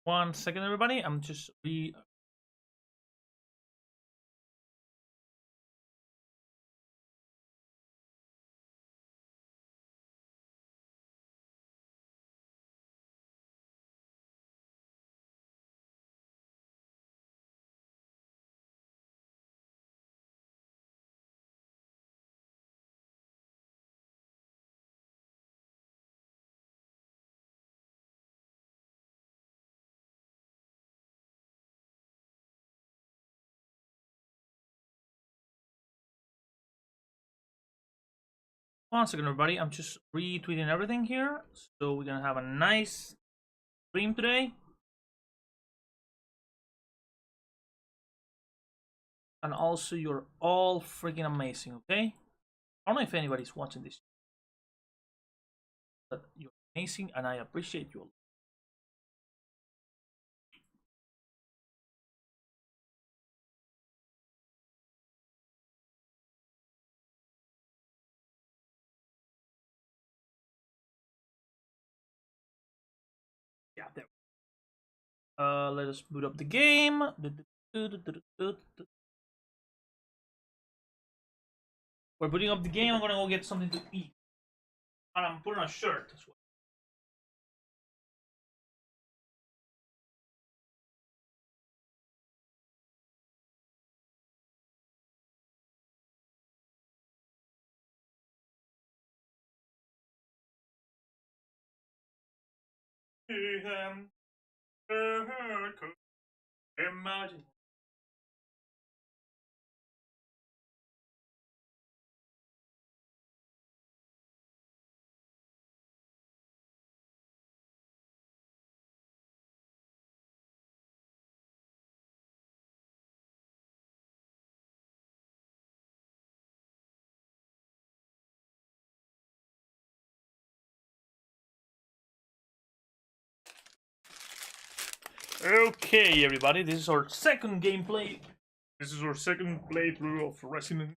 One second, everybody. I'm just re. One second, everybody. I'm just retweeting everything here. So we're gonna have a nice stream today. And also, you're all freaking amazing, okay? I don't know if anybody's watching this, but you're amazing and I appreciate you all. Yeah, there. Let us boot up the game. We're booting up the game. I'm gonna go get something to eat. And I'm putting on a shirt as well. Imagine. Okay, everybody, this is our second gameplay. This is our second playthrough of Resident.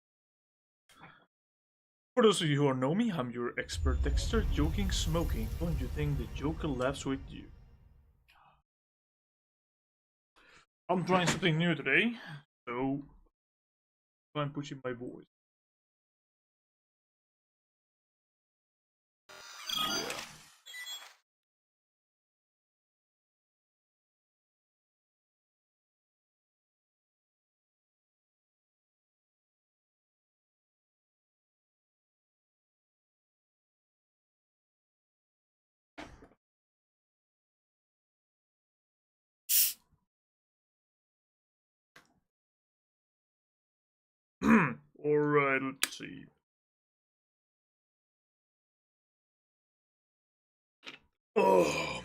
For those of you who don't know me, I'm your expert texter, joking, smoking. Don't you think the Joker laughs with you? I'm trying something new today, so I'm pushing my voice. Alright, let's see. Oh.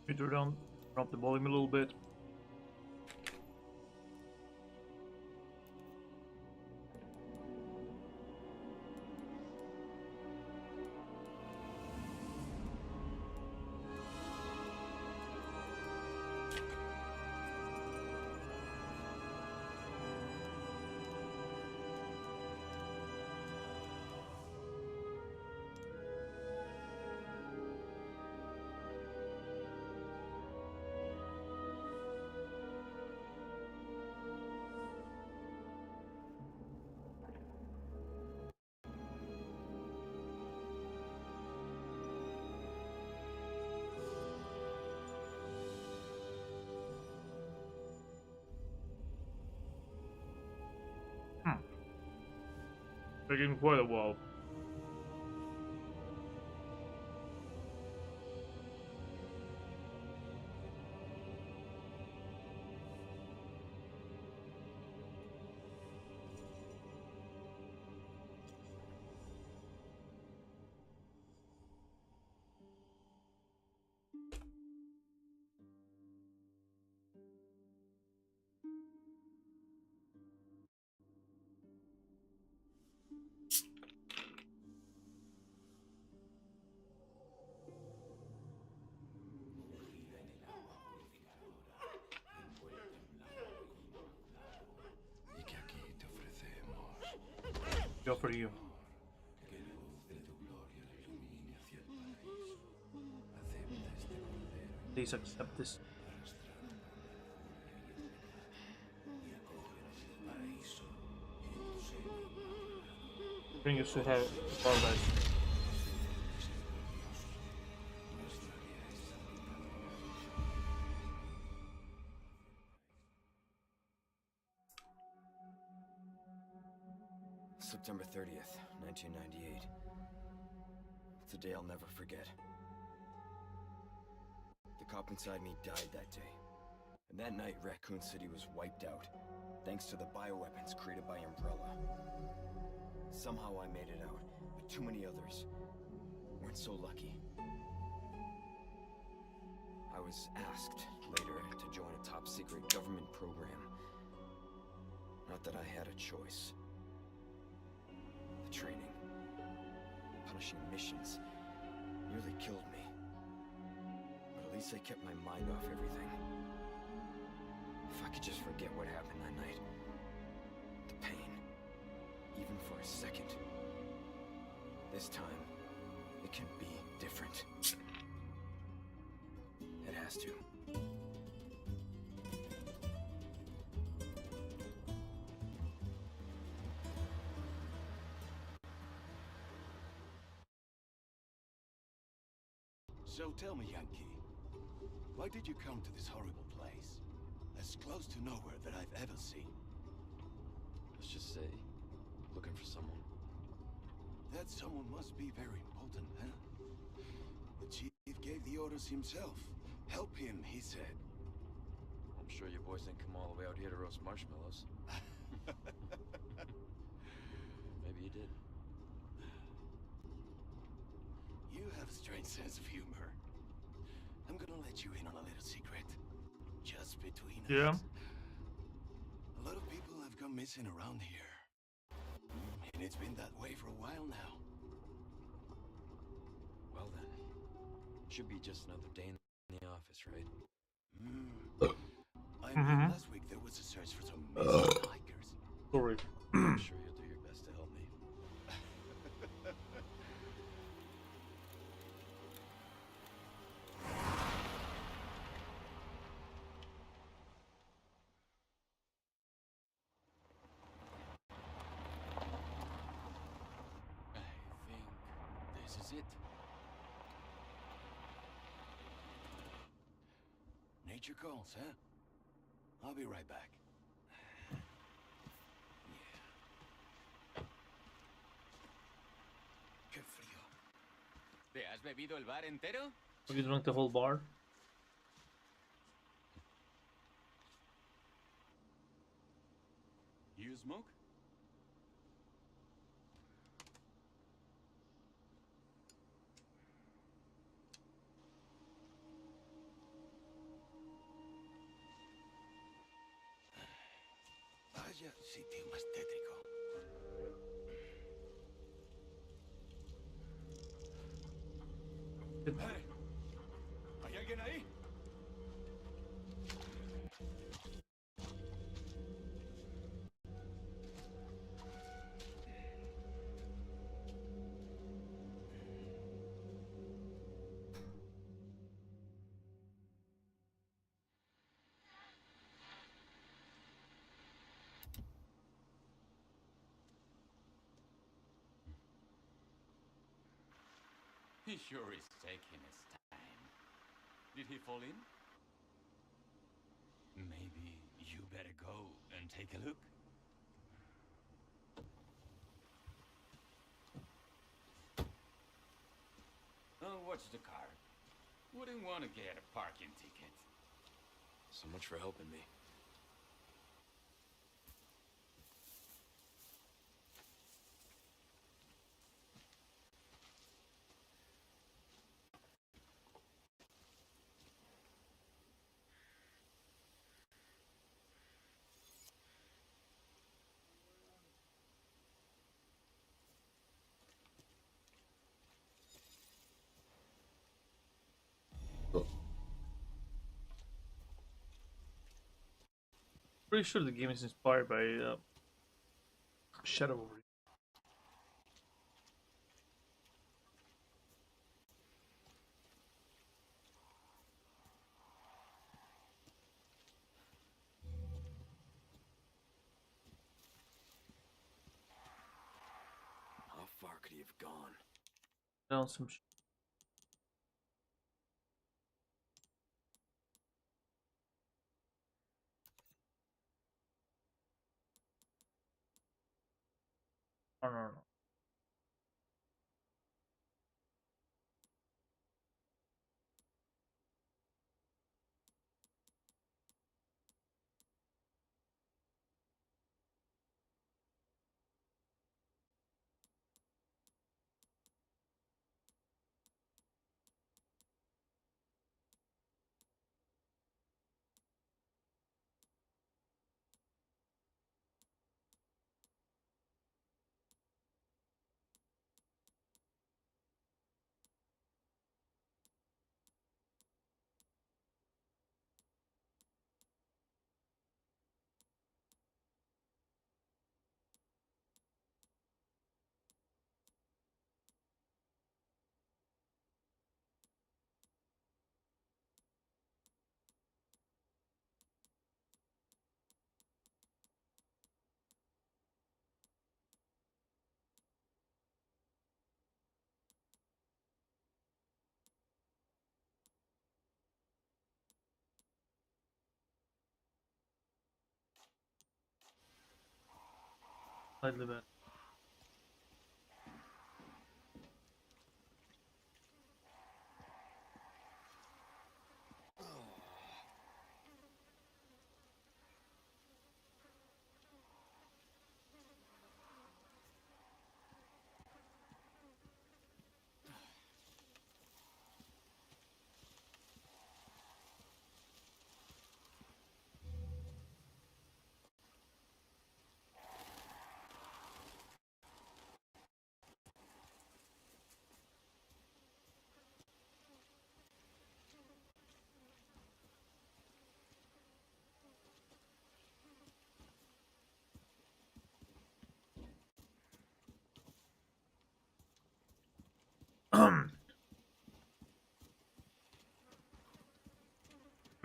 Let me turn up the volume a little bit. Taking quite a while. Go for you. Que la luz de tu gloria la ilumine hacia el paraíso. Acepta este cordero Please accept this. arrastrado por la furia y el pecado, y acógenos en el paraíso y en tu seno inmaculado. Bring us to heaven, paradise. Nuestra guía es saludable. September 30th, 1998. It's a day I'll never forget. The cop inside me died that day. And that night, Raccoon City was wiped out, thanks to the bioweapons created by Umbrella. Somehow I made it out, but too many others weren't so lucky. I was asked later to join a top-secret government program. Not that I had a choice. The training, punishing missions, nearly killed me. But at least I kept my mind off everything. If I could just forget what happened that night. The pain, even for a second. This time, it can be different. It has to. So tell me, Yankee, why did you come to this horrible place? As close to nowhere that I've ever seen. Let's just say, looking for someone. That someone must be very important, huh? The chief gave the orders himself. Help him, he said. I'm sure your boys didn't come all the way out here to roast marshmallows. Maybe you did. You have a strange sense of humor. I'm gonna let you in on a little secret. Just between us. A lot of people have gone missing around here. And it's been that way for a while now. Well then, should be just another day in the office, right? I mean, last week there was a search for some missing hikers. Sorry. I'm sure you'll do your best to help me. I think this is it. Nature calls, huh? I'll be right back. Qué frío. ¿Te has bebido el bar entero? Have you drunk the whole bar? You smoke? Vaya sitio más tétrico. ¡Hey! ¿Hay alguien ahí? He sure is taking his time. Did he fall in? Maybe you better go and take a look. Oh, watch the car. Wouldn't want to get a parking ticket. So much for helping me. Pretty sure the game is inspired by Shadow Warrior. could he have gone? Down some shit. Oh, no, no. Slightly better.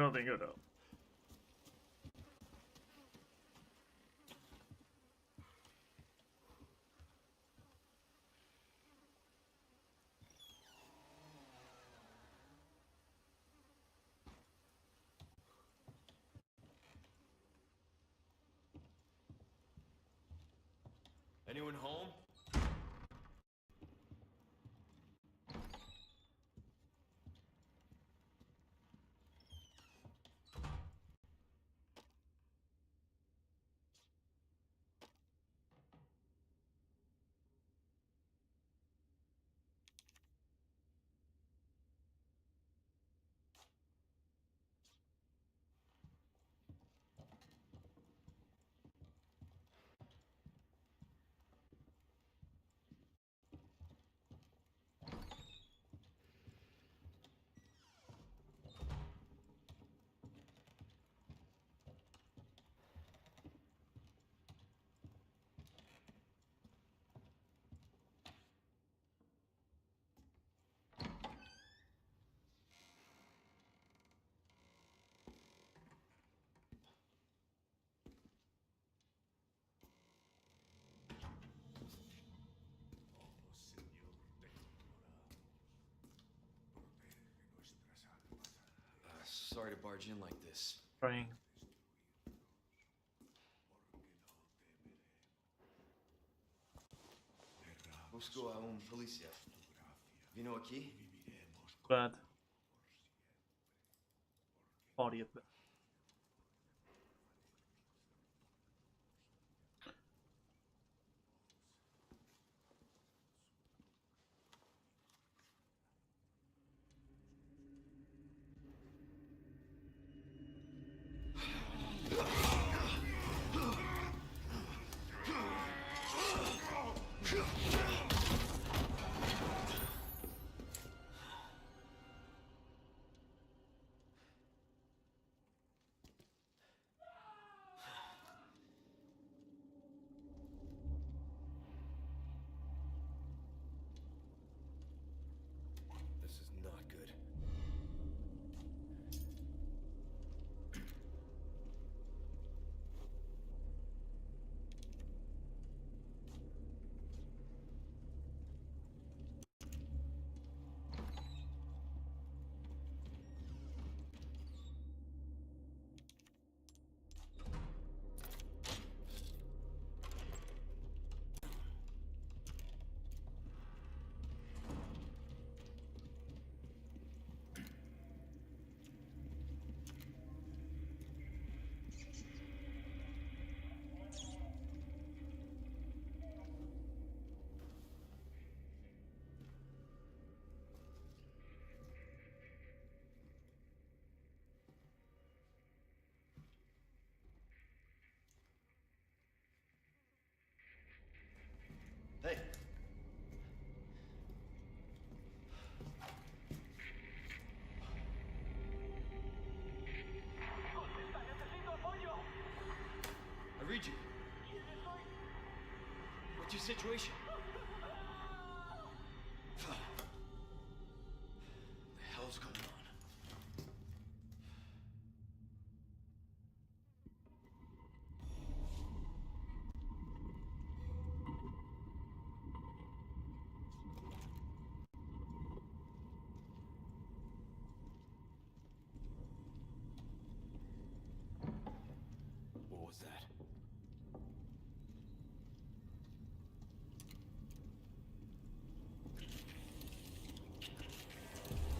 Nothing good up. Anyone home? Sorry to barge in like this. Trying. Busco a un policía. Vino aquí? Bad. Body at best. What's your situation? What the hell's going on? What was that?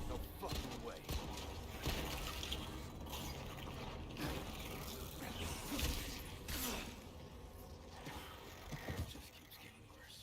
No fucking way. It just keeps getting worse.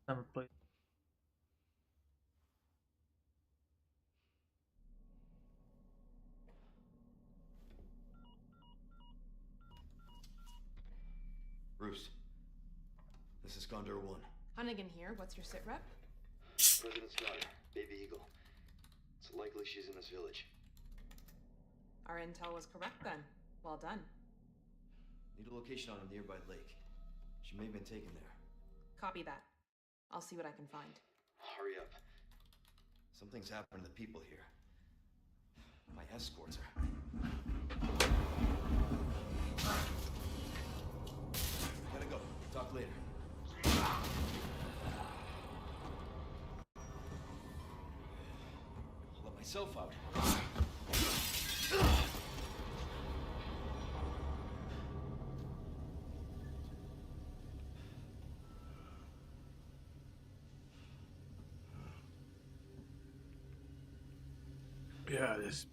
Never played. Bruce, this is Condor 1. Hunnigan here. What's your sit rep? President's daughter, Baby Eagle. It's likely she's in this village. Our intel was correct then. Well done. Need a location on a nearby lake. She may have been taken there. Copy that. I'll see what I can find. Hurry up. Something's happened to the people here. My escorts are... Gotta go. Talk later. I'll let myself out. Yeah, this.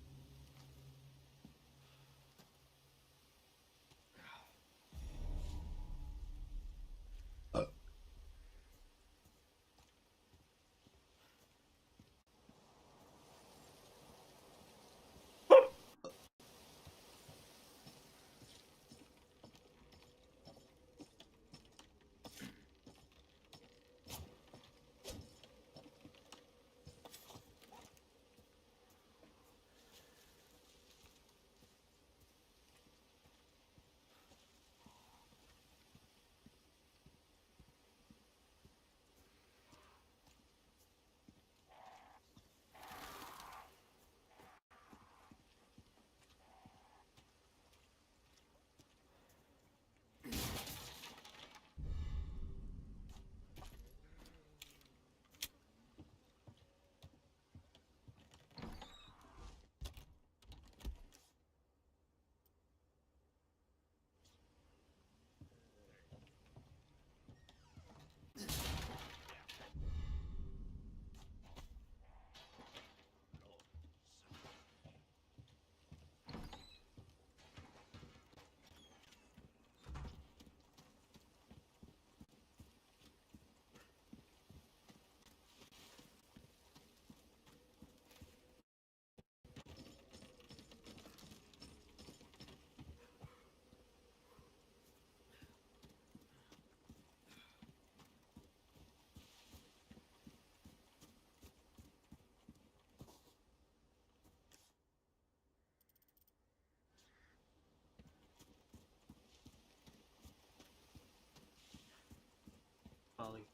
Valley.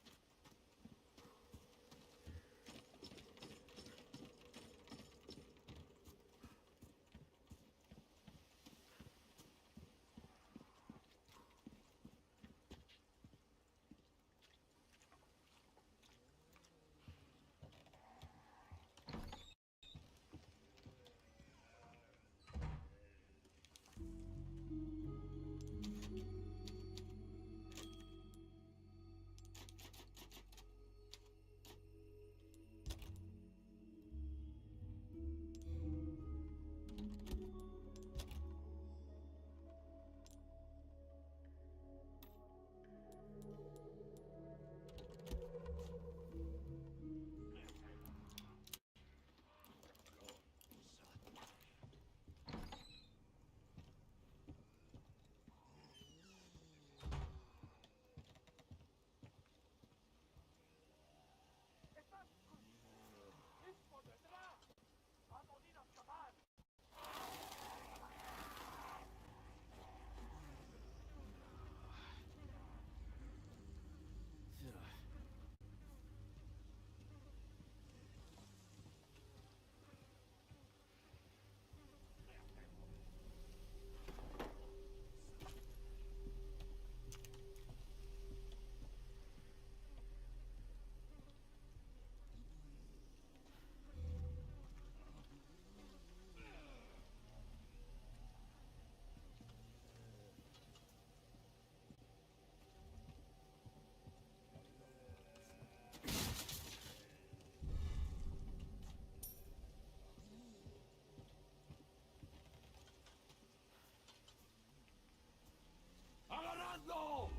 ¡Agarradlo!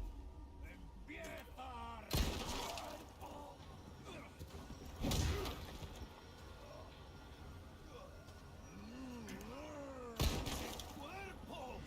¡Empieza a cuerpo!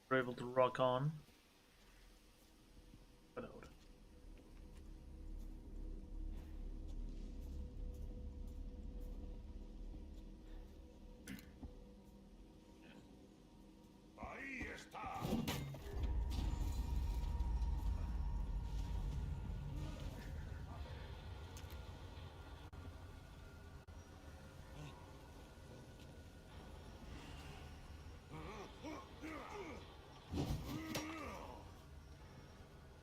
We're able to rock on. But out. ¡Ahí está!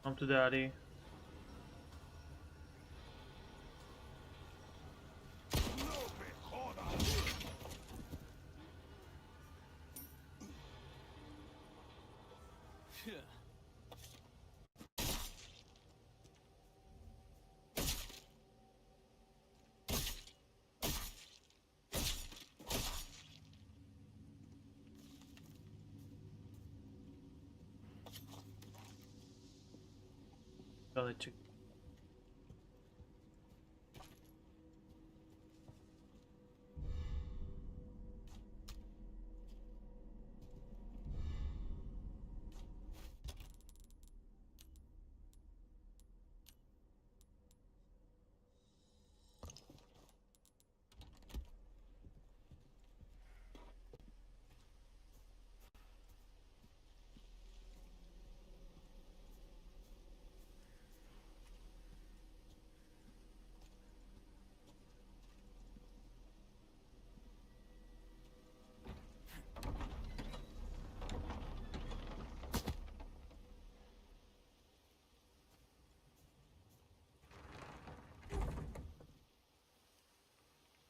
Come to daddy. ¡No me jodas! Gotta check.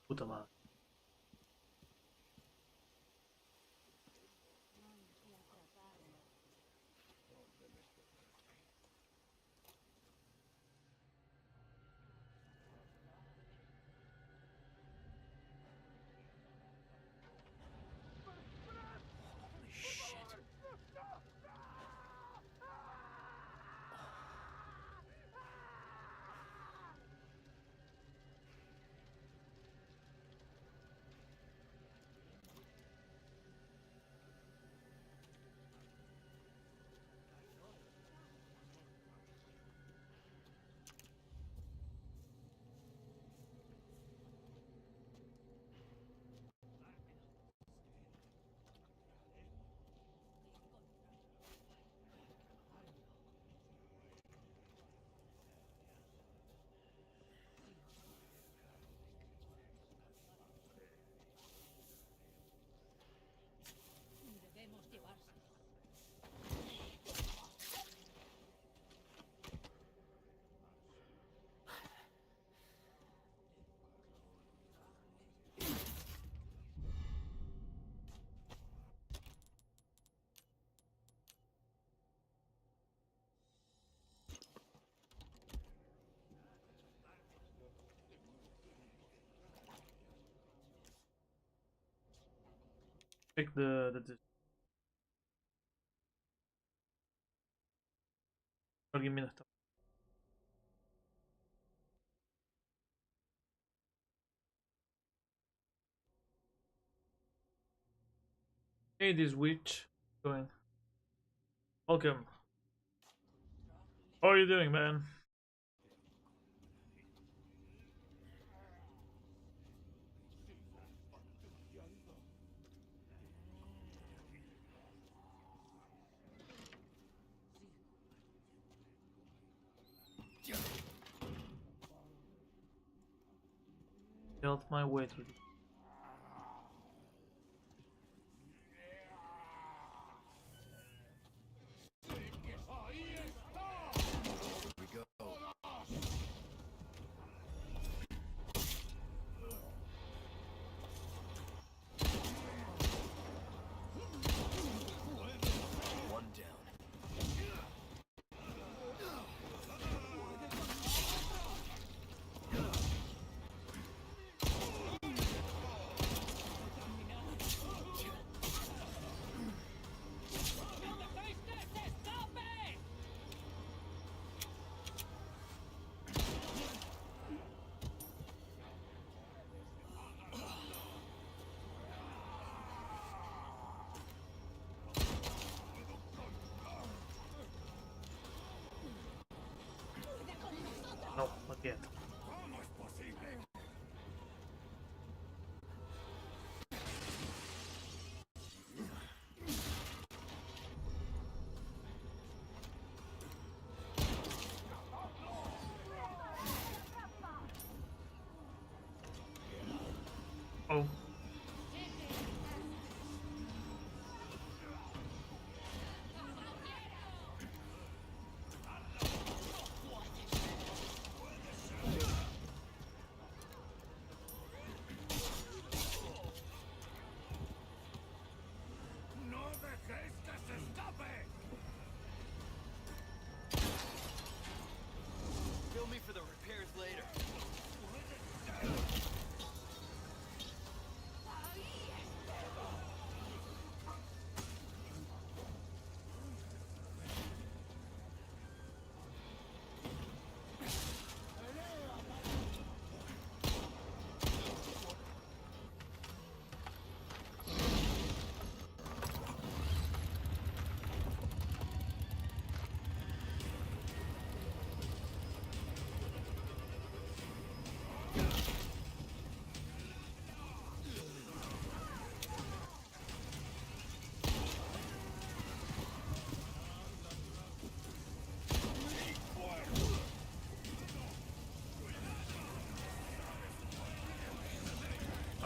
Puta madre. Pick the give me the stuff. Hey, this witch going. Welcome. How are you doing, man? Felt my way through. No, not yet. Oh. Bill me for the repairs later.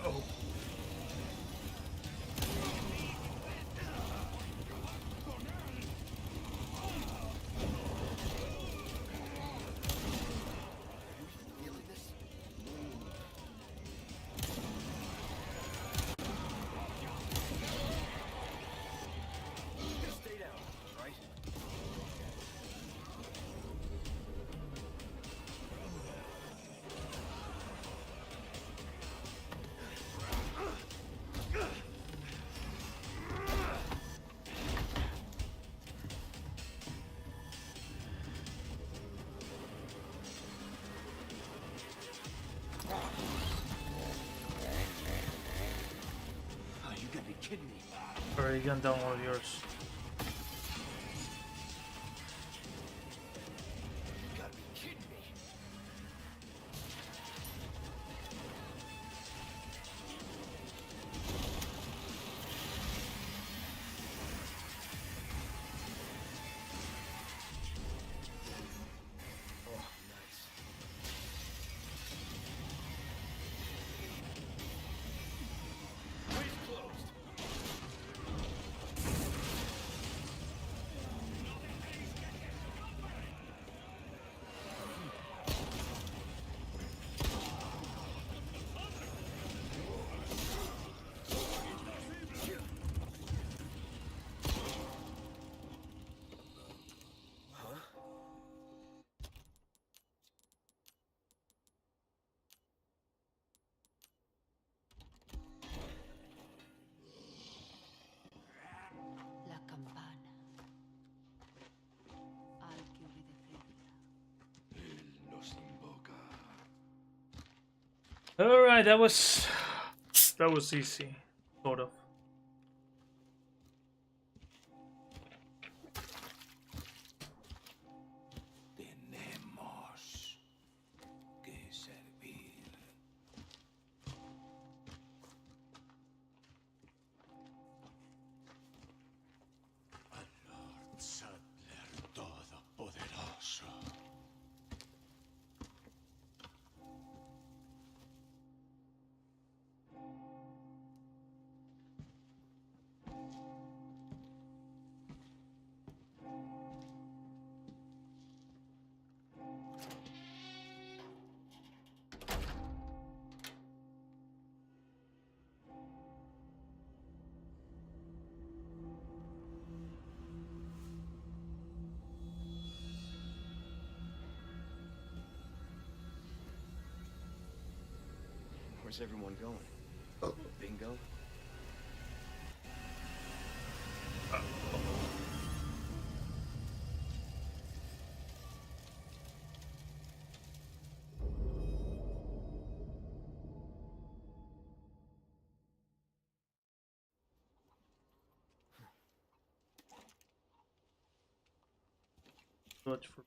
Oh. Feeling this? Stay down, right? Oh, you gotta be kidding me. Already gunned down one of yours. You gotta be kidding me. Oh, nice. Ways closed. Alright, that was easy. Sort of. Tenemos que servir. Al Lord Sattler Todopoderoso. Where's everyone going? Bingo? Much for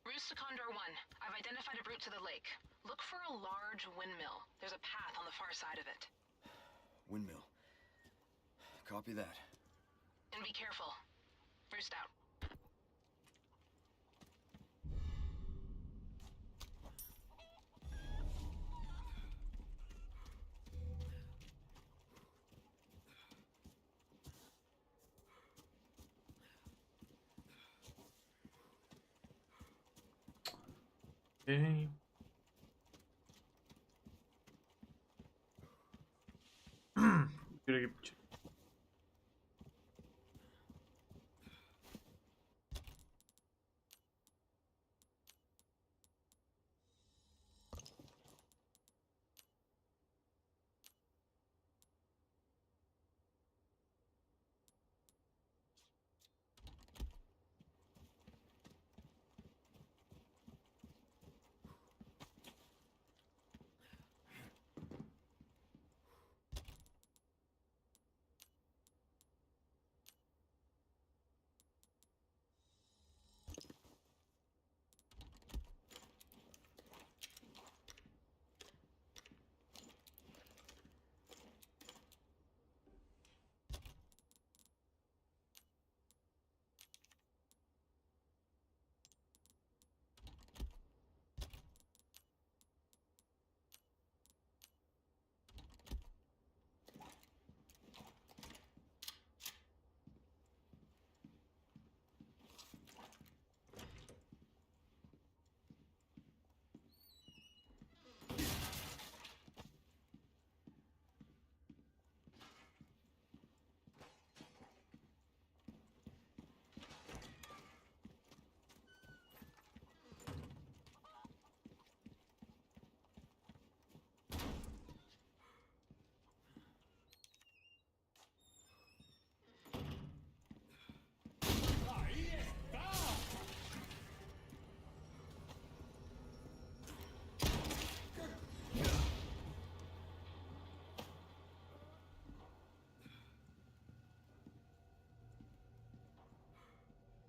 Roost to Condor 1. I've identified a route to the lake. Look for a large windmill. There's a path on the far side of it. Windmill. Copy that. And be careful. Roost out. okay. Gotta get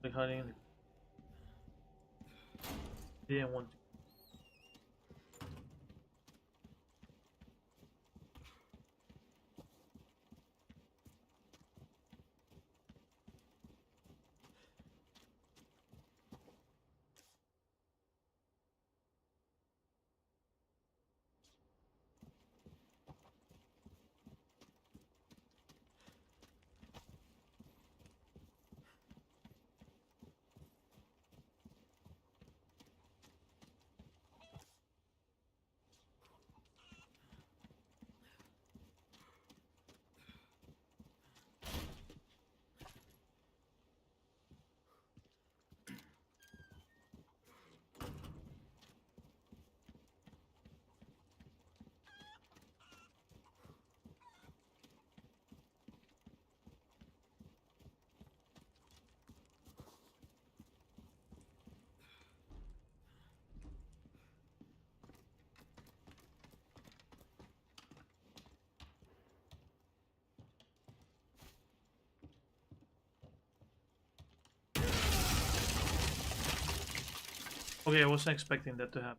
like hiding in the didn't want to. Okay, I wasn't expecting that to happen.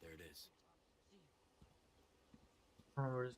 There it is. I don't know where it is.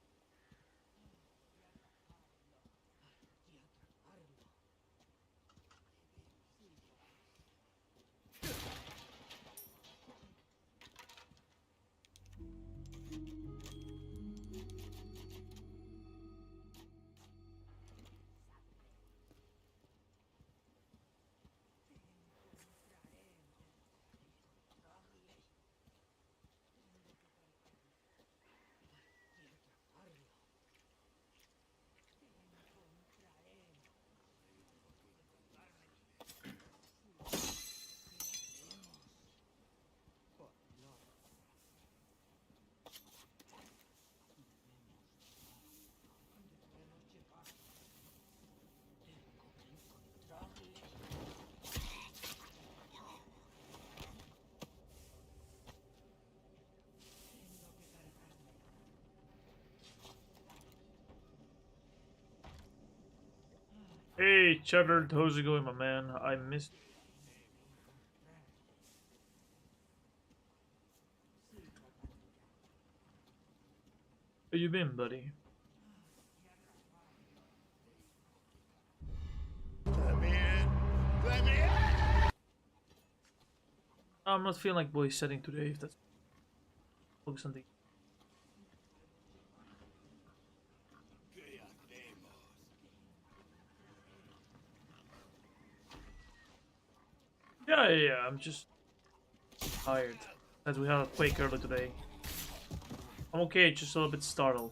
Hey, Cheddar, how's it going, my man? I missed. How you been, buddy? Let me in. Let me in. I'm not feeling like voice setting today. If that's focus on the. Yeah. I'm just tired. As we had a quake earlier today. I'm okay, just a little bit startled.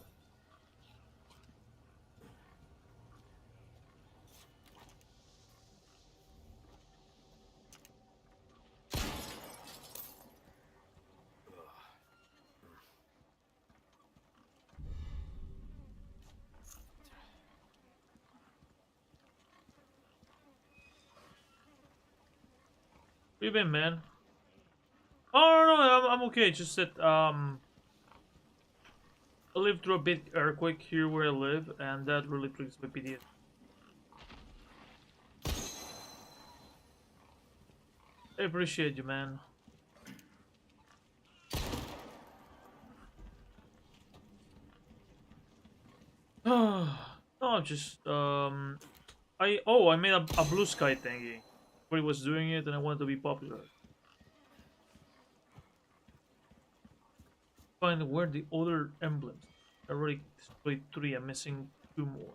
Where you been, man? Oh no, I'm okay. Just that I lived through a big earthquake here where I live, and that really brings my PTSD. I appreciate you, man. No, I'm just I made a blue sky thingy. Everybody was doing it, and I wanted to be popular. Find where the other emblems. I already displayed 3. I'm missing 2 more.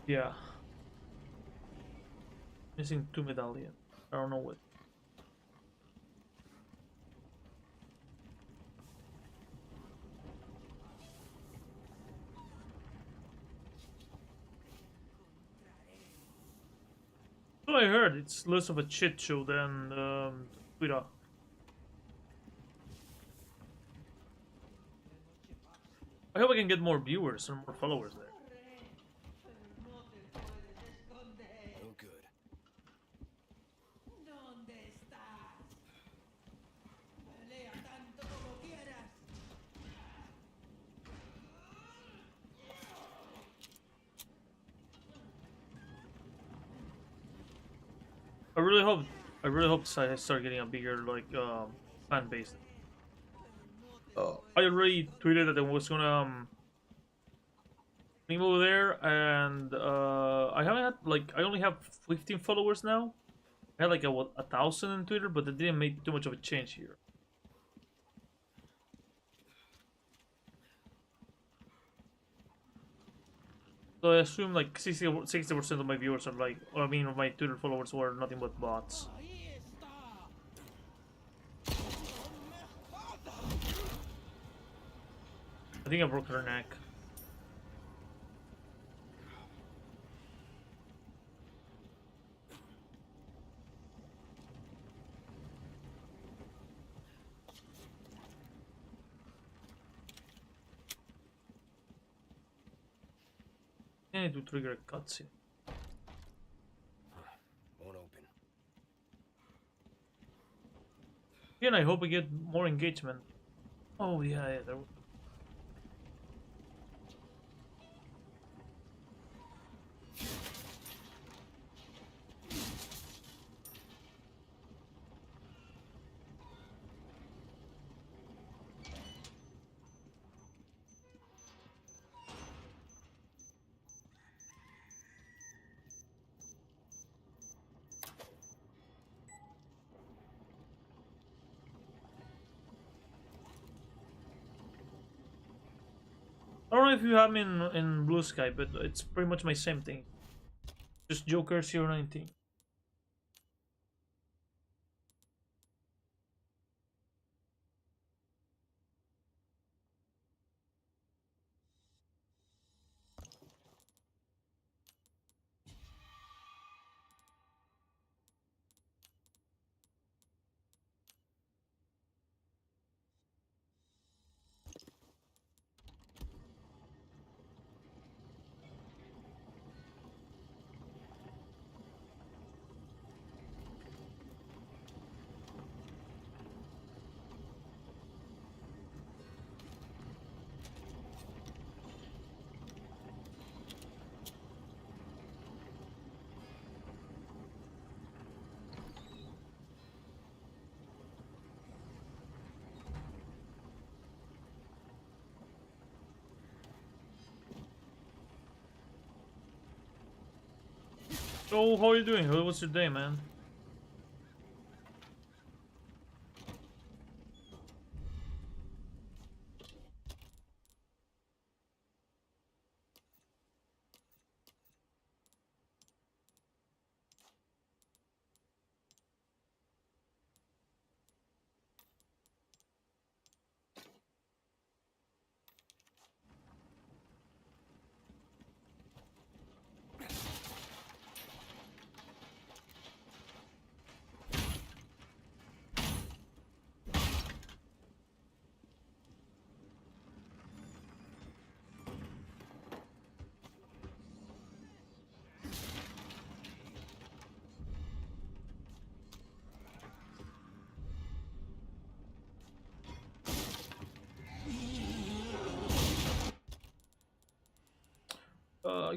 Yeah, missing 2 medallions. I don't know what. So I heard it's less of a shit show than Twitter. I hope I can get more viewers and more followers there. No good. I really hope I start getting a bigger fan base. I already tweeted that I was gonna stream over there, and I haven't had I only have 15 followers now. I had like 1,000 on Twitter, but it didn't make too much of a change here. So I assume like 60% of my viewers are like, or I mean, of my Twitter followers were nothing but bots. I think I broke her neck. I need to trigger a cutscene. Won't open. Again, I hope I get more engagement. Oh yeah, there. I don't know if you have me in Blue Sky, but it's pretty much my same thing. Just Joker 019. So how are you doing? What's your day, man?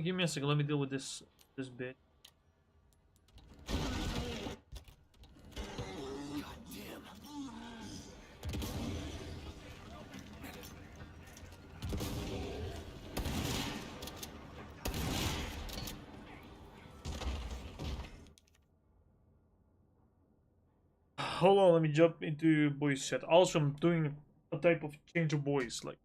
Give me a second. Let me deal with this bit. Hold on, let me jump into voice chat. Also, I'm doing a type of change of voice, like.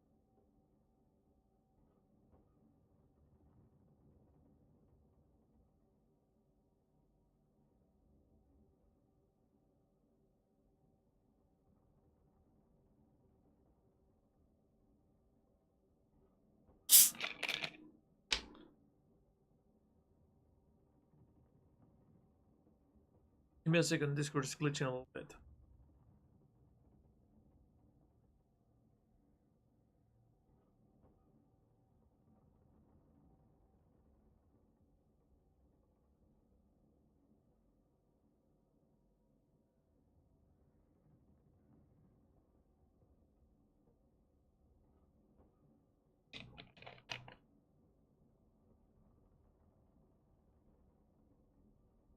Give me a second, Discord is glitching a little bit.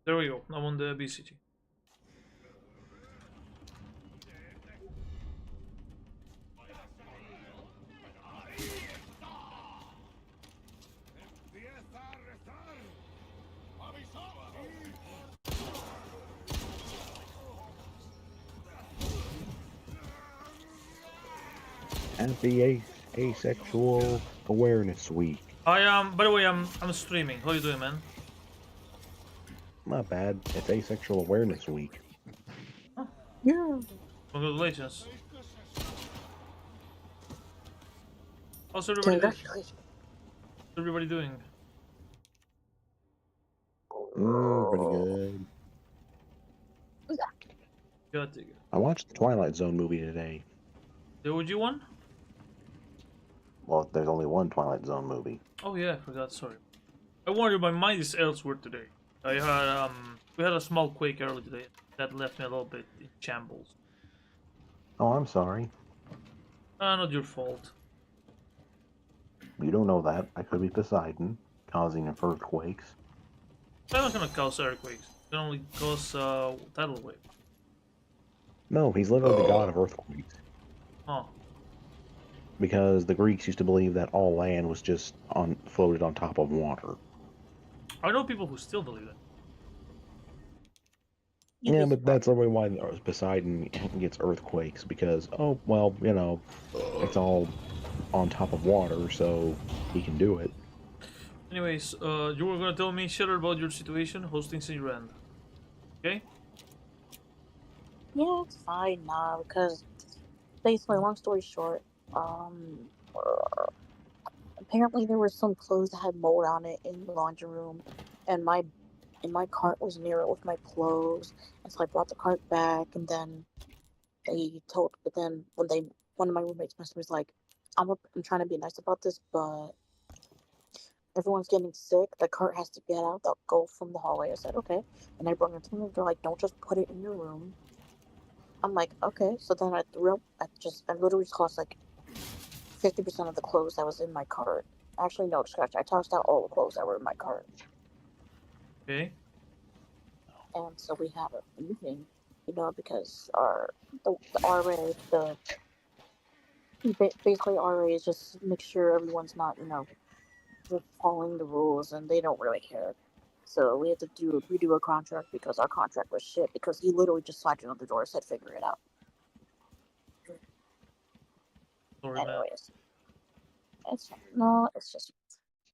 There we go, I'm on the BCG. Happy Asexual Awareness Week. I am. By the way, I'm streaming. How you doing, man? Not bad. It's Asexual Awareness Week. Oh, Yeah. congratulations. How's Congratulations. everybody doing? Pretty good. Good. Good. I watched the Twilight Zone movie today. The OG one? Well, there's only one Twilight Zone movie. Oh yeah, I forgot. Sorry. I wonder. My mind is elsewhere today. I had we had a small quake early today that left me a little bit in shambles. Oh, I'm sorry. Not your fault. You don't know that. I could be Poseidon, causing earthquakes. I'm not gonna cause earthquakes. It can only cause tidal wave. No, he's literally the god of earthquakes. Oh, Because the Greeks used to believe that all land was just floated on top of water. I know people who still believe that. Yeah, but that's the way why Poseidon gets earthquakes, because, oh, well, it's all on top of water, so he can do it. Anyways, you were gonna tell me, Shadow, about your situation hosting your end. Okay? Yeah, it's fine now because basically, long story short, apparently there was some clothes that had mold on it in the laundry room, and my cart was near it with my clothes, and so I brought the cart back, and then but then one of my roommates messaged me was like, I'm trying to be nice about this, but everyone's getting sick. The cart has to get out. They'll go from the hallway. I said okay, and I brought it to them. They're like, don't just put it in your room. I'm like, okay. So then I literally tossed like 50% of the clothes that was in my cart. Actually, no, scratch. I tossed out all the clothes that were in my cart. Okay. And so we had a meeting, because the RA, basically RA is just make sure everyone's not, just following the rules and they don't really care. So we had to redo a contract because our contract was shit because he literally just slapped you on the door and said, figure it out. Sorry, man. Anyways, it's just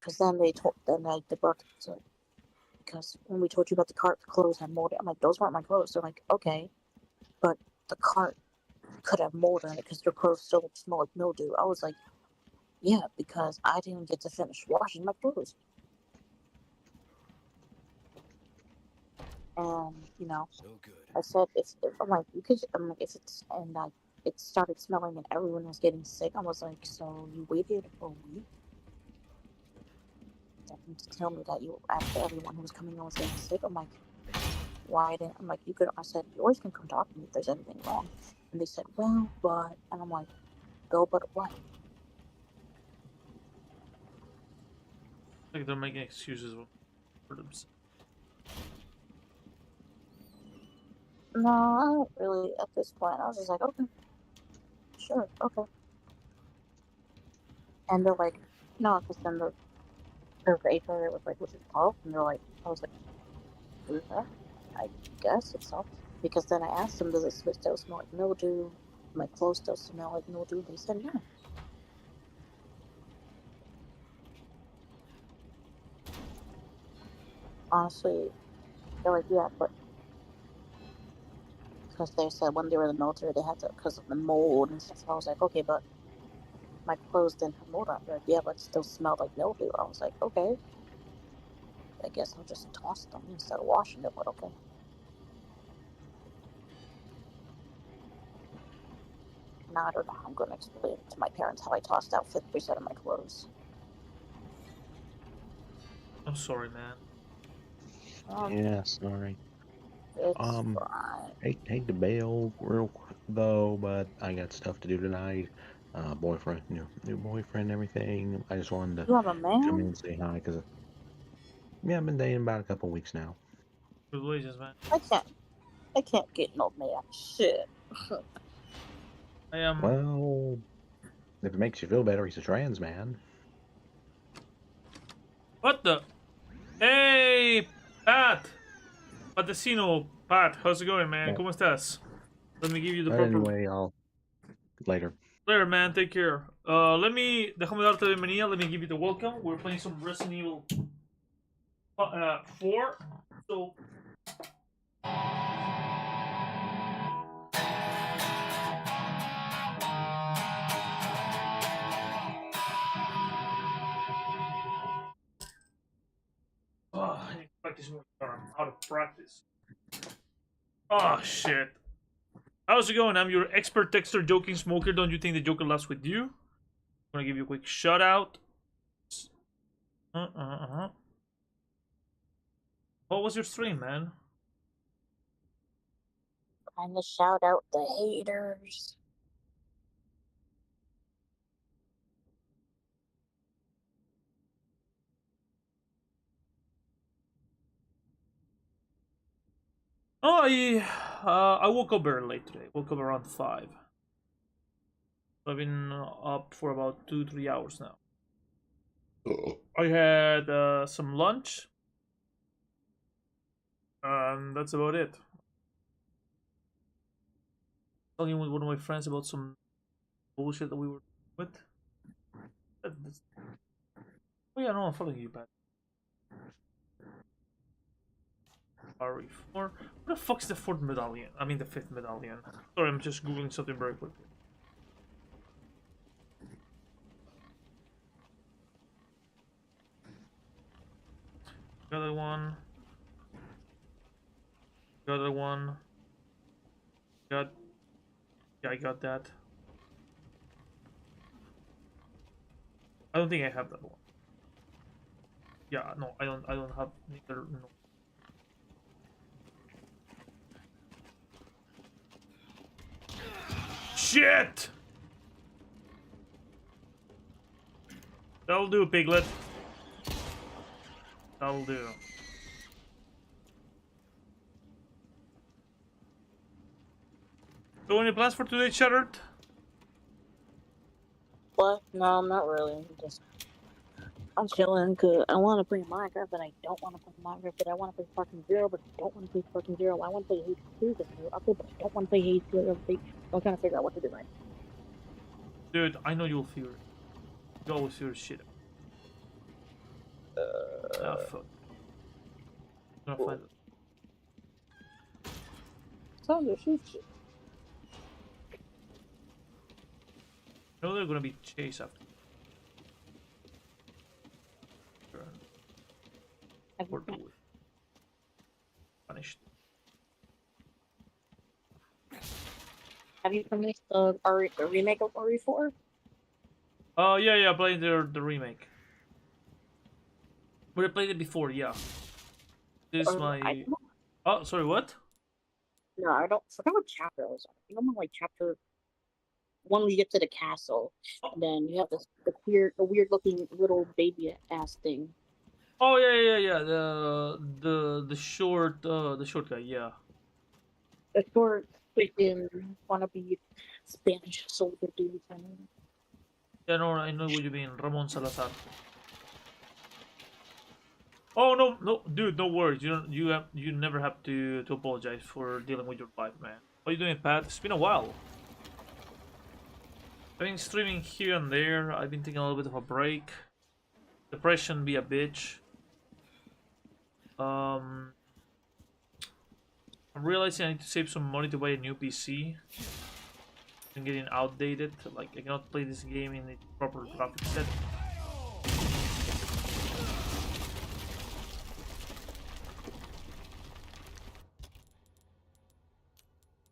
because they brought so because when we told you about the cart, the clothes had mold. I'm like, those weren't my clothes. They're like, okay, but the cart could have mold in it because your clothes still smell like mildew. I was like, yeah, because I didn't get to finish washing my clothes. And So good. I said, I'm like, I'm like, if it's and it started smelling and everyone was getting sick. I was like, so you waited a week to tell me that you after everyone who was coming in was getting sick. I'm like, why didn't I'm like, you could I said, you always can come talk to me if there's anything wrong. And they said, well, but and I'm like, go but what? Like they're making excuses for themselves. No, I don't really at this point. I was just like, okay, sure, okay. And they're like, no, because then the HR was like, was it tough? And they're like, I was like, yeah, I guess it's so. Because then I asked them, does it still smell like mildew? My clothes still smell like mildew? They said no. Honestly, they're like, yeah, but because they said when they were in the military, they had to, because of the mold and stuff. I was like, okay, but my clothes didn't have mold on. They're like, yeah, but it still smelled like mildew. I was like, okay, I guess I'll just toss them instead of washing them, but okay. Now I don't know how I'm going to explain to my parents how I tossed out 50% of my clothes. I'm sorry, man. Yeah, sorry. It's fine. Hate to bail real quick though, but I got stuff to do tonight. Boyfriend, new boyfriend, everything. I just wanted to You have a come in man? and say hi because yeah, I've been dating about a couple weeks now. Congratulations, man. I can't. I can't get no man. Shit. I am. Well, if it makes you feel better, he's a trans man. What the? Hey, Pat. Patecino, Pat. How's it going, man? But, ¿Cómo estás? Let me give you the but proper. anyway, I'll later. Later, man. Take care. Déjame darte la bienvenida. Let me give you the welcome. We're playing some Resident Evil 4. So. I need to practice more. How to practice. Oh, shit. How's it going? I'm your expert texter joking smoker. Don't you think the Joker laughs with you? I'm gonna give you a quick shout out. What was your stream, man? Trying to shout out the haters. Oh, I woke up very late today. Woke up around 5. So I've been up for about 2-3 hours now. I had some lunch. And that's about it. Talking with one of my friends about some bullshit that we were with. Oh yeah, no, I'm following you back. RE4. What the fuck's the 4th medallion? I mean the 5th medallion. Sorry, I'm just googling something very quickly. The other one. The other one. Got. Yeah, I got that. I don't think I have that one. Yeah, no, I don't have neither. No. Shit! That'll do, Piglet. That'll do. So any plans for today, Shattered? What? No, not really. I'm chilling because I want to play Minecraft, but I don't want to play Minecraft, but I want to play fucking Zero, but I don't want to play fucking Zero. I want to play Hades 2, but I don't want to play Hades 2. I'm trying to figure out what to do right. Dude, I know you'll figure it. You always figure shit out. Fuck. I'm gonna find it. Sounds like shit. I know they're gonna be chased after. Or do it. Punished. Have you finished the remake of RE4? Yeah, I played the remake. But I played it before, yeah. This is my. Oh, sorry, what? No, I don't. I forgot what chapter I was on. I think I'm on like chapter one when you get to the castle, and then you have the weird looking little baby ass thing. Oh yeah. The short guy, yeah. The short freaking wannabe Spanish soldier dude. Yeah, no, I know what you mean, Ramon Salazar. Oh no, dude, no worries. You never have to apologize for dealing with your wife, man. What are you doing, Pat? It's been a while. I've been streaming here and there. I've been taking a little bit of a break. Depression be a bitch. I'm realizing I need to save some money to buy a new PC. I'm getting outdated. Like I cannot play this game in its proper graphic set.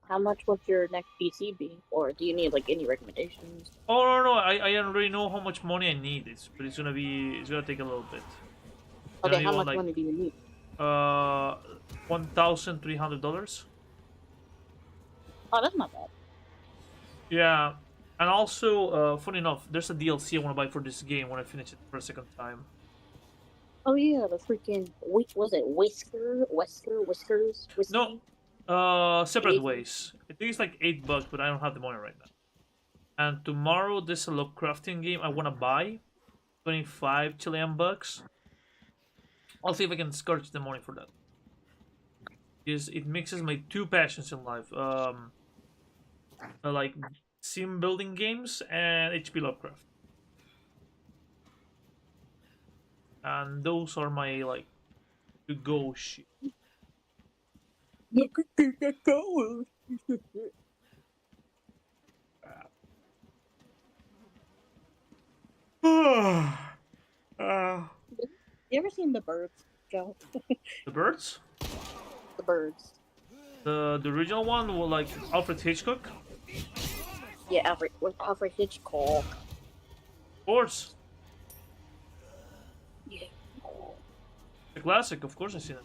How much would your next PC be, or do you need like any recommendations? Oh no, I already know how much money I need. But it's gonna take a little bit. Okay, how much money do you need? $1,300. Oh, that's not bad. Yeah, and also, funny enough, there's a DLC I want to buy for this game when I finish it for a second time. Oh yeah, the freaking was it Whiskers? No, separate ways. I think it's like $8, but I don't have the money right now. And tomorrow there's a Lovecraftian game I want to buy, 25 Chilean bucks. I'll see if I can scourge the money for that. Because it mixes my two passions in life. Like sim building games and HP Lovecraft. And those are my like to go shit. Look at the gold. Uh, You ever seen The Birds, Joe? the birds? The Birds. The original one was like Alfred Hitchcock? Yeah, Alfred Hitchcock. Of course. Yeah. The classic, of course I've seen it.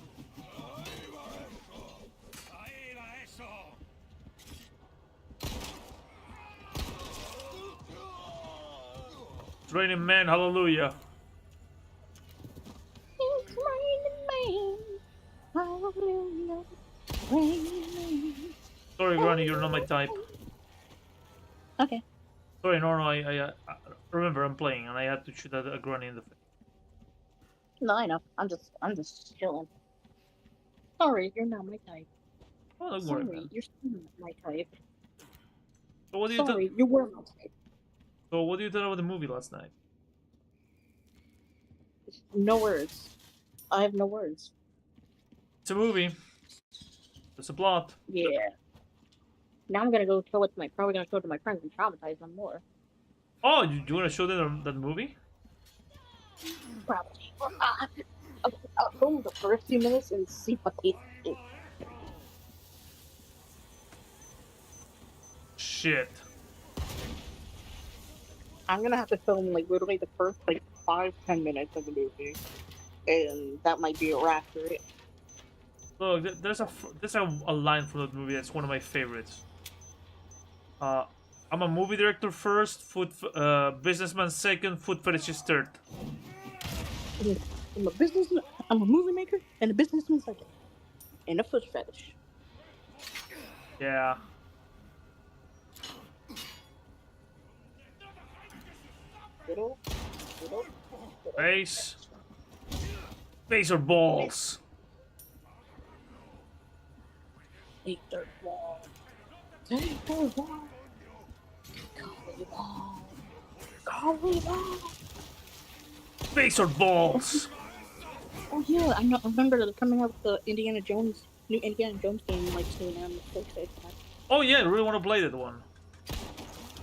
It's raining man, hallelujah. It's raining man. Hallelujah. Raining. Sorry, Granny, you're not my type. Okay. Sorry, no, I remember I'm playing and I had to shoot a Granny in the face. No, I know. I'm just chilling. Sorry, you're not my type. Oh, don't Sorry, worry, man. you're still not my type. So what do you Sorry, you were my type. So what do you tell about the movie last night? No words. I have no words. It's a movie. It's a plot. Yeah. Now I'm gonna go show it to probably gonna show it to my friends and traumatize them more. Oh, you want to show them that movie? Probably. I'll go the first few minutes and see what they think. Shit. I'm gonna have to film like literally the first like 5-10 minutes of the movie, and that might be a wrap for it. Look, there's a line from that movie that's one of my favorites. I'm a movie director first, businessman second, food fetishist third. I'm a businessman. I'm a movie maker and a businessman second, and a foot fetish. Yeah. Little. Face. Face or balls. Take their ball. Take their ball. Collie ball. Collie ball. Face or balls. Oh yeah, I remember they're coming out with the new Indiana Jones game like soon. I'm so excited for that. Oh yeah, I really want to play that one.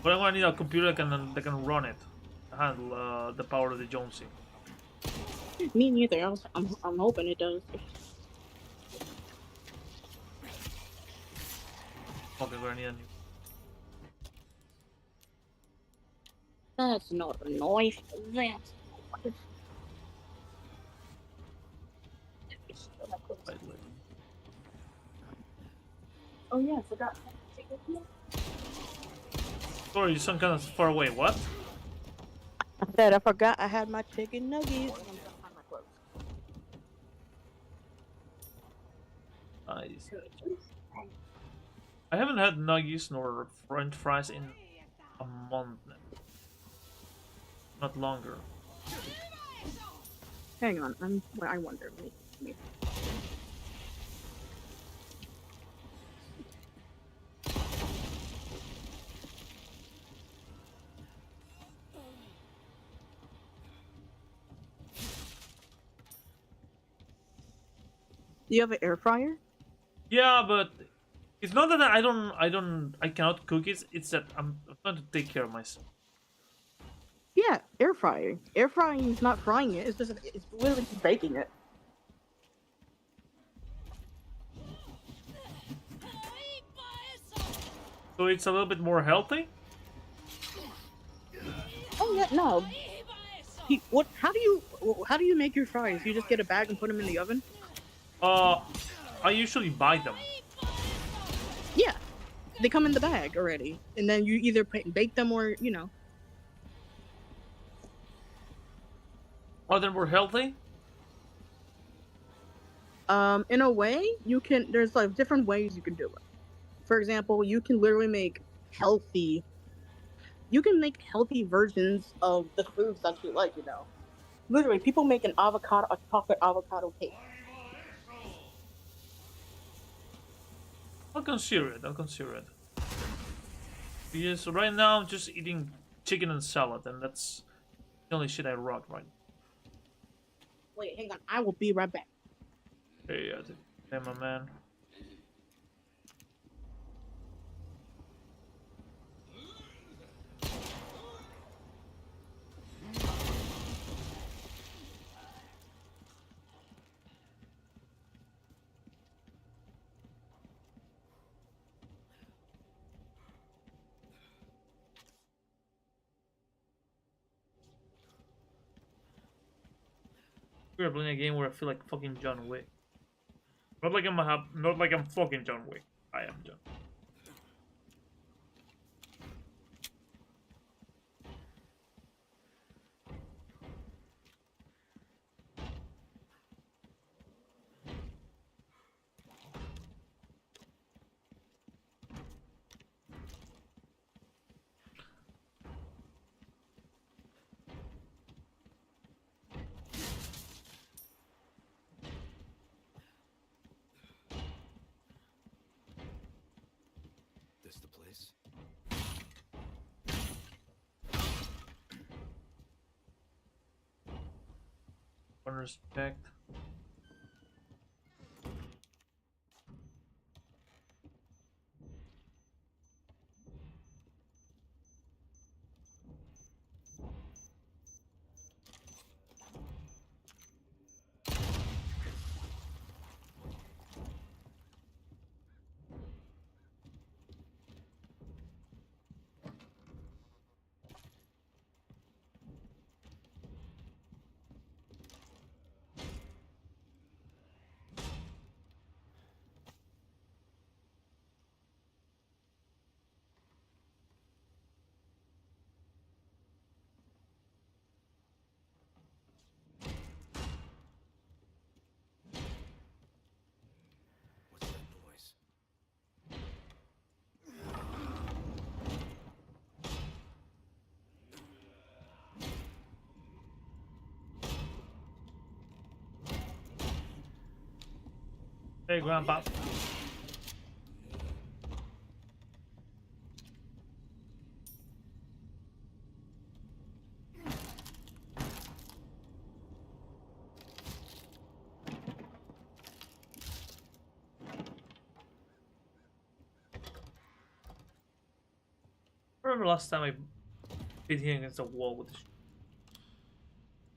But I'm gonna need a computer that can run it, handle the power of the Jonesy. Me neither. I'm hoping it does. Okay, we're gonna need a new. That's not a knife. That's Oh yeah, I forgot. Sorry, you sound kind of far away. What? I said I forgot I had my chicken nuggets. Nice. I haven't had nuggets nor French fries in a month now. Not longer. Hang on, I wonder. Wait. Do you have an air fryer? Yeah, but it's not that I cannot cook it. It's that I'm trying to take care of myself. Yeah, air frying. Air frying is not frying it. It's literally just baking it. So it's a little bit more healthy. Oh yeah, no. How do you make your fries? You just get a bag and put them in the oven? I usually buy them. Yeah, they come in the bag already, and then you either bake them or Are they more healthy? In a way, you can. There's like different ways you can do it. For example, you can literally make healthy. You can make healthy versions of the foods that you like. Literally, people make a chocolate avocado cake. I'll consider it. Yes, right now I'm just eating chicken and salad, and that's the only shit I rock right now. Wait, hang on. I will be right back. Hey, hey, my man. We're playing a game where I feel like fucking John Wick. Not like not like I'm fucking John Wick. I am John. This the place? Respect. What's that noise? Hey, Grandpa. I remember last time I hit him against the wall with the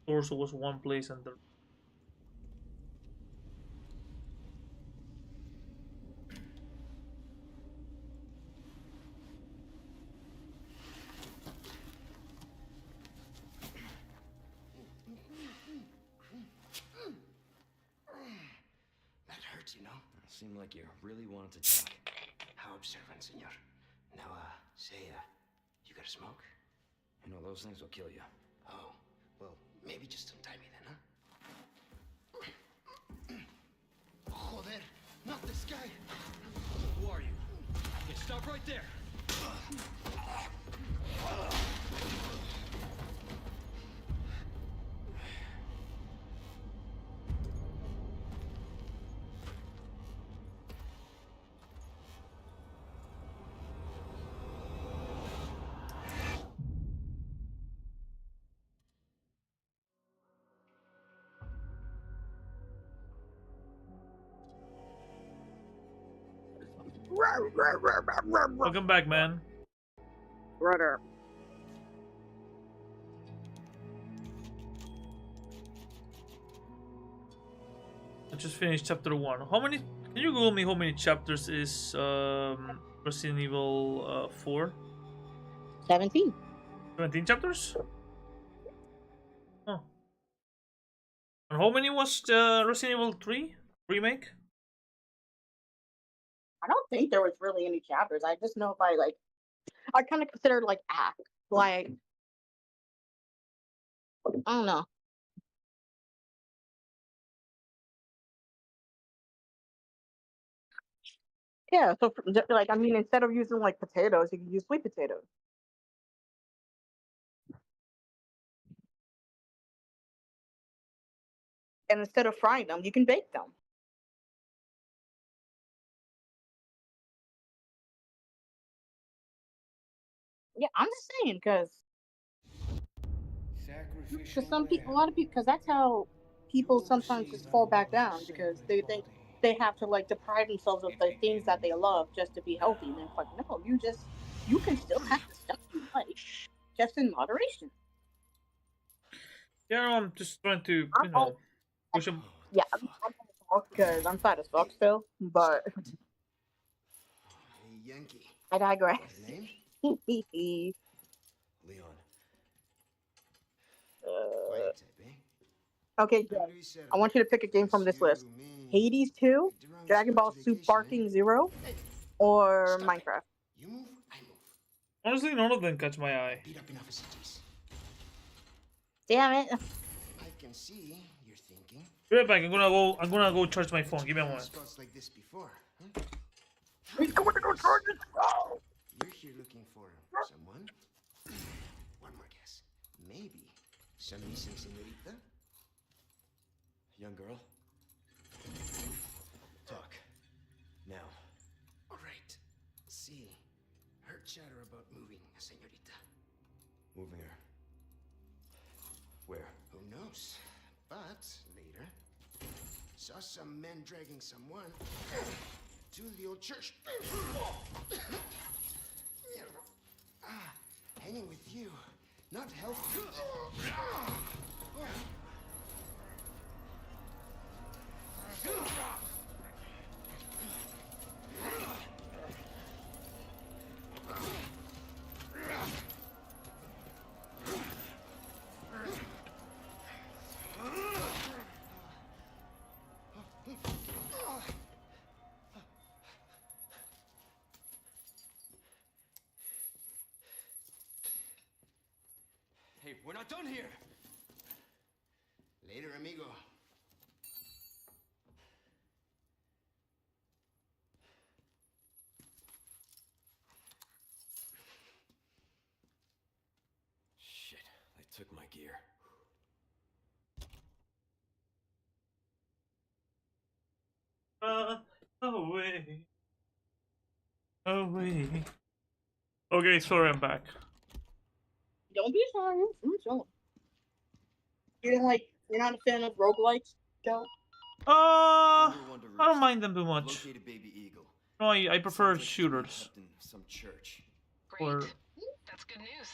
torso was one place and the That hurts, you know? Seemed like you really wanted to talk. How observant, senor. Now, say, you got a smoke? You know, those things will kill you. Oh, well, maybe just untie me then, huh? Joder, not this guy! Who are you? Okay, stop right there! welcome back, man. Brother. I just finished chapter 1. How many? Can you Google me how many chapters is Resident Evil 4? 17. 17 chapters? Oh. And how many was Resident Evil 3 remake? I don't think there was really any chapters. I just know if I kind of consider it like act. Like, I don't know. Yeah, so like I mean, instead of using like potatoes, you can use sweet potatoes. And instead of frying them, you can bake them. Yeah, I'm just saying because some people, a lot of people, because that's how people sometimes just fall back down because they think they have to like deprive themselves of the things that they love just to be healthy. And then it's like, no, you can still have the stuff you like, just in moderation. Yeah, I'm just trying to, I'm all, push him. yeah, I'm because I'm fat as fuck still, but Hey, Yankee. I digress. Name? uh, Leon. Quiet type, eh? okay, Jeff, I want you to pick a game from this list: Hades 2, Dragon Ball Super Barking Zero, or Minecraft. You move, I move. Honestly, none of them catch my eye. Beat up enough of cities. Damn it! I can see you're thinking. Be right back. I'm gonna go charge my phone. Give me a moment. Spots like this before, huh? He's going to go charge it. Oh! You're here looking for someone? One more guess. Maybe some missing senorita? Young girl? Talk. Now. All right. See. Heard chatter about moving a senorita. Moving her. Where? Who knows? But later, saw some men dragging someone to the old church. Hanging with you, not healthy. Hey, we're not done here! Later, amigo. Shit, they took my gear. Away. Away. Okay, sorry, I'm back. Don't be sorry. I'm sorry. You're not a fan of roguelikes, Joe? I don't mind them too much. Located baby eagle. No, I prefer Sounds like it's shooters. kept in some church. Great. Or That's good news.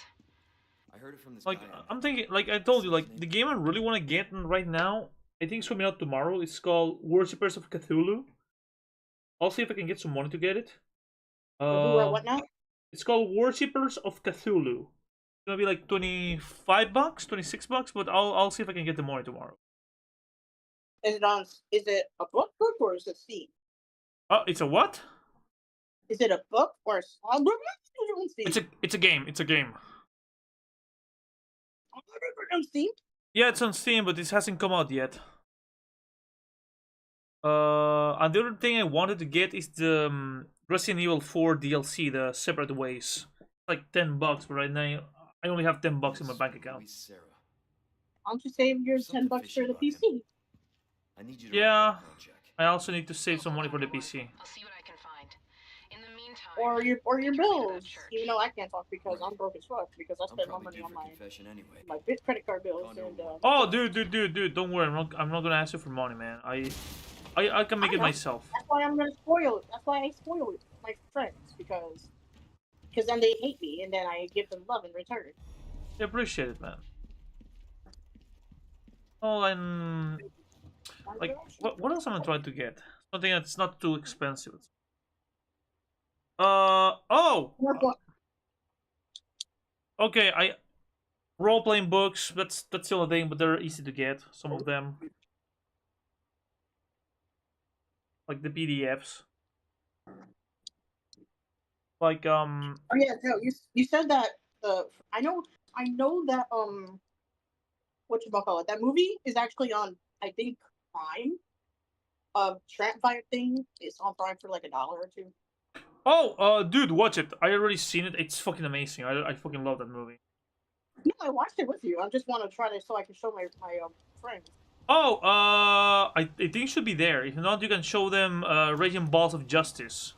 I heard it from this like guy. I'm thinking, like I told you, like the game I really want to get right now. I think it's coming out tomorrow. It's called Worshippers of Cthulhu. I'll see if I can get some money to get it. What now? It's called Worshippers of Cthulhu. It's gonna be like $25, $26, but I'll see if I can get the money tomorrow. Is it a book or is it Steam? Oh, it's a what? Is it a book or a It's a game. It's a game. on Steam? Yeah, it's on Steam, but this hasn't come out yet. And the other thing I wanted to get is the Resident Evil 4 DLC, the Separate Ways. It's like $10, but right now I only have $10 in my bank account. Why don't you save your $10 for the PC? I need you to Yeah, I also need to save some money for the PC. I'll see what I can find. In the meantime, Or your get ready for bills. that church. Even though I can't talk because I'm broke as fuck because I spent my money on my bit credit card bills and Oh, dude, don't worry. I'm not gonna ask you for money, man. I can make it myself. That's why I'm gonna spoil it. That's why I spoil it my friends because then they hate me and then I give them love in return. I appreciate it, man. Oh, and like what else am I trying to get? Something that's not too expensive. Oh. Okay, role-playing books. That's still a thing, but they're easy to get. Some of them, like the PDFs. Like Oh yeah, Joe, you said that I know that whatchamacallit, that movie is actually on I think Prime. Trap Fire thing is on Prime for like $1 or $2. Oh, dude, watch it. I already seen it. It's fucking amazing. I fucking love that movie. No, I watched it with you. I just want to try this so I can show my friends. Oh, I think it should be there. If not, you can show them Raging Balls of Justice.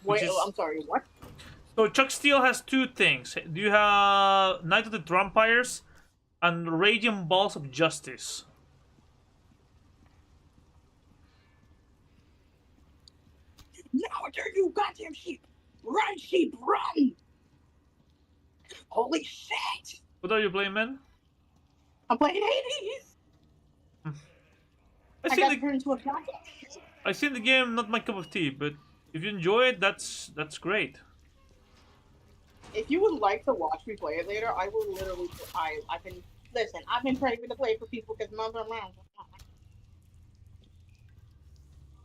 Wait, I'm sorry, what? So Chuck Steele has two things. Do you have Night of the Vampires and Radiant Balls of Justice? Now dare you goddamn sheep! Run, sheep, run! Holy shit! What are you playing, man? I'm playing Hades! I got turned into a goddamn sheep. I seen the game, not my cup of tea, but if you enjoy it, that's great. If you would like to watch me play it later, I will literally. I've been I've been praying to play for people because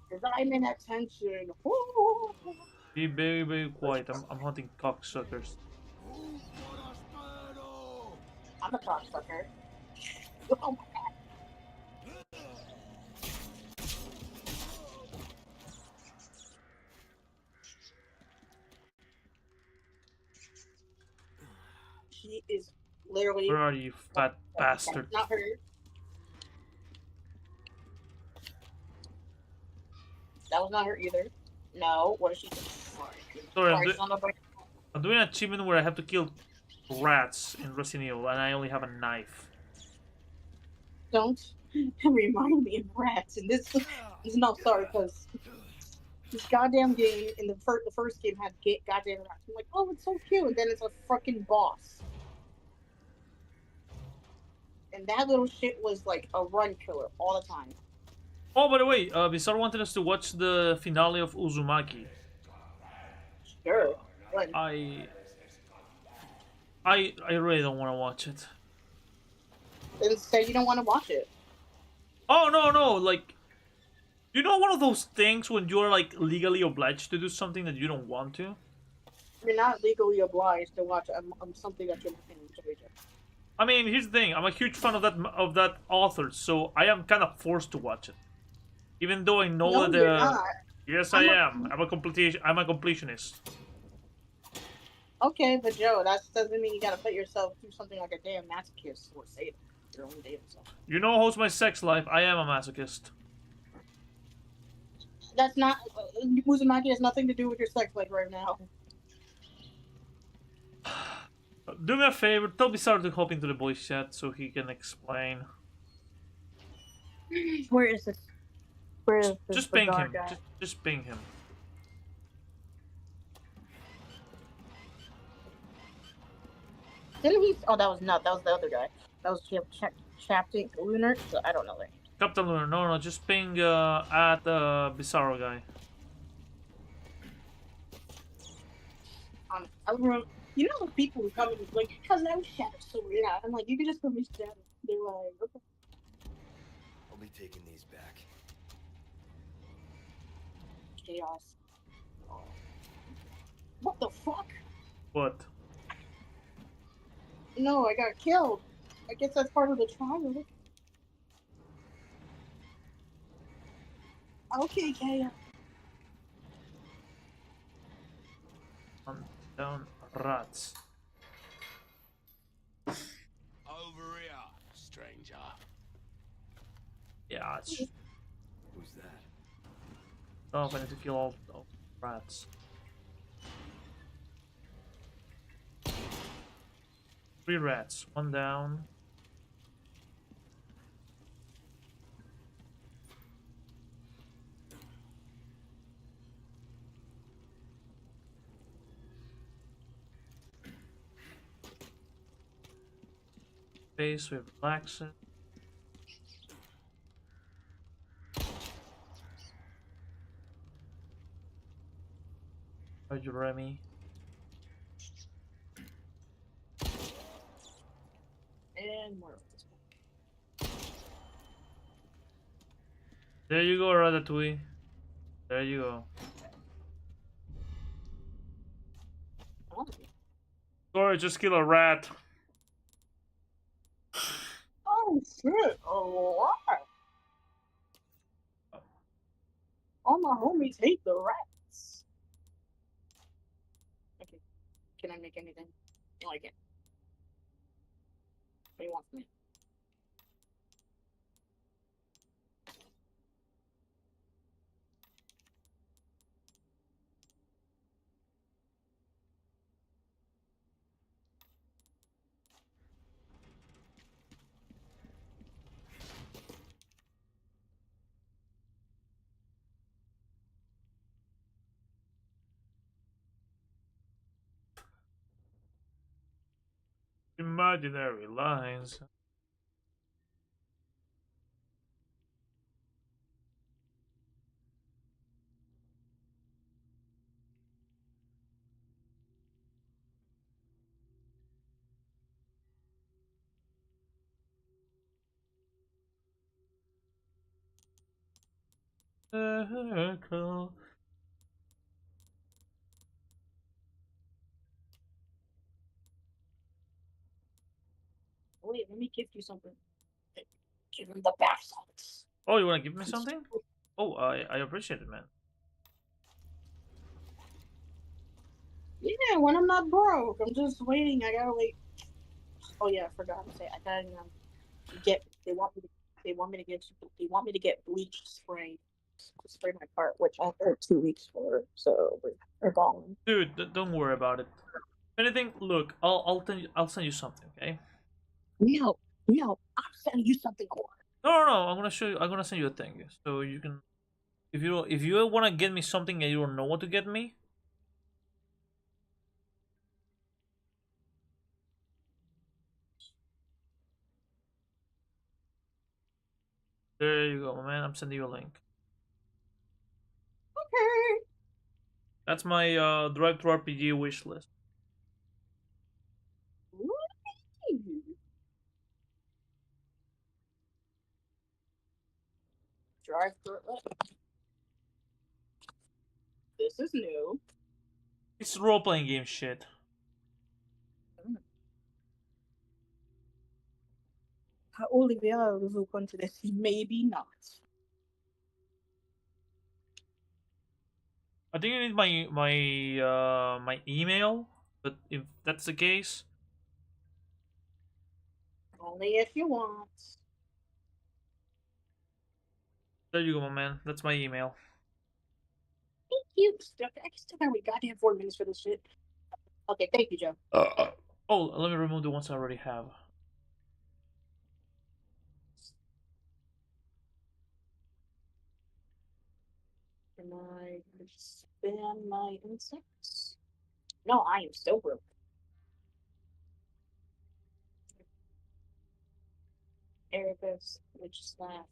because I'm in attention. Ooh. Be very, very quiet. I'm hunting cocksuckers. I'm a cocksucker. Oh my god. She is literally. Where are you, fat bastard? Not her. That was not her either. No, what is she doing? Sorry, I'm doing an achievement where I have to kill rats in Resident Evil, and I only have a knife. Don't remind me of rats. And this is no sorry because this goddamn game in the first game had goddamn rats. I'm like, oh, it's so cute, and then it's a fucking boss. And that little shit was like a run killer all the time. Oh, by the way, Bizarre wanted us to watch the finale of Uzumaki. Sure. When? I really don't want to watch it. Then say you don't want to watch it. Oh, no, like, you know one of those things when you're, like, legally obliged to do something that you don't want to? You're not legally obliged to watch something that you're not enjoying. I mean, here's the thing. I'm a huge fan of that author, so I am kind of forced to watch it. Even though I know No, that... you're not. Yes, I am. I'm a completionist. Okay, but Joe, that doesn't mean you gotta put yourself through something like a damn masochist or say it. Your own damn self. You know how's my sex life? I am a masochist. That's not... Uzumaki has nothing to do with your sex life right now. Do me a favor, tell Bizarre to hop into the voice chat so he can explain. Where is this? Where is this? Just ping him. Just ping him. Didn't he? Oh, that was not. That was the other guy. That was Captain Lunar. So I don't know their name. Captain Lunar, no, just ping at Bizarro guy. You know the people who come and like, because that was Shadow Sword. Yeah, I'm like, you can just put me Shadow. They're like, okay. I'll be taking these back. Chaos. What the fuck? What? No, I got killed. I guess that's part of the trial. Okay, Kaya. Down rats. Over here, stranger. Yeah, it's... Who's that? Oh, I need to kill all rats. 3 rats, 1 down. Base, we have relaxing. Are you Remy? And more of this. There you go, Ratatouille. There you go. Oh. Sorry, just kill a rat. Oh shit! A lot. All my homies hate the rats. Okay, can I make anything? I like it. What do you want from me? imaginary lines. Circle. Wait, let me gift you something. Give him the bath salts. Oh, you wanna give me something? Oh, I appreciate it, man. Yeah, when I'm not broke, I'm just waiting. I gotta wait. Oh yeah, I forgot to say. I gotta get. They want me to get. They want me to get bleach spray to spray my part, which I have 2 weeks for. So we're gone. Dude, don't worry about it. If anything, look, I'll send you something, okay? No, no, I'm sending you something more. No, no, no. I'm gonna show you. I'm gonna send you a thing, so you can. If you wanna get me something and you don't know what to get me, there you go, man. I'm sending you a link. Okay. That's my Drive to RPG wish list. Drive through. This is new. It's role playing game shit. Olivia, vous connaissez? Maybe not. I think you need my email, but if that's the case, Only if you want. there you go, my man. That's my email. Thank you. I still got goddamn 4 minutes for this shit. Okay, thank you, Joe. Oh, let me remove the ones I already have. Can I expand my insects? No, I am still broke. Erebus, which slash.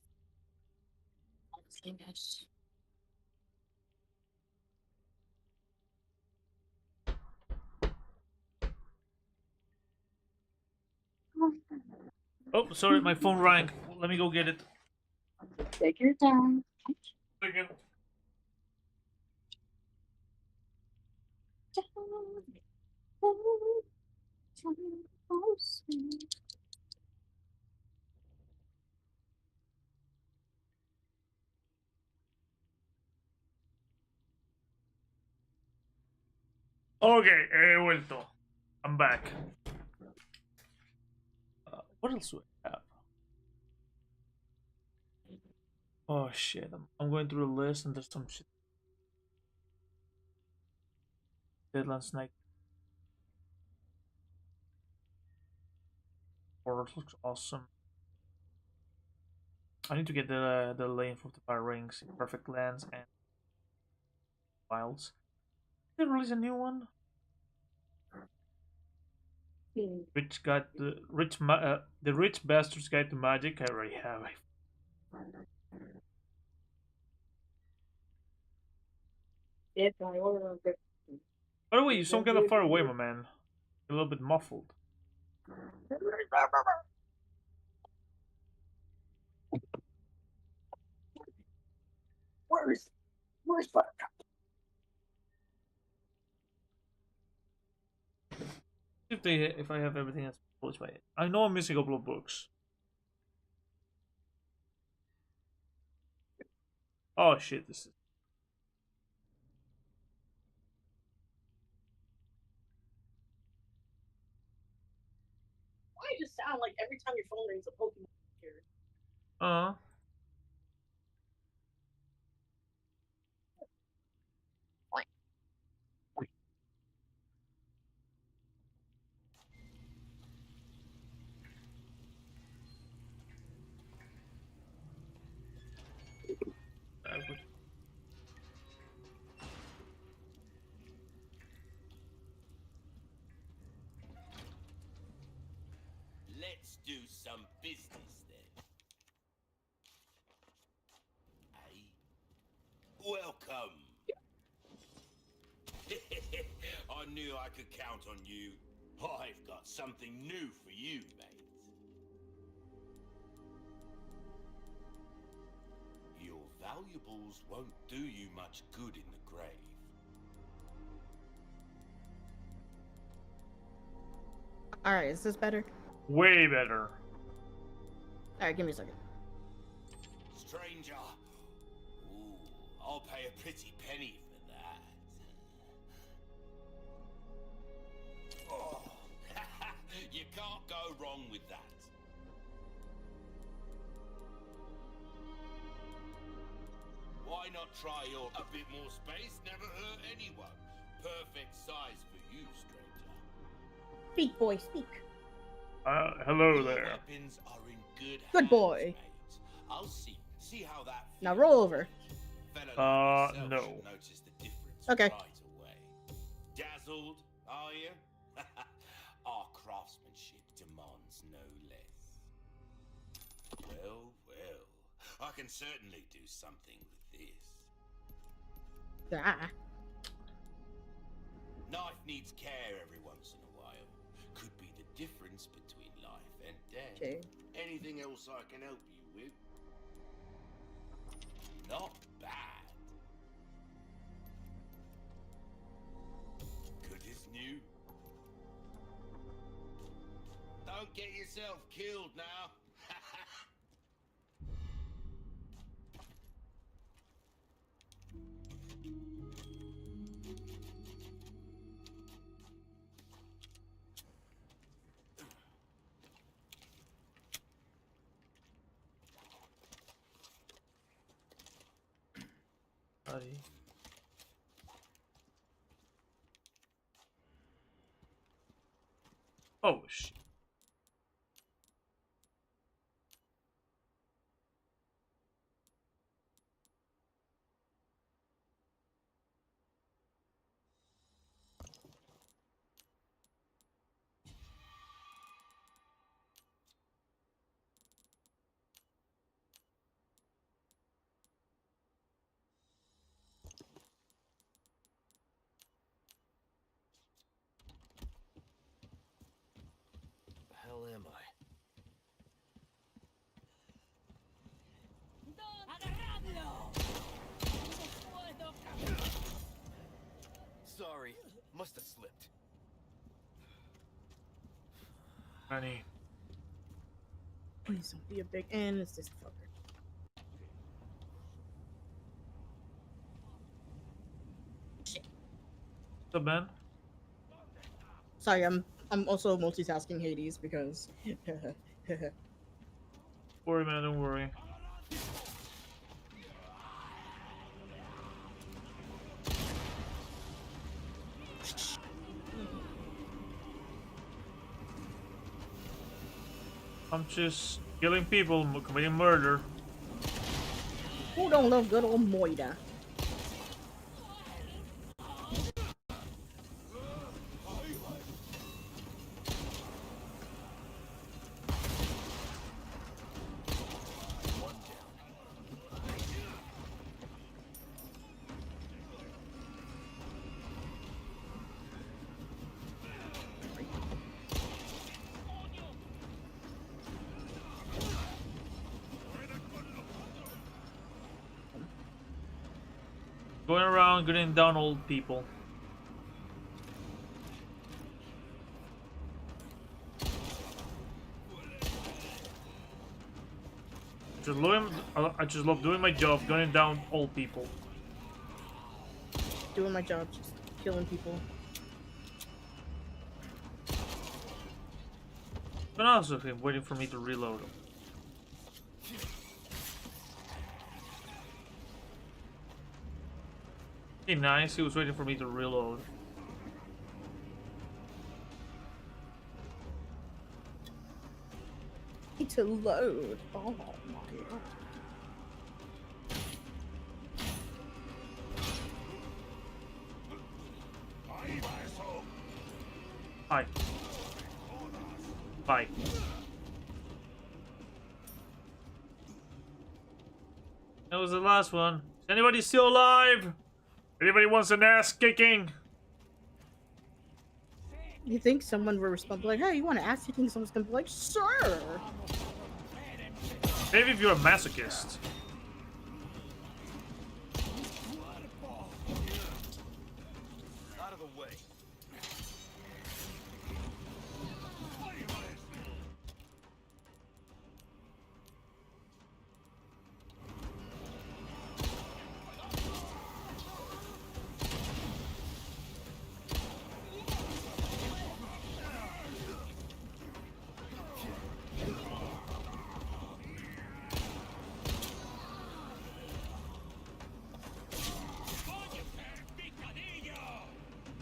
Famous. Oh, sorry, my phone rang. Let me go get it. Take your time. Second. Okay, he vuelto. I'm back. What else do I have? Oh shit, I'm going through the list and there's some shit. Deadlands Night. Horror looks awesome. I need to get the length of the fire rings, perfect lens, and files. Did they release a new one? The Rich Bastard's Guide to Magic. I already have. If I order a By the way, you sound kind of far away, my man. A little bit muffled. Where's Buttercup? If I have everything that's published by it. I know I'm missing a couple of books. Oh shit, this is. Why does it sound like every time your phone rings a Pokemon here? Uh. some business then. Hey, welcome. I knew I could count on you. I've got something new for you, mate. Your valuables won't do you much good in the grave. Alright, is this better? Way better. Alright, give me a second. Stranger. Ooh, I'll pay a pretty penny for that. Oh, you can't go wrong with that. Why not try your a bit more space? Never hurt anyone. Perfect size for you, stranger. Speak, boy, speak. Hello Your there. weapons are in good Good hands, boy. mate. I'll see how that feels. Now roll over. Fellow like yourself no. should notice the difference Okay. right away. Dazzled, are you? Our craftsmanship demands no less. Well, I can certainly do something with this. Ah. Knife needs care every once in a while. Could be the difference between life and death. Okay. Anything else I can help you with? Not bad. Good as new. Don't get yourself killed now. Buddy. Oh shit. The hell am I? Sorry, must have slipped. Honey. Please don't be a big N. It's this fucker. What's up, man? Sorry, I'm also multitasking Hades because. Worry, man, don't worry. I'm just killing people, committing murder. Who don't love good old Moida? Going around getting down old people. I just love doing my job, gunning down old people. Doing my job, just killing people. But also him waiting for me to reload him. Hey, nice. He was waiting for me to reload. Need to load. Oh my god. Hi. Bye. That was the last one. Is anybody still alive? Anybody wants an ass kicking? You think someone will respond like, "Hey, you want to ask?" You think someone's gonna be like, "Sure." Maybe if you're a masochist. Out of the way.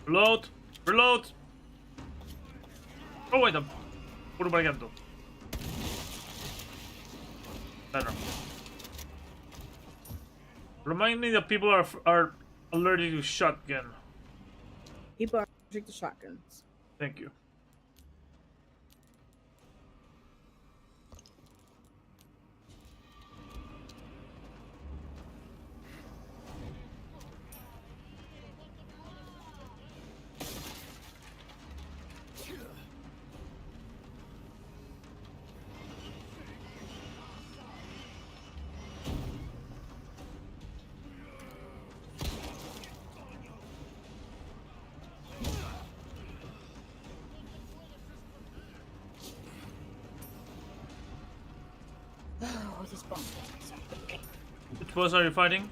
Reload! Reload! Oh wait, I'm puro variando. Better. Remind me that people are allergic to shotgun. People are allergic to shotguns. Thank you. Oh, this bomb. Which boss are you fighting?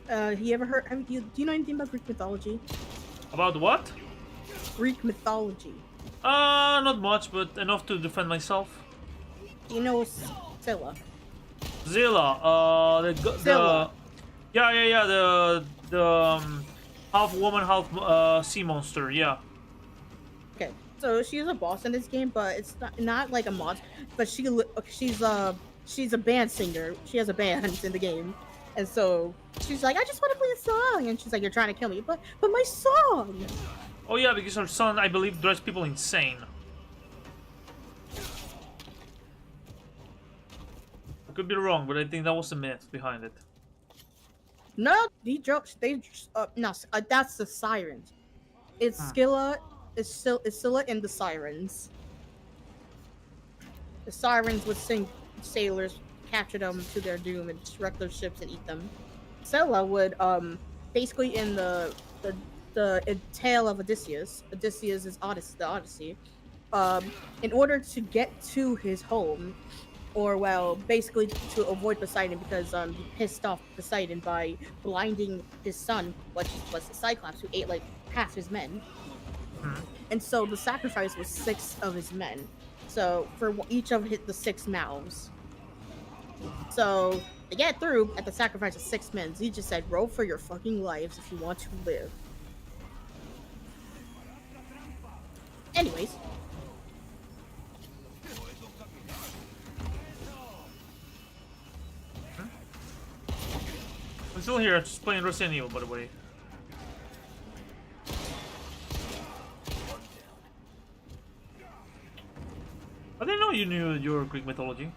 You ever heard? Do you know anything about Greek mythology? About what? Greek mythology. Not much, but enough to defend myself. You know Scylla. Zilla, Scylla. yeah, the half woman, half sea monster. Yeah. Okay, so she's a boss in this game, but it's not like a mod. But she's a band singer. She has a band in the game, and so she's like, I just want to play a song, and she's like, you're trying to kill me, but my song. Oh yeah, because her son, I believe, drives people insane. I could be wrong, but I think that was the myth behind it. No, that's the sirens. It's Scylla. It's Scylla and the sirens. The sirens would sing sailors, capture them to their doom, and wreck their ships and eat them. Scylla would basically in the tale of Odysseus. Odysseus is the Odyssey. In order to get to his home, or well, basically to avoid Poseidon, because he pissed off Poseidon by blinding his son, which was the Cyclops, who ate like half his men. And so the sacrifice was 6 of his men. So for each of the 6 mouths. So to get through at the sacrifice of 6 men, he just said, roll for your fucking lives if you want to live. Anyways. I'm still here, just playing Resident Evil, by the way. I didn't know you knew your Greek mythology.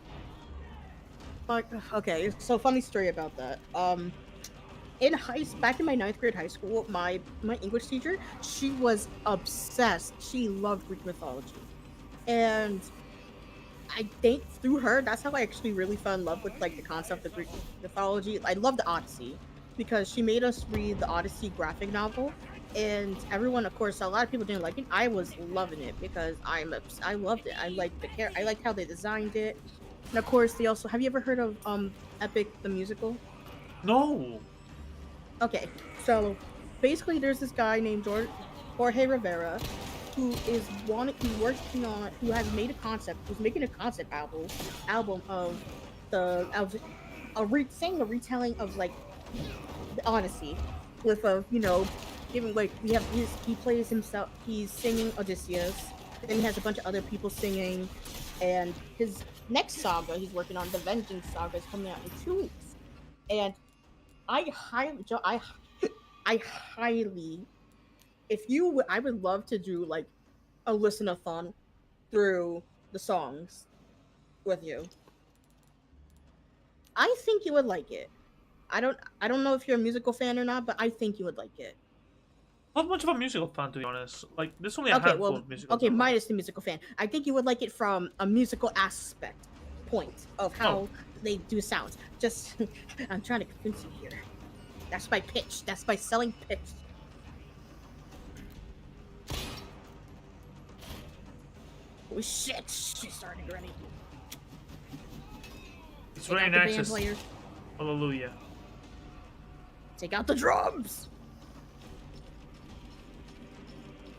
Okay, so funny story about that. Back in my 9th grade high school, my English teacher, she was obsessed. She loved Greek mythology, and I think through her, that's how I actually really fell in love with like the concept of Greek mythology. I love the Odyssey because she made us read the Odyssey graphic novel, and everyone, of course, a lot of people didn't like it. I was loving it because I loved it. I liked I liked how they designed it, and of course, they also. Have you ever heard of Epic the musical? No. Okay, so basically, there's this guy named Jorge Rivera, who has made a concept, who's making a concept album of saying a retelling of like the Odyssey, with giving like he plays himself, he's singing Odysseus, then he has a bunch of other people singing, and his next saga he's working on, the Vengeance Saga, is coming out in 2 weeks, and I highly, I would love to do like a listen-a-thon through the songs with you. I think you would like it. I don't know if you're a musical fan or not, but I think you would like it. Not much of a musical fan, to be honest. Like, there's only a Okay, handful well, of musicals. okay, I like. minus the musical fan. I think you would like it from a musical aspect point of how they do sounds. Just, I'm trying to convince you here. That's my pitch. That's my selling pitch. Oh shit! She's starting already. It's Take very out the band access. players. Hallelujah. Take out the drums.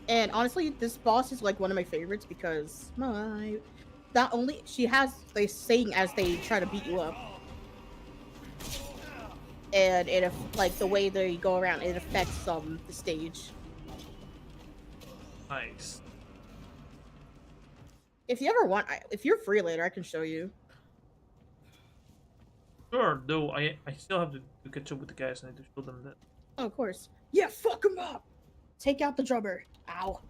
And honestly, this boss is like one of my favorites because not only she has they sing as they try to beat you up, and it like the way they go around, it affects the stage. Nice. If you ever want, if you're free later, I can show you. Sure, though I still have to catch up with the guys. I need to show them that. Oh, of course. Yeah, fuck him up. Take out the drummer. Ow.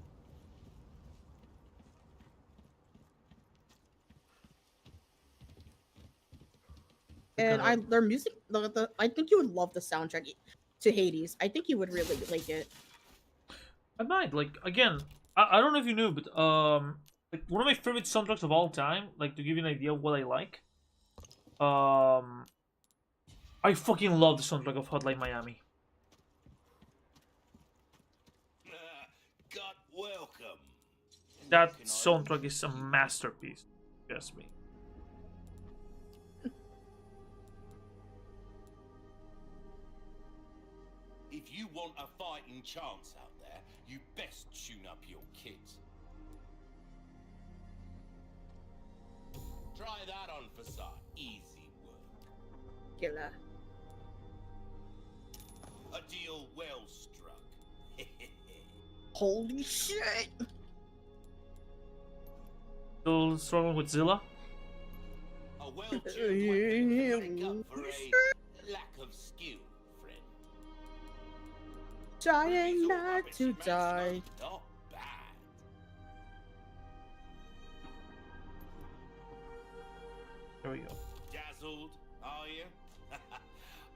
And their music, I think you would love the soundtrack to Hades. I think you would really like it. I might, like, again, I don't know if you knew, but like one of my favorite soundtracks of all time, like to give you an idea of what I like. I fucking love the soundtrack of Hotline Miami. God welcome. That soundtrack is a masterpiece. Trust me. If you want a fighting chance out there, you best tune up your kit. Try that on for sight. Easy work. Killer. A deal well struck. Holy shit! Still struggling with Zilla? A well-tuned weapon can make up for a lack of skill, friend. Trying Resort not rabbits to you may die. smoke, not bad. There we go. Dazzled, are you?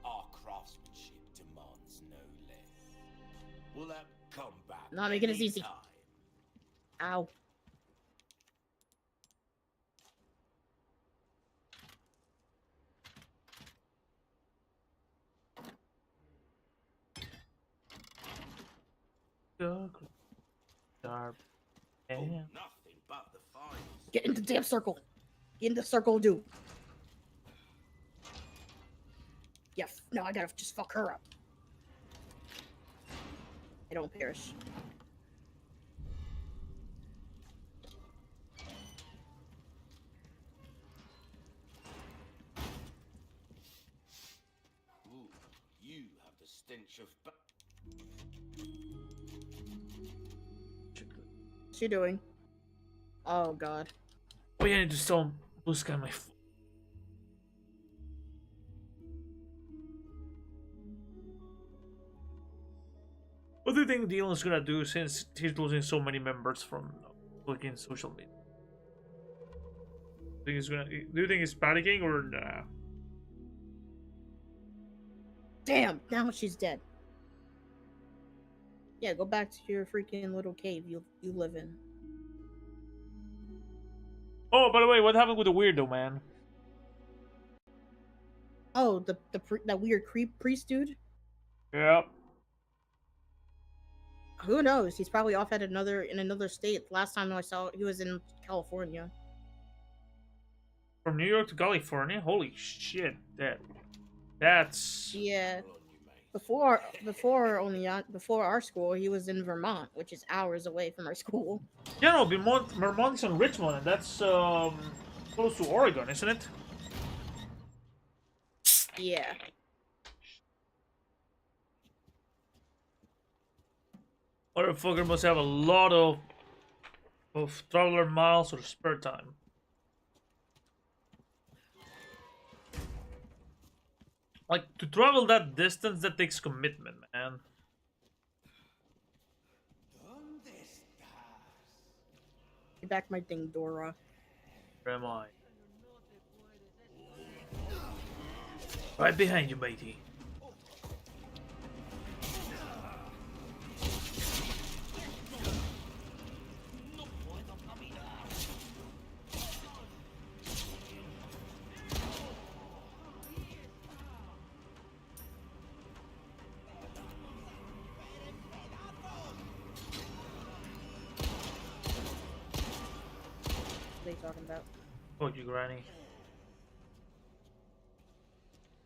Our craftsmanship demands no less. Will that come back? Not making it easy. anytime? Ow. Dark. Oh, And nothing but the finest. Get in the damn circle. Get in the circle, dude. Yeah, no, I gotta just fuck her up. I don't perish. Ooh, you have the stench of. What's she doing? Oh god. oh yeah, I need to still blue sky my. What do you think Dylan's gonna do since he's losing so many members from looking social media? Do you think he's panicking or nah? Damn, now she's dead. Yeah, go back to your freaking little cave you live in. Oh, by the way, what happened with the weirdo man? Oh, that weird creep priest dude? Yeah. Who knows? He's probably off at another state. Last time I saw he was in California. From New York to California? Holy shit, that's Yeah. Before our school, he was in Vermont, which is hours away from our school. yeah, no, Vermont's in Richmond, and that's close to Oregon, isn't it? Yeah. Motherfucker must have a lot of traveler miles or spare time. Like, to travel that distance, that takes commitment, man. Get back my thing, Dora. Where am I? Right behind you, matey. What are they talking about? Fuck you, Granny.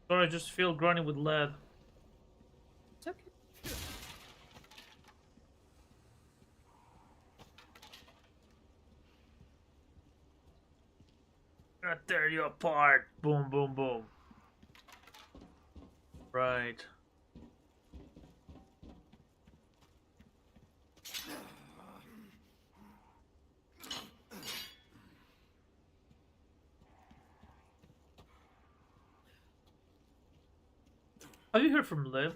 Sorry, I just feel Granny with lead. It's okay. Gonna tear you apart. Boom, boom, boom. Right. Have you heard from Liv?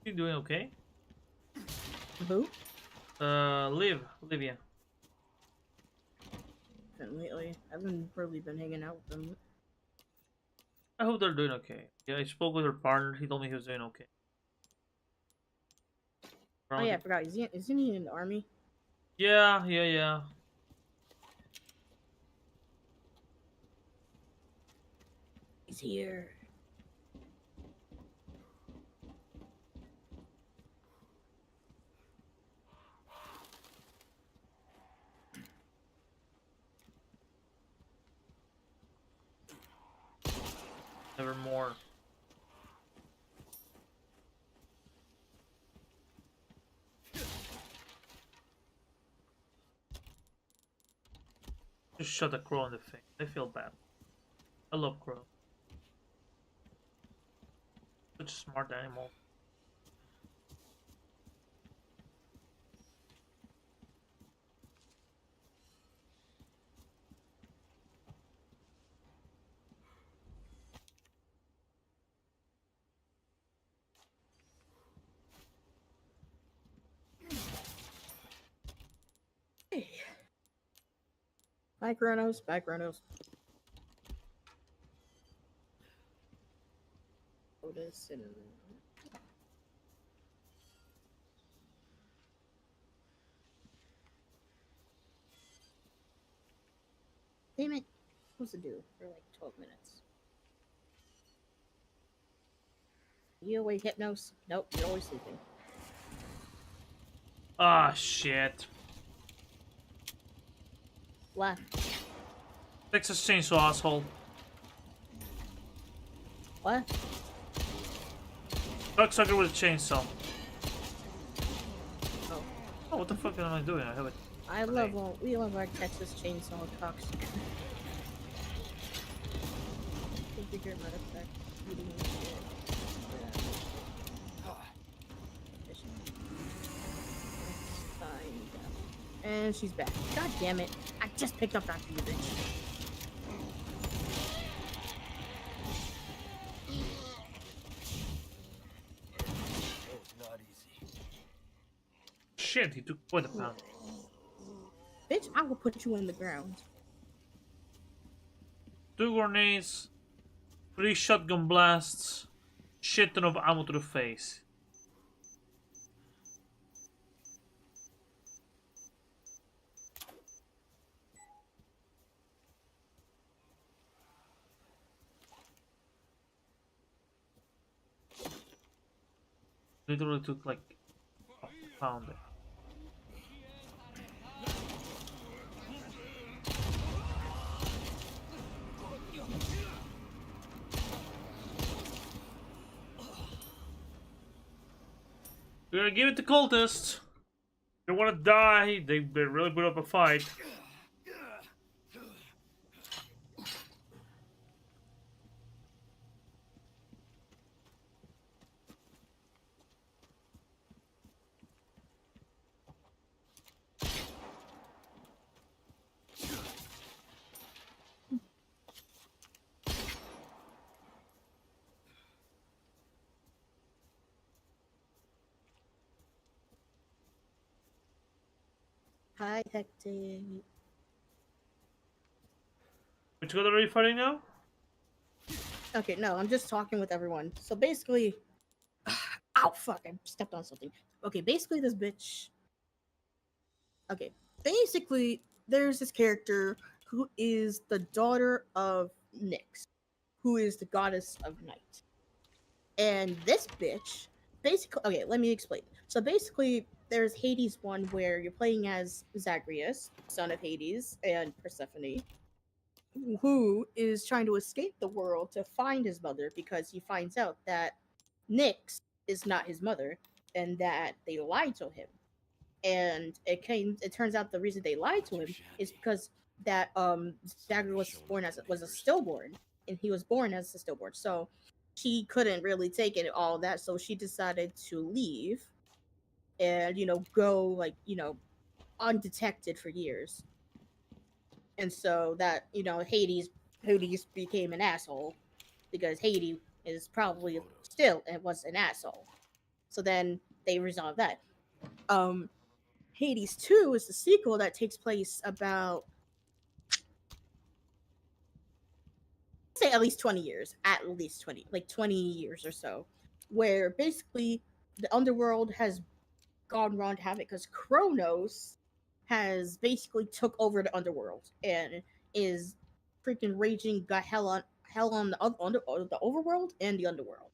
She doing okay? Who? Livia. And lately, I've been really been hanging out with them. I hope they're doing okay. Yeah, I spoke with her partner. He told me he was doing okay. Oh yeah, I forgot. Isn't he in the army? Yeah. He's here. Nevermore. Just shot a crow in the face. I feel bad. I love crows. Such a smart animal. Hey. Bye, Kronos. Bye, Kronos. Otis and... Damn it. What's it do for like 12 minutes? You awake, Hypnos? Nope, you're always sleeping. Ah, shit. Left. Texas Chainsaw, asshole. What? Cocksucker with a chainsaw. Oh. Oh, what the fuck am I doing? I have it. We love our Texas Chainsaw cocks. Configure artifact. Eating and shit. And she's back. God damn it. I just picked up after you, bitch. Not easy. Shit, he took quite a pound. Bitch, I will put you on the ground. 2 grenades, 3 shotgun blasts, shit ton of ammo to the face. Literally took like a pound there. We're gonna give it to cultists. They wanna die. They really put up a fight. Hi, Hector. Which god are you fighting now? Okay, no, I'm just talking with everyone. So basically, ow, fuck, I stepped on something. Okay, basically, this bitch. Okay, basically, there's this character who is the daughter of Nyx, who is the goddess of night. And this bitch, basically, okay, let me explain. So basically, there's Hades 1 where you're playing as Zagreus, son of Hades, and Persephone, who is trying to escape the world to find his mother because he finds out that Nyx is not his mother and that they lied to him. And it turns out the reason they lied to him is because that Zagreus was born as was a stillborn, and he was born as a stillborn. So she couldn't really take it all that, so she decided to leave and go like undetected for years. And so that Hades became an asshole because Hades is probably still and was an asshole. So then they resolved that. Hades 2 is the sequel that takes place about, say, at least 20 years, at least 20, like 20 years or so, where basically the underworld has gone wrong to have it because Kronos has basically took over the underworld and is freaking raging got hell on the overworld and the underworld.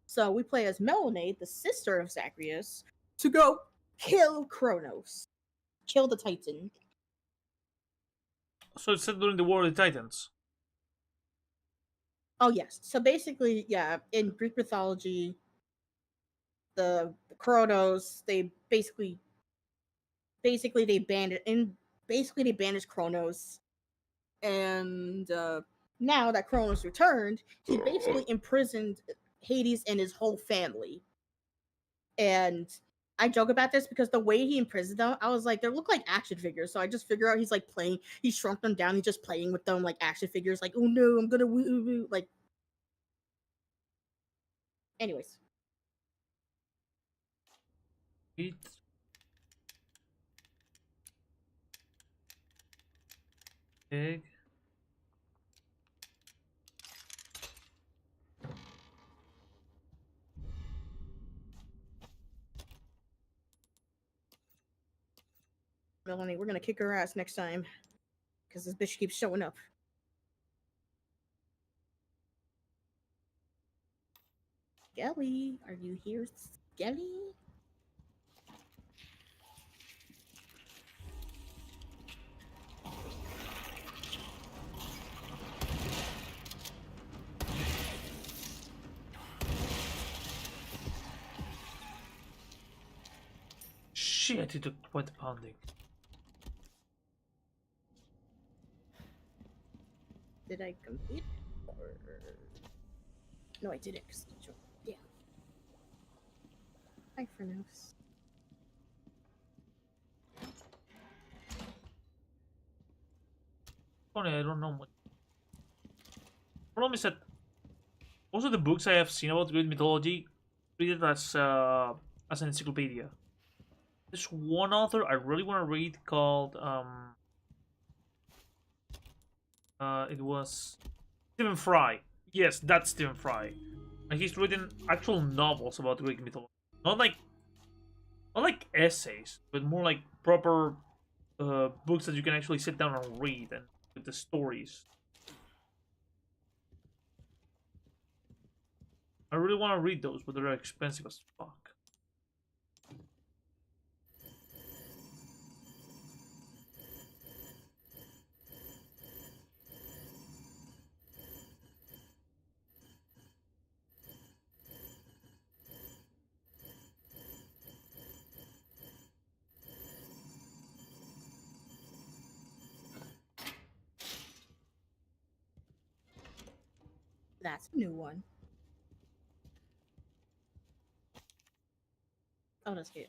So we play as Melanie, the sister of Zagreus, to go kill Kronos, kill the Titan. So it's set during the War of the Titans. Oh yes. So basically, yeah, in Greek mythology, the Kronos, they basically they banished Kronos, and now that Kronos returned, he basically imprisoned Hades and his whole family. And I joke about this because the way he imprisoned them, I was like, they look like action figures. So I just figure out he's like playing, he shrunk them down, he's just playing with them like action figures, like, oh no, I'm gonna woo, like. Anyways. Eat. Egg. Melanie, we're gonna kick her ass next time. Because this bitch keeps showing up. Skelly, are you here, Skelly? Shit, it took quite a pounding. Did I complete? Or... No, I didn't. Yeah. Hi, Fernos. Funny, I don't know much. Problem is that most of the books I have seen about Greek mythology treat it as an encyclopedia. There's one author I really want to read called it was Stephen Fry. Yes, that's Stephen Fry. And he's written actual novels about Greek mythology. Not like essays, but more like proper books that you can actually sit down and read and with the stories. I really want to read those, but they're expensive as fuck. That's a new one. Oh, that's cute.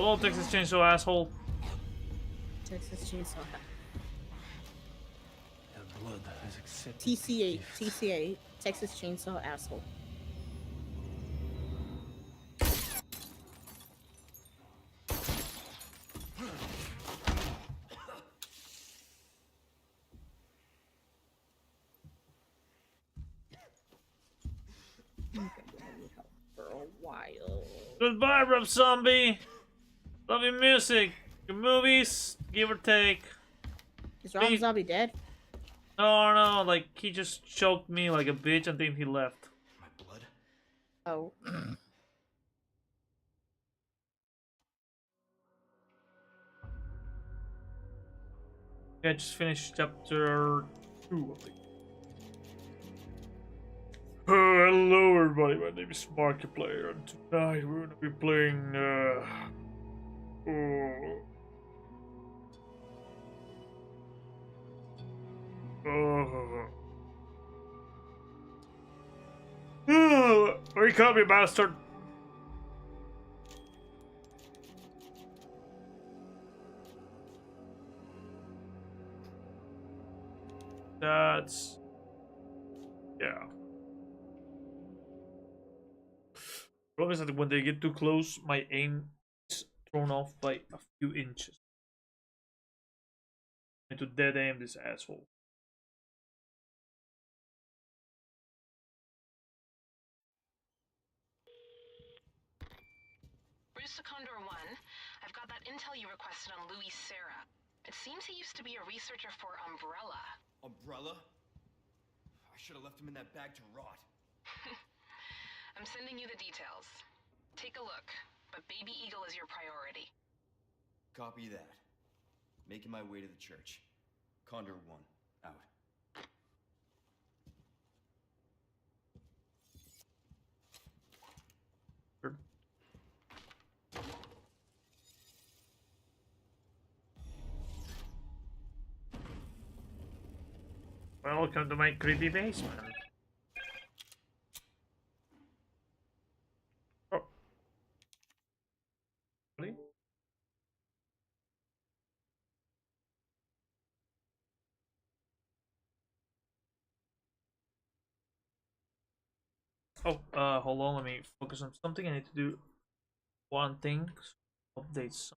Hello, Texas Chainsaw asshole. Texas Chainsaw. Their blood has accepted TCA, gift. TCA, Texas Chainsaw asshole. For a while. Goodbye, Rob Zombie. Love your music, your movies, give or take. Is Rob Zombie dead? No, no, like he just choked me like a bitch and then he left. My blood? Oh. Yeah, I just finished chapter 2, I think. Oh, hello everybody, my name is Markiplier and tonight we're gonna be playing wake up, you bastard! That's... yeah. Problem is that when they get too close, my aim is thrown off by a few inches. I need to dead aim this asshole. Bruce to Condor 1. I've got that intel you requested on Louis Serra. It seems he used to be a researcher for Umbrella. Umbrella? I should have left him in that bag to rot. I'm sending you the details. Take a look, but Baby Eagle is your priority. Copy that. Making my way to the church. Condor 1, out. Welcome to my creepy basement. Oh. Really? Oh, hold on, let me focus on something. I need to do one thing. Updates.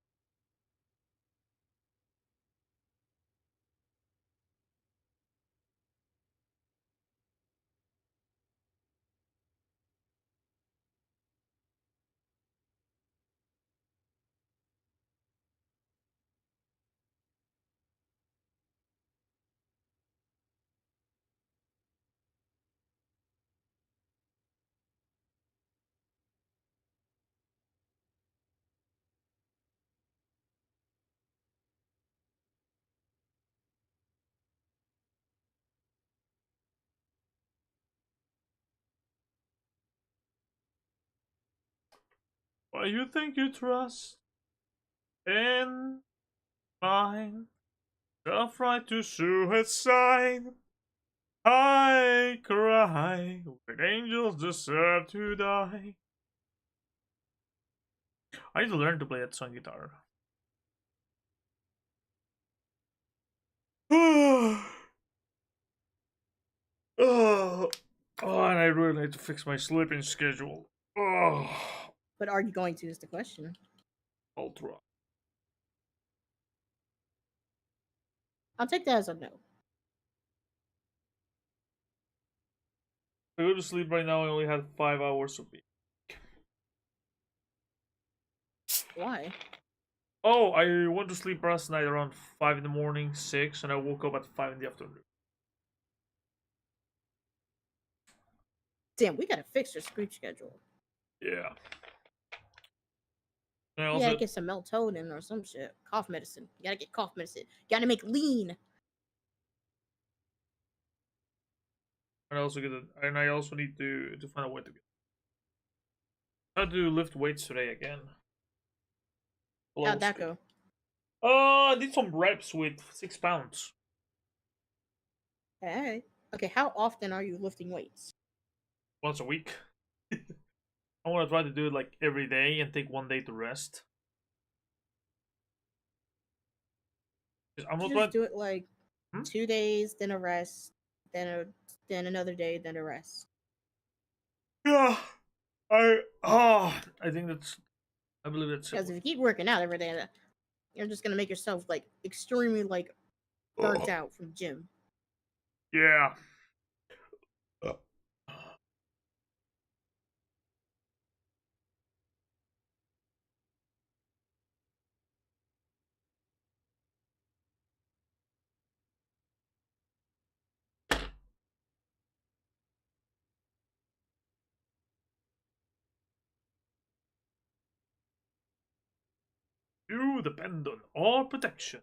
Why you think you trust in mine? Self right to suicide. I cry when angels deserve to die. I need to learn to play that song guitar. Oh, and I really need to fix my sleeping schedule. Oh, But are you going to is the question. I'll try. I'll take that as a no. I go to sleep right now. I only had 5 hours of sleep. Why? Oh, I went to sleep last night around 5 in the morning, 6, and I woke up at 5 in the afternoon. Damn, we gotta fix your sleep schedule. Yeah. And I You also, gotta get some melatonin or some shit. Cough medicine. You gotta get cough medicine. You gotta make lean. and I also get and I also need to find a way to get. I had to lift weights today again. How'd that go? I did some reps with 6 pounds. Hey. Okay, how often are you lifting weights? Once a week. I want to try to do it like every day and take 1 day to rest. I'm not You going. just do it like Hmm? 2 days, then a rest, then another day, then a rest. Yeah, I think that's. I believe that's Because it. if you keep working out every day, you're just gonna make yourself like extremely like burnt out from gym. Yeah. You depend on our protection.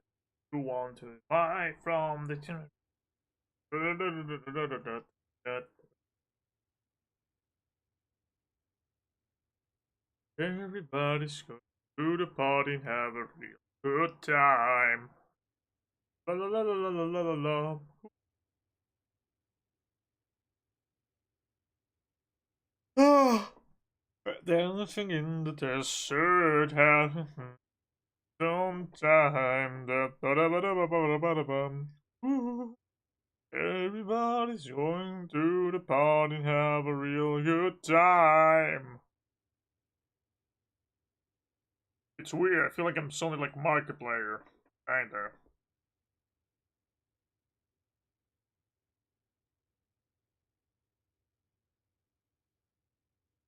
You want to fight from the tyranny. Everybody's going to the party and have a real good time. La la la la la la la la. Ah, dancing in the desert has some time. Ooh. Everybody's going to the party and have a real good time. It's weird. I feel like I'm sounding like Markiplier. Kinda.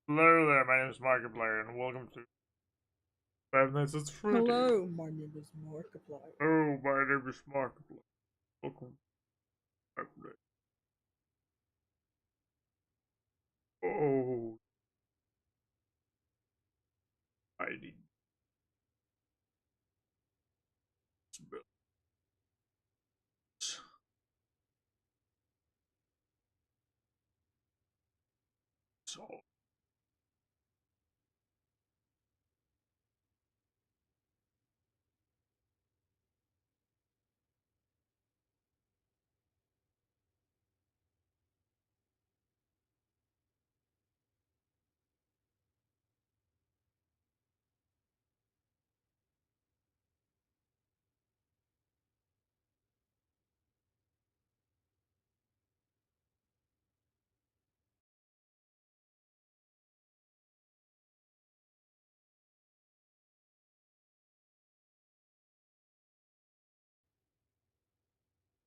Hello there, my name is Markiplier, and welcome to Five Nights at Freddy's. Hello, my name is Markiplier. Oh, my name is Markiplier. Welcome to Five Nights. Oh, I need spells. So,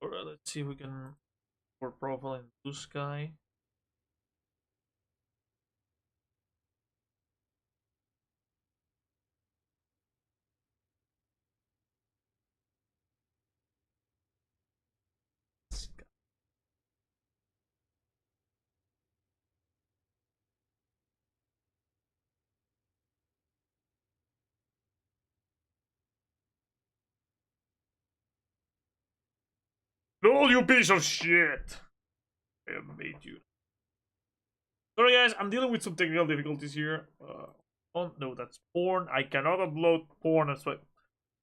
alright, let's see if we can for profile in Blue Sky. No, you piece of shit! I have made you. Sorry, guys, I'm dealing with some technical difficulties here. Oh no, that's porn. I cannot upload porn as well.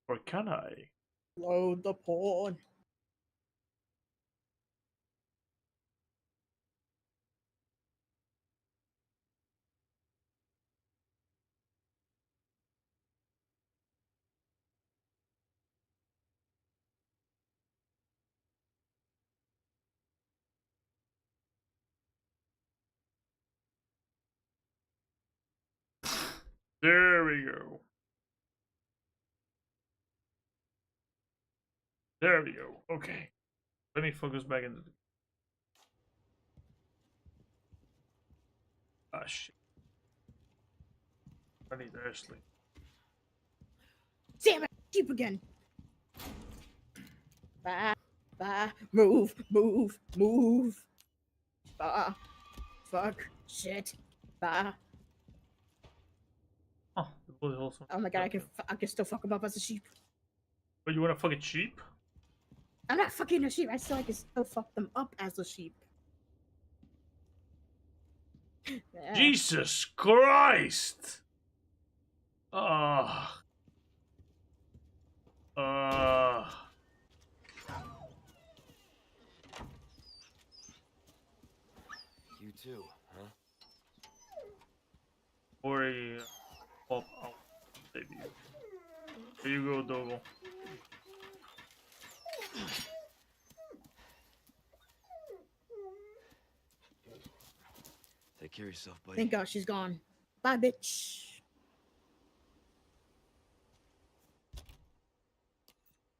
Or can I? Load the porn. There we go. There we go. Okay. Let me focus back into the. Ah, shit. I need to sleep. Damn it! Sheep again. Bah, bah, move, move, move. Bah, fuck, shit, bah. Oh, the bullet also. Oh my god, I can still fuck him up as a sheep. But you want to fuck a sheep? I'm not fucking a sheep. I still can still fuck them up as a sheep. Yeah. Jesus Christ! Ah. You too, huh? Or a pop out, baby. Here you go, Dogo. care of yourself, buddy. Thank God she's gone. Bye, bitch.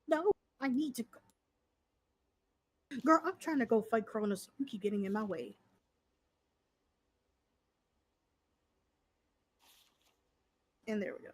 No, I need to go. Girl, I'm trying to go fight Cronus. You keep getting in my way. And there we go.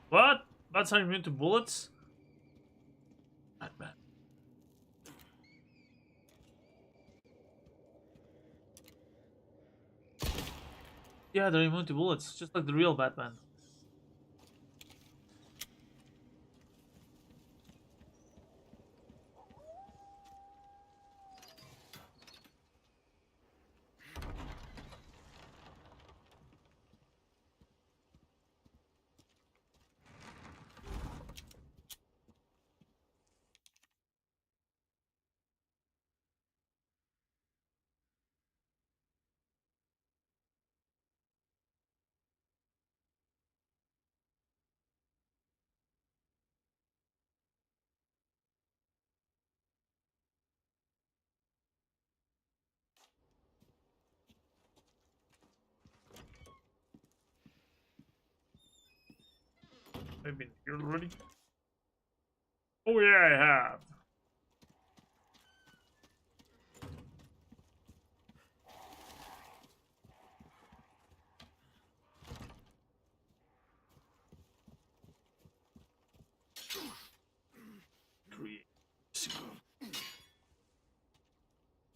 What? That's not immune to bullets? Batman. Yeah, they're immune to bullets, just like the real Batman. I've been here already. Oh yeah, I have.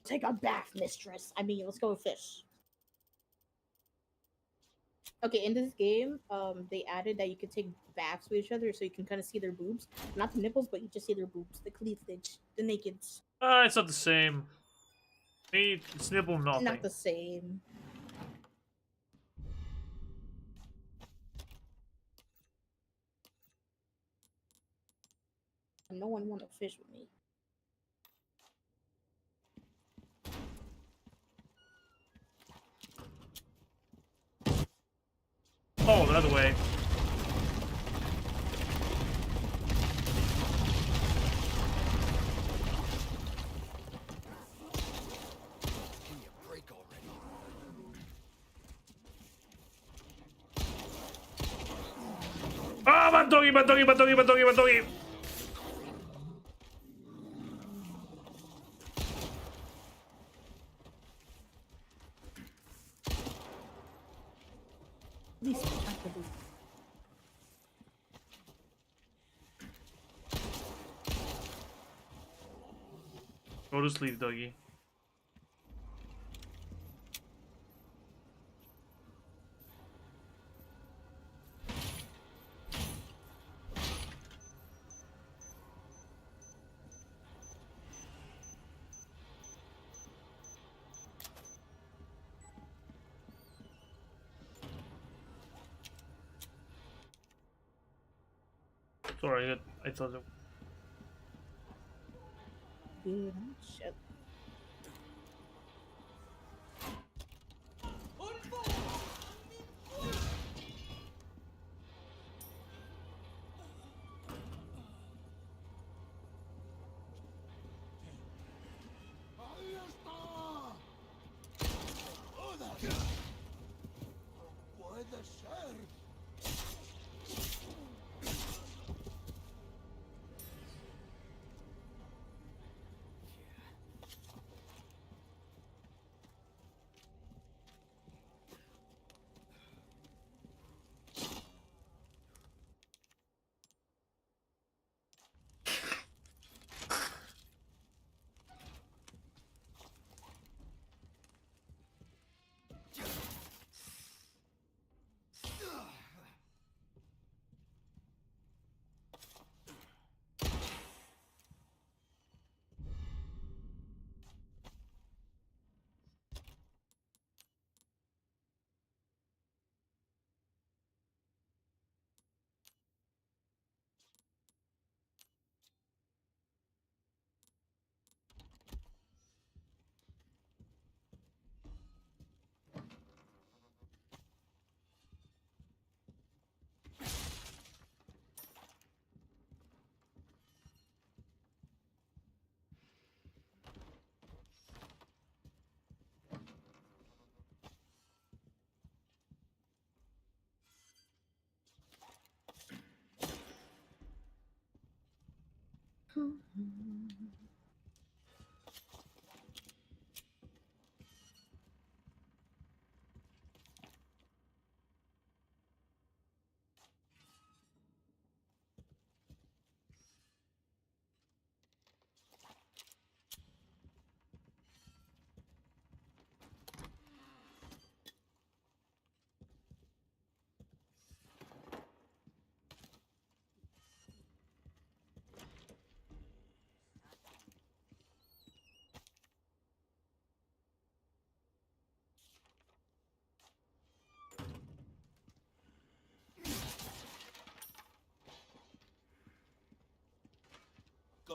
Take a bath, mistress. I mean, let's go fish. Okay, in this game, they added that you can take baths with each other, so you can kind of see their boobs. Not the nipples, but you just see their boobs, the cleavage, the nakeds. It's not the same. Me, it's nibble nothing. Not the same. No one want to fish with me. Oh, the other way. Give me a break already. Ah, bad doggy, bad doggy, bad doggy, bad doggy, bad doggy. At least I can do. Go to sleep, doggy. Sorry, I thought it. Dude, shit.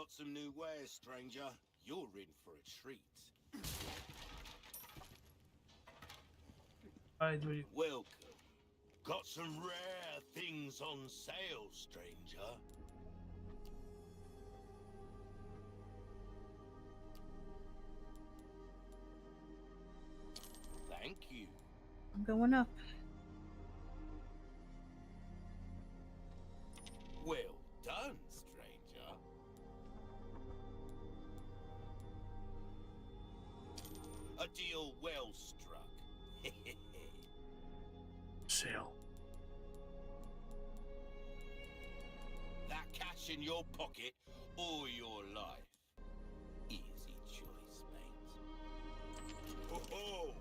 got some new wares, stranger. You're in for a treat. I do. Welcome. Got some rare things on sale, stranger. Thank you. I'm going up. Well done, stranger. A deal well struck. Sale. That cash in your pocket or your life. Easy choice, mate. Ho ho!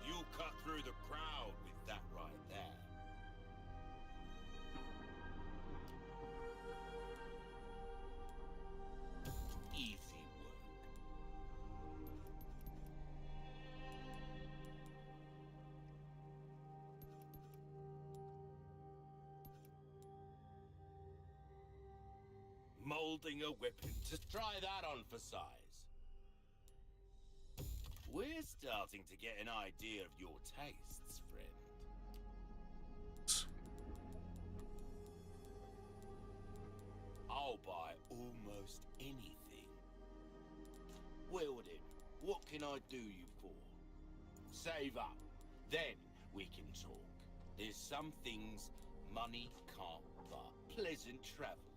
You cut through the crowd with that right there. Easy work. Molding a weapon. Just try that on for size. We're starting to get an idea of your tastes, friend. I'll buy almost anything. Well then, what can I do you for? Save up, then we can talk. There's some things money can't buy. Pleasant travels.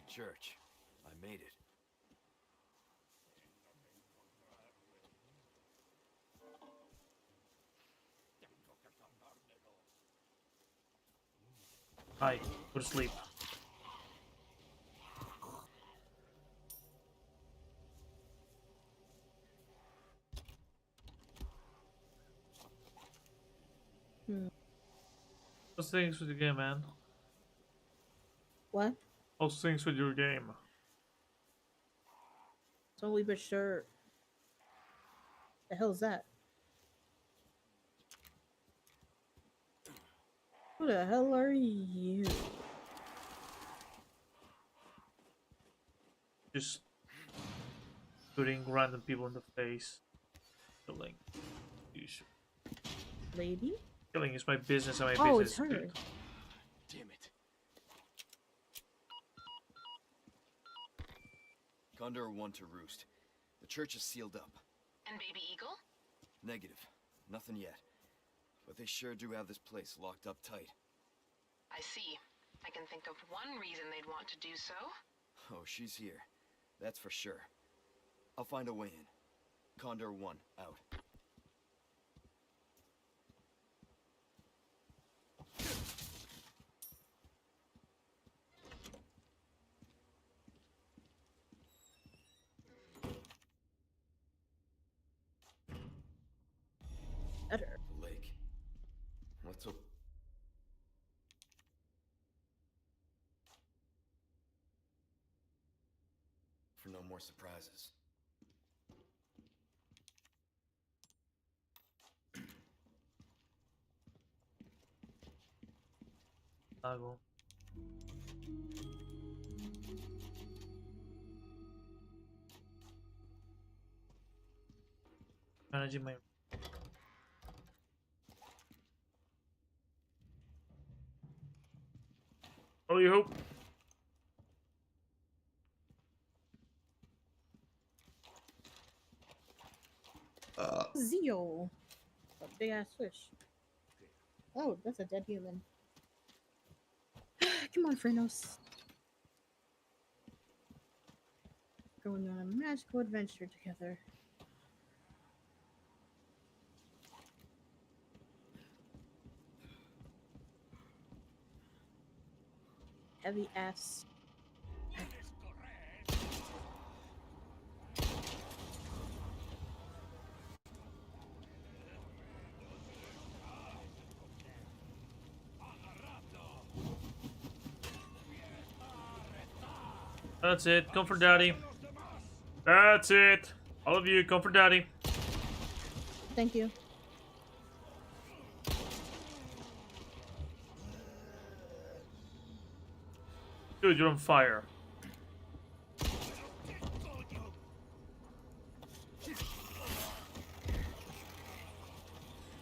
Church. I made it. Hi, go to sleep. How's things with your game, man? What? How's things with your game? Slowly but sure. The hell's that? Who the hell are you? Just shooting random people in the face. Killing. Lady? Killing is my business and my Oh, business it's her. is good. Damn it. Condor 1 to roost. The church is sealed up. And Baby Eagle? Negative. Nothing yet. But they sure do have this place locked up tight. I see. I can think of one reason they'd want to do so. Oh, she's here. That's for sure. I'll find a way in. Condor 1, out. Better. The lake. Let's hope. For no more surprises. Lago. Managing my you hope. Zeal. A big ass fish. Oh, that's a dead human. Come on, Frenos. Going on a magical adventure together. Heavy ass. That's it. Come for daddy. That's it. All of you, come for daddy. Thank you. Dude, you're on fire.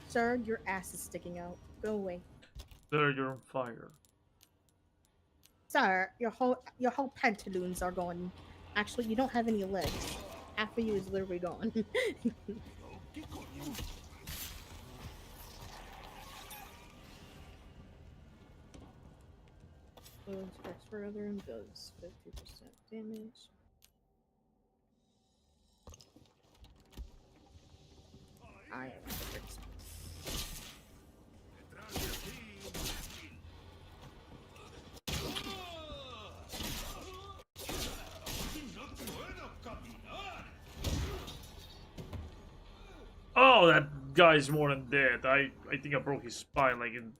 Sir, your ass is sticking out. Go away. There, you're on fire. Sir, your whole pantaloons are gone. Actually, you don't have any legs. Half of you is literally gone. Strikes further and does 50% damage. I am the greatest. Oh, that guy's more than dead. I think I broke his spine like in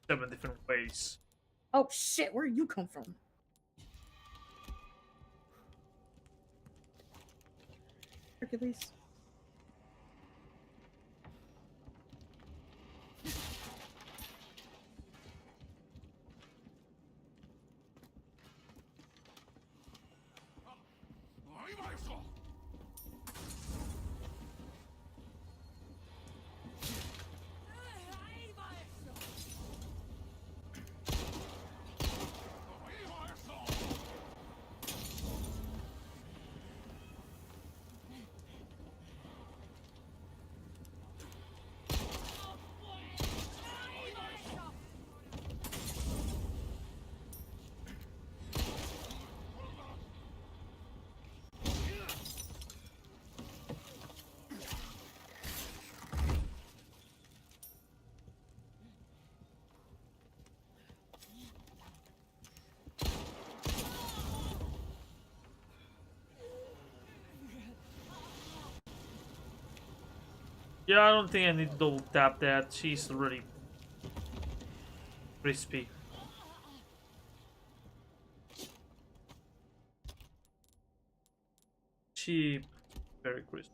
7 different ways. Oh shit, where you come from? Hercules. Yeah, I don't think I need to double tap that. She's already crispy. She very crispy.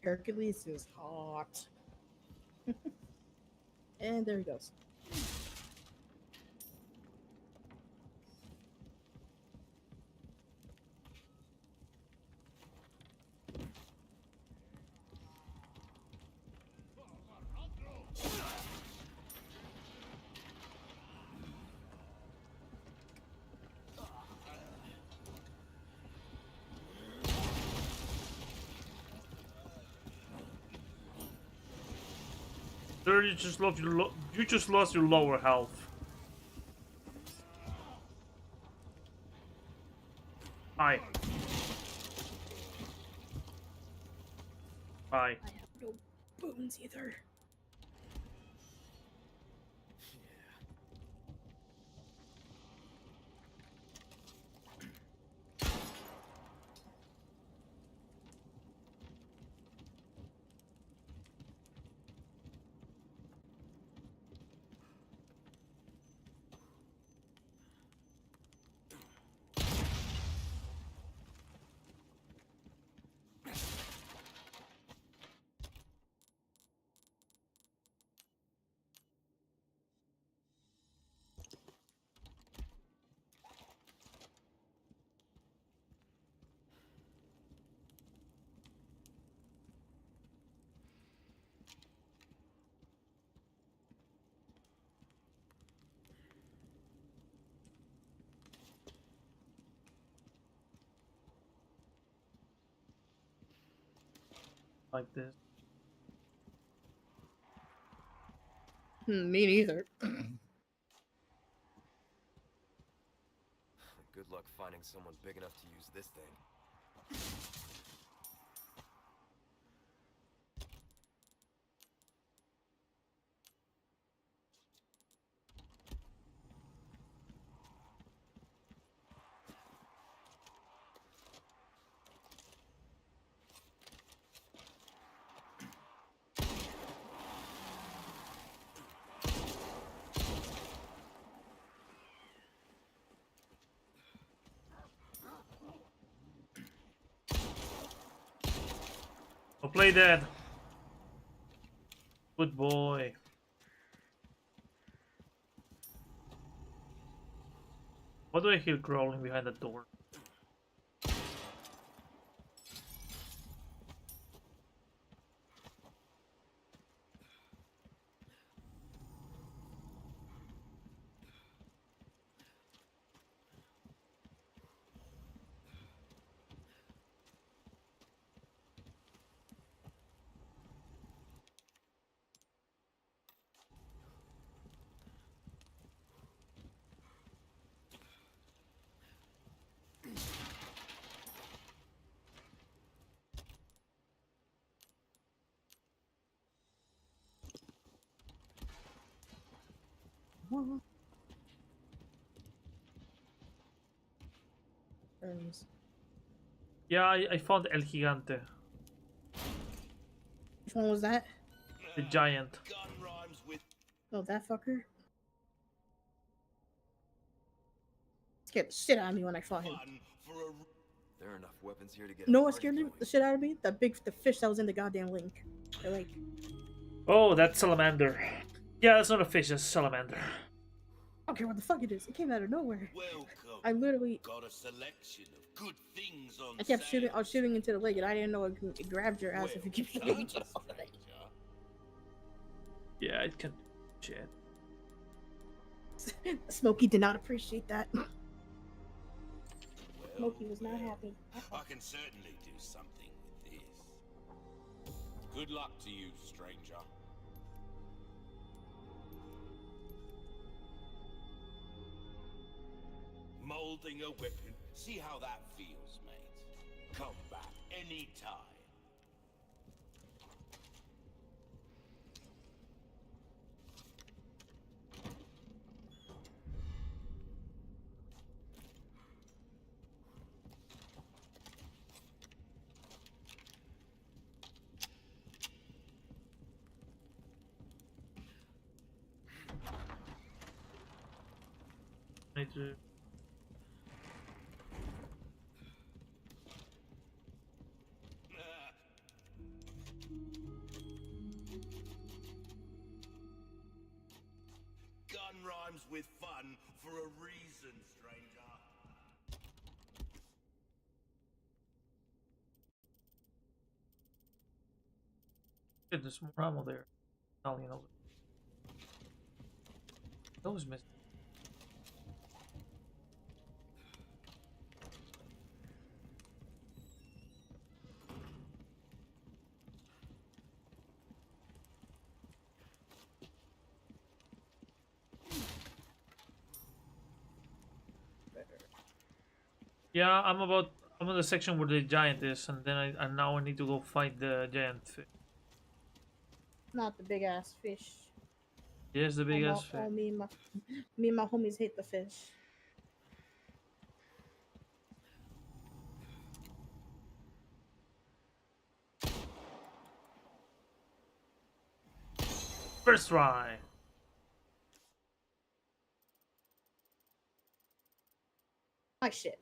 Hercules is hot. And there he goes. There, you just lost your you just lost your lower health. Hi. Bye. I have no boons either. like this. Me neither. Good luck finding someone big enough to use this thing. I'll play dead. Good boy. What do I hear crawling behind the door? Yeah, I found El Gigante, Which one was that? the giant. Gun rhymes with Oh, that fucker. Scared the shit out of me when I fought him. fun for a There are enough weapons here to get. You know a what party scared going. the shit out of me? The fish that was in the goddamn link. They're like, Oh, that's salamander. Yeah, that's not a fish, that's a salamander. I don't care what the fuck it is. It came out of nowhere. welcome. I literally, Got a selection of good things on I kept sale. shooting. I was shooting into the lake, and I didn't know it grabbed your ass if you keep shooting Well, into the stranger. lake. Yeah, it can. Shit. Smokey did not appreciate that. Well, Smokey was not well, happy. I can certainly do something with this. Good luck to you, stranger. Molding a weapon. See how that feels, mate. Come back anytime. I need to. Gun rhymes with fun for a reason, stranger. Shit, there's more ammo there. Italian over. That was missing. Yeah, I'm in the section where the giant is, and then and now I need to go fight the giant fish. Not the big ass fish. Yes, the big ass fish. All me and my homies hate the fish. First try. My shit.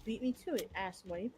Beat me to it, ass wipe.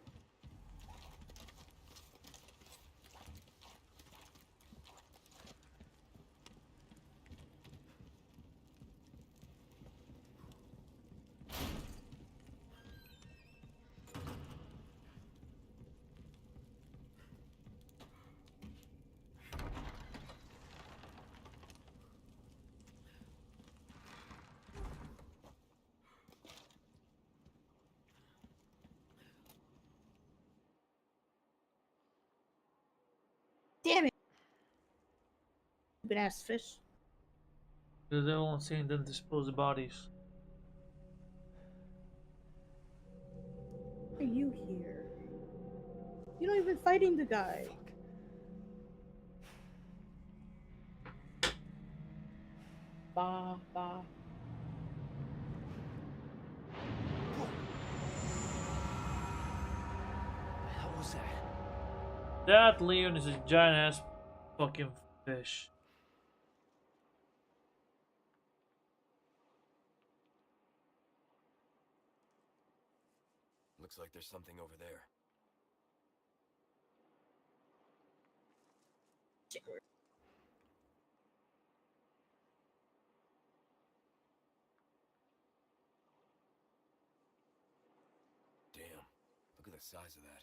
Stupid ass fish. They're all seeing them dispose the bodies. Why are you here? You're not even fighting the guy. Bah, bah. The hell was that? That Leon is a giant ass fucking fish. Looks like there's something over there. Damn, look at the size of that.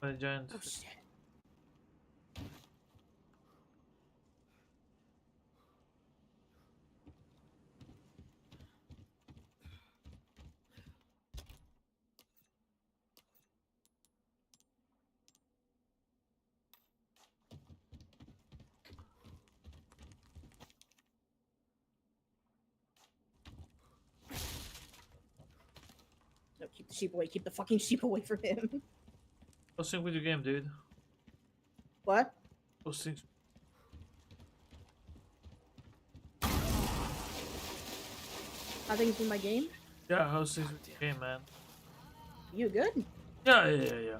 A giant Oh fish. shit. No, keep the sheep away. Keep the fucking sheep away from him. What's wrong with your game, dude? What? Those things. I think it's in my game. Yeah, how's things with your game, man? You good? Yeah.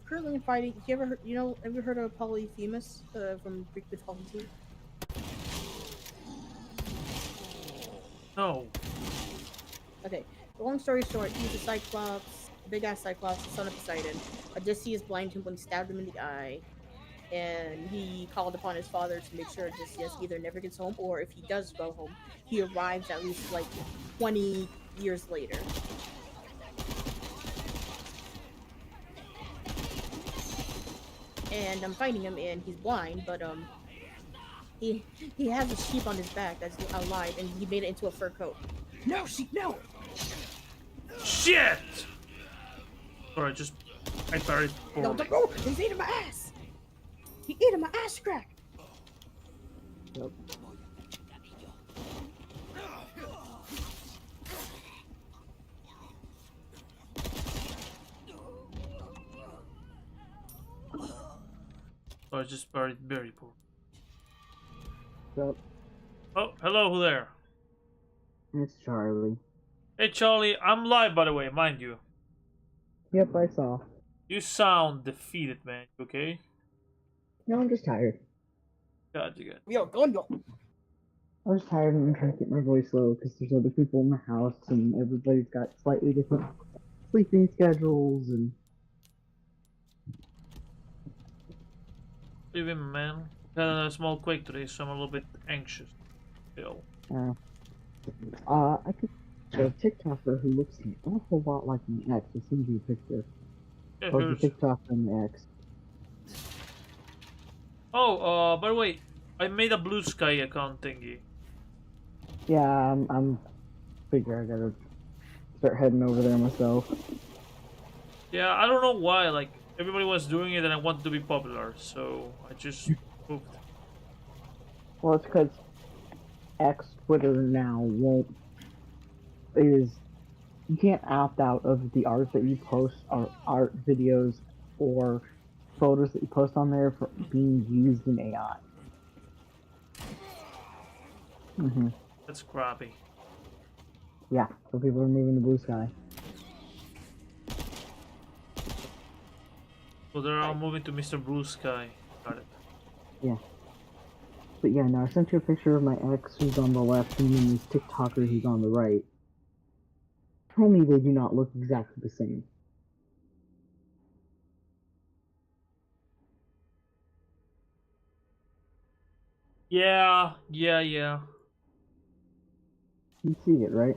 Currently fighting. You ever heard? Have you heard of Polyphemus from Greek mythology? No. Okay. Long story short, he's a Cyclops, big ass Cyclops, the son of Poseidon. Odysseus blinded him when he stabbed him in the eye, and he called upon his father to make sure Odysseus either never gets home, or if he does go home, he arrives at least like 20 years later. And I'm fighting him, and he's blind, but he has a sheep on his back that's alive, and he made it into a fur coat. No, sheep, no! Shit! Sorry, I buried No, poorly. no, he's eating my ass! He eating my ass crack! Yep. So I just buried very poor. Yep. Oh, hello who there? It's Charlie. Hey Charlie, I'm live by the way, mind you. Yep, I saw. You sound defeated, man. You okay? No, I'm just tired. God, you good. Yo, go. I was tired and I'm trying to keep my voice low because there's other people in the house and everybody's got slightly different sleeping schedules and... Even man. Had a small quake today, so I'm a little bit anxious. Still. I could... A TikToker who looks an awful lot like my ex. I'll send you a picture. Yeah, Of the here's- TikTok and the ex. Oh, by the way, I made a Blue Sky account thingy. Yeah, I'm figure I gotta start heading over there myself. Yeah, I don't know why, like, everybody was doing it and I wanted to be popular, so I just booked. Well, it's because X Twitter now won't... you can't opt out of the art that you post, or art videos, or photos that you post on there for being used in AI. That's crappy. Yeah, so people are moving to Blue Sky. So they're all moving to Mr. Blue Sky. Got it. Yeah. But yeah, now I sent you a picture of my ex who's on the left and then this TikToker who's on the right. Tell me they do not look exactly the same. Yeah. You see it, right?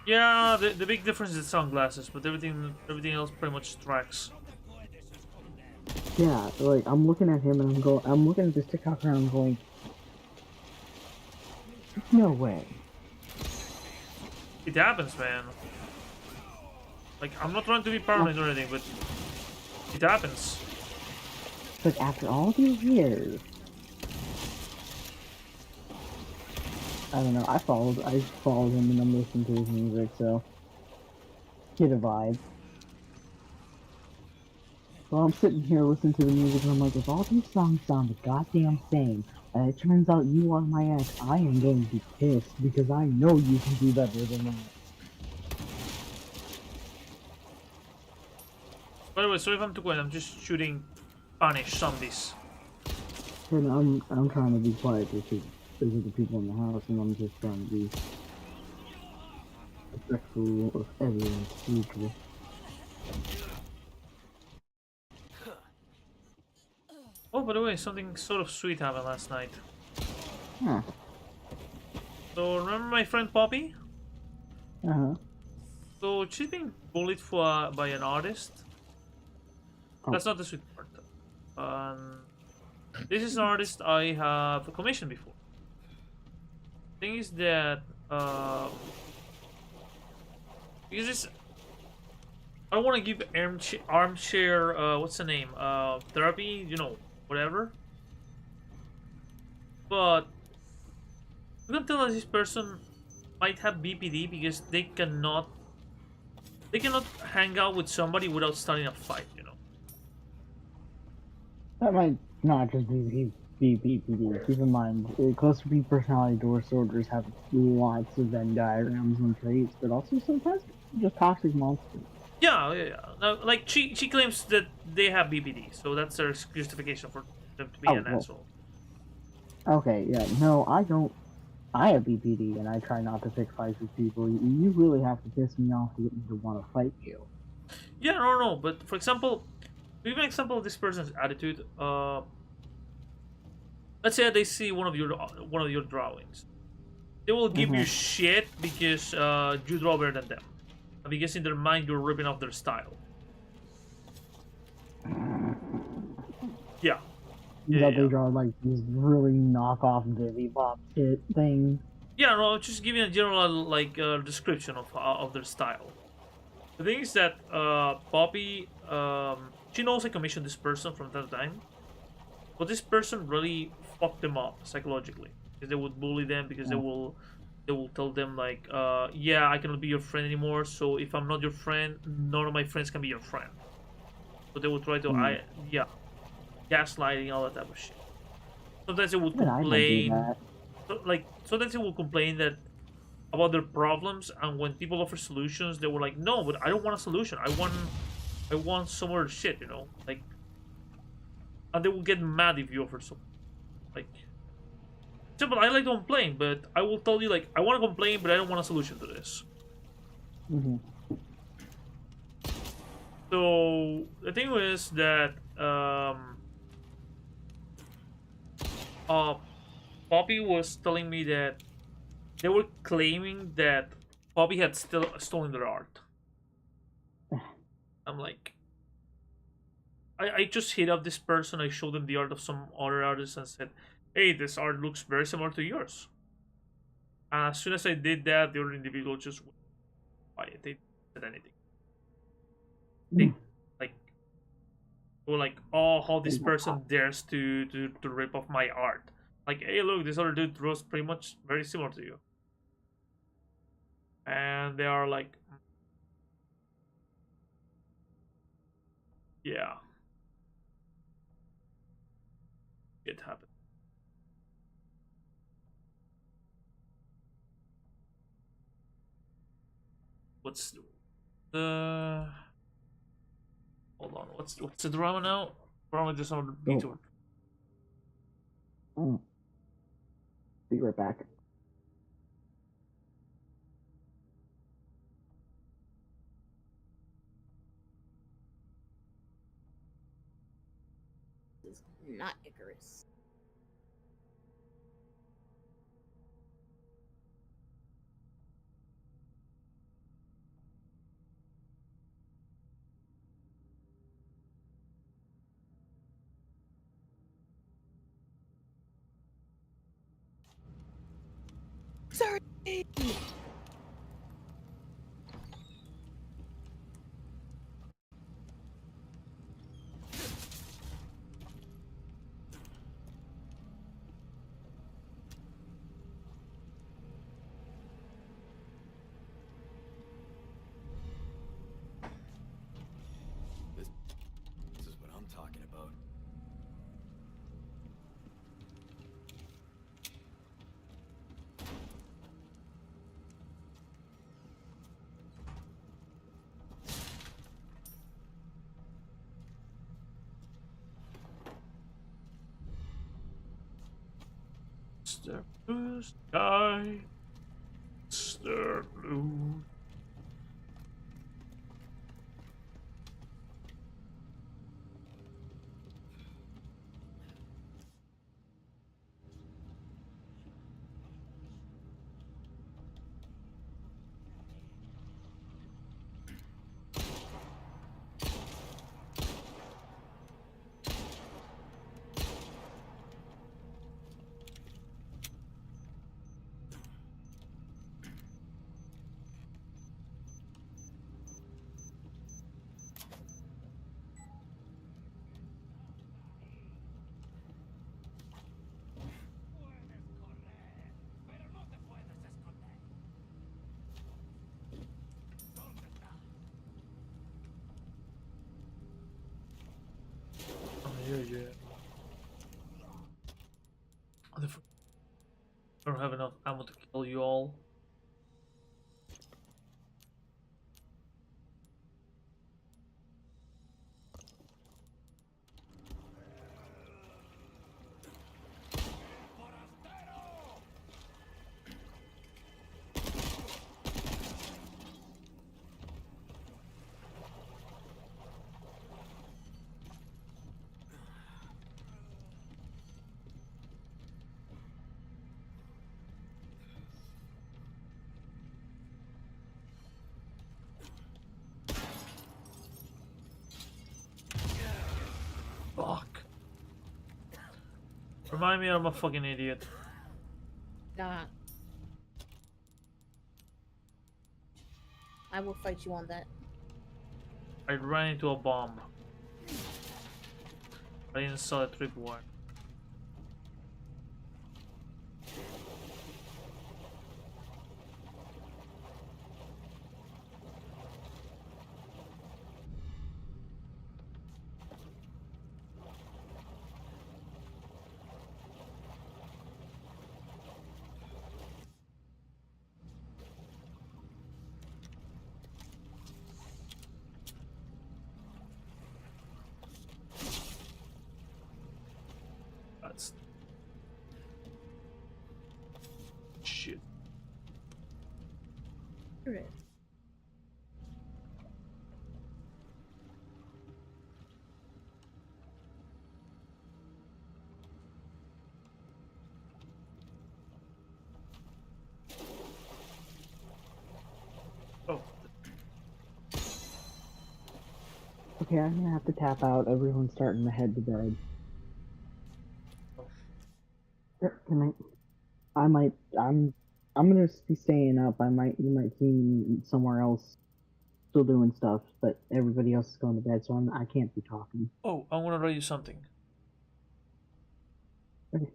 Yeah, the big difference is sunglasses, but everything else pretty much tracks. Yeah, like I'm looking at him and I'm looking at this TikToker and I'm going, No way. It happens, man. Like, I'm not trying to be paranoid or anything, but it happens. But after all these years, I don't know. I followed him and I'm listening to his music, so get a vibe. Well, I'm sitting here listening to the music and I'm like, if all these songs sound the goddamn same, and it turns out you are my ex, I am going to be pissed because I know you can do better than that. By the way, sorry if I'm too quiet. I'm just shooting Spanish zombies. And I'm trying to be quiet because there's other people in the house and I'm just trying to be respectful of everyone as usual. Oh, by the way, something sort of sweet happened last night. Huh. So, remember my friend Poppy? Uh-huh. So, she's being bullied by an artist. Oh. That's not the sweet part. This is an artist I have commissioned before. Thing is that, because this, I don't want to give armchair, what's the name? Therapy, you know, whatever. But you can tell that this person might have BPD because they cannot hang out with somebody without starting a fight, you know. That might not just be BPD. Keep in mind, cluster B personality disorders have lots of Venn diagrams and traits, but also sometimes just toxic monsters. Yeah, yeah, yeah. No, like she claims that they have BPD, so that's their justification for them to be Oh, an well. asshole. Okay, yeah, no, I don't. I have BPD, and I try not to pick fights with people. You really have to piss me off to get me to want to fight you. Yeah, no. But for example, to give an example of this person's attitude. Let's say they see one of your drawings. They will give you shit because you draw better than them, because in their mind you're ripping off their style. Yeah. That they draw like these really knockoff Vivi Bop shit things. Yeah, no, just giving a general like description of their style. The thing is that Poppy, she knows I commissioned this person from that time, but this person really fucked them up psychologically because they would bully them because they will tell them like, yeah, I cannot be your friend anymore. So if I'm not your friend, none of my friends can be your friend. So they will try to gaslighting, all that type of shit. Sometimes they would And I don't do complain, that. sometimes they will complain that about their problems, and when people offer solutions, they were like, no, but I don't want a solution. I want some other shit, you know, like, and they will get mad if you offer something. Like, simple. I like to complain, but I will tell you like I want to complain, but I don't want a solution to this. So the thing was that uh, Poppy was telling me that they were claiming that Poppy had still stolen their art. I'm like, I just hit up this person. I showed them the art of some other artist and said, "Hey, this art looks very similar to yours." As soon as I did that, the other individual just went quiet. They didn't said anything. They like were like, "Oh, how this person dares to rip off my art." Like, hey, look, this other dude draws pretty much very similar to you, and they are like, "Yeah, it happened." What's the hold on? What's the drama now? Drama just on the detour. Be right back. Is not Icarus. Sorry. This is what I'm talking about. Mr. Blue Sky. Mr. Blue. Yeah. I don't have enough ammo to kill you all. Fuck. Remind me I'm a fucking idiot. Nah. I will fight you on that. I ran into a bomb. I didn't saw a tripwire. That's shit. Alright. Oh. Okay, I'm gonna have to tap out. Everyone's starting to head to bed. Good night. I'm gonna be staying up. You might see me somewhere else, still doing stuff, but everybody else is going to bed, so I can't be talking. Oh, I want to write you something. Okay.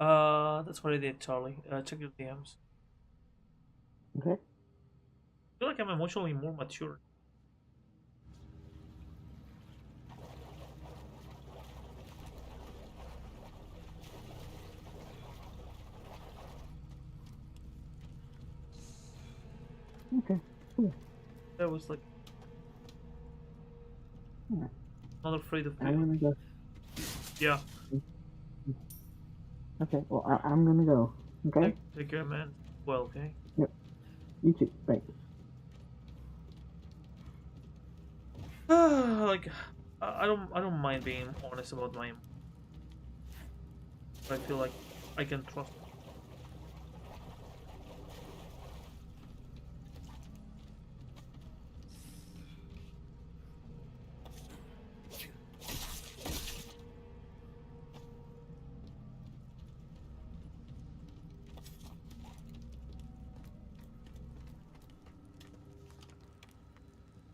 That's what I did, Charlie. Check your DMs. Okay. I feel like I'm emotionally more mature. Okay. Cool. That was like Yeah. not afraid of I'm gonna go. Yeah. Okay. Well, I'm gonna go. Okay. Take care, man. Well, okay. Yep. You too. Thanks. Like, I don't mind being honest about my. I feel like I can trust.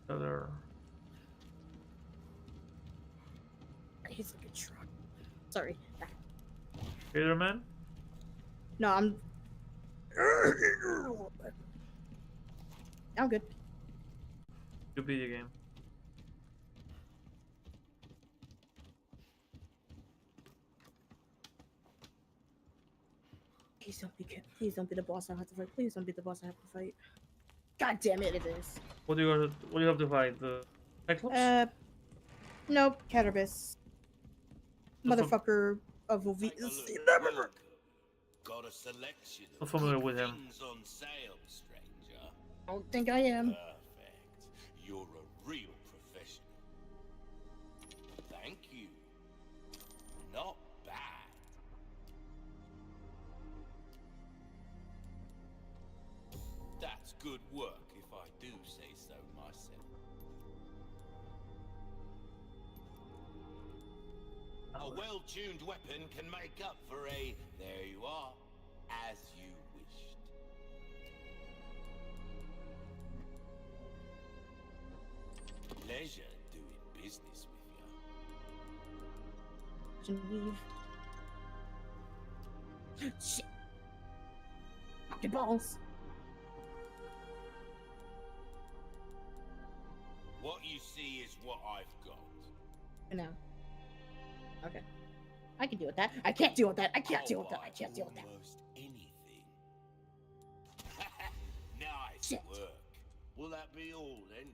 Other. He's like a truck. Sorry. Peter, man. No, I'm good. Good video game. Please don't be the boss I have to fight. Please don't be the boss I have to fight. God damn it, it is. What do you have to fight? The Cyclops? Nope, Caterpis. Motherfucker of a V. Got a selection of Not familiar with him. things on sale, stranger. Don't think I am. Perfect. You're a real professional. Thank you. Not bad. That's good work, if I do say so myself. A well-tuned weapon can make up for a, there you are, as you wished. Pleasure doing business with you. Shit. Your balls. What you see is what I've got. No. Okay. I can deal with that. I can't deal with that. I can't deal with that. I can't deal with that. Almost anything. Nice Shit. work. Will that be all then?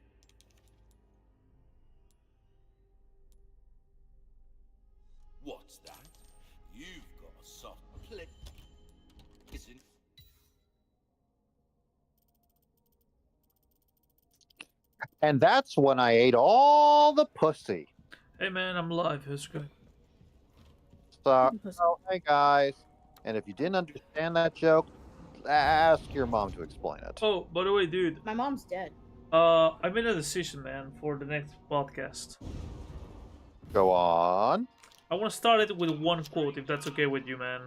What's that? You've got a soft plate. Isn't? And that's when I ate all the pussy. Hey man, I'm live. Who's good? So, hey guys. And if you didn't understand that joke, ask your mom to explain it. Oh, by the way, dude. My mom's dead. I made a decision, man, for the next podcast. Go on. I want to start it with one quote, if that's okay with you, man.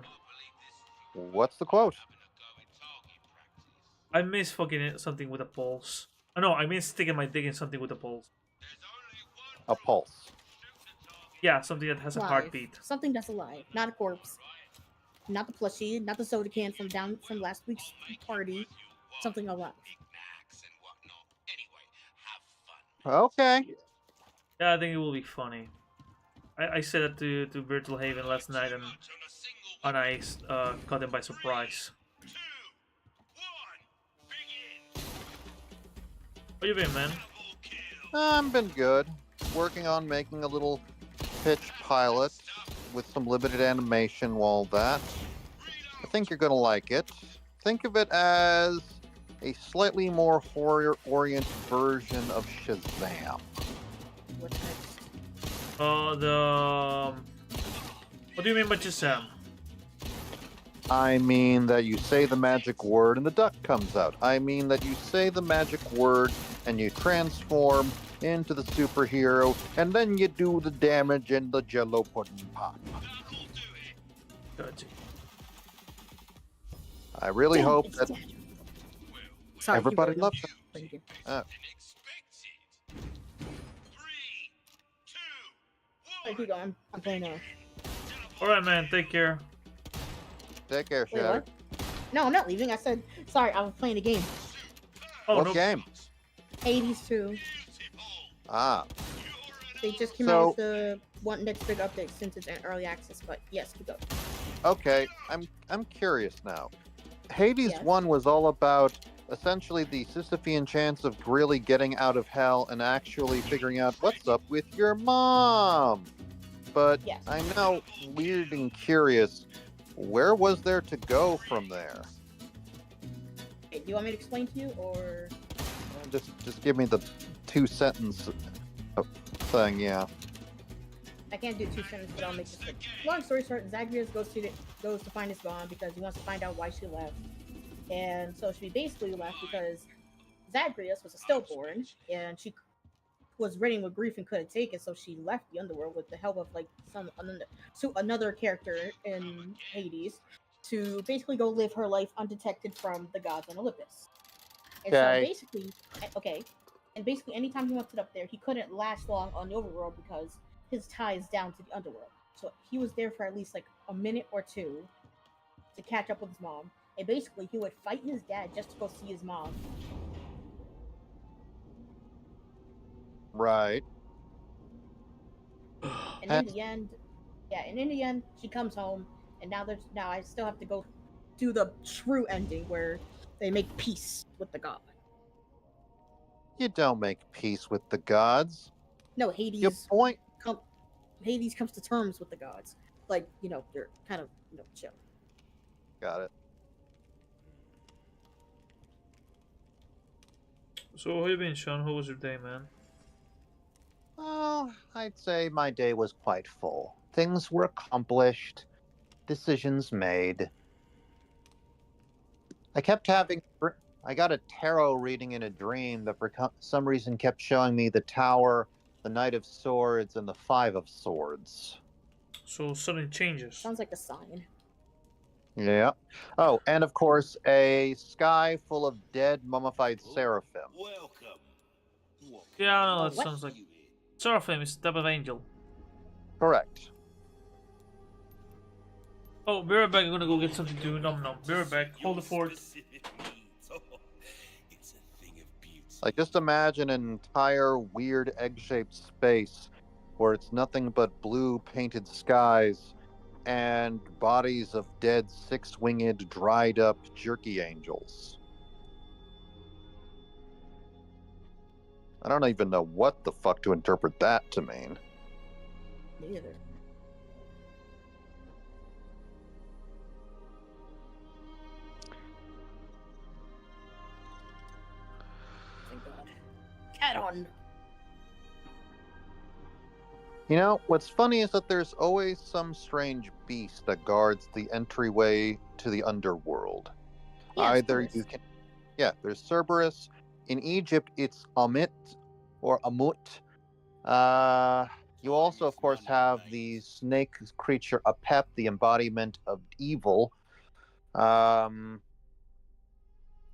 What's the quote? I miss fucking something with a pulse. No, I miss sticking my dick in something with a pulse. A pulse. Yeah, something that has a Alive. heartbeat. Something that's alive, not a corpse. Not the plushie, not the soda can from last week's party. Something alive. Okay. Yeah, I think it will be funny. I said that to Virtual Haven last night, and I caught him by surprise. How you been, man? I've been good. Working on making a little pitch pilot with some limited animation, all that. I think you're gonna like it. Think of it as a slightly more horror-oriented version of Shazam. What next? What do you mean by Shazam? I mean that you say the magic word and the duck comes out. I mean that you say the magic word and you transform into the superhero, and then you do the damage in the Jello pudding pop. Gotcha. I really hope that Sorry, everybody you loves it. Thank you. Keep going. I'm playing now. Alright, man, take care. Take care, Wait, Shatter. what? No, I'm not leaving. I said, sorry, I was playing a game. Oh, What no. game? Hades 2. Ah. They just came out with the one next big update since it's in early access, but yes, keep going. Okay, I'm curious now. Hades Yes. 1 was all about essentially the Sisyphean chance of really getting out of hell and actually figuring out what's up with your mom. But Yes. I'm now weird and curious. Where was there to go from there? Okay, do you want me to explain to you, or Just give me the 2-sentence thing, yeah. I can't do 2 sentences, but I'll make this quick. Long story short, Zagreus goes to find his mom because he wants to find out why she left. And so she basically left because Zagreus was a stillborn, and she was ridden with grief and couldn't take it, so she left the underworld with the help of like another character in Hades to basically go live her life undetected from the gods on Olympus. And so basically, anytime he went up there, he couldn't last long on the overworld because his ties down to the underworld. So he was there for at least like a minute or two to catch up with his mom. And basically, he would fight his dad just to go see his mom. Right. And in the end, she comes home, and now I still have to go do the true ending where they make peace with the god. You don't make peace with the gods. No, Your point. Hades comes to terms with the gods. Like, they're kind of, chill. Got it. So how you been, Sean? How was your day, man? Oh, I'd say my day was quite full. Things were accomplished, decisions made. I got a tarot reading in a dream that for some reason kept showing me the Tower, the Knight of Swords, and the Five of Swords. So sudden changes. Sounds like a sign. Yeah. Oh, and of course, a sky full of dead, mummified seraphim. Welcome. Yeah, I know, that sounds like... Seraphim is the type of angel. Correct. Oh, be right back, I'm gonna go get something to do. Nom nom. Be right back. Hold the fort. Like, just imagine an entire weird egg-shaped space where it's nothing but blue painted skies and bodies of dead six-winged, dried-up jerky angels. I don't even know what the fuck to interpret that to mean. Me either. Thank God. Cat on. You know, what's funny is that there's always some strange beast that guards the entryway to the underworld. Yeah, Either Cerberus. you can... Yeah, there's Cerberus. In Egypt, it's Amit or Amut. You also, of course, have the snake creature Apep, the embodiment of evil. You,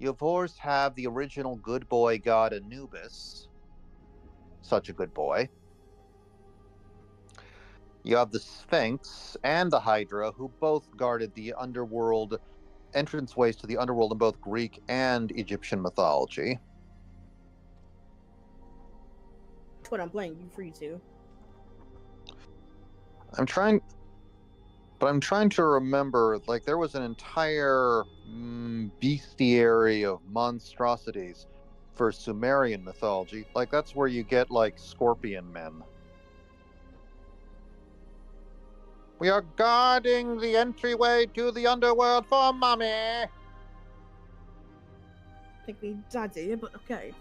of course, have the original good boy god Anubis. Such a good boy. You have the Sphinx and the Hydra, who both guarded the underworld entranceways to the underworld in both Greek and Egyptian mythology. That's what I'm playing. You free to. I'm trying to remember, like, there was an entire bestiary of monstrosities for Sumerian mythology. Like, that's where you get, like, scorpion men. We are guarding the entryway to the underworld for Mummy! I think we Daddy, but okay.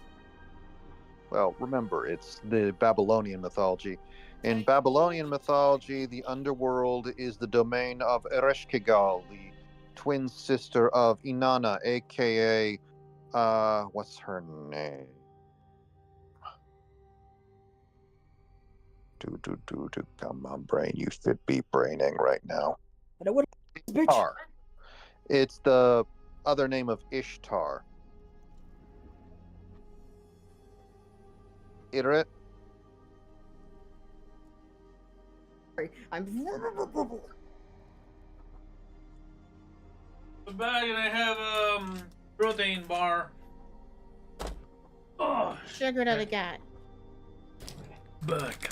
Well, remember, it's the Babylonian mythology. In Babylonian mythology, the underworld is the domain of Ereshkigal, the twin sister of Inanna, aka, what's her name? Come on, brain, you should be braining right now. But I would bitch. Ishtar. It's the other name of Ishtar. Irit? I'm I'm back and I have protein bar. Oh, Sugar that I got. back.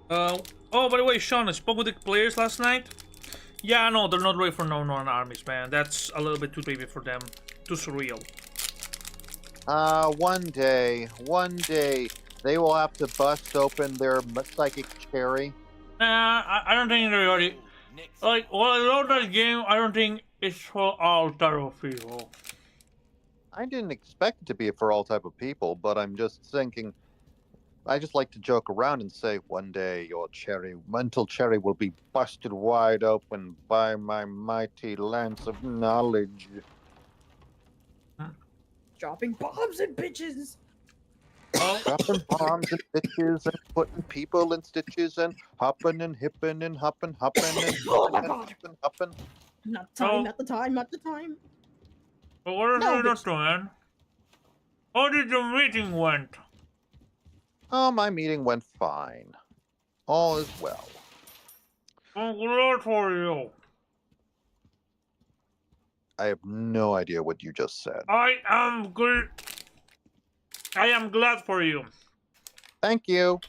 Oh, by the way, Sean, I spoke with the players last night. Yeah, no, they're not ready for no armies, man. That's a little bit too baby for them. Too surreal. One day, they will have to bust open their psychic cherry. I don't think they're already... Like, well, I love that game, I don't think it's for all type of people. I didn't expect it to be for all type of people, but I'm just thinking... I just like to joke around and say, one day your mental cherry will be busted wide open by my mighty lance of knowledge. Dropping bombs and bitches. Oh. Dropping bombs and bitches and putting people in stitches and hopping and hipping and hopping and Oh my God. hopping. Not the time, not the time, not the time. But what are you not doing? How did the meeting went? Oh, my meeting went fine. All is well. I'm glad for you. I have no idea what you just said. I am glad for you. Thank you.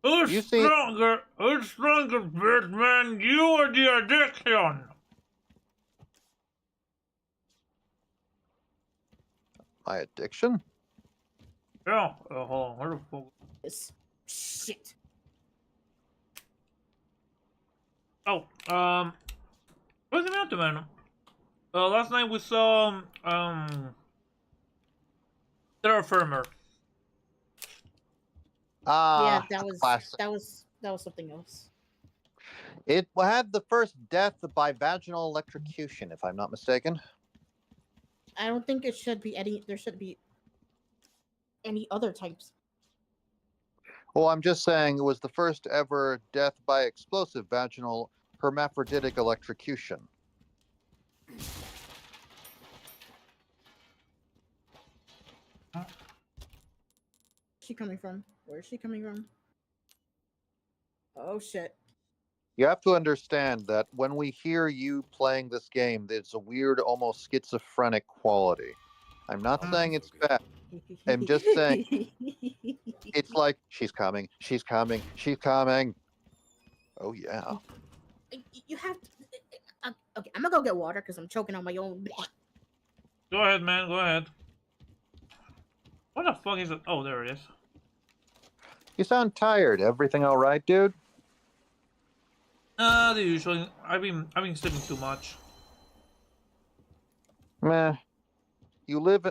Who's stronger, Batman? You or the addiction? My addiction? Yeah, hold on, where the fuck? This shit. Oh, what's the matter, man? Last night we saw, Terraformer. Yeah, that was something else. It had the first death by vaginal electrocution, if I'm not mistaken. I don't think it should be any. There should be any other types. Well, I'm just saying it was the first ever death by explosive vaginal hermaphroditic electrocution. Where's she coming from? Where's she coming from? Oh shit. You have to understand that when we hear you playing this game, there's a weird, almost schizophrenic quality. I'm not saying it's bad. I'm just saying it's like, she's coming, she's coming, she's coming. Oh, yeah. You have to... okay, I'm gonna go get water because I'm choking on my own... Go ahead, man, go ahead. What the fuck is it? Oh, there it is. You sound tired. Everything all right, dude? The usual. I've been sleeping too much. Meh. We live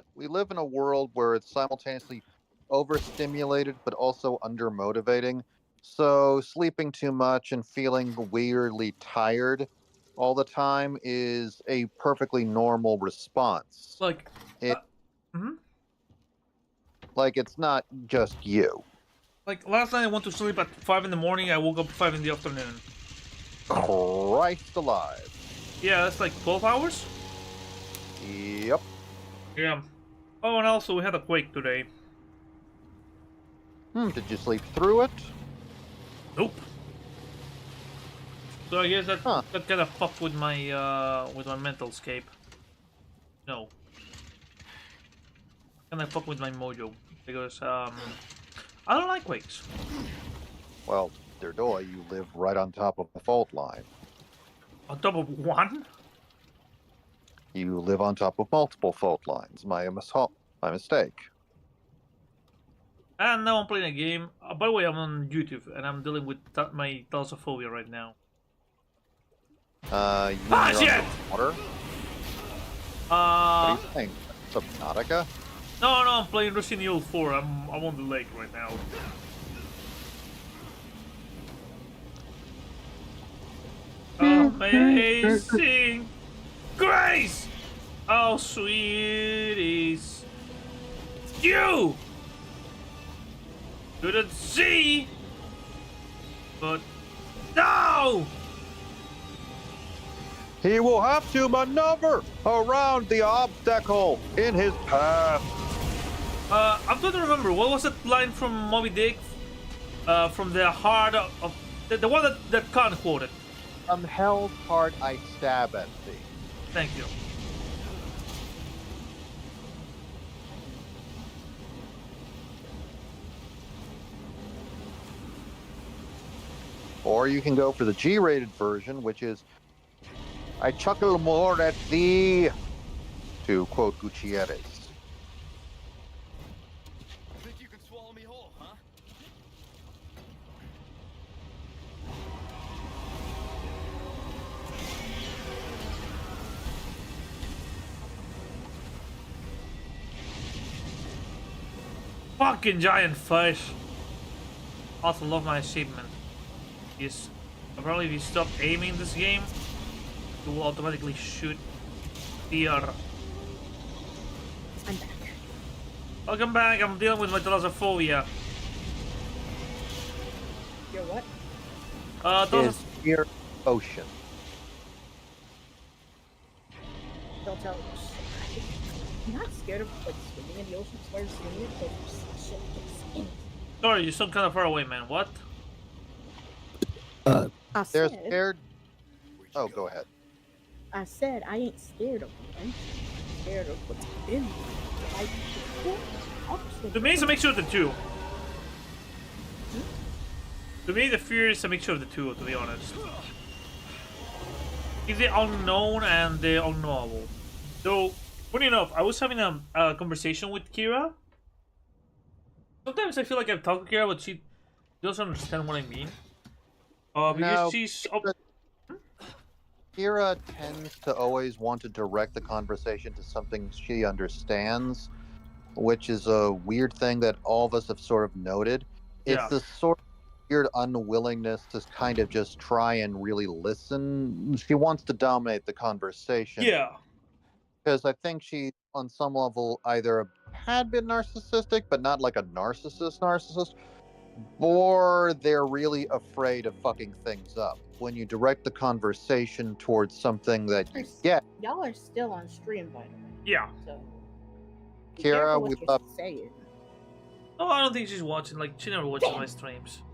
in a world where it's simultaneously overstimulated but also undermotivating. So sleeping too much and feeling weirdly tired all the time is a perfectly normal response. Like, like it's not just you. Like last night I went to sleep at 5 in the morning. I woke up at 5 in the afternoon. Christ alive. Yeah, that's like 12 hours? Yep. Yeah. Oh, and also we had a quake today. Did you sleep through it? Nope. So I guess that kind of fucked with my mental scape. No. Kind of fuck with my mojo because I don't like quakes. Well, dear boy, you live right on top of a fault line. On top of one? You live on top of multiple fault lines. My mistake. And now I'm playing a game. By the way, I'm on YouTube and I'm dealing with my thalassophobia right now. Shit! Water? What are you saying? Subnautica? No, I'm playing Resident Evil 4. I'm on the lake right now. Amazing grace! Oh, sweeties. You! Couldn't see! But no! He will have to maneuver around the obstacle in his path. I'm trying to remember, what was that line from Moby Dick? From the heart of The one that Khan quoted. From hell's heart I stab at thee. Thank you. Or you can go for the G-rated version, which is I chuckle more at thee, to quote Gutierrez. Think you can swallow me whole, huh? Fucking giant fish. Also love my achievement. Is apparently if you stop aiming this game, you will automatically shoot deer. I'm back. Welcome back. I'm dealing with my thalassophobia. You're what? Is here ocean. Don't tell me. I'm not scared of like swimming in the ocean. I'm scared of swimming in the ocean. Shit gets in. Sorry, you sound kind of far away, man. What? I They're said, scared. Oh, go ahead. I said I ain't scared of the ocean. I'm scared of what's in it. To me, it's a mixture of the two. To me, the fear is a mixture of the two, to be honest. It's the unknown and the unknowable. So, funny enough, I was having a conversation with Kira. Sometimes I feel like I've talked to Kira, but she doesn't understand what I mean. Because No, she's... Kira tends to always want to direct the conversation to something she understands, which is a weird thing that all of us have sort of noted. It's Yeah. this sort of weird unwillingness to kind of just try and really listen. She wants to dominate the conversation. Yeah. Because I think she, on some level, either had been narcissistic, but not like a narcissist, or they're really afraid of fucking things up. When you direct the conversation towards something that you get. Y'all are still on stream, by the way. Yeah. So, be Kira, careful we what you're love. saying. Oh, I don't think she's watching. Like, she never watches my streams.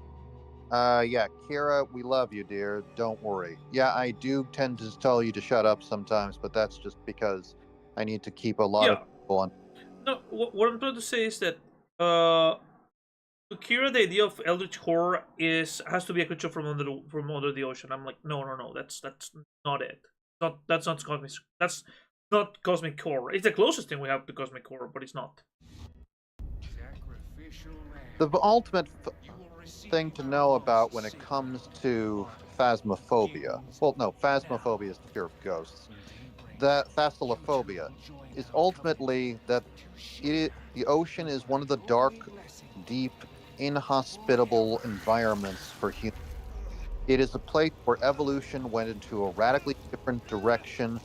Yeah, Kira, we love you, dear. Don't worry. Yeah, I do tend to tell you to shut up sometimes, but that's just because I need to keep a lot of people on. No, what I'm trying to say is that, to Kira, the idea of eldritch horror has to be a creature from under the ocean. I'm like, no, that's not it. That's not cosmic. That's not cosmic horror. It's the closest thing we have to cosmic horror, but it's not. The ultimate thing to know about when it comes to phasmophobia. Well, no, phasmophobia is the fear of ghosts. That phasalophobia is ultimately that the ocean is one of the dark, deep, inhospitable environments for humans. It is a place where evolution went into a radically different direction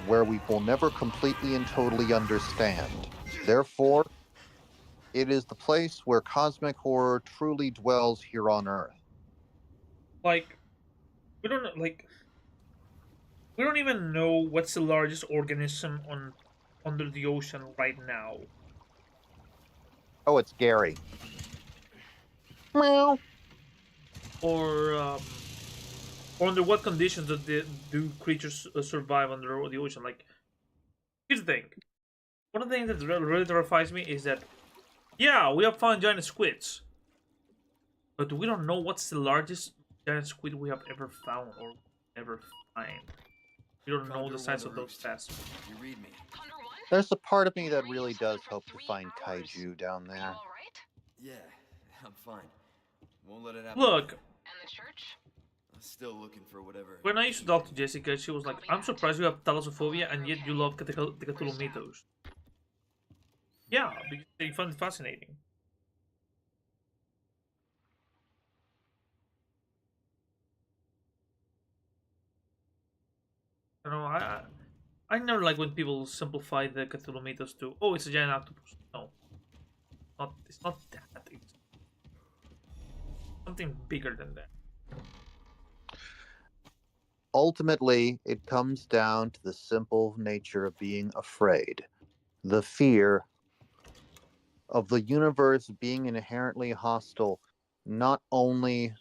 where we will never completely and totally understand. Therefore, it is the place where cosmic horror truly dwells here on Earth. Like, we don't even know what's the largest organism under the ocean right now. Oh, it's Gary. Meow. Or under what conditions do creatures survive under the ocean? Like, here's the thing. One of the things that really terrifies me is that, yeah, we have found giant squids, but we don't know what's the largest giant squid we have ever found or ever find. We don't know the size of those specimens. You read me. There's a part of me that really does hope to find kaiju down there. Yeah, I'm fine. Won't let it happen. Look. And the church? I'm still looking for whatever. When I used to talk to Jessica, she was like, I'm surprised you have thalassophobia and yet you love the Cthulhu mythos. Yeah, because they find it fascinating. You know, I never like when people simplify the Cthulhu mythos to, oh, it's a giant octopus. No. It's not that. It's something bigger than that. Ultimately, it comes down to the simple nature of being afraid. The fear of the universe being inherently hostile, not only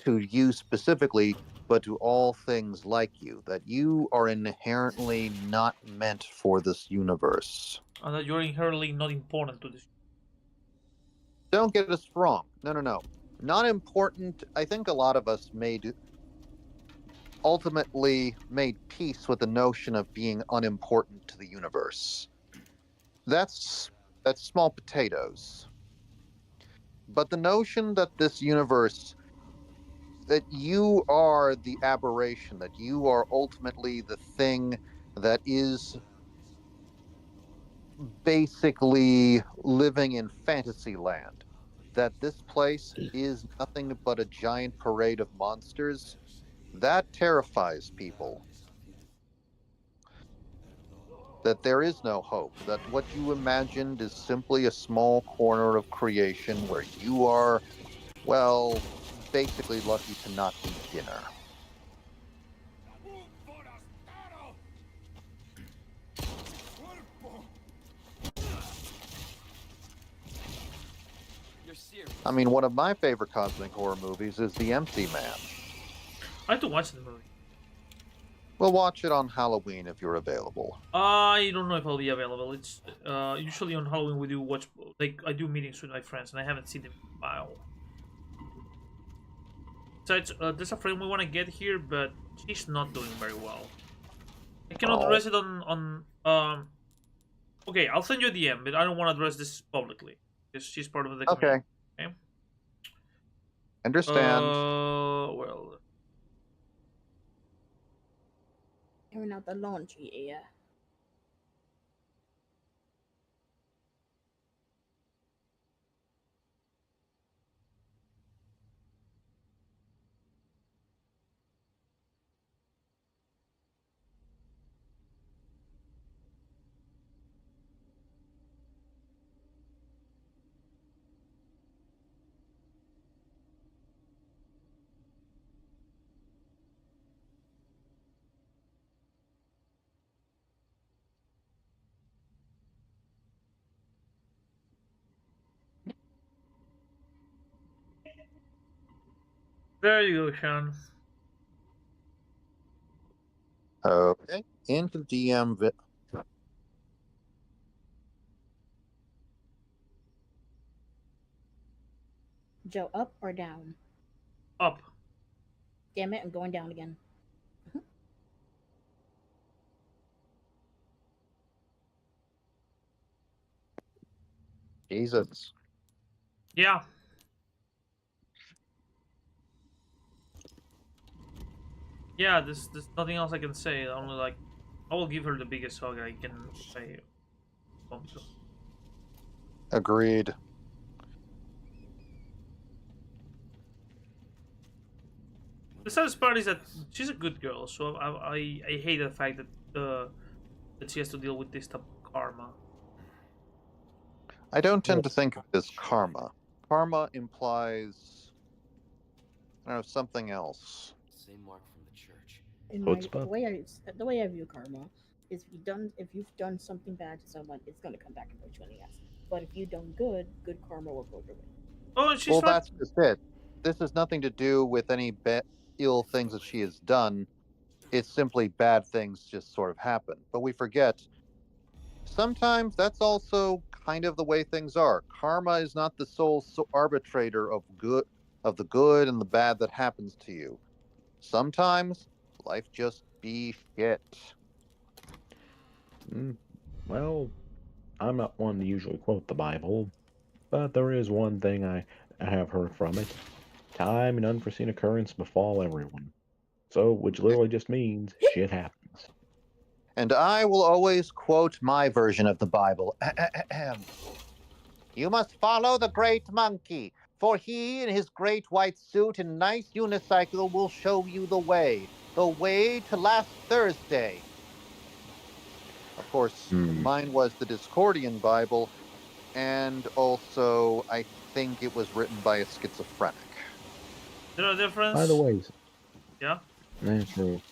to you specifically, but to all things like you, that you are inherently not meant for this universe. And that you're inherently not important to this. Don't get us wrong. No. Not important. I think a lot of us ultimately made peace with the notion of being unimportant to the universe. That's small potatoes. But the notion that this universe, that you are the aberration, that you are ultimately the thing that is basically living in fantasy land, that this place is nothing but a giant parade of monsters, that terrifies people. That there is no hope, that what you imagined is simply a small corner of creation where you are, well, basically lucky to not eat dinner. I mean, one of my favorite cosmic horror movies is The Empty Man. I have to watch the movie. We'll watch it on Halloween if you're available. I don't know if I'll be available. It's usually on Halloween we do watch, like, I do meetings with my friends, and I haven't seen them in a while. Besides, there's a friend we want to get here, but she's not doing very well. I cannot address it on Okay, I'll send you a DM, but I don't want to address this publicly because she's part of the community. Okay. Understand. Well. Airing out the laundry, yeah. There you go, Sean. Okay. Into DM. Joe, up or down? Up. Damn it, I'm going down again. Jesus. Yeah. Yeah, there's nothing else I can say. Only, like, I will give her the biggest hug I can say. Agreed. The saddest part is that she's a good girl, so I hate the fact that she has to deal with this type of karma. I don't tend to think of it as karma. Karma implies, I don't know, something else. Same mark from the church. The way I view karma is if you've done something bad to someone, it's gonna come back and bite you in the ass. But if you've done good karma will go your way. Oh, and she's well, that's just it. This has nothing to do with any ill things that she has done. It's simply bad things just sort of happen. But we forget sometimes that's also kind of the way things are. Karma is not the sole arbitrator of the good and the bad that happens to you. Sometimes life just be shit. Well, I'm not one to usually quote the Bible, but there is one thing I have heard from it. Time and unforeseen occurrence befall everyone. So, which literally just means shit happens. And I will always quote my version of the Bible. You must follow the great monkey, for he in his great white suit and nice unicycle will show you the way to last Thursday. Of course, mine was the Discordian Bible, and also I think it was written by a schizophrenic. There are difference. By the way, yeah, that's true.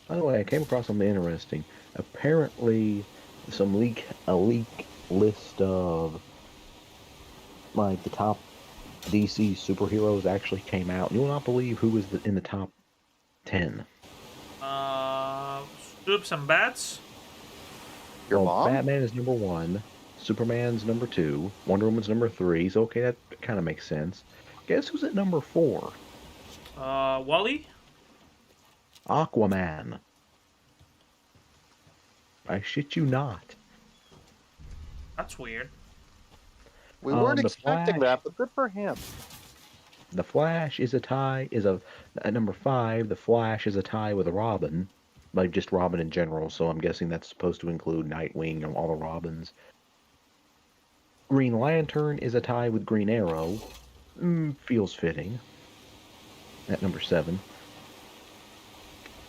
By the way, I came across something interesting. Apparently, a leak list of like the top DC superheroes actually came out. You will not believe who was in the top 10. Soups and bats. Your Well, mom? Batman is number 1, Superman's number 2, Wonder Woman's number 3. So okay, that kind of makes sense. Guess who's at number 4? Wally. Aquaman. I shit you not. That's weird. We weren't The expecting Flash. that, but good for him. The Flash is at number 5. The Flash is a tie with Robin, like just Robin in general. So I'm guessing that's supposed to include Nightwing and all the Robins. Green Lantern is a tie with Green Arrow. Feels fitting. At number 7.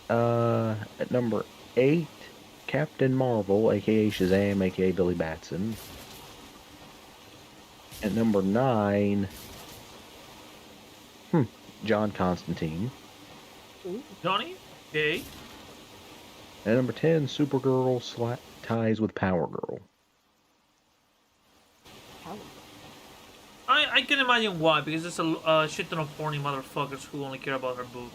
At number 8, Captain Marvel, aka Shazam, aka Billy Batson. At number 9, John Constantine. Johnny. Okay. At number 10, Supergirl ties with Power Girl. I can imagine why, because there's a shit ton of horny motherfuckers who only care about her boob.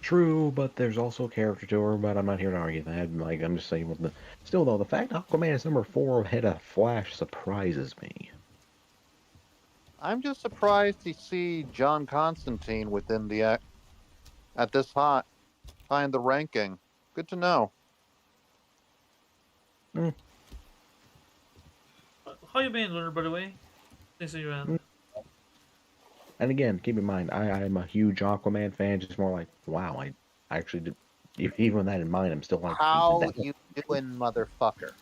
True, but there's also a character to her, but I'm not here to argue that. I'm just saying, still though, the fact Aquaman is number 4 ahead of Flash surprises me. I'm just surprised to see John Constantine within the at this high in the ranking. Good to know. How you been, Lunar, by the way? Thanks for your end. And again, keep in mind, I'm a huge Aquaman fan. Just more like, wow, I actually did. Even with that in mind, I'm still like, How you doing, motherfucker?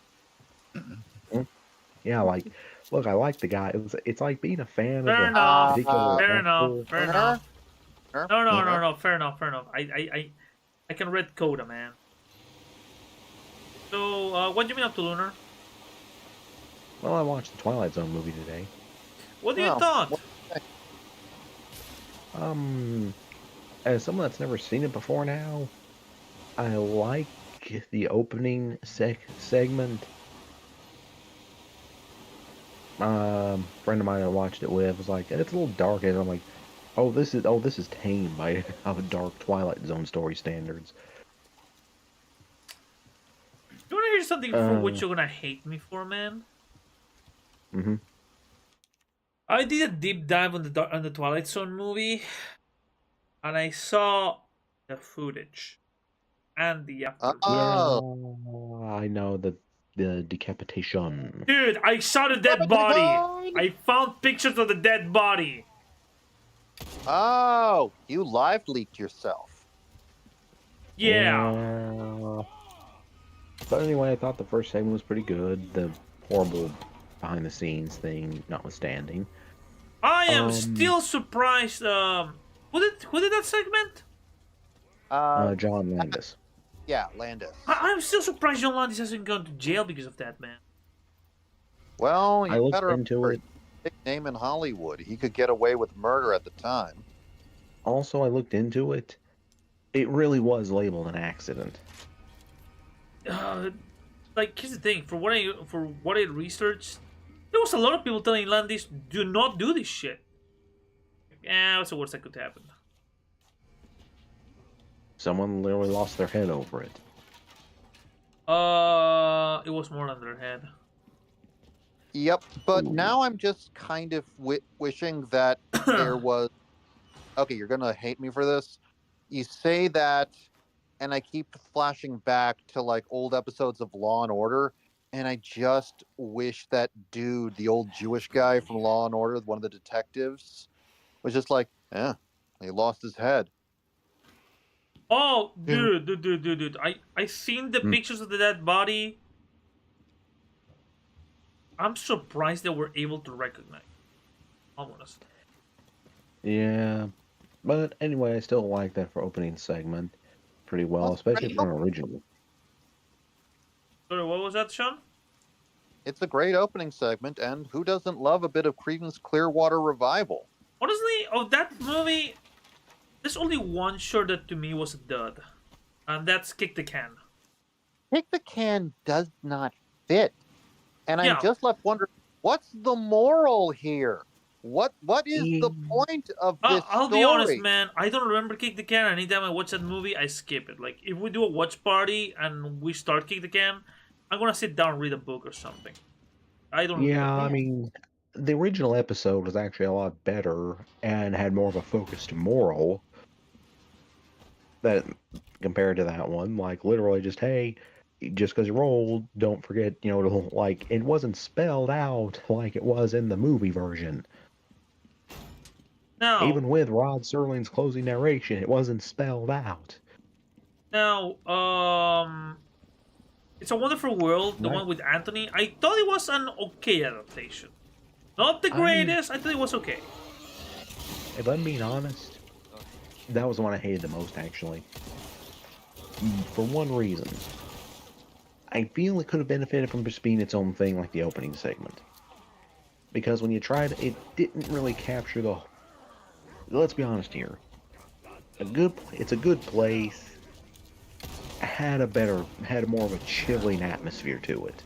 Yeah, like, look, I like the guy. It's like being a fan Fair of enough. a particular Fair actor. enough. Fair enough. Sure. No. Fair enough. Fair enough. I can read Coda, man. So, what do you mean up to, Lunar? Well, I watched the Twilight Zone movie today. What do you thought? As someone that's never seen it before now, I like the opening segment. Friend of mine I watched it with was like, it's a little dark, and I'm like, this is tame by how dark Twilight Zone story standards. You want to hear something for which you're gonna hate me for, man? I did a deep dive on the Twilight Zone movie, and I saw the footage and the after. I know the decapitation. Dude, I saw the dead body. I found pictures of the dead body. Oh, you live leaked yourself. Yeah. But anyway, I thought the first segment was pretty good. The horrible behind the scenes thing notwithstanding. I am still surprised. Who did that segment? John Landis. Yeah, Landis. I'm still surprised John Landis hasn't gone to jail because of that, man. Well, I you looked better into it. Big name in Hollywood. He could get away with murder at the time. Also, I looked into it. It really was labeled an accident. Like, here's the thing. For what I researched, there was a lot of people telling Landis, "Do not do this shit." Yeah, what's the worst that could happen? Someone literally lost their head over it. It was more than their head. Yep, but now I'm just kind of wishing that there was... Okay, you're gonna hate me for this. You say that, and I keep flashing back to, like, old episodes of Law and Order, and I just wish that dude, the old Jewish guy from Law and Order, one of the detectives, was just like, he lost his head. Oh, dude. I seen the pictures of the dead body. I'm surprised they were able to recognize. Almost. Yeah, but anyway, I still like that for opening segment pretty well, especially for an original. Sorry, what was that, Sean? It's a great opening segment, and who doesn't love a bit of Creedence Clearwater Revival? Honestly, of that movie, there's only one short that to me was a dud, and that's Kick the Can. Kick the Can does not fit. And I'm just left wondering, what's the moral here? What is the point of this I'll story? be honest, man. I don't remember Kick the Can. Anytime I watch that movie, I skip it. Like, if we do a watch party and we start Kick the Can, I'm gonna sit down and read a book or something. I don't Yeah, remember. I mean, the original episode was actually a lot better and had more of a focused moral that compared to that one. Like, literally, just hey, just because you're old, don't forget, to like it wasn't spelled out like it was in the movie version. Now, Even with Rod Serling's closing narration, it wasn't spelled out. now, It's a Wonderful World, the Right. one with Anthony. I thought it was an okay adaptation. Not the I mean- greatest. I thought it was okay. If I'm being honest, that was the one I hated the most, actually. For one reason. I feel it could have benefited from just being its own thing like the opening segment. Because when you tried, it didn't really capture the... Let's be honest here. It's a good place. Had more of a chilling atmosphere to it.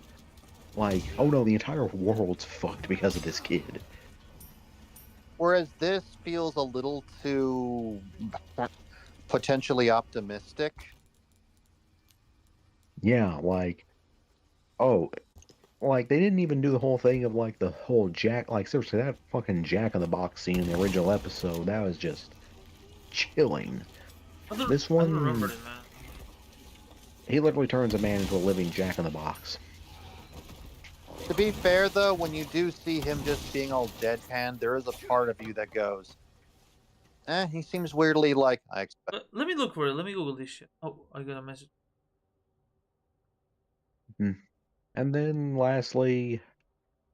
Like, oh no, the entire world's fucked because of this kid. Whereas this feels a little too potentially optimistic. Yeah, like, oh, like, they didn't even do the whole thing of, like, the whole seriously, that fucking Jack in the Box scene in the original episode, that was just chilling. This I one, don't remember it, man. he literally turns a man into a living Jack in the Box. To be fair, though, when you do see him just being all deadpan, there is a part of you that goes, he seems weirdly like I expect. Let me look for it. Let me Google this shit. Oh, I got a message. And then, lastly,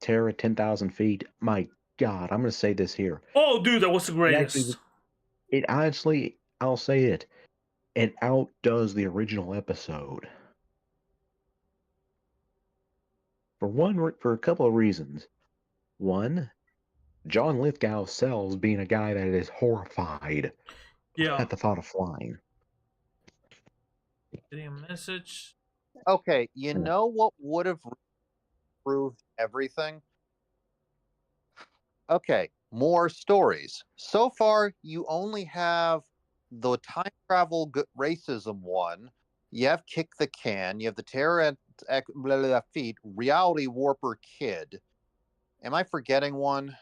Terror at 10,000 feet. My God, I'm going to say this here. Oh, dude, that was the greatest. It honestly, I'll say it. It outdoes the original episode. For a couple of reasons. One, John Lithgow sells being a guy that is horrified at the thought of flying. Getting a message. Okay, you know what would have proved everything? Okay, more stories. So far, you only have the time travel racism one. You have Kick the Can. You have the Terror at Feet, Reality Warper Kid. Am I forgetting one?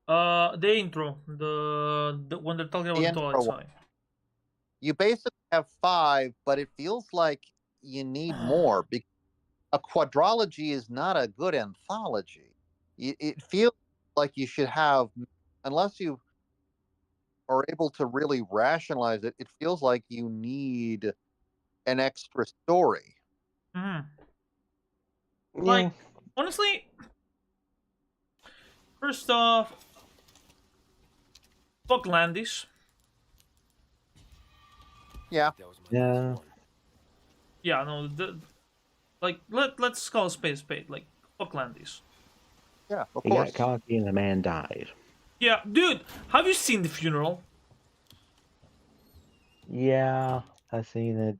The intro, the when they're talking about the toilet sign. You basically have 5, but it feels like you need more because a quadrology is not a good anthology. It feels like you should have, unless you are able to really rationalize it, it feels like you need an extra story. Like, honestly, first off, fuck Landis. Yeah. Yeah. Yeah, no, let's call a spade a spade. Like, fuck Landis. Yeah, of He got cocky and the man died. Yeah, dude, have you seen The Funeral? Yeah, I've seen it.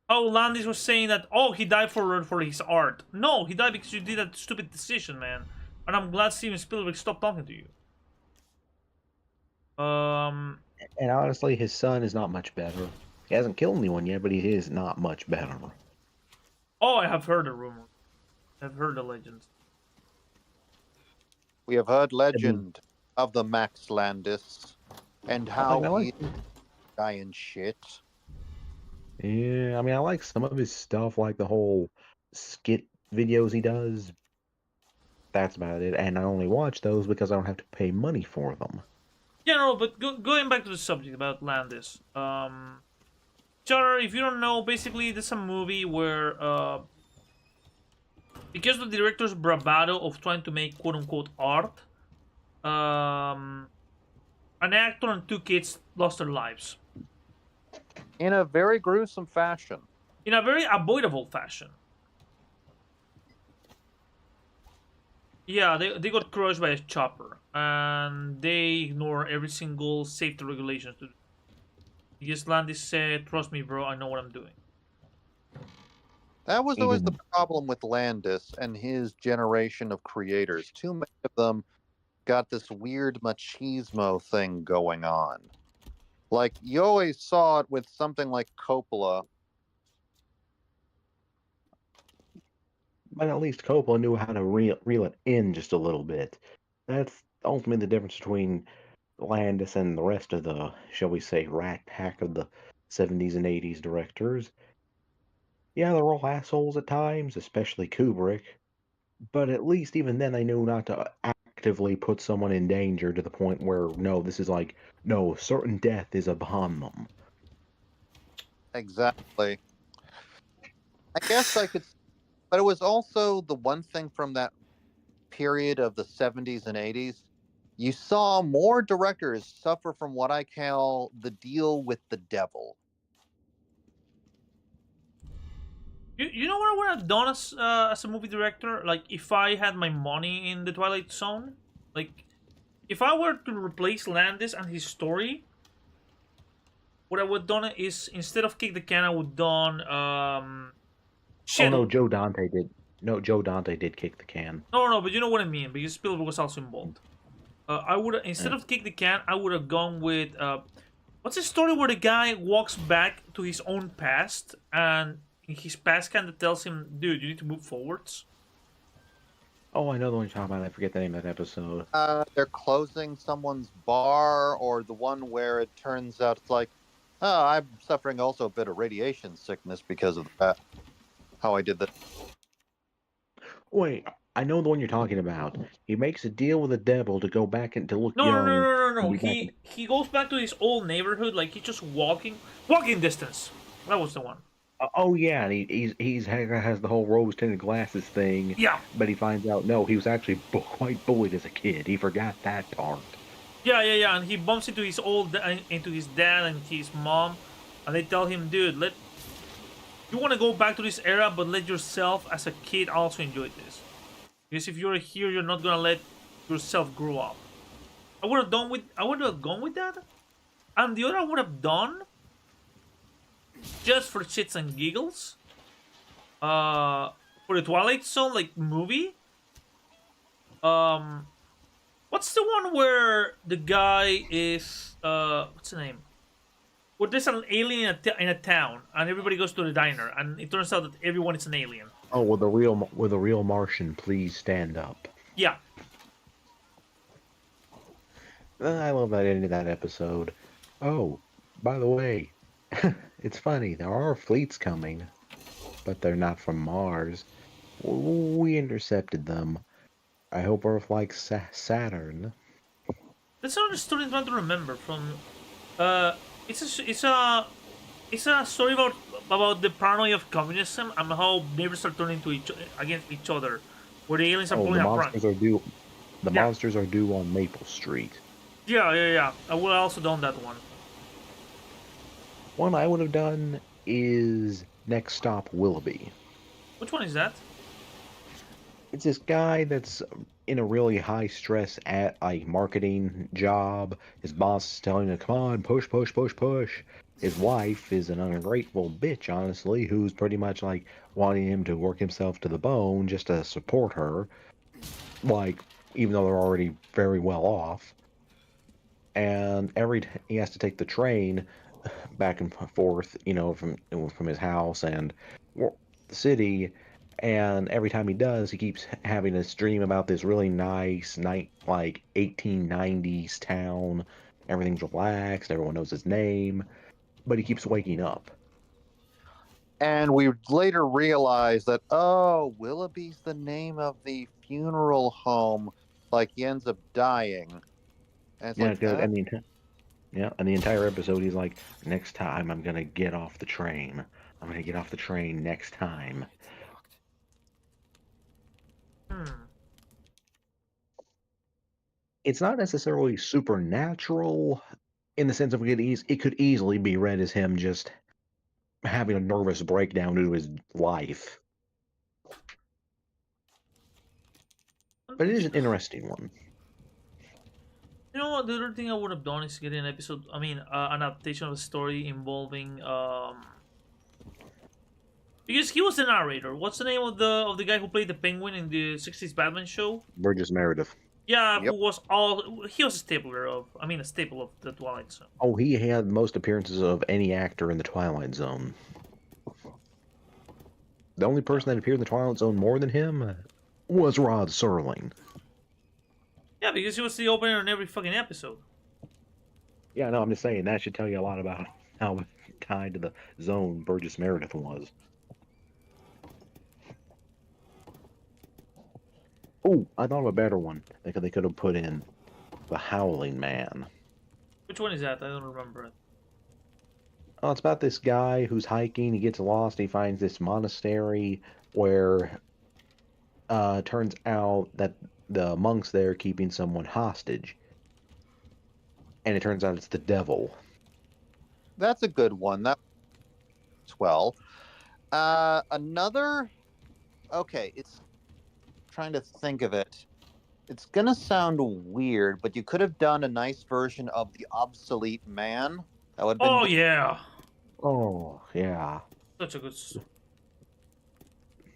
Oh, Landis was saying that, he died for his art. No, he died because you did that stupid decision, man. And I'm glad Steven Spielberg stopped talking to you. And honestly, his son is not much better. He hasn't killed anyone yet, but he is not much better. Oh, I have heard the rumor. I've heard the legends. We have heard legend of the Max Landis and how he's dying shit. Yeah, I mean, I like some of his stuff, like the whole skit videos he does. That's about it. And I only watch those because I don't have to pay money for them. Yeah, no, but going back to the subject about Landis. Char, if you don't know, basically this is a movie where because of the director's bravado of trying to make quote-unquote art, an actor and 2 kids lost their lives. In a very gruesome fashion. In a very avoidable fashion. Yeah, they got crushed by a chopper, and they ignore every single safety regulations. Because Landis said, "Trust me, bro, I know what I'm doing." That was always the Even problem with Landis and his generation of creators. Too many of them got this weird machismo thing going on. Like, you always saw it with something like Coppola. but at least Coppola knew how to reel it in just a little bit. That's ultimately the difference between Landis and the rest of the, shall we say, rat pack of the 70s and 80s directors. Yeah, they're all assholes at times, especially Kubrick, but at least even then they knew not to actively put someone in danger to the point where, no, this is like, no, certain death is upon them. Exactly. I guess I could, but it was also the one thing from that period of the 70s and 80s. You saw more directors suffer from what I call the deal with the devil. You know what I would have done as a movie director? Like, if I had my money in the Twilight Zone, like, if I were to replace Landis and his story, what I would have done is, instead of kick the can, I would done Oh shit. no, Joe Dante did. No, Joe Dante did kick the can. No, but you know what I mean, because Spielberg was also involved. I would, instead Yeah. of kick the can, I would have gone with what's the story where the guy walks back to his own past, and his past kind of tells him, "Dude, you need to move forwards." Oh, I know the one you're talking about. I forget the name of that episode. They're closing someone's bar, or the one where it turns out it's like, oh, I'm suffering also a bit of radiation sickness because of that. How I did that. Wait, I know the one you're talking about. He makes a deal with the devil to go back and to look No, no, no, young no, no, and no. be back in. He goes back to his old neighborhood, like he's just walking distance. That was the one. Oh yeah, and has the whole rose tinted glasses thing. Yeah, But he finds out no, he was actually quite bullied as a kid. He forgot that part. yeah. And he bumps into into his dad and his mom, and they tell him, "Dude, you want to go back to this era, but let yourself as a kid also enjoy this. Because if you're here, you're not gonna let yourself grow up." I would have gone with that. And the other I would have done, just for shits and giggles, for the Twilight Zone like movie. Um, what's the one where the guy is what's the name? Where there's an alien in a town, and everybody goes to the diner, and it turns out that everyone is an alien. Oh, with a real Martian, please stand up. Yeah, I love that ending of that episode. Oh, by the way, it's funny. There are fleets coming, but they're not from Mars. We intercepted them. I hope Earth likes Saturn. that's another story I'm trying to remember from. Uh, it's a story about the paranoia of communism and how neighbors are turning against each other, where the aliens are Oh, the pulling a prank. monsters are due. The Yeah, monsters are due on Maple Street. yeah. I would have also done that one. One I would have done is Next Stop Willoughby. Which one is that? It's this guy that's in a really high stress at a marketing job. His boss is telling him, "Come on, push, push, push, push." His wife is an ungrateful bitch, honestly, who's pretty much like wanting him to work himself to the bone just to support her. Like, even though they're already very well off. And he has to take the train back and forth, from his house and the city. And every time he does, he keeps having this dream about this really nice night, like 1890s town. Everything's relaxed, everyone knows his name, but he keeps waking up. And we later realized that, oh, Willoughby's the name of the funeral home. Like, he ends up dying. And it's Yeah, like, good. And the entire episode, he's like, "Next time, I'm gonna get off the train. I'm gonna get off the train next time." Hmm. It's not necessarily supernatural in the sense of it could easily be read as him just having a nervous breakdown due to his life. But it is an interesting one. You know what? The other thing I would have done is get an episode. I mean, an adaptation of a story involving Because he was the narrator. What's the name of the guy who played the Penguin in the '60s Batman show? Burgess Meredith. Yeah, Yep. he was a staple of the Twilight Zone. Oh, he had most appearances of any actor in the Twilight Zone. The only person that appeared in the Twilight Zone more than him was Rod Serling. Yeah, because he was the opener in every fucking episode. Yeah, no, I'm just saying that should tell you a lot about how tied to the zone Burgess Meredith was. Oh, I thought of a better one. They could have put in The Howling Man. Which one is that? I don't remember it. Oh, it's about this guy who's hiking. He gets lost. He finds this monastery where turns out that the monks there are keeping someone hostage. And it turns out it's the devil. That's a good one. That well. Another. Okay, it's trying to think of it. It's gonna sound weird, but you could have done a nice version of the obsolete man. That would have been. Oh yeah. Oh, yeah. Such a good.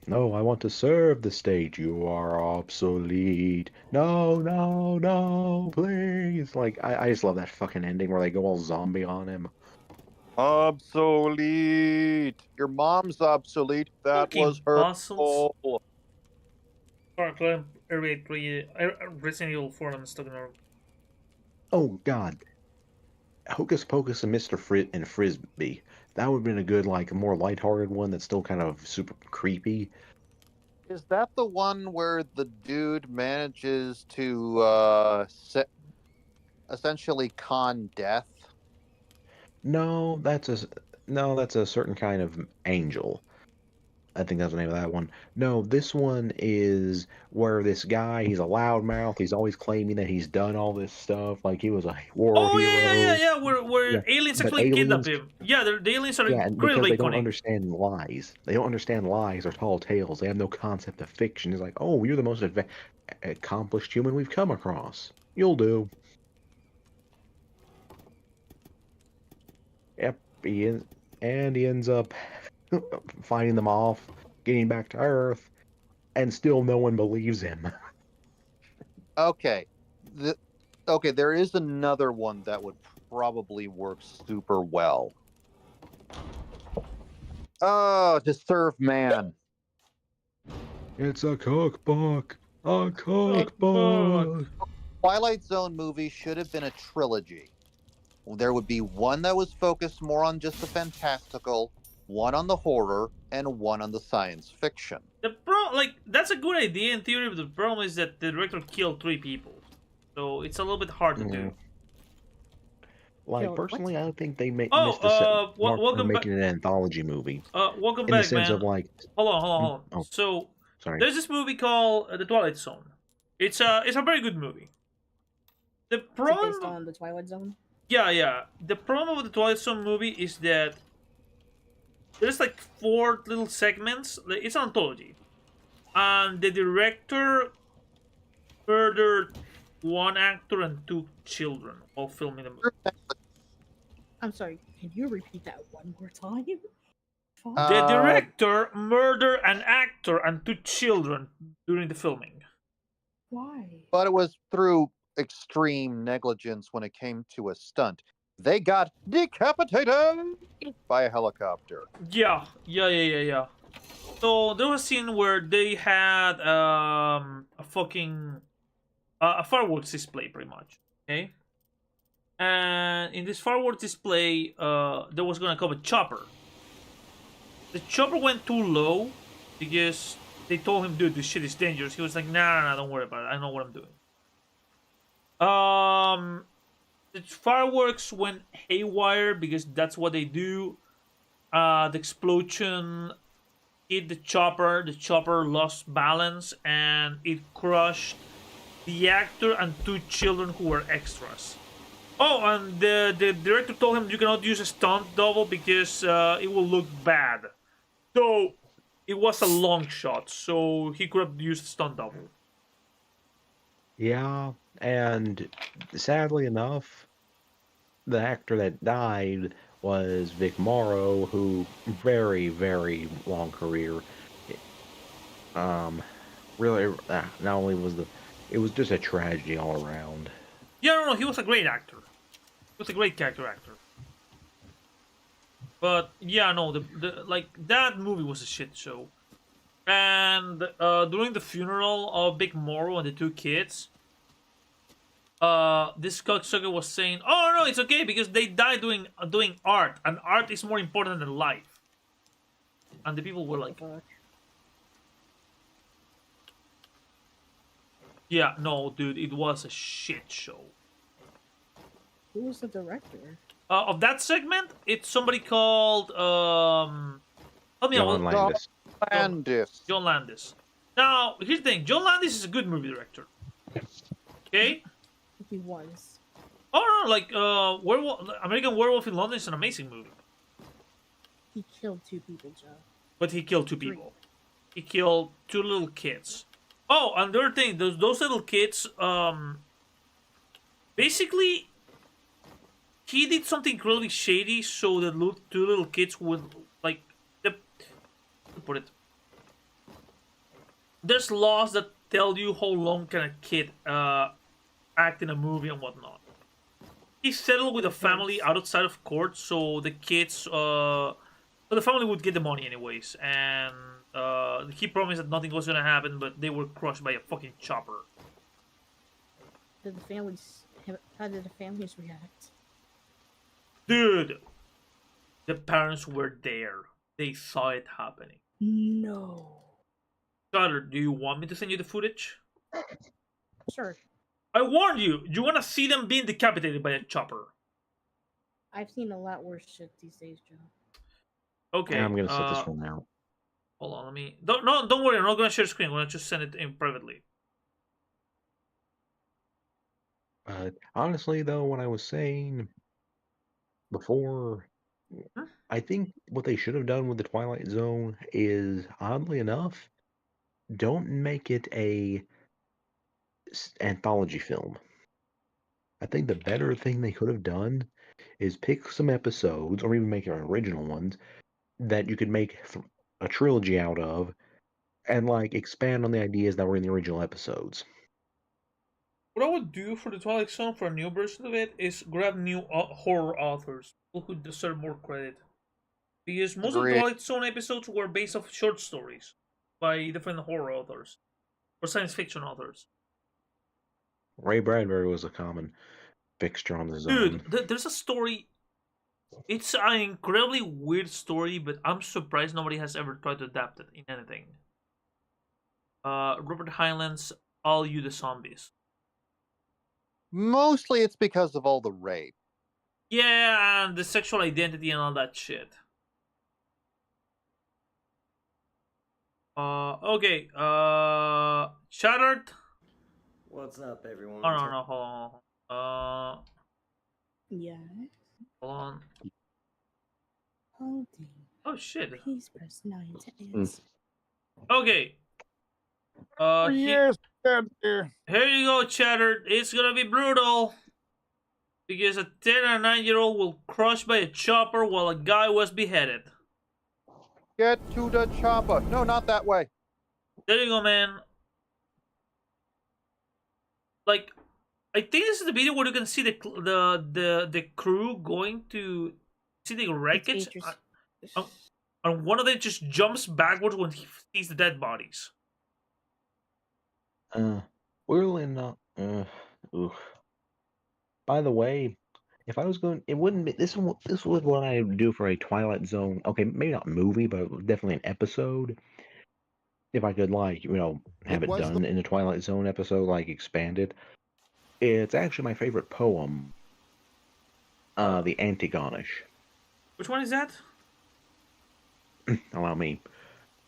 No, I want to serve the state. You are obsolete. No, no, no, please. Like, I just love that fucking ending where they go all zombie on him. Obsolete. Your mom's obsolete. That Fucking was her puzzles. fault. Resident Evil 4 I'm stuck in a... Oh, God. Hocus Pocus and Mr. and Frisbee. That would have been a good, like, more lighthearted one that's still kind of super creepy. Is that the one where the dude manages to essentially con death? No, that's a certain kind of angel. I think that's the name of that one. No, this one is where this guy, he's a loudmouth. He's always claiming that he's done all this stuff, like he was a war hero. Yeah. Where Yeah, aliens but actually kidnap aliens- him. Yeah, the aliens are Yeah, and because incredibly they don't iconic. understand lies. They don't understand lies or tall tales. They have no concept of fiction. It's like, oh, you're the most accomplished human we've come across. You'll do. Yep, he ends up fighting them off, getting back to Earth, and still no one believes him. Okay. Okay, there is another one that would probably work super well. Oh, To Serve Man. It's a cookbook. A Cookbook. cookbook. Twilight Zone movie should have been a trilogy. There would be one that was focused more on just the fantastical, one on the horror, and one on the science fiction. That's a good idea in theory, but the problem is that the director killed 3 people. So it's a little bit hard to do. Like, personally, I don't think they missed Oh, the mark welcome on back. making an anthology movie. Welcome In back, the sense man. of, like... Hold on. Oh, So, sorry. there's this movie called The Twilight Zone. It's a very good movie. The Is it problem... based on the Twilight Zone? Yeah. The problem with the Twilight Zone movie is that there's like 4 little segments. It's an anthology. And the director murdered 1 actor and 2 children while filming the movie. I'm sorry, can you repeat that one more time? The director murdered an actor and 2 children during the filming. Why? But it was through extreme negligence when it came to a stunt. They got decapitated by a helicopter. Yeah. So there was a scene where they had a fucking a fireworks display, pretty much. Okay, and in this fireworks display, there was gonna come a chopper. The chopper went too low because they told him, "Dude, this shit is dangerous." He was like, "Nah, don't worry about it. I know what I'm doing." The fireworks went haywire because that's what they do. The explosion hit the chopper. The chopper lost balance and it crushed the actor and 2 children who were extras. Oh, and the director told him you cannot use a stunt double because it will look bad. So it was a long shot, so he could have used a stunt double. Yeah, and sadly enough, the actor that died was Vic Morrow, who very, very long career. Really, not only it was just a tragedy all around. Yeah, no, he was a great actor. He was a great character actor. But yeah, no, the like that movie was a shit show. And during the funeral of Big Morrow and the two kids, this cocksucker was saying, "Oh no, it's okay because they died doing art, and art is more important than life." And the people were like, "Yeah, no, dude, it was a shit show." Who was the director? Of that segment, it's somebody called help me John out. Landis. Landis. John Landis. Now, here's the thing: John Landis is a good movie director. Okay. He was. Oh no, like American Werewolf in London is an amazing movie. He killed 2 people, Joe. But he killed 2 people. He killed 2 little kids. Oh, and the other thing, those little kids, basically, he did something incredibly shady so that 2 little kids would, like, put it. There's laws that tell you how long can a kid act in a movie and whatnot. He settled with a family outside of court, so the kids, so the family would get the money anyways, and he promised that nothing was gonna happen, but they were crushed by a fucking chopper. How did the families react? Dude, the parents were there. They saw it happening. No. Carter, do you want me to send you the footage? Sure. I warned you. You want to see them being decapitated by a chopper. I've seen a lot worse shit these days, Joe. Okay. I'm gonna set this one out. Hold on, let me. Don't worry. I'm not gonna share screen. I'm gonna just send it in privately. Honestly, though, what I was saying before, I think what they should have done with the Twilight Zone is, oddly enough, don't make it a anthology film. I think the better thing they could have done is pick some episodes, or even make their original ones, that you could make a trilogy out of, and like expand on the ideas that were in the original episodes. What I would do for the Twilight Zone for a new version of it is grab new horror authors, people who deserve more credit. Because most of the Twilight Zone episodes were based off short stories by different horror authors or science fiction authors. Ray Bradbury was a common fixture on the zone. Dude, there's a story. It's an incredibly weird story, but I'm surprised nobody has ever tried to adapt it in anything. Robert Heinlein's All You the Zombies. Mostly it's because of all the rape. Yeah, and the sexual identity and all that shit. Okay, Shattered. What's up, everyone? Oh, no, hold on. Yeah. Hold on. Holding. Oh, shit. Please press 9 to answer. Okay. Yes, here you go, Shattered. It's gonna be brutal. Because a 10 and 9-year-old will crushed by a chopper while a guy was beheaded. Get to the chopper. No, not that way. There you go, man. Like, I think this is the video where you can see the crew going to see the wreckage, and one of them just jumps backwards when he sees the dead bodies. We're in. By the way, if I was going, it wouldn't be this. This was what I would do for a Twilight Zone. Okay, maybe not movie, but definitely an episode. If I could, like, have it done in a Twilight Zone episode, like expanded. It's actually my favorite poem. The Antigonish. Which one is that? Allow me.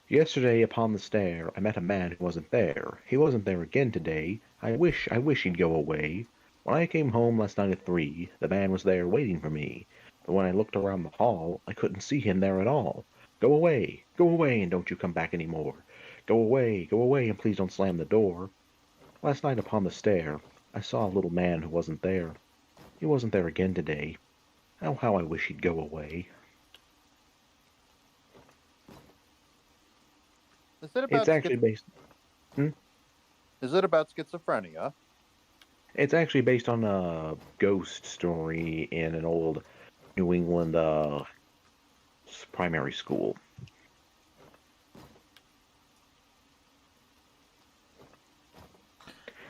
Yesterday upon the stair, I met a man who wasn't there. He wasn't there again today. I wish he'd go away. When I came home last night at 3, the man was there waiting for me. But when I looked around the hall, I couldn't see him there at all. Go away, and don't you come back any more. Go away, and please don't slam the door. Last night upon the stair, I saw a little man who wasn't there. He wasn't there again today. Oh, how I wish he'd go away. Is it It's about actually based. Is it about schizophrenia? It's actually based on a ghost story in an old New England primary school.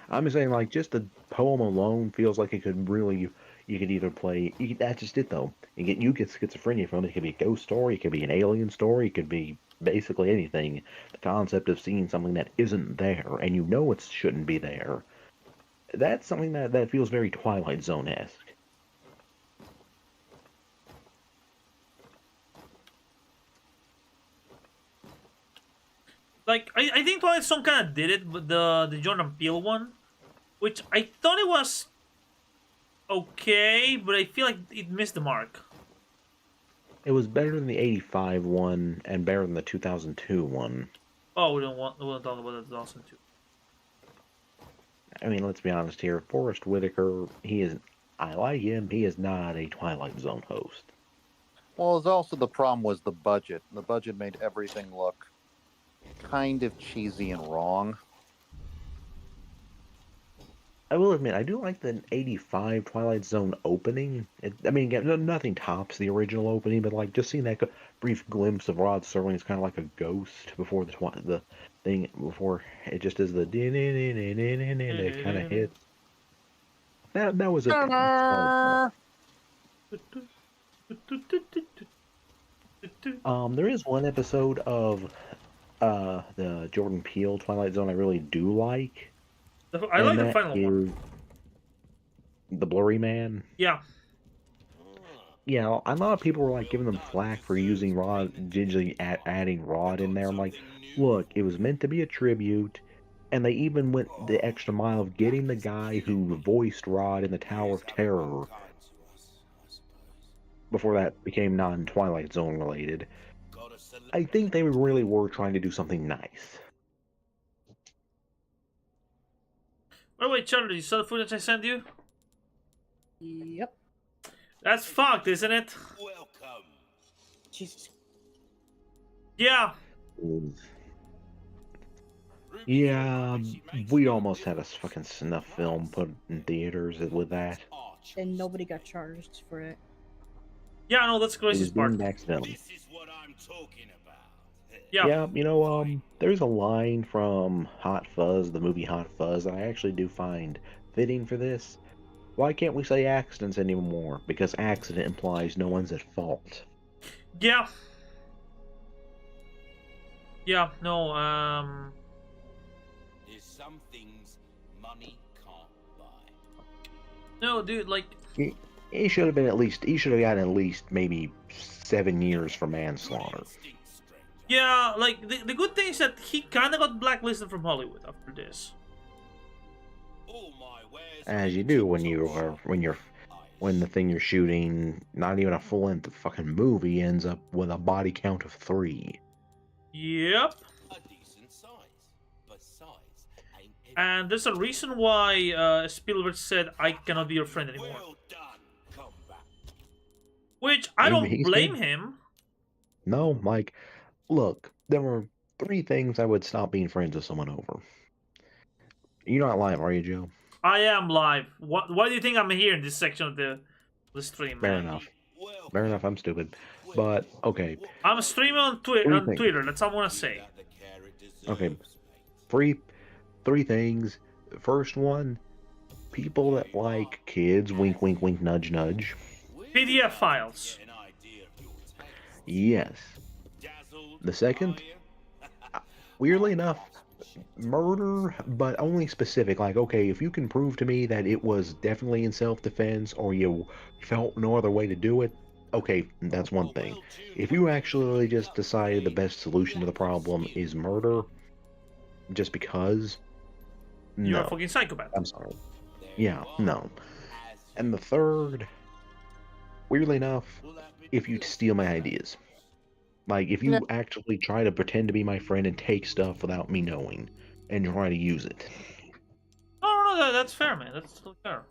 I'm just saying, like, just the poem alone feels like it could really. You could either play. That's just it, though. You get schizophrenia from it. It could be a ghost story. It could be an alien story. It could be basically anything. The concept of seeing something that isn't there and you know it shouldn't be there. That's something that feels very Twilight Zone-esque. Like, I think Twilight Zone kind of did it, but the Jordan Peele one, which I thought it was okay, but I feel like it missed the mark. It was better than the '85 one and better than the 2002 one. Oh, we don't talk about that 2002. I mean, let's be honest here. Forrest Whitaker, I like him. He is not a Twilight Zone host. Well, it's also the problem was the budget. The budget made everything look kind of cheesy and wrong. I will admit, I do like the '85 Twilight Zone opening. I mean, again, nothing tops the original opening, but like just seeing that brief glimpse of Rod Serling is kind of like a ghost before the thing, before it just is the it kind of hits. That was a. There is one episode of the Jordan Peele Twilight Zone I really do like. I like the final one. The Blurry Man. Yeah. Yeah, a lot of people were like giving them flack for using Rod, digitally adding Rod in there. I'm like, look, it was meant to be a tribute, and they even went the extra mile of getting the guy who voiced Rod in the Tower of Terror before that became non-Twilight Zone related. I think they really were trying to do something nice. By the way, Charlie, you saw the footage I sent you? Yep. That's fucked, isn't it? Welcome. Jesus. Yeah. Yeah, we almost had a fucking snuff film put in theaters with that. And nobody got charged for it. Yeah, no, that's the It was craziest part. deemed accidental. This is what I'm talking about. Yeah. Yeah, there's a line from Hot Fuzz, the movie Hot Fuzz, that I actually do find fitting for this. Why can't we say accidents anymore? Because accident implies no one's at fault. Yeah. Yeah, no, There's some things money can't buy. No, dude, like... He should have been he should have gotten at least maybe 7 years for manslaughter. Yeah, like, the good thing is that he kind of got blacklisted from Hollywood after this. As you do when the thing you're shooting, not even a full-length fucking movie, ends up with a body count of 3. Yep. And there's a reason why Spielberg said, I cannot be your friend anymore. Which, I don't blame him. No, like, look, there were 3 things I would stop being friends with someone over. You're not live, are you, Joe? I am live. Why do you think I'm here in this section of the stream? Fair enough. Fair enough, I'm stupid. But, okay. I'm streaming on Twitter, that's all I want to say. Okay. Three things. First one, people that like kids, wink, wink, wink, nudge, nudge. PDF files. Yes. The second, weirdly enough, murder, but only specific. Like, okay, if you can prove to me that it was definitely in self-defense or you felt no other way to do it, okay, that's one thing. If you actually just decided the best solution to the problem is murder, just because, no. You're a fucking psychopath. I'm sorry. Yeah, no. And the third, weirdly enough, if you steal my ideas. Like, if you actually try to pretend to be my friend and take stuff without me knowing, and try to use it. Oh, no, that's fair, man. That's totally fair.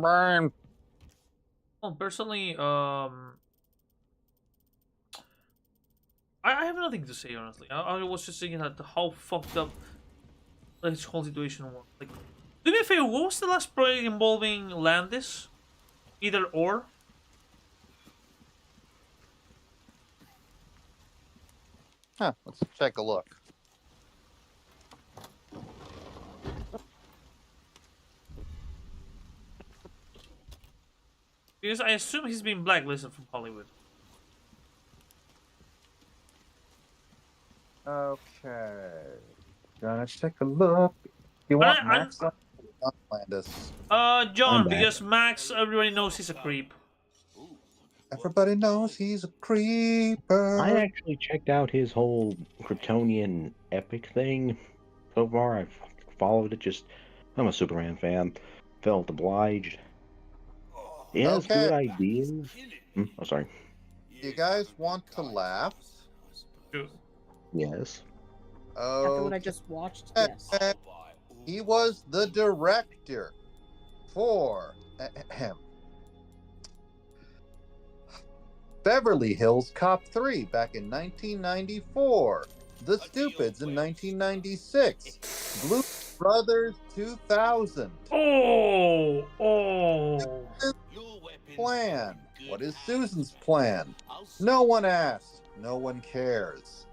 brain. Well, personally, I have nothing to say honestly. I was just thinking that how fucked up this whole situation was. Like, do me a favor, what was the last project involving Landis? Either or. Huh, let's take a look. Because I assume he's been blacklisted from Hollywood. Okay. Gonna take a look. You But want Max Landis? John, I'm back. because Max, everybody knows he's a creep. Everybody knows he's a creeper. I actually checked out his whole Kryptonian epic thing. So far, I've followed it. I'm a Superman fan. Felt obliged. He has good ideas. Oh, sorry. You guys want to laugh? Yes. After what I just watched, yes. He was the director for Beverly Hills Cop 3 back in 1994, The Stupids in 1996, Blue Brothers 2000. Plan. What is Susan's plan? No one asked. No one cares.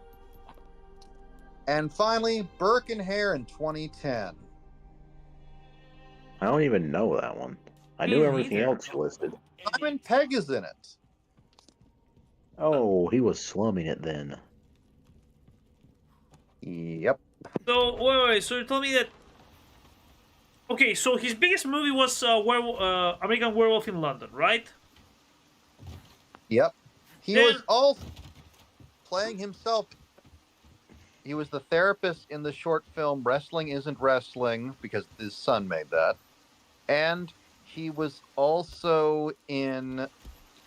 And finally, Burke and Hare in 2010. I don't even know that one. I knew everything else listed. Simon Pegg is in it. Oh, he was slumming it then. Yep. So wait. So you told me that. Okay, so his biggest movie was American Werewolf in London, right? Yep. He was also playing himself. He was the therapist in the short film Wrestling Isn't Wrestling, because his son made that. And he was also in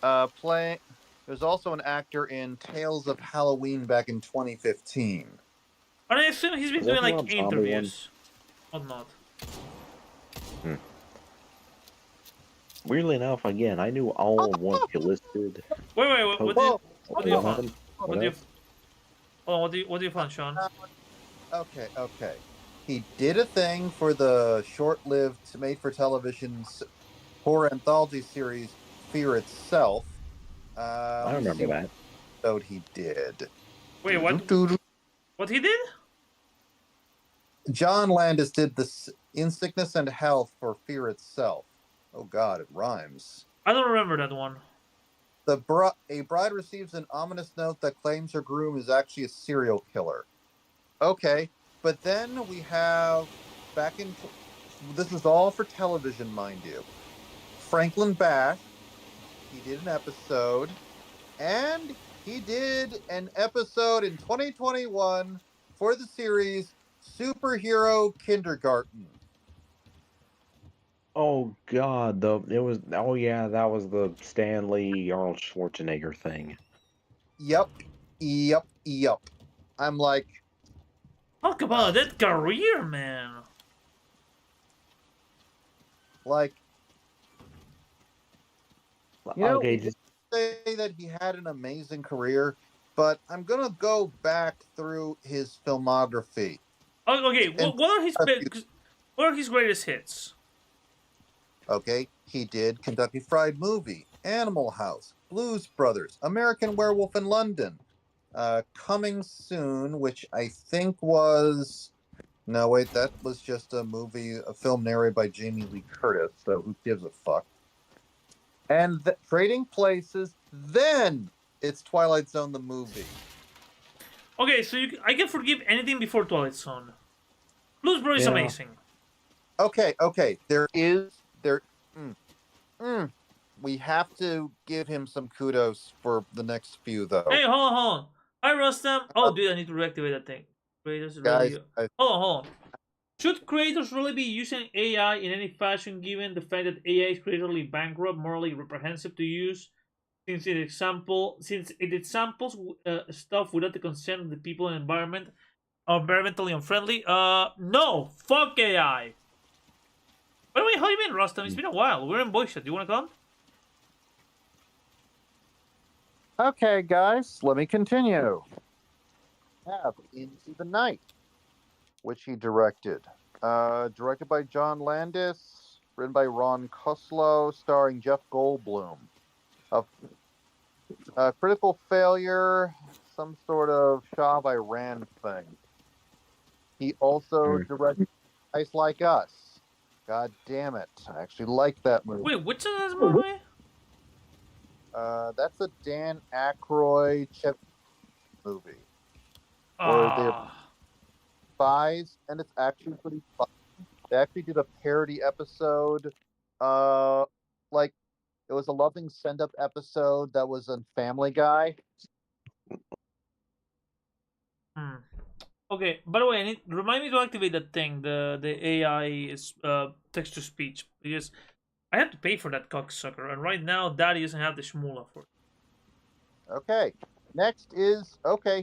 He was also an actor in Tales of Halloween back in 2015. And I assume he's been doing like interviews. Or not. Weirdly enough, again, I knew all of what you listed. Wait. What do you find? What do you find, Sean? Okay. He did a thing for the short-lived, made-for-television horror anthology series Fear Itself. I remember that. Episode he did. Wait, what? What he did? John Landis did this In Sickness and Health for Fear Itself. Oh God, it rhymes. I don't remember that one. A bride receives an ominous note that claims her groom is actually a serial killer. Okay, but then we have this is all for television, mind you. Franklin Bash, he did an episode, and he did an episode in 2021 for the series Superhero Kindergarten. Oh God, that was the Stanley Arnold Schwarzenegger thing. Yep. I'm like, talk about that career, man. Like, okay, just say that he had an amazing career, but I'm gonna go back through his filmography. Okay, what are his greatest hits? Okay, he did Kentucky Fried Movie, Animal House, Blues Brothers, American Werewolf in London, Coming Soon, which I think was... No, wait, that was just a film narrated by Jamie Lee Curtis, so who gives a fuck? And Trading Places, then it's Twilight Zone the movie. Okay, so I can forgive anything before Twilight Zone. Blues Brothers is amazing. Okay, we have to give him some kudos for the next few, though. Hey, hold on. Hi, Rustam. Oh, dude, I need to reactivate that thing. Creators really... Hold on. Should creators really be using AI in any fashion, given the fact that AI is creatorly bankrupt, morally reprehensible to use, since it samples stuff without the consent of the people and environment, or environmentally unfriendly? No, fuck AI. By the way, how you been, Rustam? It's been a while. We're in Boysha. Do you want to come? Okay, guys, let me continue. Have Into the Night, which he directed. Directed by John Landis, written by Ron Kuslow, starring Jeff Goldblum. A critical failure, some sort of Shah of Iran thing. He also directed Ice Like Us. God damn it. I actually like that movie. Wait, which is this movie? That's a Dan Aykroyd movie. Where they're spies, and it's actually pretty fun. They actually did a parody episode. Like, it was a loving send-up episode that was on Family Guy. Okay, by the way, remind me to activate that thing, the AI is text to speech, because I have to pay for that cocksucker, and right now Daddy doesn't have the shmoola for it. Okay, next is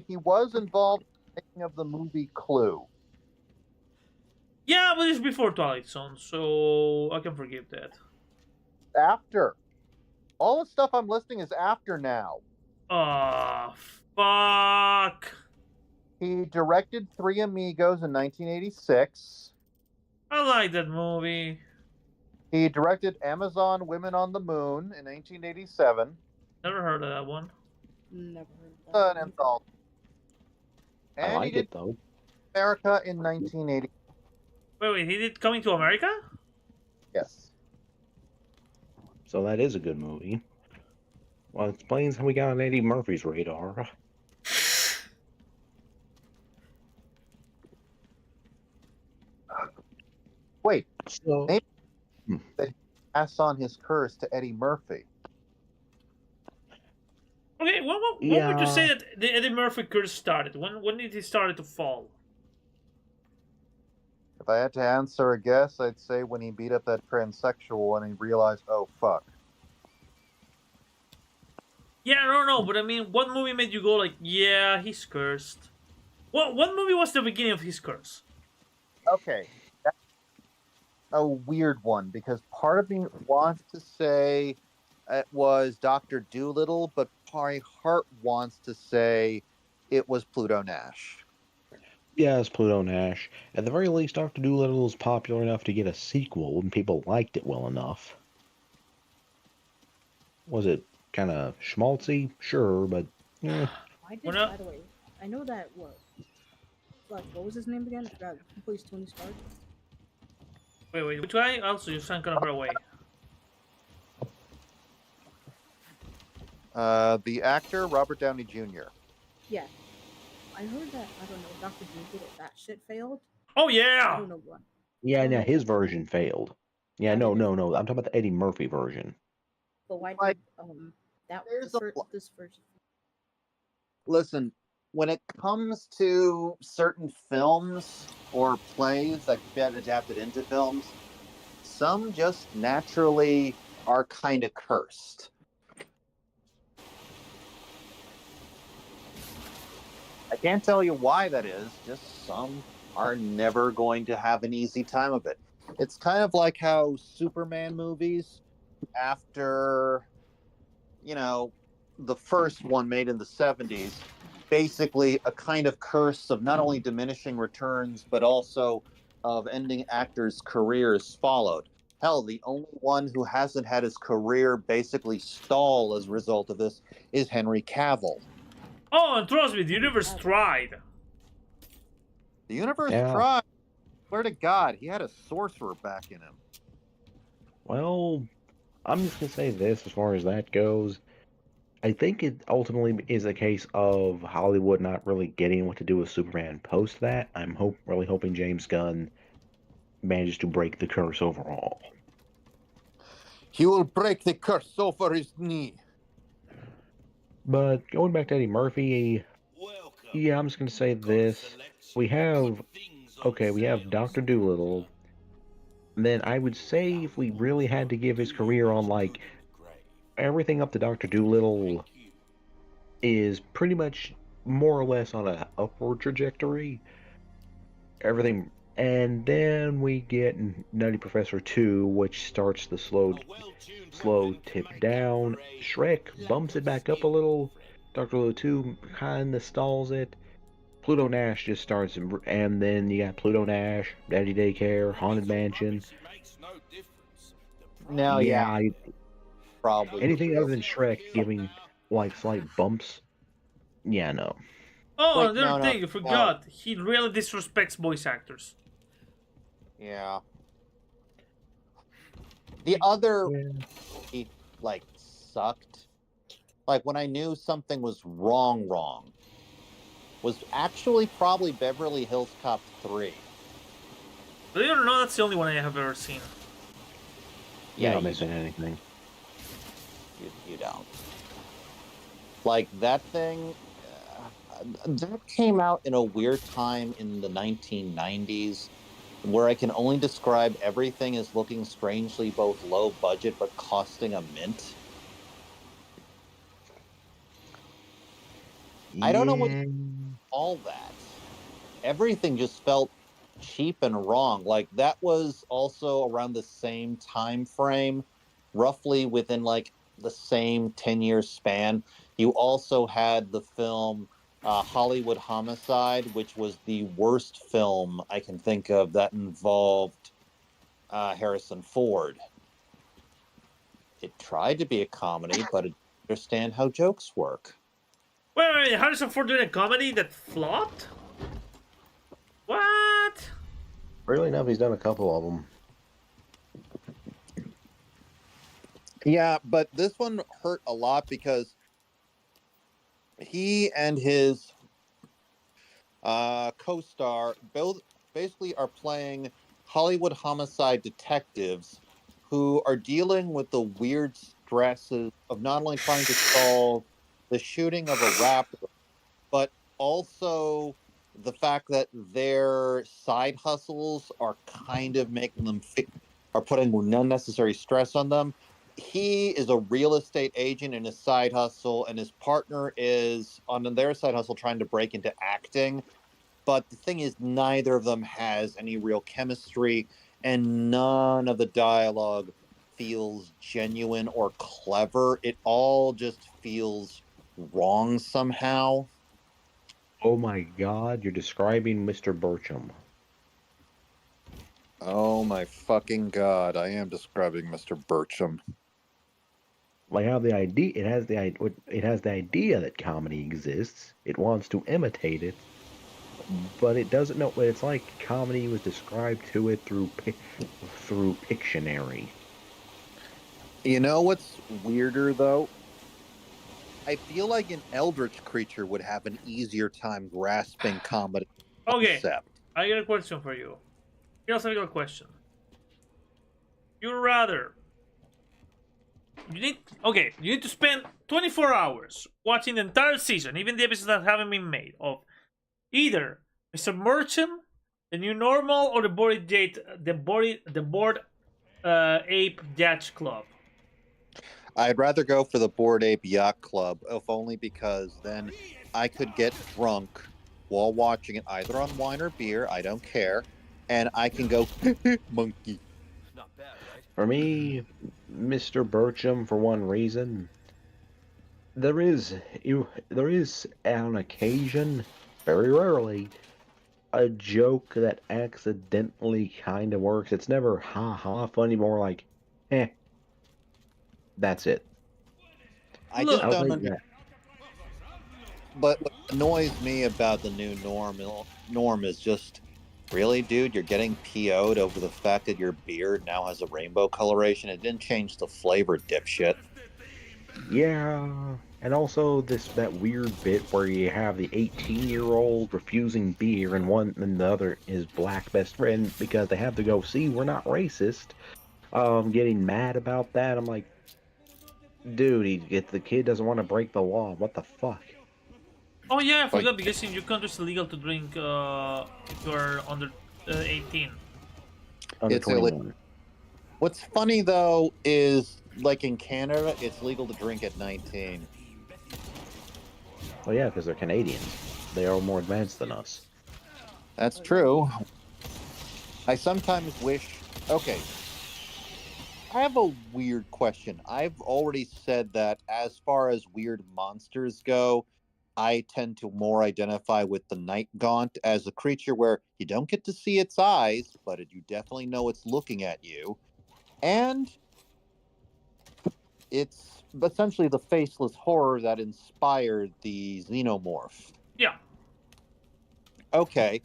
he was involved in the making of the movie Clue. Yeah, but it's before Twilight Zone, so I can forgive that. After. All the stuff I'm listing is after now. Oh, fuck. He directed Three Amigos in 1986. I like that movie. He directed Amazon Women on the Moon in 1987. Never heard of that one. Never heard of that. An anthology. And I like he did it, though. America in 1980. Wait, he did Coming to America? Yes. So that is a good movie. Well, it explains how we got on Eddie Murphy's radar. Wait, so maybe they pass on his curse to Eddie Murphy. Okay, when would you say that the Eddie Murphy curse started? When did he start to fall? If I had to answer a guess, I'd say when he beat up that transsexual and he realized, oh, fuck. Yeah, I don't know, but I mean, what movie made you go like, yeah, he's cursed? What movie was the beginning of his curse? Okay, that's a weird one, because part of me wants to say it was Dr. Dolittle, but my heart wants to say it was Pluto Nash. Yeah, it's Pluto Nash. At the very least, Dr. Dolittle was popular enough to get a sequel, and people liked it well enough. Was it kind of schmaltzy? Sure, but I did, by the way. I know that what was his name again? I forgot. Who plays Tony Stark? Wait, which guy? Also, you sound kind of far away. The actor, Robert Downey Jr. Yeah. I heard that, I don't know, Dr. Doolittle, that shit failed. Oh, yeah! I don't know what. yeah, no, his version failed. Yeah, no. I'm talking about the Eddie Murphy version. But why did, this version? Listen, when it comes to certain films or plays that get adapted into films, some just naturally are kind of cursed. I can't tell you why that is, just some are never going to have an easy time of it. It's kind of like how Superman movies, after, the first one made in the 70s, basically a kind of curse of not only diminishing returns, but also of ending actors' careers followed. Hell, the only one who hasn't had his career basically stall as a result of this is Henry Cavill. Oh, and trust me, the universe tried. The universe tried. Swear to God, he had a sorcerer back in him. Well, I'm just going to say this as far as that goes. I think it ultimately is a case of Hollywood not really getting what to do with Superman post that. I'm really hoping James Gunn manages to break the curse overall. He will break the curse over his knee. But going back to Eddie Murphy, yeah, I'm just going to say this. We have Dr. Dolittle. Then I would say if we really had to give his career on, like, everything up to Dr. Dolittle is pretty much more or less on an upward trajectory. Everything And then we get Nutty Professor 2, which starts the slow tip down. Shrek bumps it back up a little. Dr. Lilo 2 kind of stalls it. Pluto Nash just starts, and then you got Pluto Nash, Daddy Daycare, Haunted Mansion. Now, Yeah, probably. anything other than Shrek giving like slight bumps. Yeah, no. Oh, Wait, another no, thing, you forgot. He really disrespects voice actors. Yeah. The other, like, sucked. Like, when I knew something was wrong, was actually probably Beverly Hills Cop 3. Believe it or not, that's the only one I have ever seen. You're not missing anything. You don't. Like, that thing, that came out in a weird time in the 1990s where I can only describe everything as looking strangely both low budget but costing a mint. I don't know what all that. Everything just felt cheap and wrong. Like, that was also around the same time frame, roughly within like the same 10-year span. You also had the film Hollywood Homicide, which was the worst film I can think of that involved Harrison Ford. It tried to be a comedy, but it didn't understand how jokes work. Wait, Harrison Ford doing a comedy that flopped? What? Really enough, he's done a couple of them. Yeah, but this one hurt a lot because he and his co-star basically are playing Hollywood homicide detectives who are dealing with the weird stresses of not only trying to solve the shooting of a rapper, but also the fact that their side hustles are kind of making them are putting unnecessary stress on them. He is a real estate agent in his side hustle, and his partner is on their side hustle trying to break into acting. But the thing is, neither of them has any real chemistry, and none of the dialogue feels genuine or clever. It all just feels wrong somehow. Oh my god, you're describing Mr. Burcham. Oh my fucking god, I am describing Mr. Burcham. Like how the idea, it has the idea that comedy exists. It wants to imitate it, but it doesn't know. It's like comedy was described to it through Pictionary. You know what's weirder though? I feel like an eldritch creature would have an easier time grasping comedy concept. I got a question for you. Here's a question. You'd rather you need to spend 24 hours watching the entire season, even the episodes that haven't been made, of either Mr. Merchant, the New Normal, or the Bored Ape Yacht Club. I'd rather go for the Bored Ape Yacht Club, if only because then I could get drunk while watching it, either on wine or beer, I don't care, and I can go monkey. Not bad, right? For me, Mr. Burcham, for one reason, there is on occasion, very rarely, a joke that accidentally kind of works. It's never ha ha funny, more like, that's it. I just don't understand. But what annoys me about the new norm is just, really, dude, you're getting PO'd over the fact that your beard now has a rainbow coloration. It didn't change the flavor, dipshit. Yeah, and also that weird bit where you have the 18-year-old refusing beer and the other his black best friend because they have to go, see, we're not racist. Getting mad about that. I'm like, dude, if the kid doesn't want to break the law, what the fuck? Oh yeah, I forgot, because in your country it's illegal to drink if you're under 18. Under It's 21. illegal. What's funny though is, like in Canada, it's legal to drink at 19. Well, yeah, because they're Canadians. They are more advanced than us. That's true. I sometimes wish. Okay, I have a weird question. I've already said that as far as weird monsters go, I tend to more identify with the night gaunt as a creature where you don't get to see its eyes, but you definitely know it's looking at you. And it's essentially the faceless horror that inspired the xenomorph. Yeah. Okay,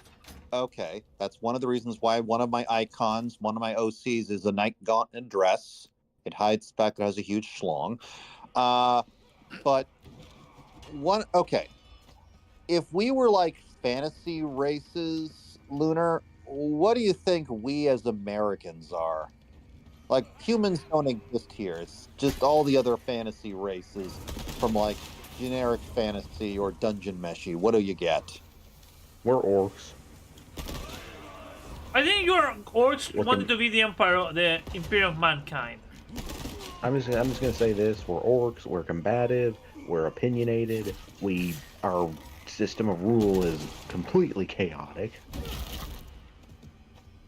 okay. That's one of the reasons why one of my icons, one of my OCs, is a night gauntlet dress. It hides the fact that it has a huge schlong. But one, okay. If we were like fantasy races, Lunar, what do you think we as Americans are? Like, humans don't exist here. It's just all the other fantasy races from like generic fantasy or dungeon meshy. What do you get? We're orcs. I think your orcs We're wanted to be the empire, the imperium of mankind. I'm just gonna say this: we're orcs. We're combative. We're opinionated. Our system of rule is completely chaotic.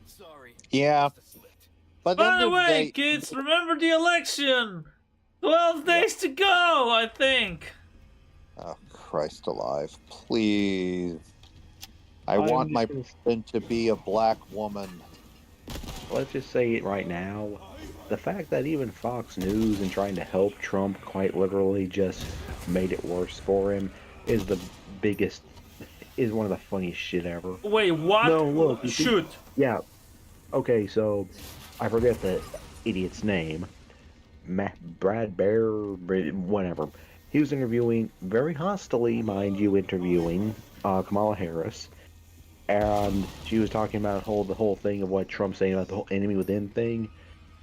Sorry. Yeah. But By the way, kids, remember the election. 12 days to go, I think. Oh, Christ alive. Please. I want my president to be a black woman. Let's just say it right now. The fact that even Fox News and trying to help Trump quite literally just made it worse for him is one of the funniest shit ever. Wait, what? No, look. Shoot. Yeah. Okay, so I forget the idiot's name. Brad Bear, whatever. He was interviewing, very hostily, mind you, interviewing Kamala Harris. And she was talking about the whole thing of what Trump's saying about the whole enemy within thing.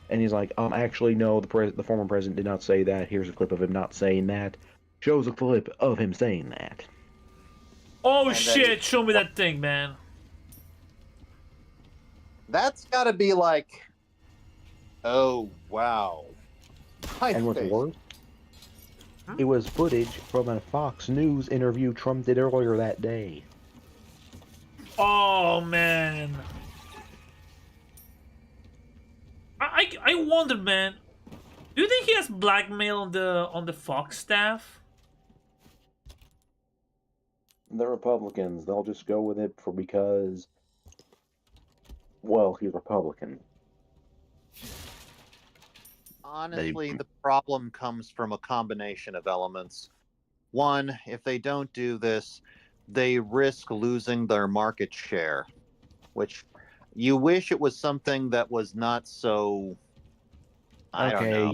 And he's like, actually, no, the former president did not say that. Here's a clip of him not saying that. Shows a clip of him saying that. Oh, shit, show me that thing, man. That's gotta be like, oh, wow. And what's worse, it was footage from a Fox News interview Trump did earlier that day. Oh, man. I wonder, man. Do you think he has blackmail on the Fox staff? The Republicans, they'll just go with it because, well, he's Republican. Honestly, the problem comes from a combination of elements. One, if they don't do this, they risk losing their market share, which you wish it was something that was not so. I don't know.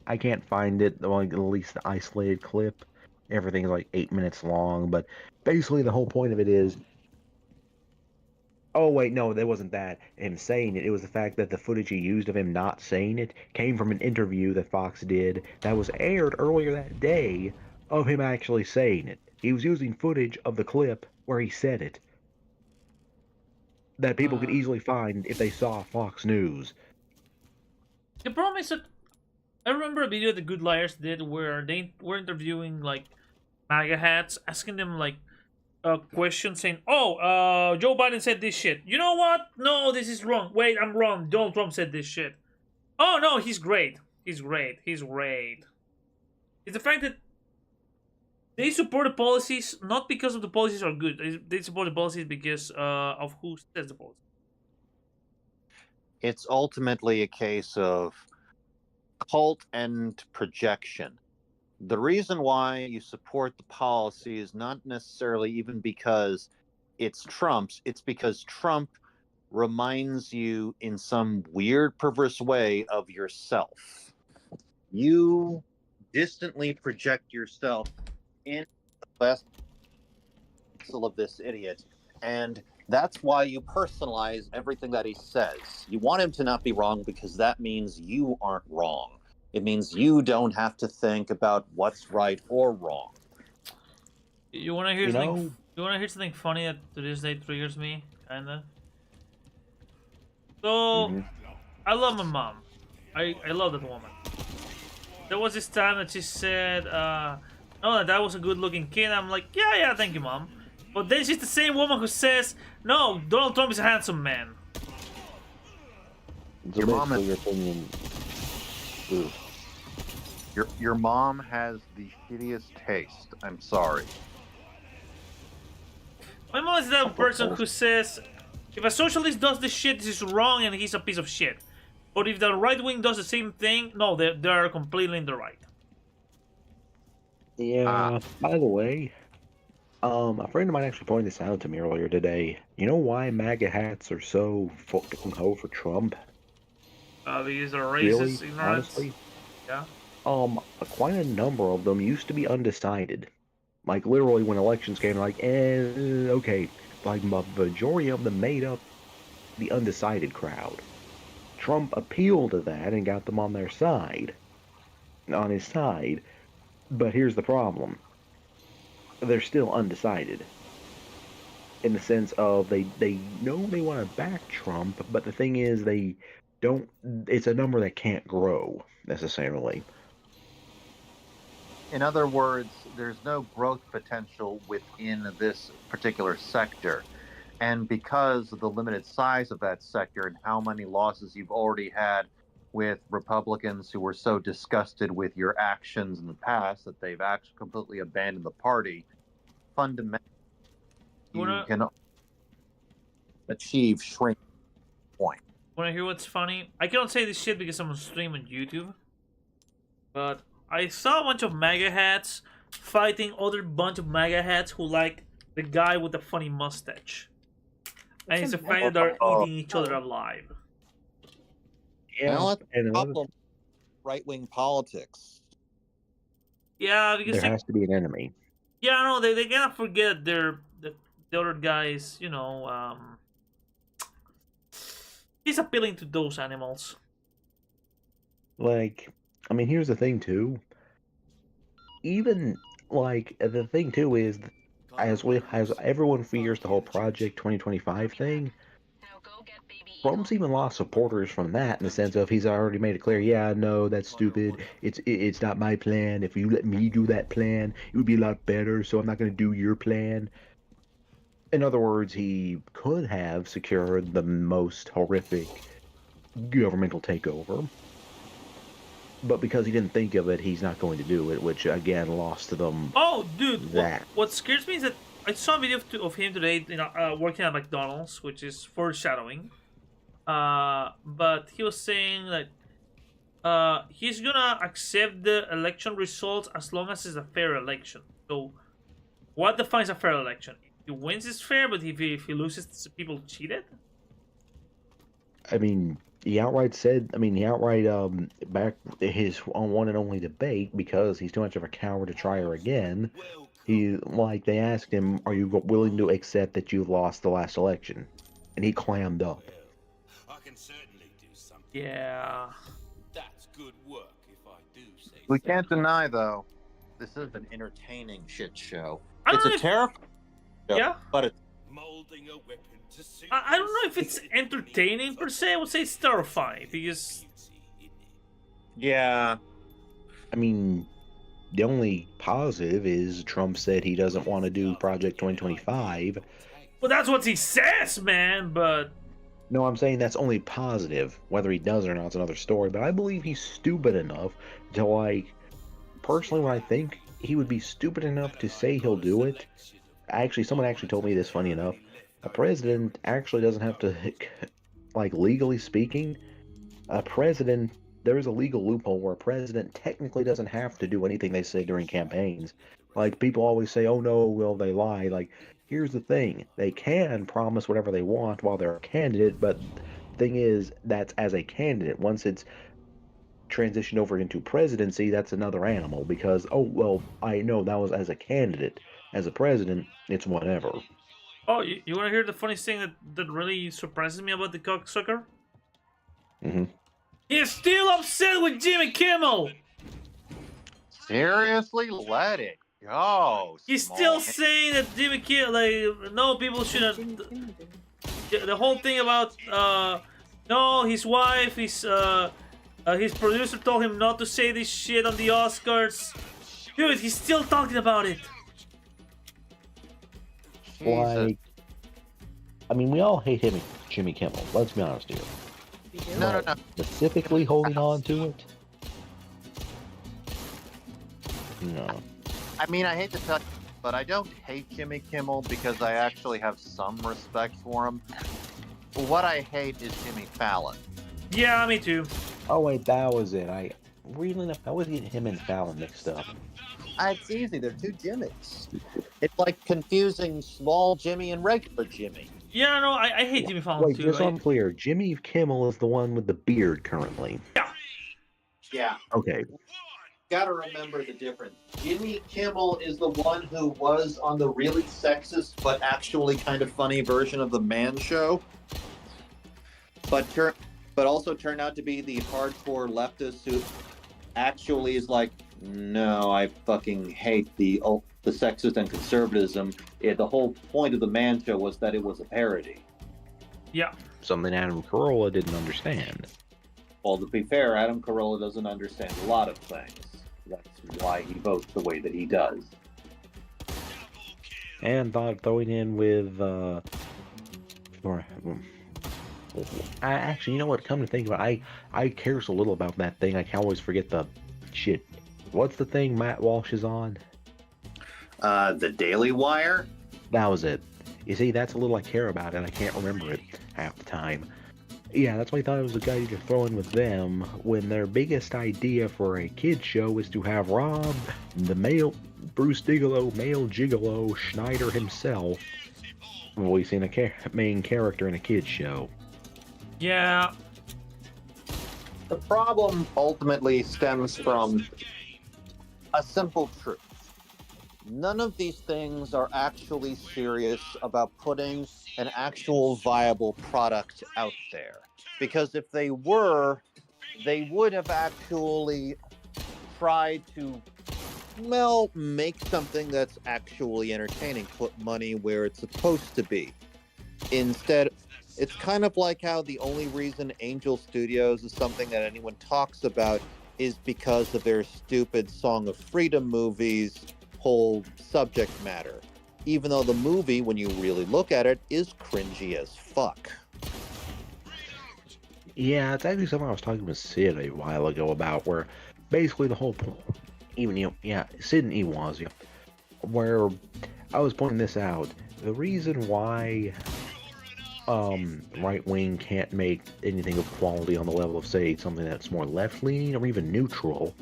I can't find it, like at least the isolated clip. Everything's like 8 minutes long, but basically the whole point of it is. Oh wait, no, that wasn't that. Him saying it. It was the fact that the footage he used of him not saying it came from an interview that Fox did that was aired earlier that day of him actually saying it. He was using footage of the clip where he said it. That people could easily find if they saw Fox News. The problem is that I remember a video the Good Liars did where they were interviewing like MAGA hats, asking them like a question saying, Joe Biden said this shit. You know what? No, this is wrong. Wait, I'm wrong. Donald Trump said this shit. Oh no, he's great. He's great. He's great. It's the fact that they support the policies not because of the policies are good. They support the policies because of who says the policy. It's ultimately a case of cult and projection. The reason why you support the policy is not necessarily even because it's Trump's, it's because Trump reminds you in some weird, perverse way of yourself. You distantly project yourself in the vessel of this idiot, and that's why you personalize everything that he says. You want him to not be wrong because that means you aren't wrong. It means you don't have to think about what's right or wrong. You want to hear something? You want to hear something funny that to this day triggers me, kinda? So, I love my mom. I love that woman. There was this time that she said, "Oh, that was a good-looking kid." I'm like, "Yeah, thank you, mom." But then she's the same woman who says, "No, Donald Trump is a handsome man." So Your mom basically, is- your opinion. Ooh. Your mom has the shittiest taste. I'm sorry. My mom is that person who says, if a socialist does this shit, this is wrong and he's a piece of shit. But if the right wing does the same thing, no, they're completely in the right. Yeah. By the way, a friend of mine actually pointed this out to me earlier today. You know why MAGA hats are so fucking ho for Trump? These are racist, Really? ignorant. Honestly? Yeah. Quite a number of them used to be undecided. Like literally, when elections came, like, okay. Like the majority of them made up the undecided crowd. Trump appealed to that and got them on their side, on his side. But here's the problem: they're still undecided. In the sense of they know they want to back Trump, but the thing is they don't. It's a number that can't grow necessarily. In other words, there's no growth potential within this particular sector. And because of the limited size of that sector and how many losses you've already had with Republicans who were so disgusted with your actions in the past that they've actually completely abandoned the party, fundamentally, you can achieve shrink point. Wanna hear what's funny? I cannot say this shit because I'm on stream on YouTube. But I saw a bunch of MAGA hats fighting other bunch of MAGA hats who like the guy with the funny mustache. And it's a fact that they're eating each other alive. Yeah, Well, that's and a problem. Right-wing politics. Yeah, because there has to be an enemy. yeah, no, they cannot forget the other guys. You know, he's appealing to those animals. Like, I mean, here's the thing too. Even like the thing too is, as everyone fears the whole Project 2025 thing, Trump's even lost supporters from that in the sense of he's already made it clear, yeah, no, that's stupid. It's not my plan. If you let me do that plan, it would be a lot better. So I'm not going to do your plan. In other words, he could have secured the most horrific governmental takeover. But because he didn't think of it, he's not going to do it, which again lost to them. Oh, dude, that. What scares me is that I saw a video of him today, working at McDonald's, which is foreshadowing. But he was saying that he's gonna accept the election results as long as it's a fair election. So, what defines a fair election? If he wins, it's fair, but if he loses, people cheated. I mean, he outright said. I mean, he outright back his one and only debate because he's too much of a coward to try her again. They asked him, "Are you willing to accept that you've lost the last election?" And he clammed up. I can certainly do something. Yeah. That's good work, if I do say so. We can't deny, though, this is an entertaining shit show. I don't It's know a if- terrifying show, Yeah. but it's Molding a weapon to suit I don't know if it's entertaining per se. I would say it's terrifying because yeah. I mean, the only positive is Trump said he doesn't want to do Project 2025. well, that's what he says, man. But No, I'm saying that's only positive. Whether he does or not is another story. But I believe he's stupid enough to, like, personally, what I think, he would be stupid enough to say he'll do it. Actually, someone actually told me this, funny enough. A president actually doesn't have to, like, legally speaking, there is a legal loophole where a president technically doesn't have to do anything they say during campaigns. Like, people always say, oh no, will they lie? Like, here's the thing. They can promise whatever they want while they're a candidate, but the thing is, that's as a candidate. Once it's transitioned over into presidency, that's another animal because, oh, well, I know that was as a candidate. As a president, it's whatever. oh, you want to hear the funniest thing that really surprises me about the cocksucker? Mm-hmm. He's still upset with Jimmy Kimmel. Seriously, let it go. He's still saying that Jimmy Kimmel, like, no, people shouldn't. The whole thing about no, his wife, his producer told him not to say this shit on the Oscars. Dude, he's still talking about it. Like, I mean, we all hate him, Jimmy Kimmel. Let's be honest here. You do? No. Specifically holding on to it? No. I mean, I hate to tell you, but I don't hate Jimmy Kimmel because I actually have some respect for him. What I hate is Jimmy Fallon. Yeah, me too. Oh wait, that was it. I was getting him and Fallon mixed up. It's easy. They're two Jimmys. It's like confusing small Jimmy and regular Jimmy. Yeah, no, I hate Jimmy Fallon Wait, too. just so I'm clear, Jimmy Kimmel is the one with the beard currently. Yeah. Okay. Gotta remember the difference. Jimmy Kimmel is the one who was on the really sexist but actually kind of funny version of the Man Show, but also turned out to be the hardcore leftist who actually is like, no, I fucking hate the sexist and conservatism. The whole point of the Man Show was that it was a parody. Yeah. Something Adam Carolla didn't understand. Well, to be fair, Adam Carolla doesn't understand a lot of things. That's why he votes the way that he does. And thought throwing in with, actually, you know what? Come to think of it, I care so little about that thing. I can always forget the shit. What's the thing Matt Walsh is on? The Daily Wire? That was it. You see, that's a little I care about, and I can't remember it half the time. Yeah, that's why I thought it was a guy to throw in with them, when their biggest idea for a kid's show is to have Rob, Bruce Bigelow, male gigolo, Schneider himself, voicing a main character in a kid's show. Yeah. The problem ultimately stems from a simple truth. None of these things are actually serious about putting an actual viable product out there. Because if they were, they would have actually tried to, make something that's actually entertaining, put money where it's supposed to be. Instead, it's kind of like how the only reason Angel Studios is something that anyone talks about is because of their stupid Song of Freedom movies whole subject matter, even though the movie, when you really look at it, is cringy as fuck. Yeah, it's actually something I was talking with Sid a while ago about, where basically the whole point, Sid and Ewaz, where I was pointing this out, the reason why right wing can't make anything of quality on the level of, say, something that's more left leaning or even neutral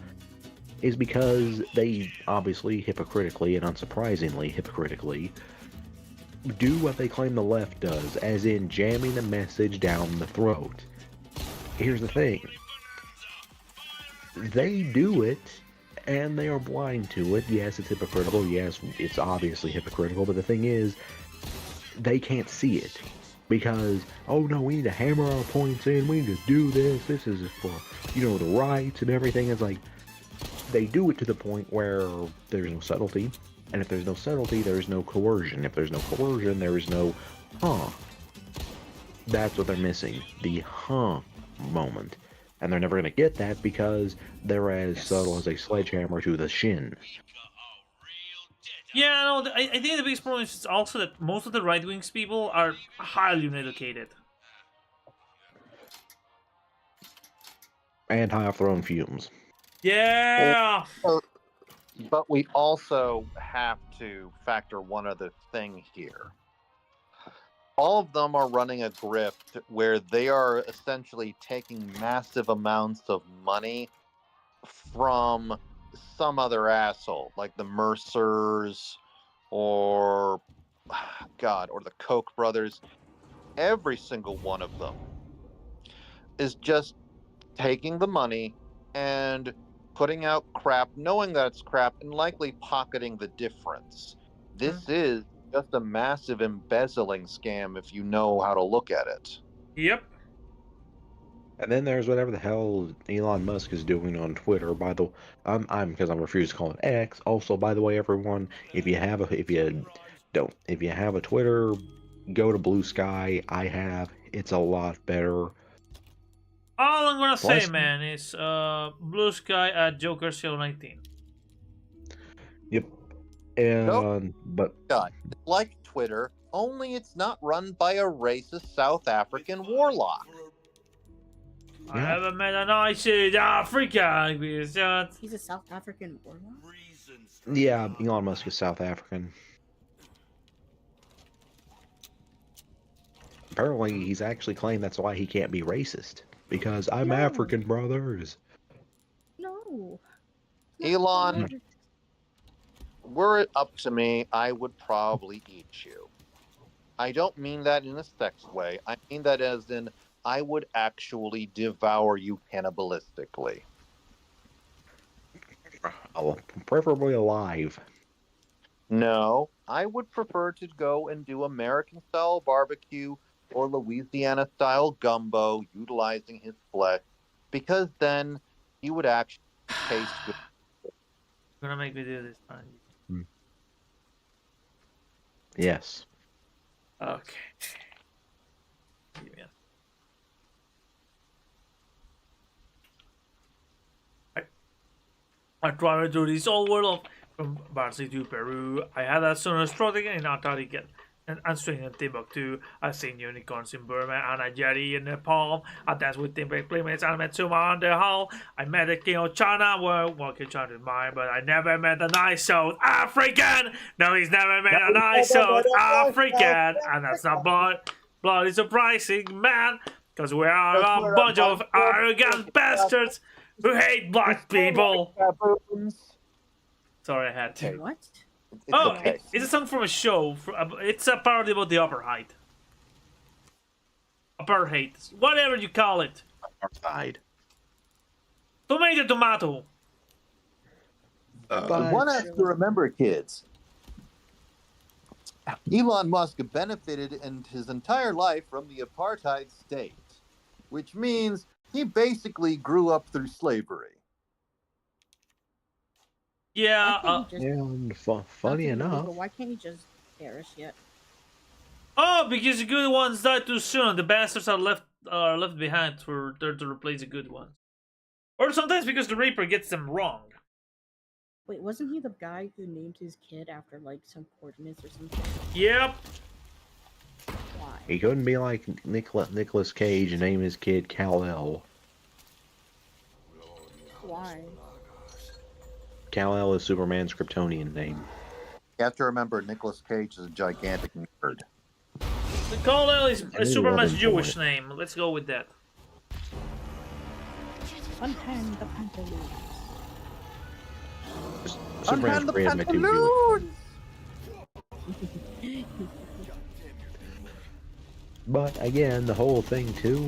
is because they obviously hypocritically and unsurprisingly hypocritically do what they claim the left does, as in jamming the message down the throat. Here's the thing. They do it, and they are blind to it. Yes, it's hypocritical. Yes, it's obviously hypocritical. But the thing is, they can't see it. Because, oh no, we need to hammer our points in. We need to do this. This is for, the rights and everything. It's like, they do it to the point where there's no subtlety. And if there's no subtlety, there's no coercion. If there's no coercion, there is no, That's what they're missing. The moment. And they're never going to get that because they're as subtle as a sledgehammer to the shin. Yeah, no, I think the biggest problem is also that most of the right-wing people are highly uneducated. And high off their own fumes. Yeah! But we also have to factor one other thing here. All of them are running a grift where they are essentially taking massive amounts of money from some other asshole, like the Mercers or the Koch brothers. Every single one of them is just taking the money and putting out crap, knowing that it's crap, and likely pocketing the difference. This is just a massive embezzling scam if you know how to look at it. Yep. And then there's whatever the hell Elon Musk is doing on Twitter. Because I'm refused to call it X. Also, by the way, everyone, if you have a Twitter, go to Blue Sky. It's a lot better. All I'm gonna say, man, is Blue Sky at Joker019. Yep. And but like Twitter, only it's not run by a racist South African warlock. I never met a nice African. He's a South African warlock? Yeah, Elon Musk is South African. Apparently, he's actually claimed that's why he can't be racist. Because I'm No. African, brothers. No. Elon, were it up to me, I would probably eat you. I don't mean that in a sex way. I mean that as in, I would actually devour you cannibalistically. Oh, preferably alive. No, I would prefer to go and do American-style barbecue or Louisiana-style gumbo utilizing his flesh, because then he would actually taste good. You're gonna make me do this, man. Yes. Okay. Yeah. I tried to do this whole world of from Barcelona to Peru. I had a sooner stroke in Antarctica and answering in Timbuktu. I seen unicorns in Burma and a jetty in Nepal. I danced with Timber playmates and I met Suma on the hall. I met the king of China, well, King China is mine, but I never met a nice South African. No, he's never met a nice South African, and that's not bloody surprising, man, because we are a bunch of arrogant bastards who hate black people. Sorry, I had to. What? Okay. It's a song from a show. It's a parody about the apartheid. Apartheid. Whatever you call it. Apartheid. Tomato. One has to remember, kids, Elon Musk benefited in his entire life from the apartheid state, which means he basically grew up through slavery. Yeah. And funny enough. Why can't he just perish yet? Oh, because the good ones die too soon. The bastards are left behind for there to replace the good ones. Or sometimes because the Reaper gets them wrong. Wait, wasn't he the guy who named his kid after like some coordinates or something? Yep. Why? He couldn't be like Nicolas Cage and name his kid Kal-El. Why? Kal-El is Superman's Kryptonian name. You have to remember, Nicolas Cage is a gigantic nerd. The Kal-El is Superman's Jewish name. Let's go with that. Unhand the pantaloons. Superman's created by two Jewish. But again, the whole thing too,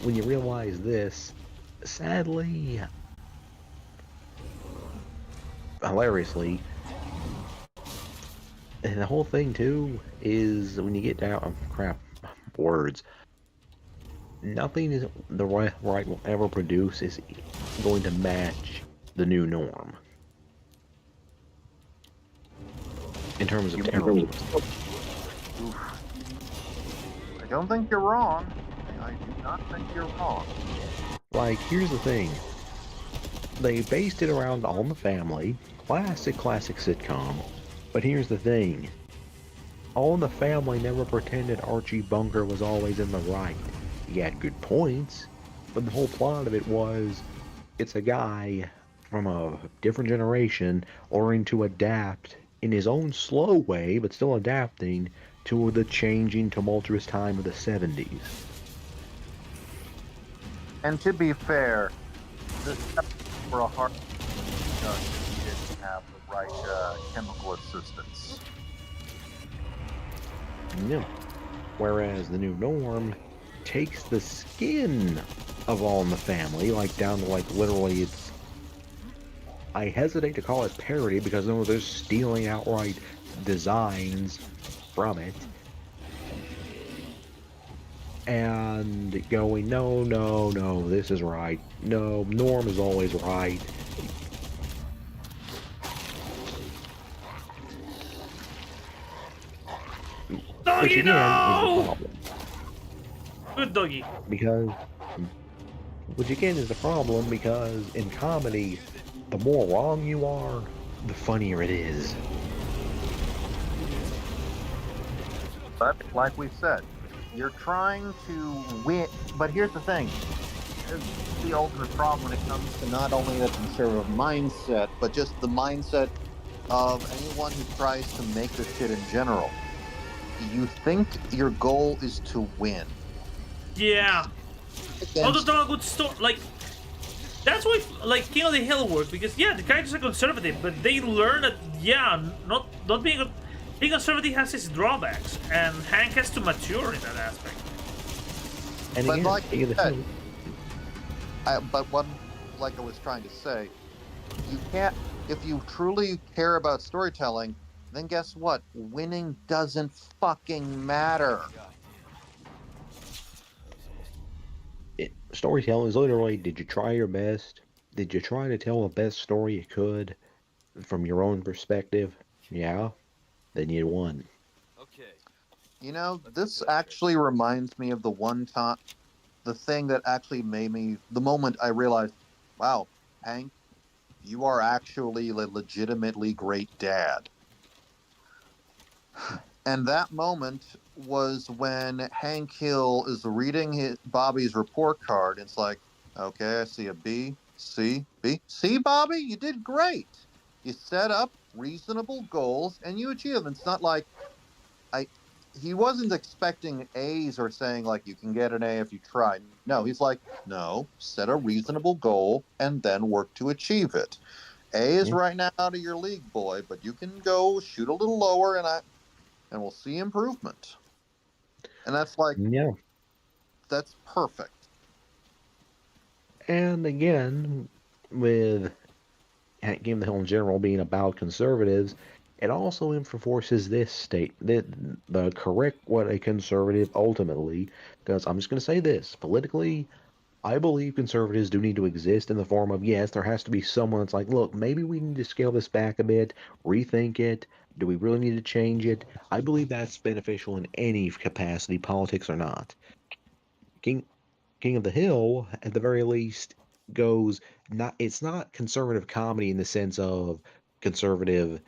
when you realize this, sadly, hilariously, and the whole thing too is when you get down, words. Nothing is the right will ever produce is going to match the new norm in terms of terrorism. I don't think you're wrong. I do not think you're wrong. Like, here's the thing. They based it around All in the Family, classic sitcom. But here's the thing. All in the Family never pretended Archie Bunker was always in the right. He had good points, but the whole plot of it was, it's a guy from a different generation learning to adapt in his own slow way, but still adapting to the changing, tumultuous time of the 70s. And to be fair, this for a heart didn't have the right chemical assistance. No. Whereas the new norm takes the skin of All in the Family, like down to like literally it's, I hesitate to call it parody because no, they're stealing outright designs from it and going, no, this is right. No, Norm is always right. Doggy, no! Good doggy. Because, which again is the problem, because in comedy, the more wrong you are, the funnier it is. But like we said, you're trying to win. But here's the thing: is the ultimate problem when it comes to not only the conservative mindset, but just the mindset of anyone who tries to make this shit in general. You think your goal is to win. Yeah. How to tell a good story? Like, that's why, like, King of the Hill works, because yeah, the characters are conservative, but they learn that not being conservative has its drawbacks, and Hank has to mature in that aspect. And But again, like King of the Hill. like I was trying to say, you can't. If you truly care about storytelling, then guess what? Winning doesn't fucking matter. Storytelling is literally, did you try your best? Did you try to tell the best story you could from your own perspective? Yeah, then you won. Okay. You know, this actually reminds me of the one time, the thing that actually made me, the moment I realized, wow, Hank, you are actually a legitimately great dad. And that moment was when Hank Hill is reading Bobby's report card. It's like, okay, I see a B, C, B. See, Bobby, you did great. You set up reasonable goals and you achieve them. It's not like I. He wasn't expecting A's or saying like you can get an A if you try. No, he's like, no, set a reasonable goal and then work to achieve it. A is right now out of your league, boy, but you can go shoot a little lower and we'll see improvement. And that's like, Yeah. that's perfect. And again, with Game of the Hill in general being about conservatives, it also enforces this state, the correct what a conservative ultimately, because I'm just going to say this, politically, I believe conservatives do need to exist in the form of, yes, there has to be someone that's like, look, maybe we need to scale this back a bit, rethink it. Do we really need to change it? I believe that's beneficial in any capacity, politics or not. King of the Hill, at the very least, goes not. It's not conservative comedy in the sense of conservative,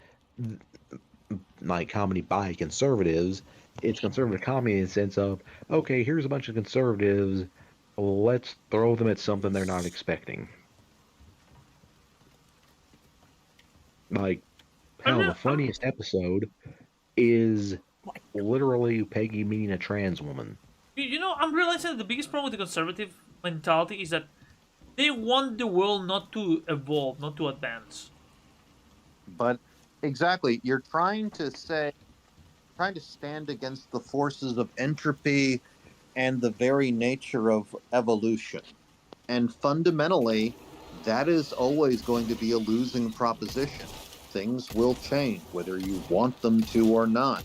like comedy by conservatives. It's conservative comedy in the sense of, okay, here's a bunch of conservatives. Let's throw them at something they're not expecting. Like, hell, the funniest episode is literally Peggy meeting a trans woman. You know, I'm realizing that the biggest problem with the conservative mentality is that they want the world not to evolve, not to advance. But exactly, you're trying to stand against the forces of entropy and the very nature of evolution. And fundamentally, that is always going to be a losing proposition. Things will change, whether you want them to or not.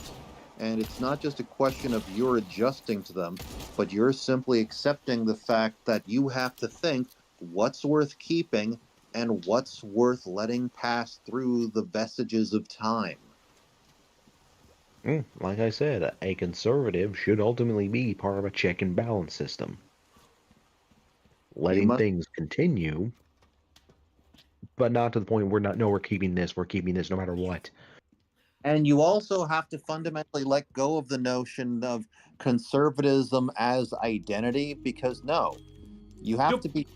And it's not just a question of you're adjusting to them, but you're simply accepting the fact that you have to think what's worth keeping and what's worth letting pass through the vestiges of time. Like I said, a conservative should ultimately be part of a check and balance system. Letting things continue, but not to the point where we're keeping this no matter what. And you also have to fundamentally let go of the notion of conservatism as identity, because no, you have to be,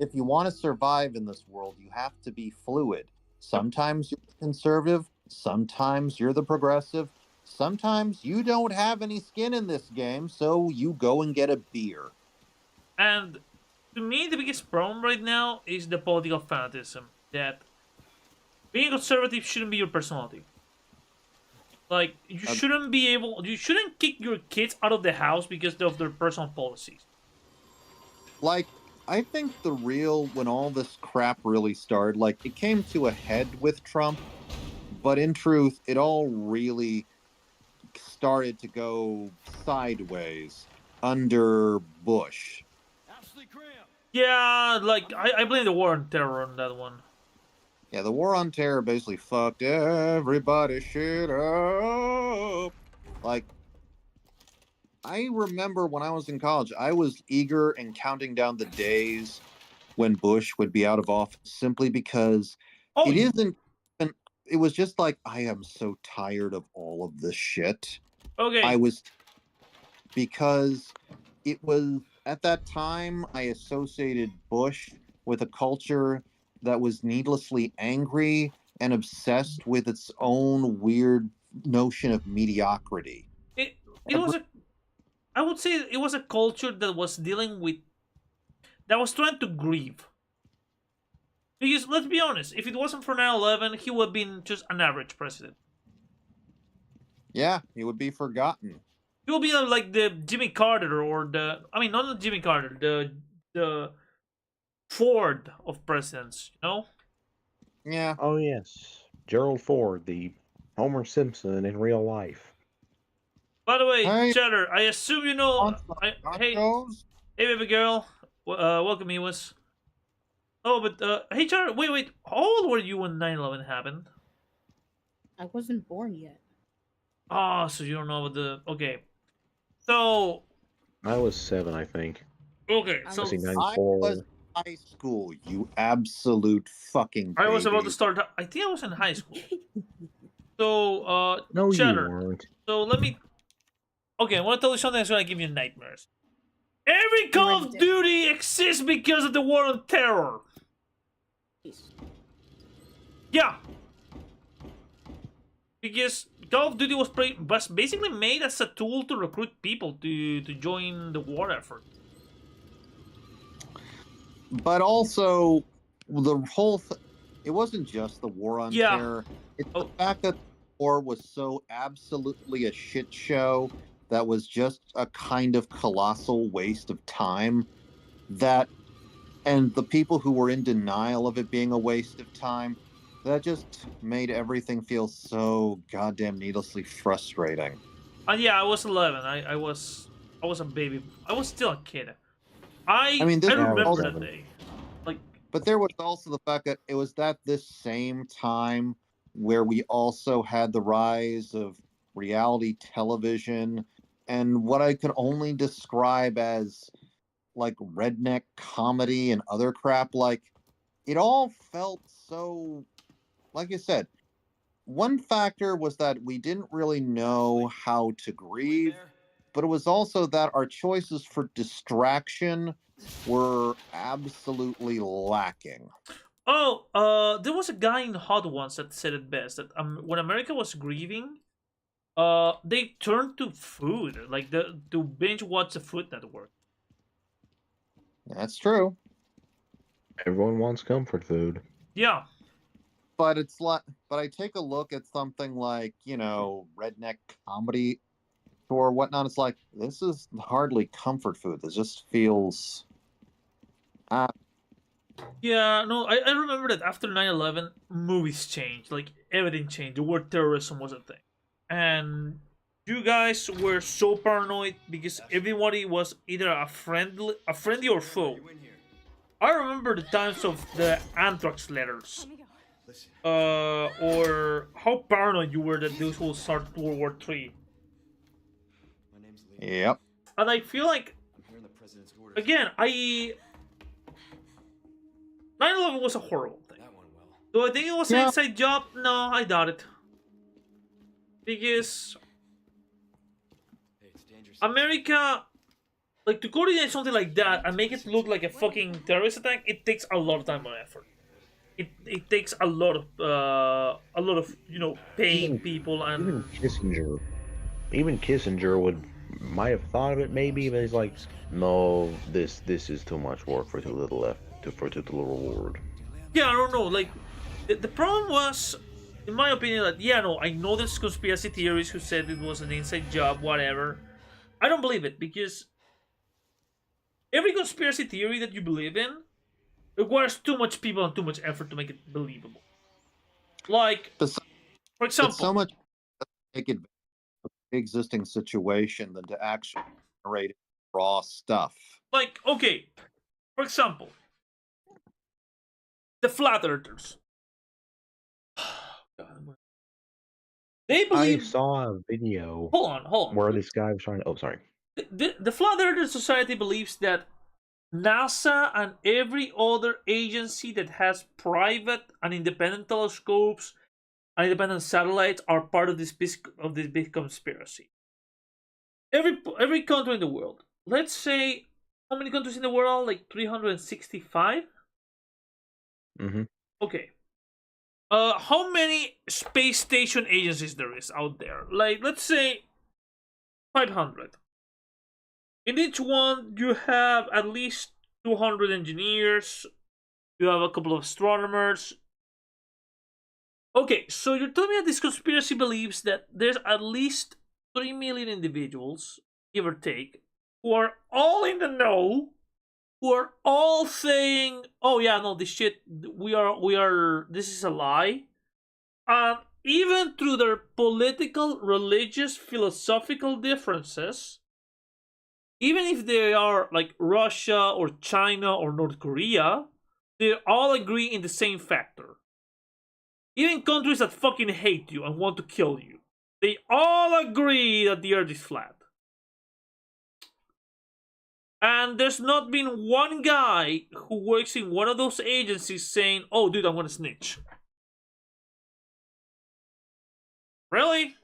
if you want to survive in this world, you have to be fluid. Sometimes you're the conservative, sometimes you're the progressive, sometimes you don't have any skin in this game, so you go and get a beer. And to me, the biggest problem right now is the political fanatism. That being conservative shouldn't be your personality. Like, you shouldn't kick your kids out of the house because of their personal policies. Like, I think when all this crap really started, like, it came to a head with Trump, but in truth, it all really started to go sideways under Bush. Yeah, like, I blame the war on terror on that one. Yeah, the war on terror basically fucked everybody shit up. Like, I remember when I was in college, I was eager and counting down the days when Bush would be out of office simply because it was just like, I am so tired of all of this shit. Okay. Because it was at that time, I associated Bush with a culture that was needlessly angry and obsessed with its own weird notion of mediocrity. It was a, I would say it was a culture that was dealing with, that was trying to grieve. Because let's be honest, if it wasn't for 9/11, he would have been just an average president. Yeah, he would be forgotten. He would be like the Jimmy Carter, or the, I mean, not the Jimmy Carter, the Ford of presidents, you know? Yeah. Oh yes, Gerald Ford, the Homer Simpson in real life. By the way, Hey, Cheddar, I assume you know. want some Hey, nachos? baby girl, welcome, Ewis. Oh, but hey, Cheddar, wait, how old were you when 9/11 happened? I wasn't born yet. Oh, so you don't know the. Okay, so I was 7, I think. okay, I so Was he was- I was 94? high school, you absolute fucking I was about baby. to start. I think I was in high school. So, No, you Cheddar. weren't. So let me. Okay, I want to tell you something that's gonna give you nightmares. Every I'm Call ready of to- Duty exists because of the war on terror. Yeah. Because Call of Duty was basically made as a tool to recruit people to join the war effort. But also, the whole it wasn't just the war on Yeah. terror. It's Oh. the fact that the war was so absolutely a shit show that was just a kind of colossal waste of time, that, and the people who were in denial of it being a waste of time, that just made everything feel so goddamn needlessly frustrating. And yeah, I was 11. I was a baby. I was still a kid. I mean, this Yeah, I was remember that 7. day. Like, But there was also the fact that it was at this same time where we also had the rise of reality television and what I could only describe as like redneck comedy and other crap. Like, it all felt so, like I said, one factor was that we didn't really know how to grieve, but it was also that our choices for distraction were absolutely lacking. oh, there was a guy in Hot Ones that said it best, that when America was grieving, they turned to food, like to binge watch the Food Network. That's true. Everyone wants comfort food. Yeah. But it's like, but I take a look at something like, redneck comedy or whatnot. It's like, this is hardly comfort food. This just feels. Uh, Yeah, no, I remember that after 9/11, movies changed. Like, everything changed. The word terrorism was a thing. And you guys were so paranoid because everybody was either a friendly or foe. I remember the times of the anthrax letters. Or how paranoid you were that this will start World War III. yep. And I feel like, again, 9/11 was a horrible thing. Do I think it was an inside job? No, I doubt it. Because America, like, to coordinate something like that and make it look like a fucking terrorist attack, it takes a lot of time and effort. It takes a lot of paying people and Even Kissinger might have thought of it maybe, but he's like, no, this is too much work for too little for too little reward. Yeah, I don't know. Like, the problem was, in my opinion, that I know there's conspiracy theories who said it was an inside job, whatever. I don't believe it, because every conspiracy theory that you believe in requires too much people and too much effort to make it believable. Like, for example, It's so much to take advantage of the existing situation than to actually generate raw stuff. like, okay, for example, the flat earthers. They I believe. saw a video. Hold on. Where this guy was trying to. Oh, sorry. The Flat Earther Society believes that NASA and every other agency that has private and independent telescopes and independent satellites are part of this big conspiracy. Every country in the world. Let's say How many countries in the world? Like 365? Mm-hmm. Okay. How many space station agencies there is out there? Like, let's say 500. In each one, you have at least 200 engineers. You have a couple of astronomers. Okay, so you're telling me that this conspiracy believes that there's at least 3 million individuals, give or take, who are all in the know, who are all saying, "Oh yeah, no, this shit, this is a lie." Even through their political, religious, philosophical differences, even if they are like Russia or China or North Korea, they all agree in the same factor. Even countries that fucking hate you and want to kill you, they all agree that the earth is flat. And there's not been one guy who works in one of those agencies saying, "Oh, dude, I'm gonna snitch." Really?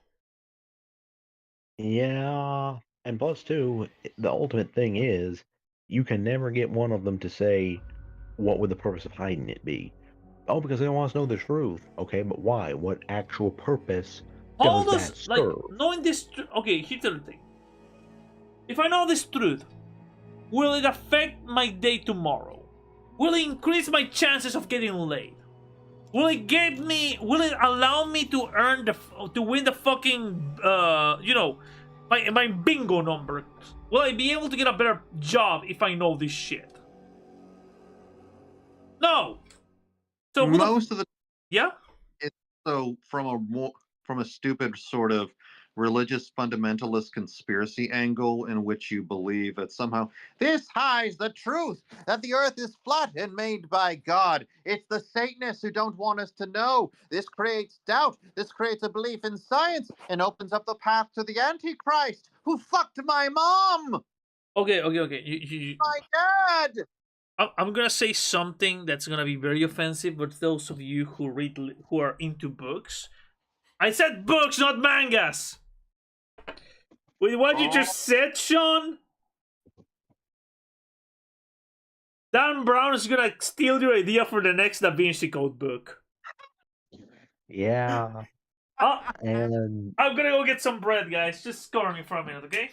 Yeah, and plus too, the ultimate thing is you can never get one of them to say what would the purpose of hiding it be. Oh, because they don't want us to know the truth. Okay, but why? What actual purpose How does does, that like, serve? knowing this? Okay, here's the thing. If I know this truth, will it affect my day tomorrow? Will it increase my chances of getting laid? Will it give me? Will it allow me to earn to win the fucking my bingo number? Will I be able to get a better job if I know this shit? No. So who the Most of the yeah? it's so from a stupid sort of religious fundamentalist conspiracy angle in which you believe that somehow this hides the truth that the earth is flat and made by God. It's the Satanists who don't want us to know. This creates doubt. This creates a belief in science and opens up the path to the Antichrist who fucked my mom. Okay. My dad. I'm gonna say something that's gonna be very offensive, but those of you who are into books, I said books, not mangas. With what you Oh, just said, Sean, Dan Brown is gonna steal your idea for the next Da Vinci Code book. Yeah, Uh, and I'm gonna go get some bread, guys. Just cover me for a minute, okay?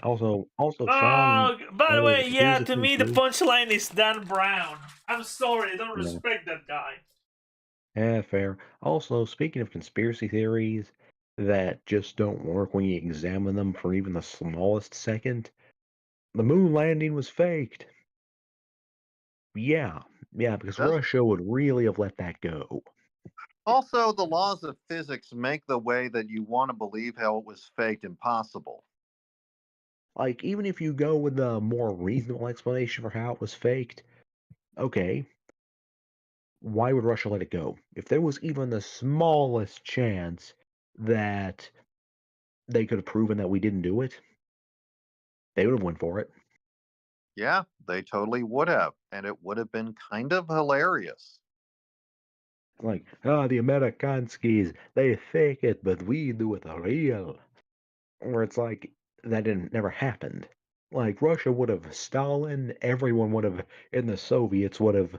also Sean Oh, by the way, here's yeah, the to thing me the too. punchline is Dan Brown. I'm sorry, I don't Yeah, respect that guy. yeah, fair. Also, speaking of conspiracy theories that just don't work when you examine them for even the smallest second, the moon landing was faked. Yeah, yeah, because that's Russia would really have let that go. also the laws of physics make the way that you want to believe how it was faked impossible. Like, even if you go with the more reasonable explanation for how it was faked, okay, why would Russia let it go? If there was even the smallest chance that they could have proven that we didn't do it, they would have went for it. Yeah, they totally would have, and it would have been kind of hilarious. Like, the Amerikanskis, they fake it, but we do it real. Where it's like, that didn't never happened. Like, Russia would have, Stalin, everyone would have, in the Soviets would have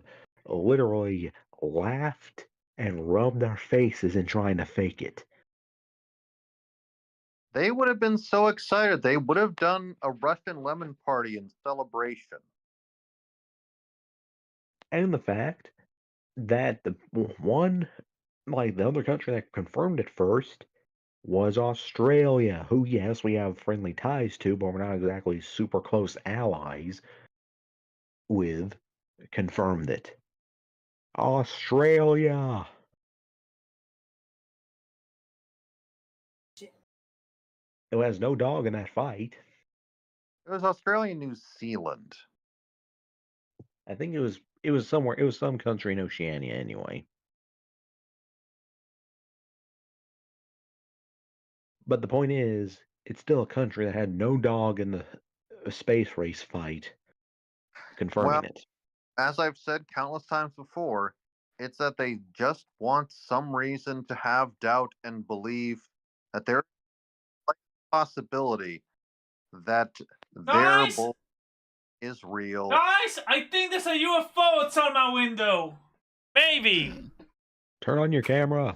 literally laughed and rubbed their faces in trying to fake it. They would have been so excited. They would have done a Russian lemon party in celebration. And the fact that the one, like the other country that confirmed it first was Australia, who, yes, we have friendly ties to, but we're not exactly super close allies with, confirmed it. Australia! Who has no dog in that fight. It was Australia and New Zealand. I think it was somewhere, it was some country in Oceania anyway. But the point is, it's still a country that had no dog in the space race fight, Well, confirming it. as I've said countless times before, it's that they just want some reason to have doubt and believe that there's a possibility that Their Guys! bull is real. Guys, I think there's a UFO outside my window. Maybe. Turn on your camera.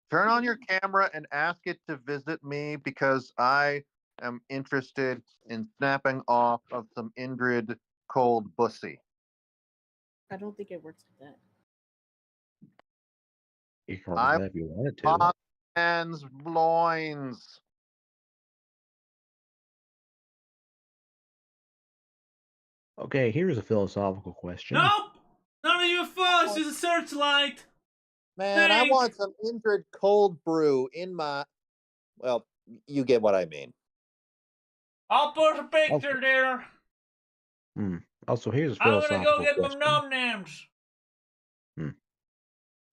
Turn on your camera and ask it to visit me because I am interested in snapping off of some Indrid cold bussy. I don't think it works like that. You can I run that if you wanted to. pop hands loins. Okay, here's a philosophical question. Nope! Not a UFO, it's just a searchlight. Man, I want some Indrid cold brew in my. Well, you get what I mean. I'll put a picture there. Also, here's a I'm gonna philosophical go get question. my nom nams.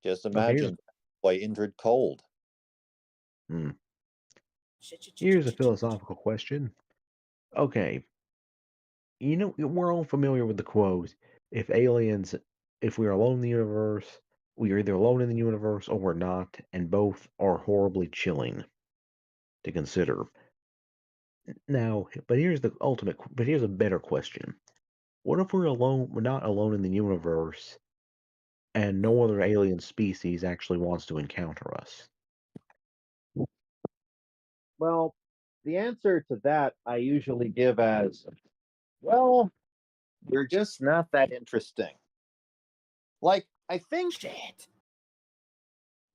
Just Okay, imagine why Indrid cold. Here's a philosophical question. Okay, you know, we're all familiar with the quote, if we're alone in the universe, we are either alone in the universe or we're not, and both are horribly chilling to consider. Now, but here's a better question. What if we're not alone in the universe, and no other alien species actually wants to encounter us? Well, the answer to that I usually give as, well, you're just not that interesting. Like, I think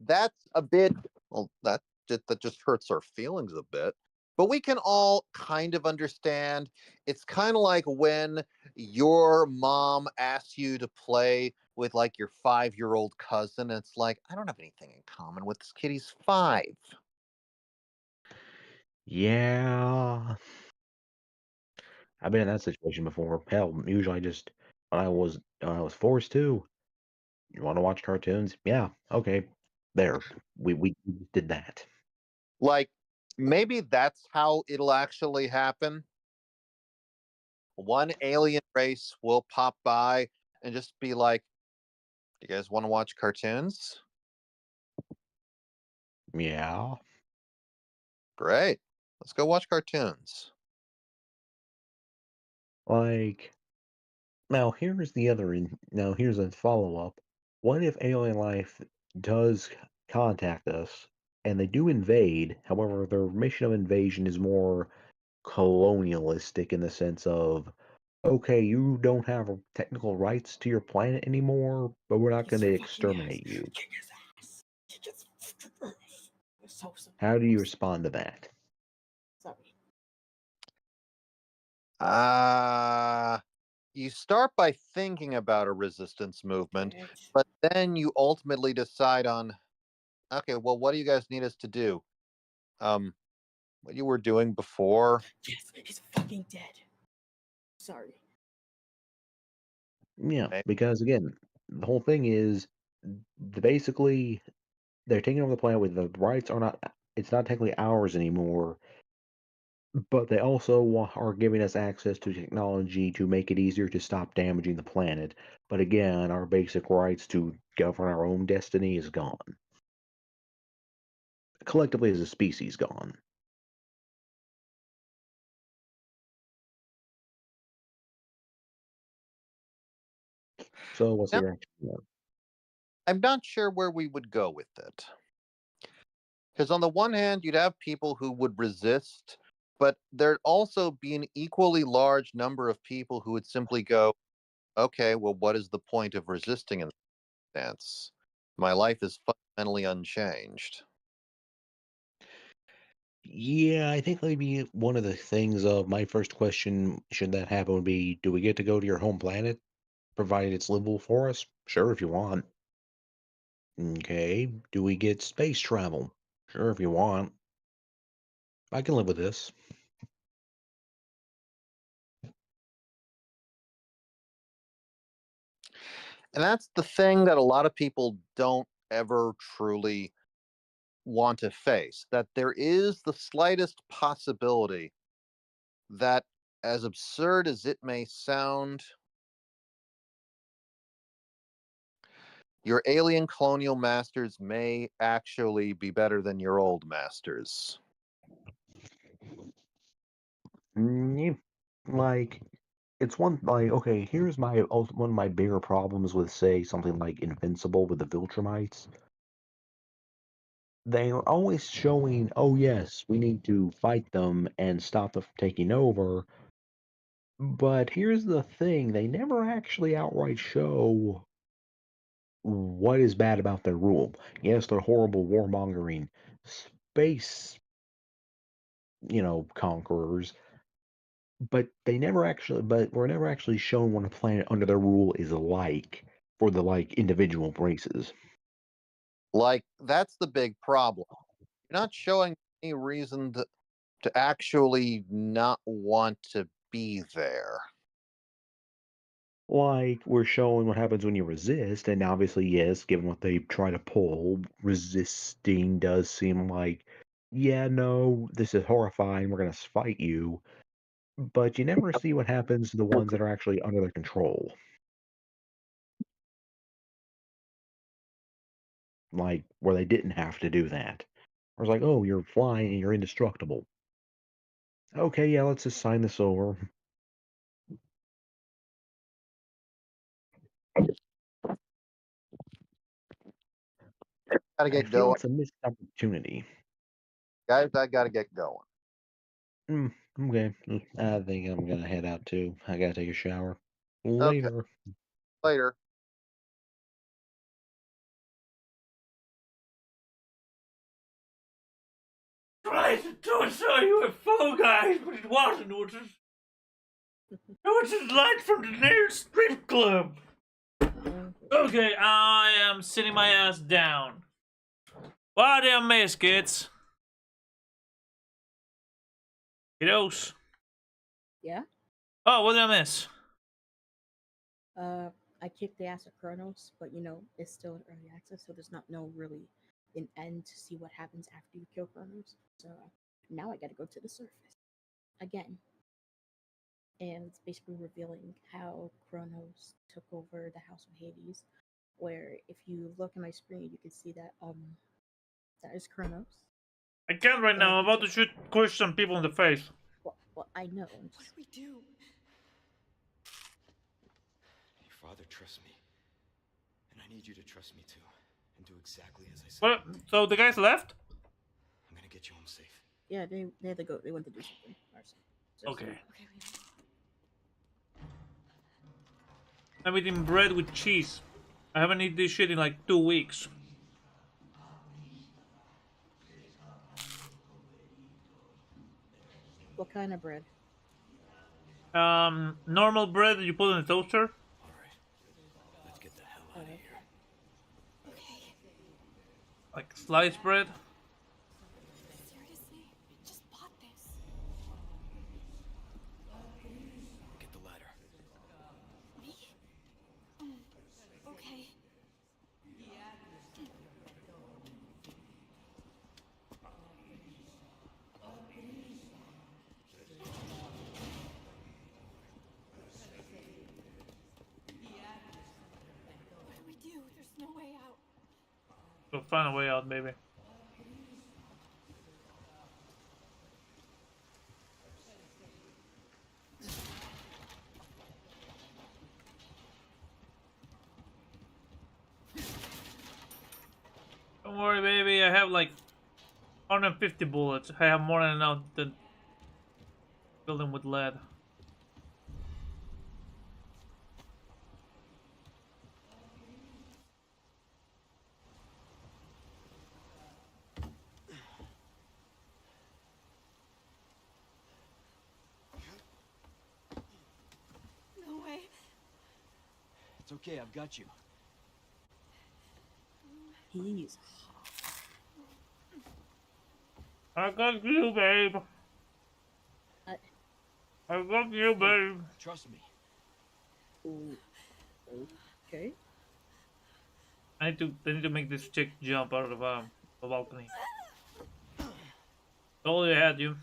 that's a bit, well, that just hurts our feelings a bit. But we can all kind of understand. It's kind of like when your mom asks you to play with like your 5-year-old cousin. And it's like, I don't have anything in common with this kid. He's 5. Yeah, I've been in that situation before. Hell, usually when I was forced to. You want to watch cartoons? Yeah, okay. There, we did that. Like, maybe that's how it'll actually happen. One alien race will pop by and just be like, "You guys want to watch cartoons? Yeah, Great. Let's go watch cartoons." like now here's a follow up. What if alien life does contact us and they do invade? However, their mission of invasion is more colonialistic in the sense of, okay, you don't have technical rights to your planet anymore, but we're not going to exterminate you. How do you respond to that? Sorry. You start by thinking about a resistance movement, but then you ultimately decide on, okay, well, what do you guys need us to do? What you were doing before? Yes, he's fucking dead. Sorry. Yeah, because again, the whole thing is basically they're taking over the planet with the rights are not. It's not technically ours anymore, but they also are giving us access to technology to make it easier to stop damaging the planet. But again, our basic rights to govern our own destiny is gone. Collectively, as a species, gone. So, what's Now, the reaction there? I'm not sure where we would go with it. Because on the one hand, you'd have people who would resist, but there'd also be an equally large number of people who would simply go, okay, well, what is the point of resisting in that stance? My life is fundamentally unchanged. Yeah, I think maybe one of the things of my first question, should that happen, would be, do we get to go to your home planet, provided it's livable for us? Sure, if you want. Okay. Do we get space travel? Sure, if you want. I can live with this. And that's the thing that a lot of people don't ever truly want to face, that there is the slightest possibility that, as absurd as it may sound, your alien colonial masters may actually be better than your old masters. Like, it's one like okay. Here's one of my bigger problems with say something like Invincible with the Viltrumites. They are always showing, oh yes, we need to fight them and stop them from taking over. But here's the thing, they never actually outright show what is bad about their rule. Yes, they're horrible warmongering space, conquerors, but we're never actually shown what a planet under their rule is like for the like individual races. Like, that's the big problem. You're not showing any reason to actually not want to be there. Like, we're showing what happens when you resist, and obviously, yes, given what they try to pull, resisting does seem like, yeah, no, this is horrifying, we're gonna fight you. But you never see what happens to the ones that are actually under their control. Like, where they didn't have to do that. Where it's like, oh, you're flying and you're indestructible. Okay, yeah, let's just sign this over. Gotta I get feel going. it's a missed opportunity. Guys, I gotta get going. Okay, I think I'm gonna head out too. I gotta take a shower. Okay, Later. later. Tried to do a UFO, guys, but it wasn't. It was just light from the nearest strip club. Okay, I am sitting my ass down. What did I miss, kids? Kiddos. Yeah. Oh, what did I miss? I kicked the ass of Chronos, but it's still in early access, so there's not no really an end to see what happens after you kill Chronos. So now I gotta go to the surface again. And it's basically revealing how Chronos took over the House of Hades. Where if you look at my screen, you can see that that is Chronos. I can't right now. I'm about to shoot some people in the face. Well, I know. What do we do? Your father trusts me, and I need you to trust me too, and do exactly as I say. What? So the guys left? I'm gonna get you home safe. Yeah, they had to go. They went to do something. Okay. I'm eating bread with cheese. I haven't eaten this shit in like 2 weeks. What kind of bread? Normal bread that you put in the toaster. Let's get the hell out of here. Okay. Like sliced bread. Seriously? Just bought this. Get the ladder. Me? Okay. What do we do? There's no way out. We'll find a way out, maybe. Don't worry, baby. I have like 150 bullets. I have more than enough to fill them with lead. No way. It's okay, I've got you. He's I got you, babe. I got you, babe. Trust me. Okay. I need to make this chick jump out of the balcony. Totally had you.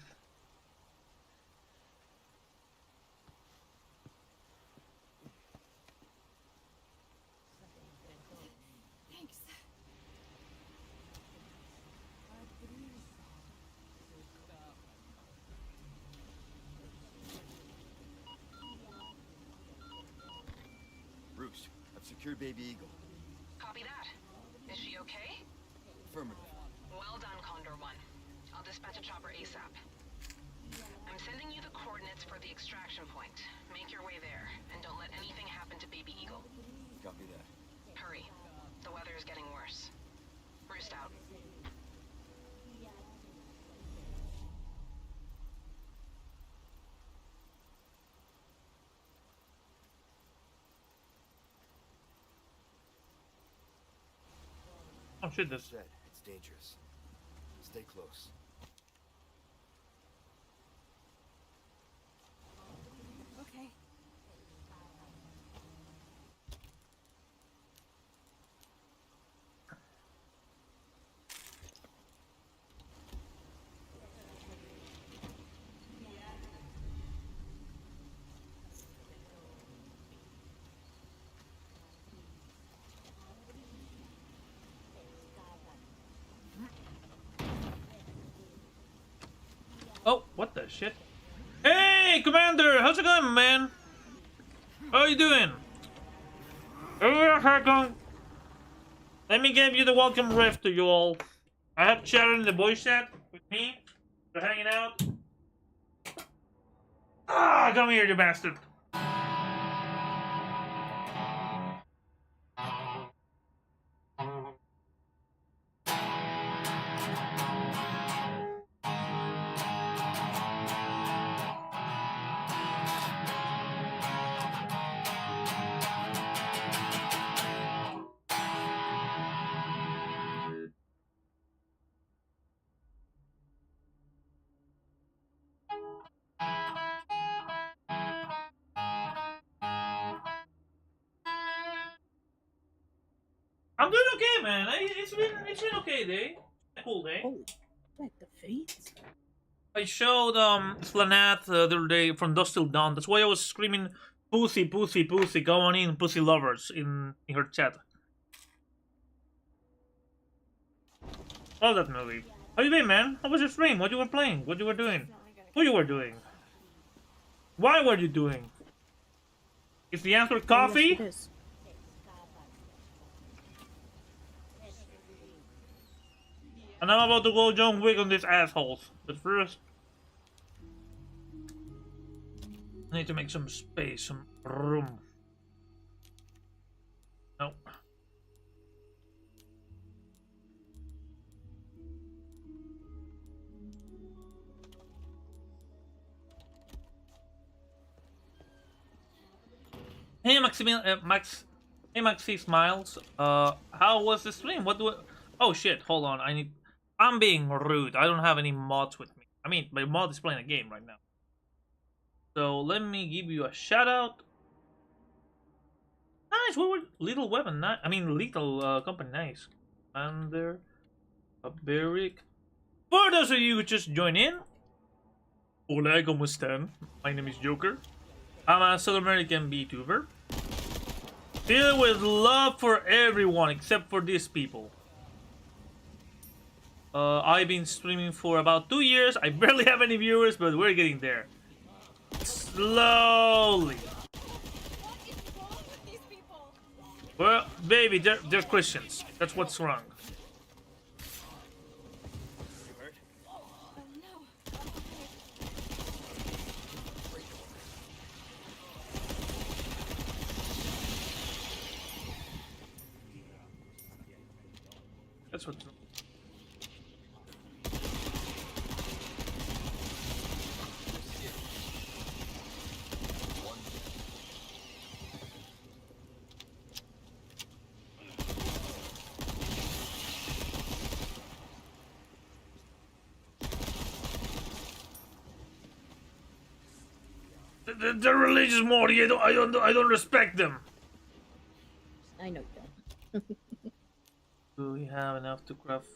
Thanks. secured Baby Eagle. Copy that. Is she okay? Affirmative. Well done, Condor 1. I'll dispatch a chopper ASAP. I'm sending you the coordinates for the extraction point. Make your way there, and don't let anything happen to Baby Eagle. Copy that. Hurry. The weather is getting worse. Roost out. Oh shit, this. Said, it's dangerous. Stay close. Okay. Oh, what the shit? Hey, Commander! How's it going, man? How are you doing? Let me give you the welcome rift to you all. I have Sharon in the voice chat with me. They're hanging out. Ah, come here, you bastard. I'm doing okay, man. It's been okay day. A cool day. Oh, like the face. I showed Slanat the other day from Dusk Till Dawn. That's why I was screaming pussy, pussy, pussy, go on in, pussy lovers in her chat. Love that movie. How you been, man? How was your stream? What you were playing? What you were doing? Who you were doing? Why were you doing? Is the answer coffee? Yes, it is. And I'm about to go John Wick on these assholes. But first, I need to make some space, some room. No. Hey Max. Hey Maxi Smiles. How was the stream? What do? Oh shit! Hold on. I'm being rude. I don't have any mods with me. I mean, my mod is playing a game right now. So let me give you a shout out. Nice. What were Little Weapon? I mean, Little Company. Nice. Commander, Beric. For those of you who just joined in, hola, ¿cómo están? My name is Joker. I'm a South American VTuber. Filled with love for everyone except for these people. I've been streaming for about 2 years. I barely have any viewers, but we're getting there. Slowly. Well, baby, they're Christians. That's what's wrong. That's what's wrong. The religious Mori, I don't respect them. I know that. Do we have enough to craft?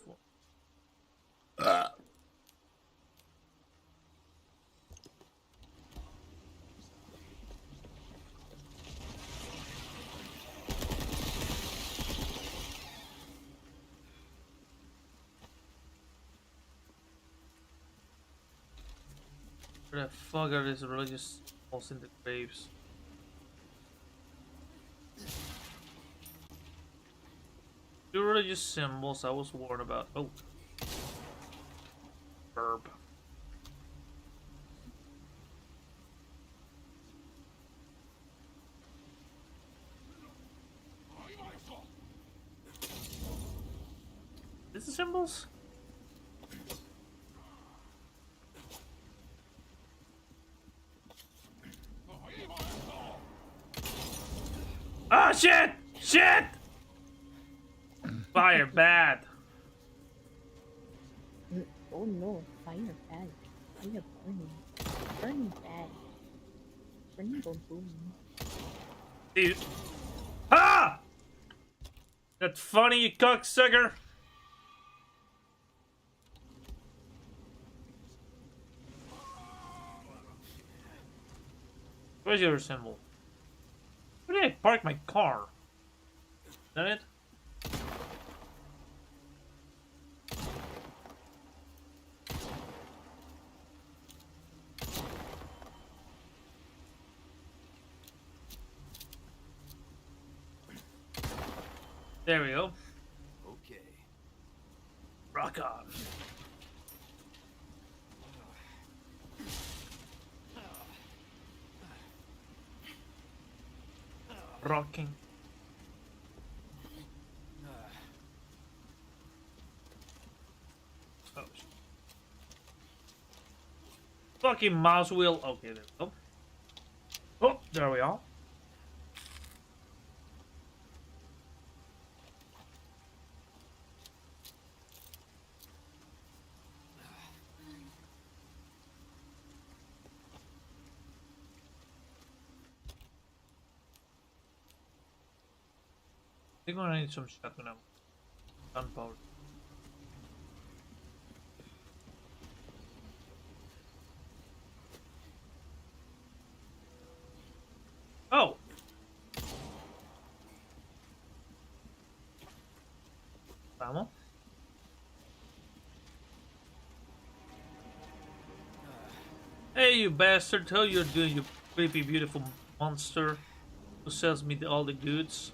Where the fuck are these religious balls in the graves? You really just symbols I was worried about. Oh. Verb. Is it symbols? Ah, shit! Shit! Fire bad. Oh no, fire bad. Fire burning. Burning bad. Burning boom boom. Dude. Ah! That's funny, you cocksucker! Where's your symbol? Where did I park my car? Is that it? There we go. Okay. Rock on. Rocking. Oh. Fucking mouse wheel. Okay, there we go. Oh, there we are. I think I need some shotgun ammo. Gunpowder. Oh! Ammo? Hey, you bastard! How you doing, you creepy, beautiful monster who sells me all the goods?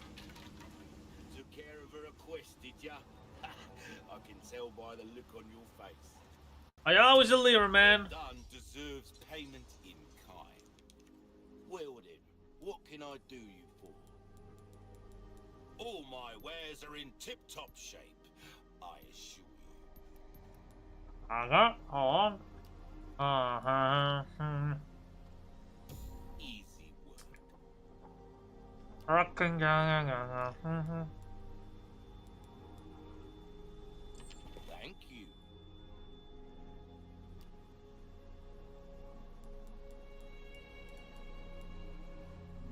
Took care of a request, did ya? I can tell by the look on your face. I always deliver, man. Done deserves payment in kind. Well then, what can I do you for? All my wares are in tip-top shape, I assure you. Hold on. Easy work. Rocking. Thank you.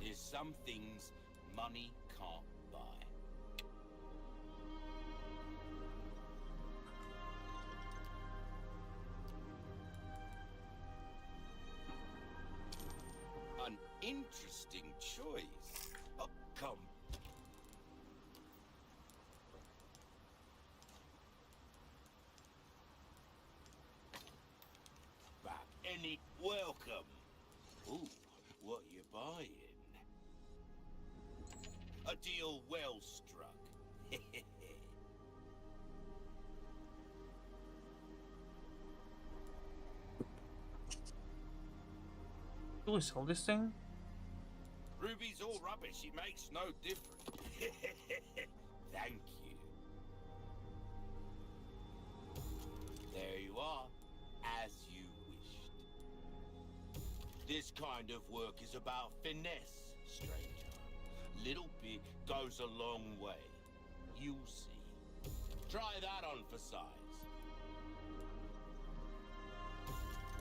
There's some things money can't buy. An interesting choice. Oh, come. Back any welcome. Ooh, what you buying? A deal well struck. Do we sell this thing? Ruby's all rubbish, it makes no difference. Thank you. There you are, as you wished. This kind of work is about finesse, stranger. Little bit goes a long way. You'll see. Try that on for size.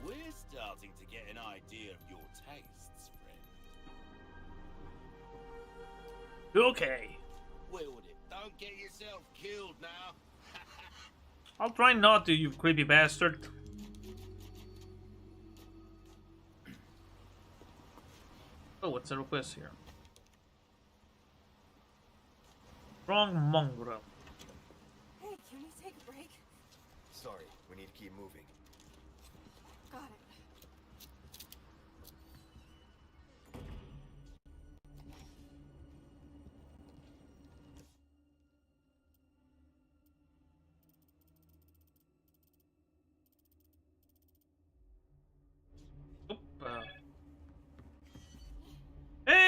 We're starting to get an idea of your tastes, friend. Okay. Well, don't get yourself killed now. I'll try not to, you creepy bastard. Oh, what's the request here? Strong mongrel. Hey, can we take a break? Sorry, we need to keep moving. Got it.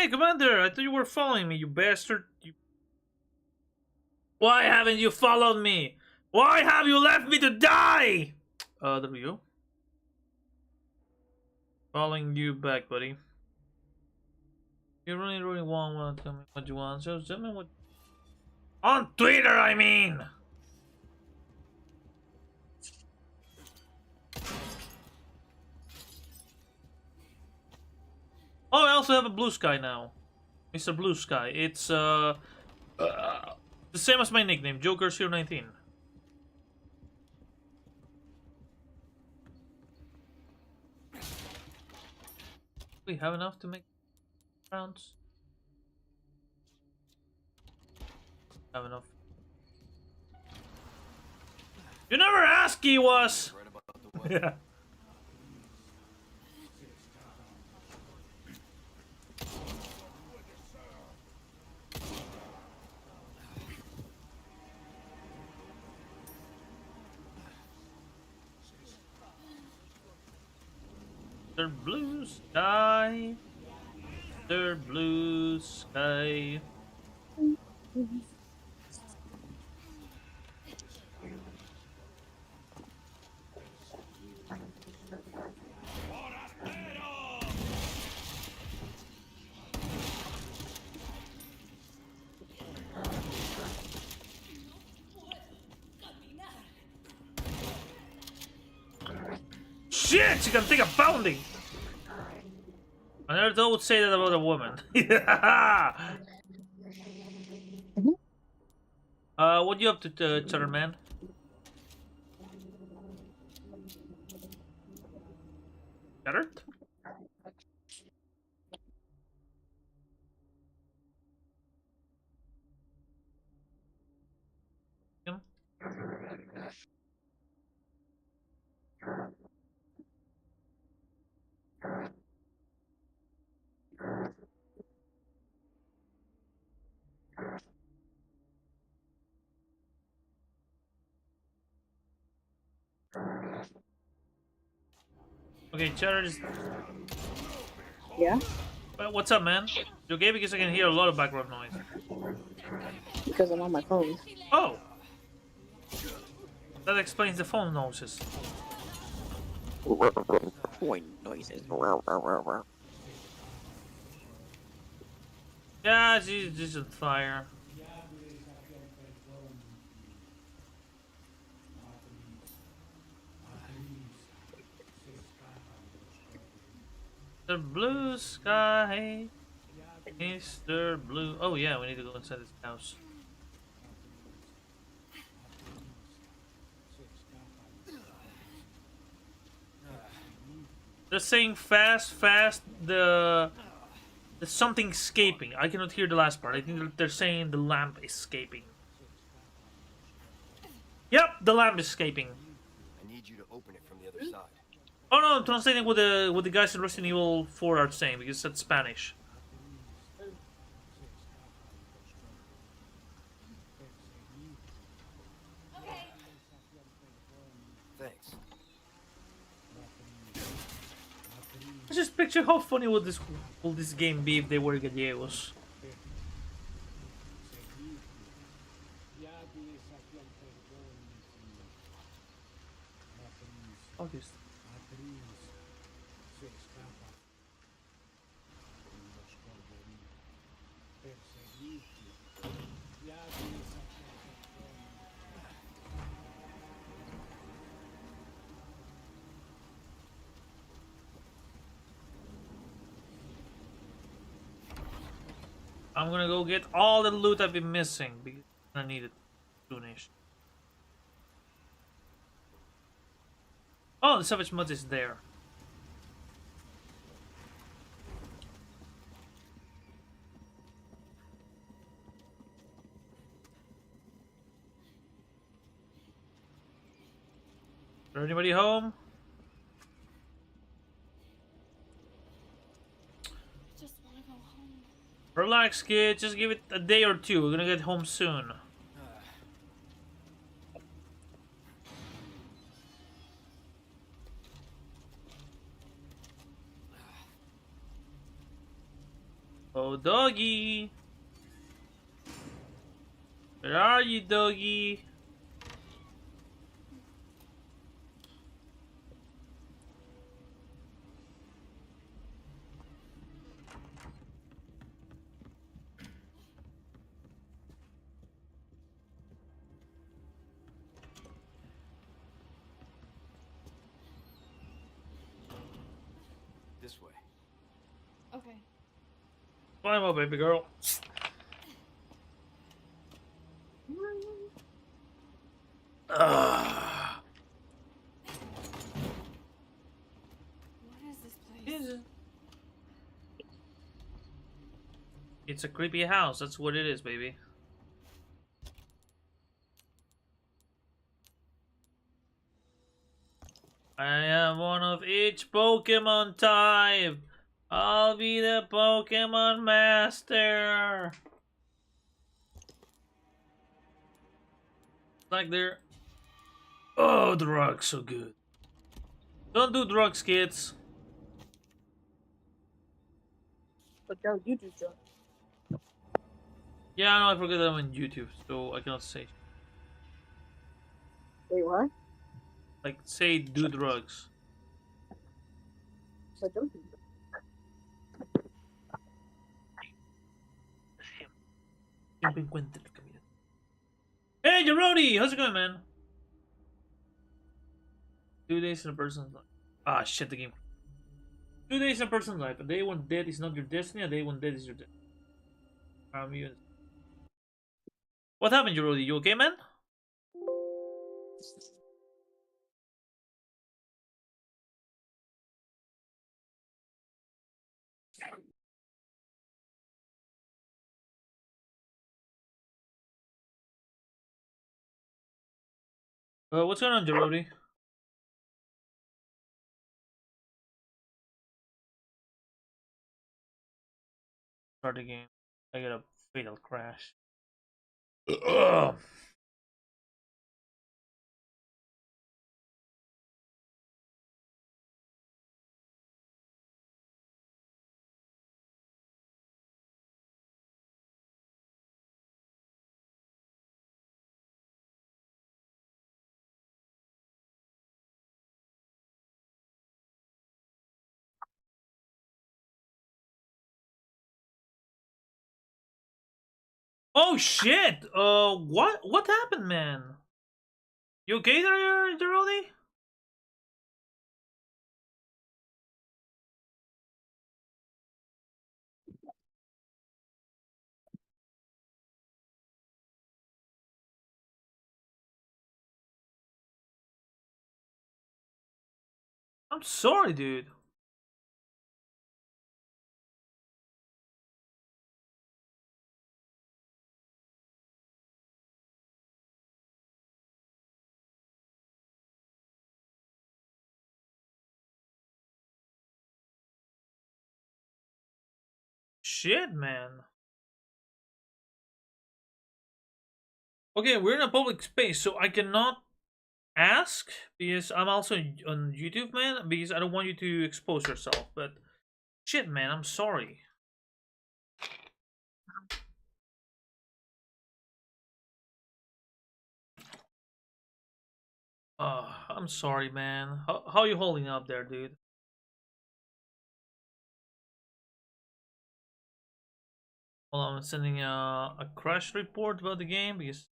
Hey, Commander! I thought you were following me, you bastard! Why haven't you followed me? Why have you left me to die? There we go. Following you back, buddy. You really want to tell me what you want? So tell me what. On Twitter, I mean. Oh, I also have a blue sky now, Mr. Blue Sky. It's the same as my nickname, Joker019. We have enough to make rounds. Have enough. You never asked, he was. Yeah. Mr. Blue Sky. Mr. Blue Sky. Shit, you can take a pounding. I never thought I would say that about a woman. What you up to, Cheddar Man? Cheddar? Okay, Cheddar is. Yeah? What's up, man? You okay? Because I can hear a lot of background noise. Because I'm on my phone. Oh! That explains the phone noises. Phone noises. Yeah, she's just on fire. The blue sky, Mr. Blue. Oh yeah, we need to go inside this house. They're saying fast, fast. There's something escaping. I cannot hear the last part. I think they're saying the lamp is escaping. Yep, the lamp is escaping. I need you to open it from the other side. Oh no, I'm translating what the guys in Resident Evil 4 are saying because that's Spanish. Thanks. I just picture how funny would this game be if they were Gallegos. August. I'm gonna go get all the loot I've been missing because I need it soonish. Oh, the Savage Mud is there. Is there anybody home? Just want to go home. Relax, kid. Just give it a day or two. We're gonna get home soon. Oh, doggy. Where are you, doggy? This way. Okay. Climb up, baby girl. Ah. What is this place? It's a creepy house. That's what it is, baby. I have one of each Pokemon type. I'll be the Pokemon Master. Like they're... Oh, drugs, so good. Don't do drugs, kids. But no, you do drugs. Yeah, I know, I forget that I'm on YouTube, so I cannot say. Wait, what? Like, say do drugs. So don't do drugs. Hey, Jarodi! How's it going, man? 2 days in a person's life. Ah, shit, the game. 2 days in a person's life. A day when death is not your destiny, a day when death is your destiny. What happened, Jarodi? You okay, man? What's going on, Jarodi? Start the game. I got a fatal crash. Ugh. Oh shit! What happened, man? You okay there, Jarodi? I'm sorry, dude. Shit, man. Okay, we're in a public space, so I cannot ask because I'm also on YouTube, man. Because I don't want you to expose yourself. But shit, man, I'm sorry. I'm sorry, man. How you holding up there, dude? Well, I'm sending a crash report about the game because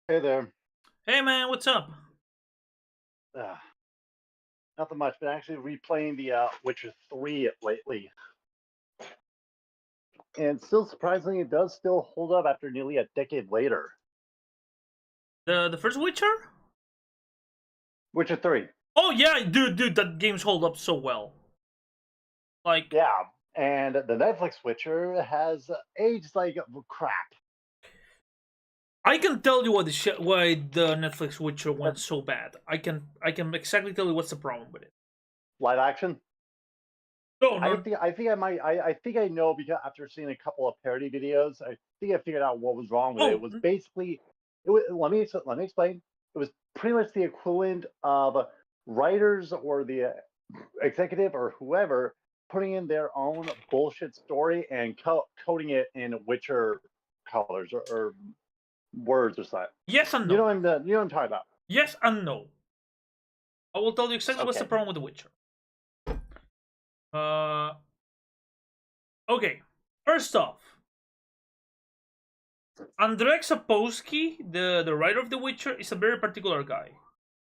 Hey there. Hey man, what's up? Uh, Nothing much, but actually replaying the Witcher 3 lately. And still surprisingly, it does still hold up after nearly a decade later. The first Witcher? Witcher 3. Oh yeah, dude, that game's hold up so well. Like yeah, and the Netflix Witcher has aged like crap. I can tell you why the Netflix Witcher went so bad. I can exactly tell you what's the problem with it. Live action? No, I no. think I might I think I know because after seeing a couple of parody videos, I think I figured out what was wrong with it. It was basically it was let me explain. It was pretty much the equivalent of writers or the executive or whoever putting in their own bullshit story and coding it in Witcher colors or words or something. Yes and no. You know what I'm talking about. Yes and no. I will tell you exactly what's the problem with The Witcher. Okay. First off, Andrzej Sapkowski, the writer of The Witcher, is a very particular guy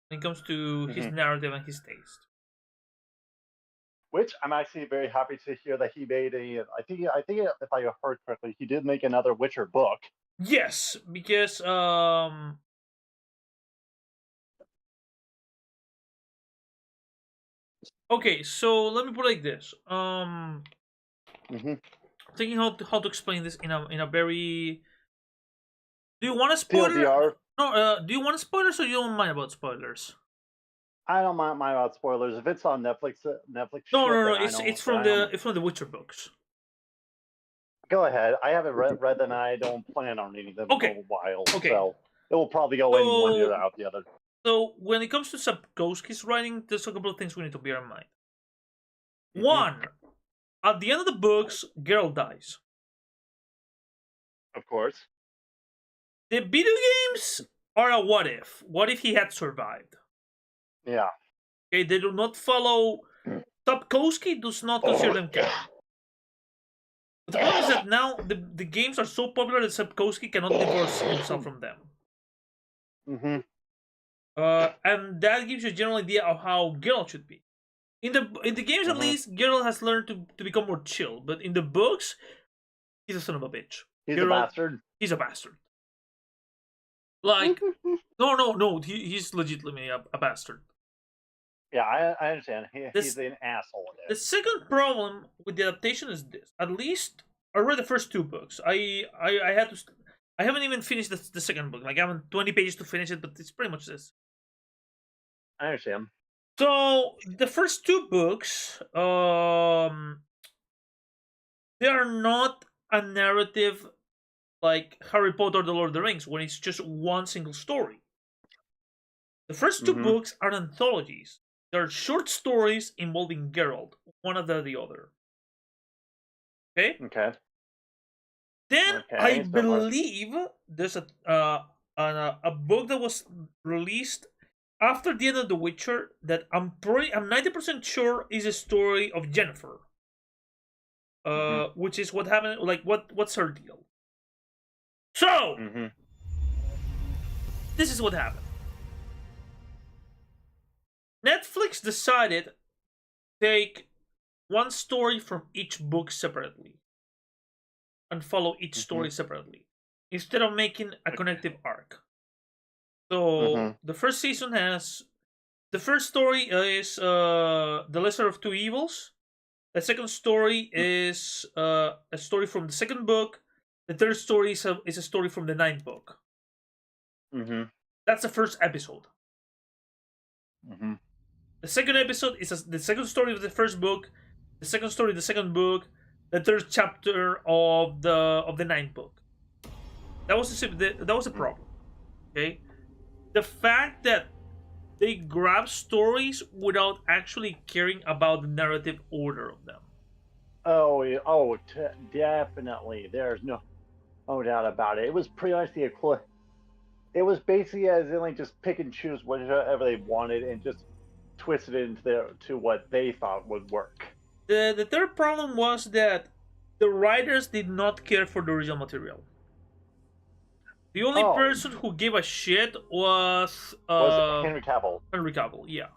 when it comes to his narrative and his taste. Which I'm actually very happy to hear that he made a. I think if I heard correctly, he did make another Witcher book. Yes, because okay, so let me put it like this. Thinking how to explain this in a very. Do you want a spoiler? No. Do you want spoilers or you don't mind about spoilers? I don't mind about spoilers if it's on Netflix. Netflix. No. It's from the Witcher books. Go ahead. I haven't read them. And I don't plan on reading them for a while. Okay. So it will probably go in one ear out the other. So when it comes to Sapkowski's writing, there's a couple of things we need to bear in mind. One, at the end of the books, Geralt dies. Of course. The video games are a what if. What if he had survived? Yeah. Okay, they do not follow. Sapkowski does not consider them canon. But the problem is that now the games are so popular that Sapkowski cannot divorce himself from them. And that gives you a general idea of how Geralt should be. In the games, at least, Geralt has learned to become more chill. But in the books, he's a son of a bitch. He's a bastard. He's a bastard. Like, no. He's legitimately a bastard. Yeah, I understand. He's an asshole. The second problem with the adaptation is this. At least I read the first two books. I had to. I haven't even finished the second book. Like I have 20 pages to finish it, but it's pretty much this. I understand. So the first two books, they are not a narrative like Harry Potter or The Lord of the Rings, when it's just one single story. The first two books are anthologies. They're short stories involving Geralt, one after the other. Okay? Okay. Then I believe there's a book that was released after the end of The Witcher that I'm 90% sure is a story of Jennifer. Which is what happened, like what's her deal? So this is what happened. Netflix decided to take one story from each book separately and follow each story separately instead of making a connective arc. So the first season has the first story is The Lesser of Two Evils. The second story is a story from the second book. The third story is a story from the ninth book. That's the first episode. The second episode is the second story of the first book. The second story of the second book. The third chapter of the ninth book. That was a problem. Okay, the fact that they grab stories without actually caring about the narrative order of them. Definitely. There's no doubt about it. It was pretty much the equivalent. It was basically as in like just pick and choose whatever they wanted and just twist it into what they thought would work. The third problem was that the writers did not care for the original material. The only person who gave a shit was Henry Cavill. Henry Cavill, yeah.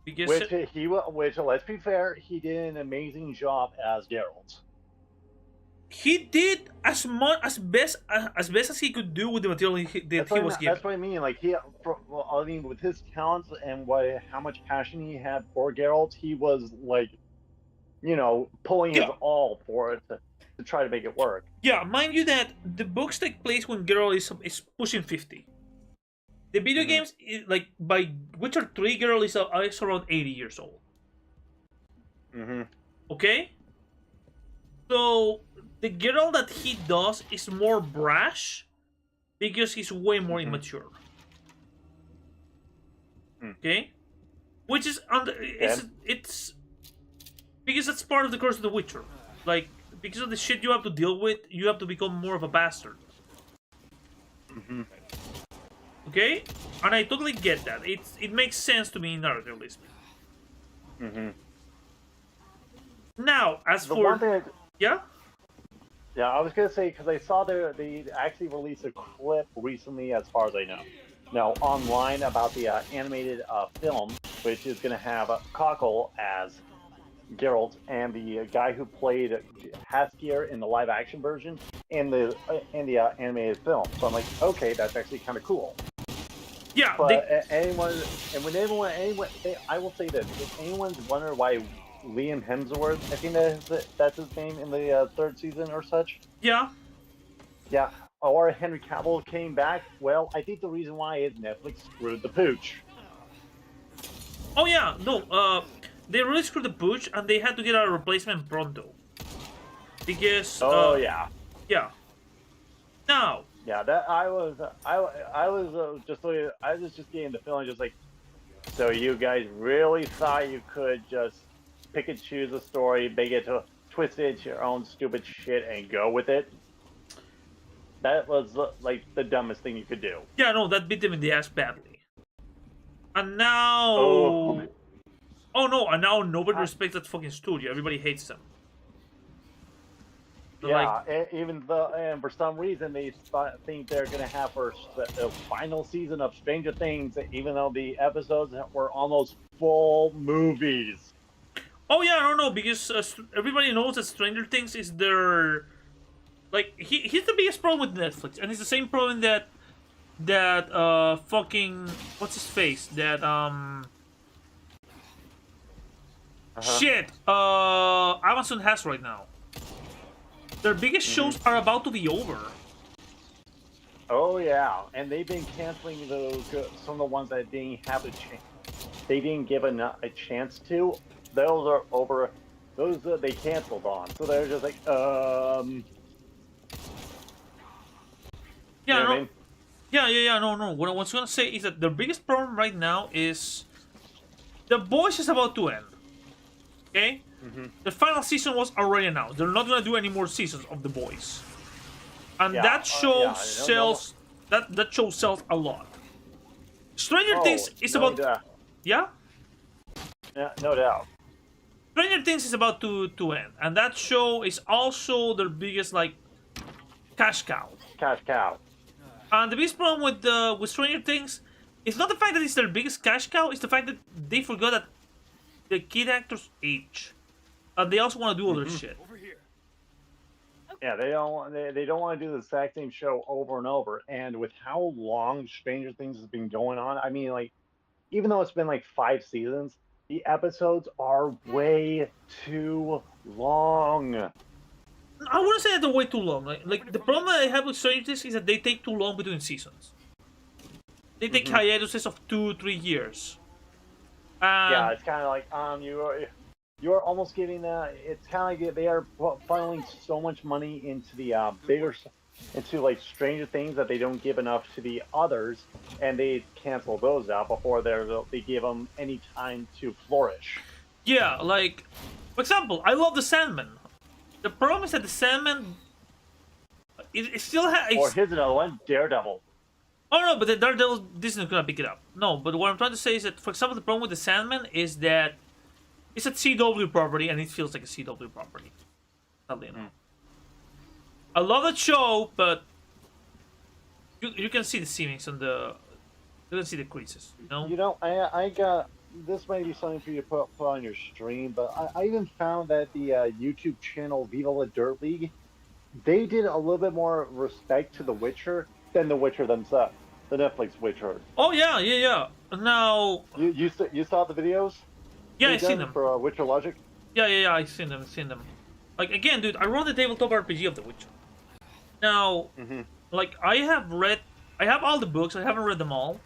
Because which let's be fair, he did an amazing job as Geralt. He did as best as he could do with the material he was given. That's what I mean. Like with his talents and how much passion he had for Geralt, he was like, pulling his all for it to try to make it work. Yeah, mind you that the books take place when Geralt is pushing 50. The video games, like by Witcher 3, Geralt is around 80 years old. Mm-hmm. Okay? So, the Geralt that he does is more brash because he's way more immature. Okay? Which is it's because that's part of the curse of the Witcher. Like, because of the shit you have to deal with, you have to become more of a bastard. Okay? And I totally get that. It makes sense to me narratively speaking. Now, as the for one thing yeah, I was gonna say because I saw they actually released a clip recently, as far as I know, online about the animated film, which is gonna have Cockle as Geralt and the guy who played Haskier in the live action version in the animated film. So I'm like, okay, that's actually kind of cool. Yeah, but I will say this: if anyone's wondering why Liam Hemsworth, I think that's his name in the third season or such. Yeah. Yeah. Or Henry Cavill came back. Well, I think the reason why is Netflix screwed the pooch. Oh yeah, no. They really screwed the pooch, and they had to get a replacement pronto. Because. Yeah. Yeah. Now. Yeah, that I was just getting the feeling just like, so you guys really thought you could just pick and choose a story, make it to twist it into your own stupid shit and go with it? That was like the dumbest thing you could do. Yeah, no, that bit them in the ass badly. And now, no, and now nobody respects that fucking studio. Everybody hates them. Yeah, and for some reason they think they're gonna have the final season of Stranger Things, even though the episodes were almost full movies. Oh yeah, I don't know, because everybody knows that Stranger Things is their he's the biggest problem with Netflix, and it's the same problem that fucking what's his face that shit Amazon has right now. Their biggest shows are about to be over. Oh yeah, and they've been canceling some of the ones that didn't have they didn't give a chance to. Those are over. Those they canceled on. So they're just like, Yeah, you know no. what I mean? Yeah, no. What I was gonna say is that the biggest problem right now is The Boys is about to end. Okay? The final season was already announced. They're not gonna do any more seasons of The Boys. And that show sells that show sells a lot. Stranger Things is about Yeah? Yeah, no doubt. Stranger Things is about to end, and that show is also their biggest cash cow. Cash cow. And the biggest problem with Stranger Things is not the fact that it's their biggest cash cow; it's the fact that they forgot that the kid actors age, and they also want to do other shit. Yeah, they don't want to do the exact same show over and over. And with how long Stranger Things has been going on, I mean, even though it's been 5 seasons, the episodes are way too long. I wouldn't say that they're way too long. Like the problem that I have with Stranger Things is that they take too long between seasons. They take hiatuses of 2-3 years. Yeah, it's kind of like you're almost getting it's kind of like they are funneling so much money into the into Stranger Things that they don't give enough to the others, and they cancel those out before they give them any time to flourish. Yeah, for example, I love the Sandman. The problem is that the Sandman it still has. Or here's another one, Daredevil. Oh no, but the Daredevil Disney's gonna pick it up. No, but what I'm trying to say is that, for example, the problem with the Sandman is that it's a CW property and it feels like a CW property. Sadly enough. I love that show, but you can see the seamings and you can see the creases. I got this. Might be something for you to put on your stream, but I even found that the YouTube channel Viva La Dirt League, they did a little bit more respect to The Witcher than The Witcher themselves, the Netflix Witcher. Oh yeah. Now you saw the videos? Yeah, I've seen them for Witcher Logic. Yeah, I've seen them. Again, dude, I run the tabletop RPG of The Witcher. Now, I have all the books. I haven't read them all.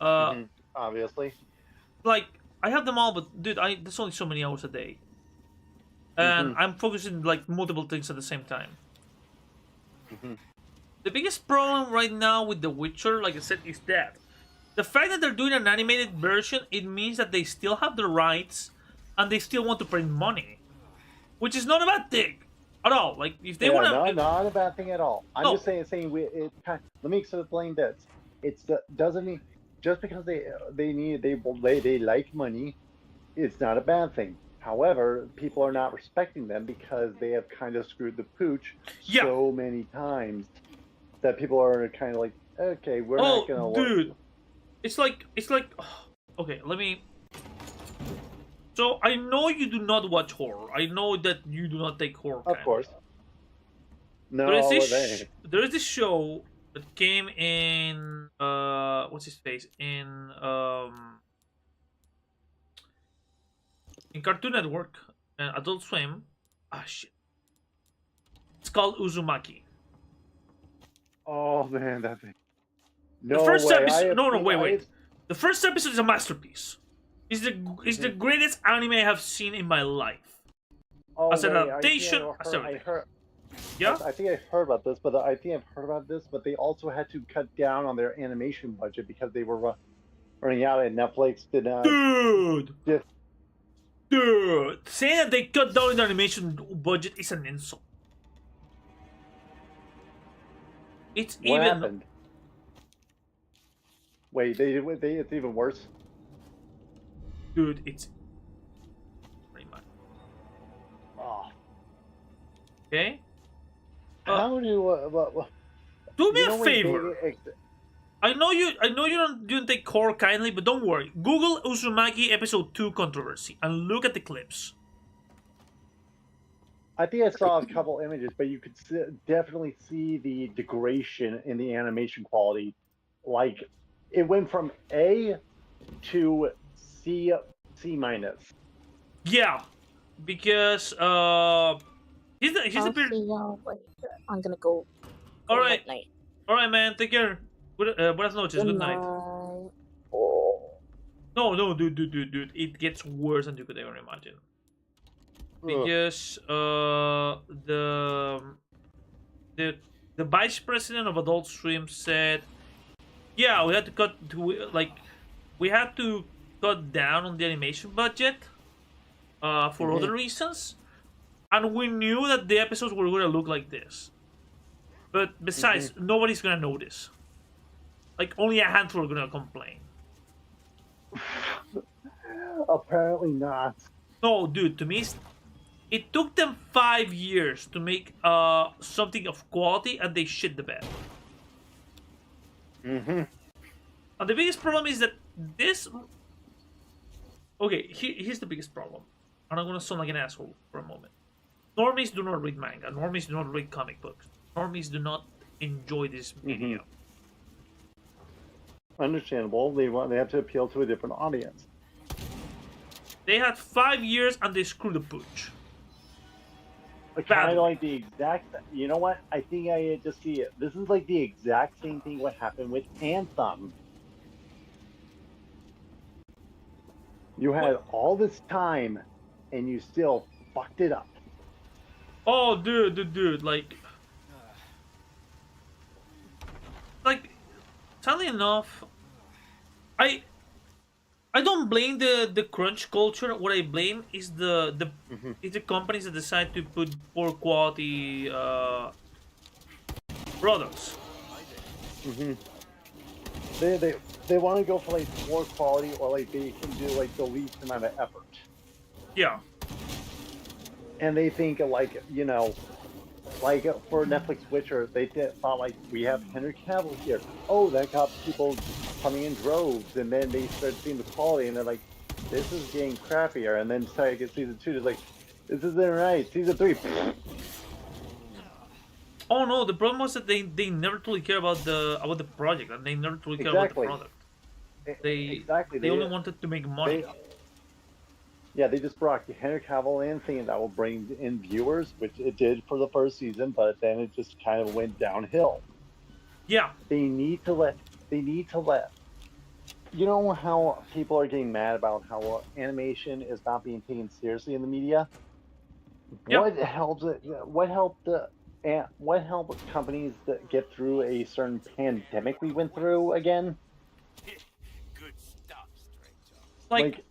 Obviously. I have them all, but dude, there's only so many hours a day. and I'm focusing like multiple things at the same time. The biggest problem right now with The Witcher, like I said, is that the fact that they're doing an animated version, it means that they still have the rights and they still want to print money, which is not a bad thing at all. Like if they want to, not a bad thing at all. I'm No. just saying let me explain this. It's doesn't mean just because they like money, it's not a bad thing. However, people are not respecting them because they have kind of screwed the pooch so many times that people are kind of like, okay, we're not gonna. Dude, it's like okay. Let me. So I know you do not watch horror. I know that you do not take horror. Of course. No, there is this show that came in what's his face in Cartoon Network and Adult Swim. Ah shit. It's called Uzumaki. Oh man, that thing. The first episode. No, wait. The first episode is a masterpiece. It's the greatest anime I have seen in my life. As an adaptation, yeah, I think I heard about this, but they also had to cut down on their animation budget because they were running out, and Netflix did not. Dude, saying that they cut down the animation budget is an insult. It's what happened? Wait, it's even worse. Dude, it's pretty much. Oh. Okay. How do do me a favor. I know you don't take horror kindly, but don't worry. Google Uzumaki episode 2 controversy and look at the clips. I think I saw a couple images, but you could definitely see the degradation in the animation quality. Like, it went from A to C minus. Yeah, because he's a bit. I'm gonna go. All right, man. Take care. Buenas noches. Good night. No, dude. It gets worse than you could ever imagine. Because the vice president of Adult Swim said, yeah, we had to cut down on the animation budget for other reasons, and we knew that the episodes were going to look like this. But besides, nobody's going to notice. Like, only a handful are going to complain. Apparently not. No, dude, to me, it took them 5 years to make something of quality, and they shit the bed. And the biggest problem is that this... Okay, here's the biggest problem. And I'm gonna sound like an asshole for a moment. Normies do not read manga. Normies do not read comic books. Normies do not enjoy this media. Understandable. They have to appeal to a different audience. They had 5 years and they screwed the pooch. Kind of like the exact. You know what? I think I just see it. This is like the exact same thing what happened with Anthem. You had all this time, and you still fucked it up. Oh, dude, like, sadly enough, I don't blame the crunch culture. What I blame is the companies that decide to put poor quality products. They want to go for like more quality, or like they can do like the least amount of effort. Yeah. And they think like, you know, like for Netflix Witcher, they thought like, we have Henry Cavill here. Oh, that got people coming in droves, and then they started seeing the quality, and they're like, this is getting crappier. And then started to get season 2, they're like, this isn't right. Season 3. Oh no, the problem was that they never truly care about the project, and they never truly care about the product. They only wanted to make money. They just brought Henry Cavill in, thinking that will bring in viewers, which it did for the first season, but then it just kind of went downhill. Yeah. They need to let. You know how people are getting mad about how animation is not being taken seriously in the media? What helped it? What helped the? And what helped companies that get through a certain pandemic we went through again? Good stuff, stranger. Like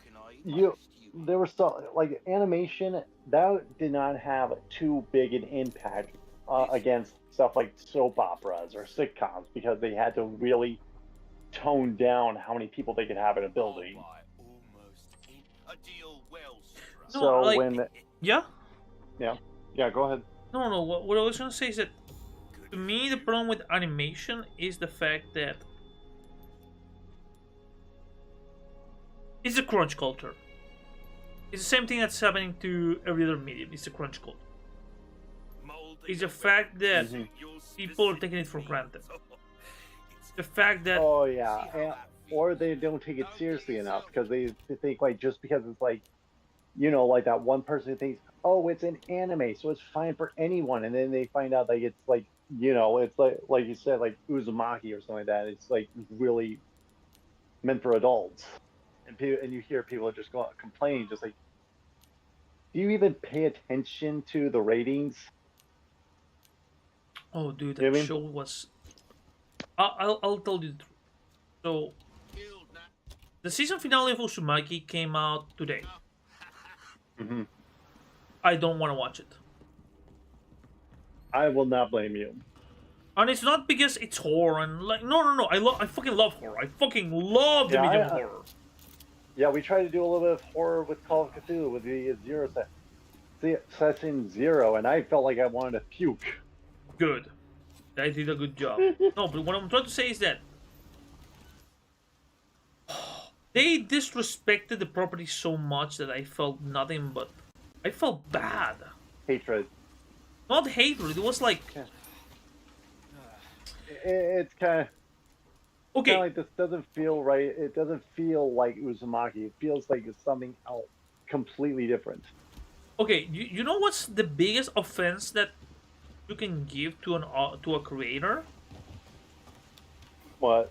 you, there was so like animation that did not have too big an impact against stuff like soap operas or sitcoms because they had to really tone down how many people they could have in a building. A deal well struck. No, So like, when yeah, go ahead. no. What I was gonna say is that to me the problem with animation is the fact that it's a crunch culture. It's the same thing that's happening to every other medium. It's a crunch culture. It's the fact that people are taking it for granted. The fact that or they don't take it seriously enough because they think like just because it's like, you know, like that one person who thinks, oh, it's an anime, so it's fine for anyone, and then they find out like it's like, you know, it's like you said, like Uzumaki or something like that. It's like really meant for adults, and you hear people just go complaining, just like, do you even pay attention to the ratings? oh, dude, You know that what I mean? show was. I'll tell you the truth. So, the season finale of Uzumaki came out today. Mm-hmm. I don't want to watch it. I will not blame you. And it's not because it's horror and like no. I fucking love horror. I fucking love the medium of horror. Yeah, we tried to do a little bit of horror with Call of Cthulhu with the Session Zero, and I felt like I wanted to puke. Good. They did a good job. No, but what I'm trying to say is that they disrespected the property so much that I felt nothing but I felt bad. Hatred. Not hatred. It was like it's kind of okay. Like this doesn't feel right. It doesn't feel like Uzumaki. It feels like it's something else, completely different. Okay, you know what's the biggest offense that you can give to a creator? What?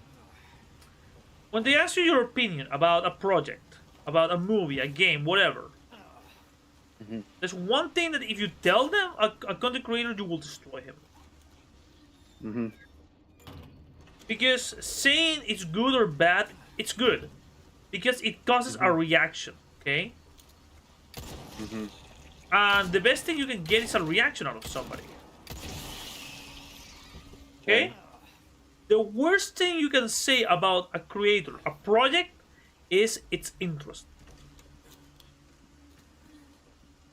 When they ask you your opinion about a project, about a movie, a game, whatever. Mm-hmm. There's one thing that if you tell them a content creator, you will destroy him. Mm-hmm. Because saying it's good or bad, it's good. Because it causes a reaction, okay? Mm-hmm. And the best thing you can get is a reaction out of somebody. Okay? The worst thing you can say about a creator, a project, is its interest.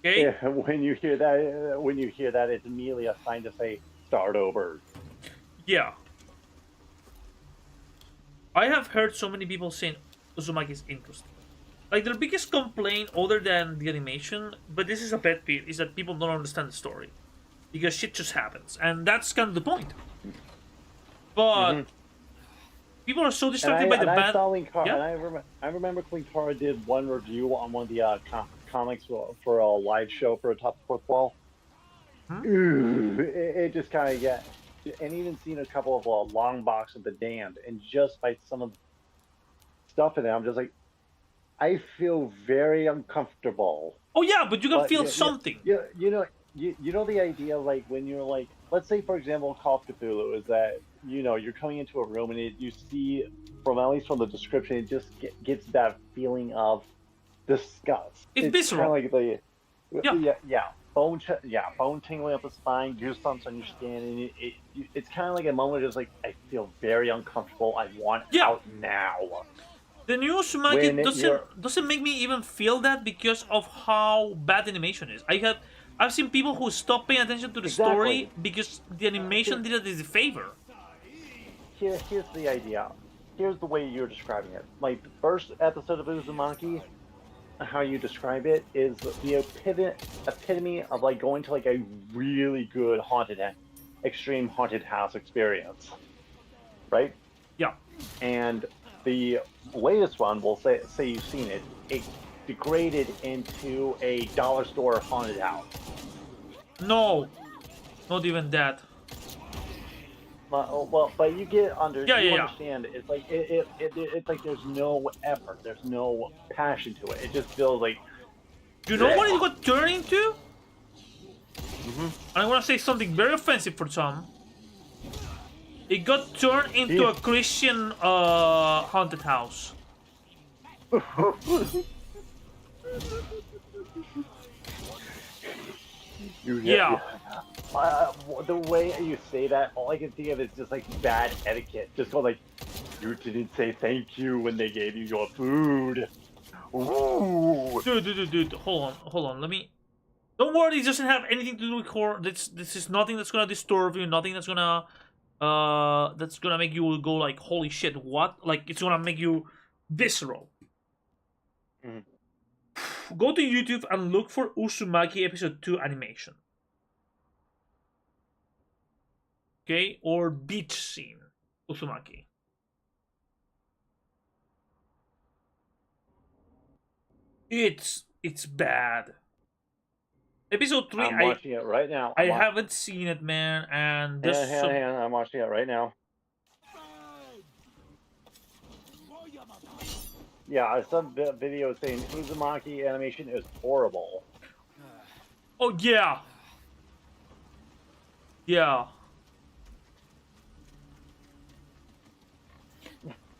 Okay? Yeah, when you hear that, it's immediately a sign to say start over. Yeah. I have heard so many people saying Uzumaki is interesting. Like their biggest complaint, other than the animation, but this is a pet peeve, is that people don't understand the story because shit just happens, and that's kind of the point. But people are so distracted by the bad. I remember Linkara did one review on one of the comics for a live show for a Top Fourth Wall. Ooh, it just kind of and even seen a couple of Long Box of the Damned, and just by some of the stuff in it, I'm just like, I feel very uncomfortable. Oh yeah, but you can feel something. Yeah, you know the idea, like when you're like, let's say for example, Call of Cthulhu is that, you know, you're coming into a room and you see, from at least from the description, it just gets that feeling of disgust. It's visceral. Kind of like bone tingling up the spine, goosebumps on your skin, and it's kind of like a moment of just like, I feel very uncomfortable. I want out now. The new Uzumaki doesn't make me even feel that because of how bad the animation is. I've seen people who stop paying attention to the story because the animation did it as a favor. Here's the idea. Here's the way you're describing it. Like the first episode of Uzumaki, how you describe it is the epitome of like going to like a really good extreme haunted house experience, right? Yeah. And the latest one, we'll say you've seen it, it degraded into a dollar store haunted house. No, not even that. Well, but you get understand. It's like it's like there's no effort, there's no passion to it. It just feels like. You know what it got turned into? And I want to say something very offensive for some. It got turned into a Christian haunted house. Yeah. The way you say that, all I can think of is just like bad etiquette. Just go like, you didn't say thank you when they gave you your food. Ooh. Dude, hold on. Let me. Don't worry, it doesn't have anything to do with horror. This is nothing that's gonna disturb you. Nothing that's gonna make you go like, holy shit, what? Like, it's gonna make you visceral. Go to YouTube and look for Uzumaki episode 2 animation. Okay, or beach scene Uzumaki. It's bad. Episode 3. I'm watching it right now. I haven't seen it, man, and there's hang on, I'm watching it right now. Yeah, I saw a video saying Uzumaki animation is horrible. Oh yeah. Yeah.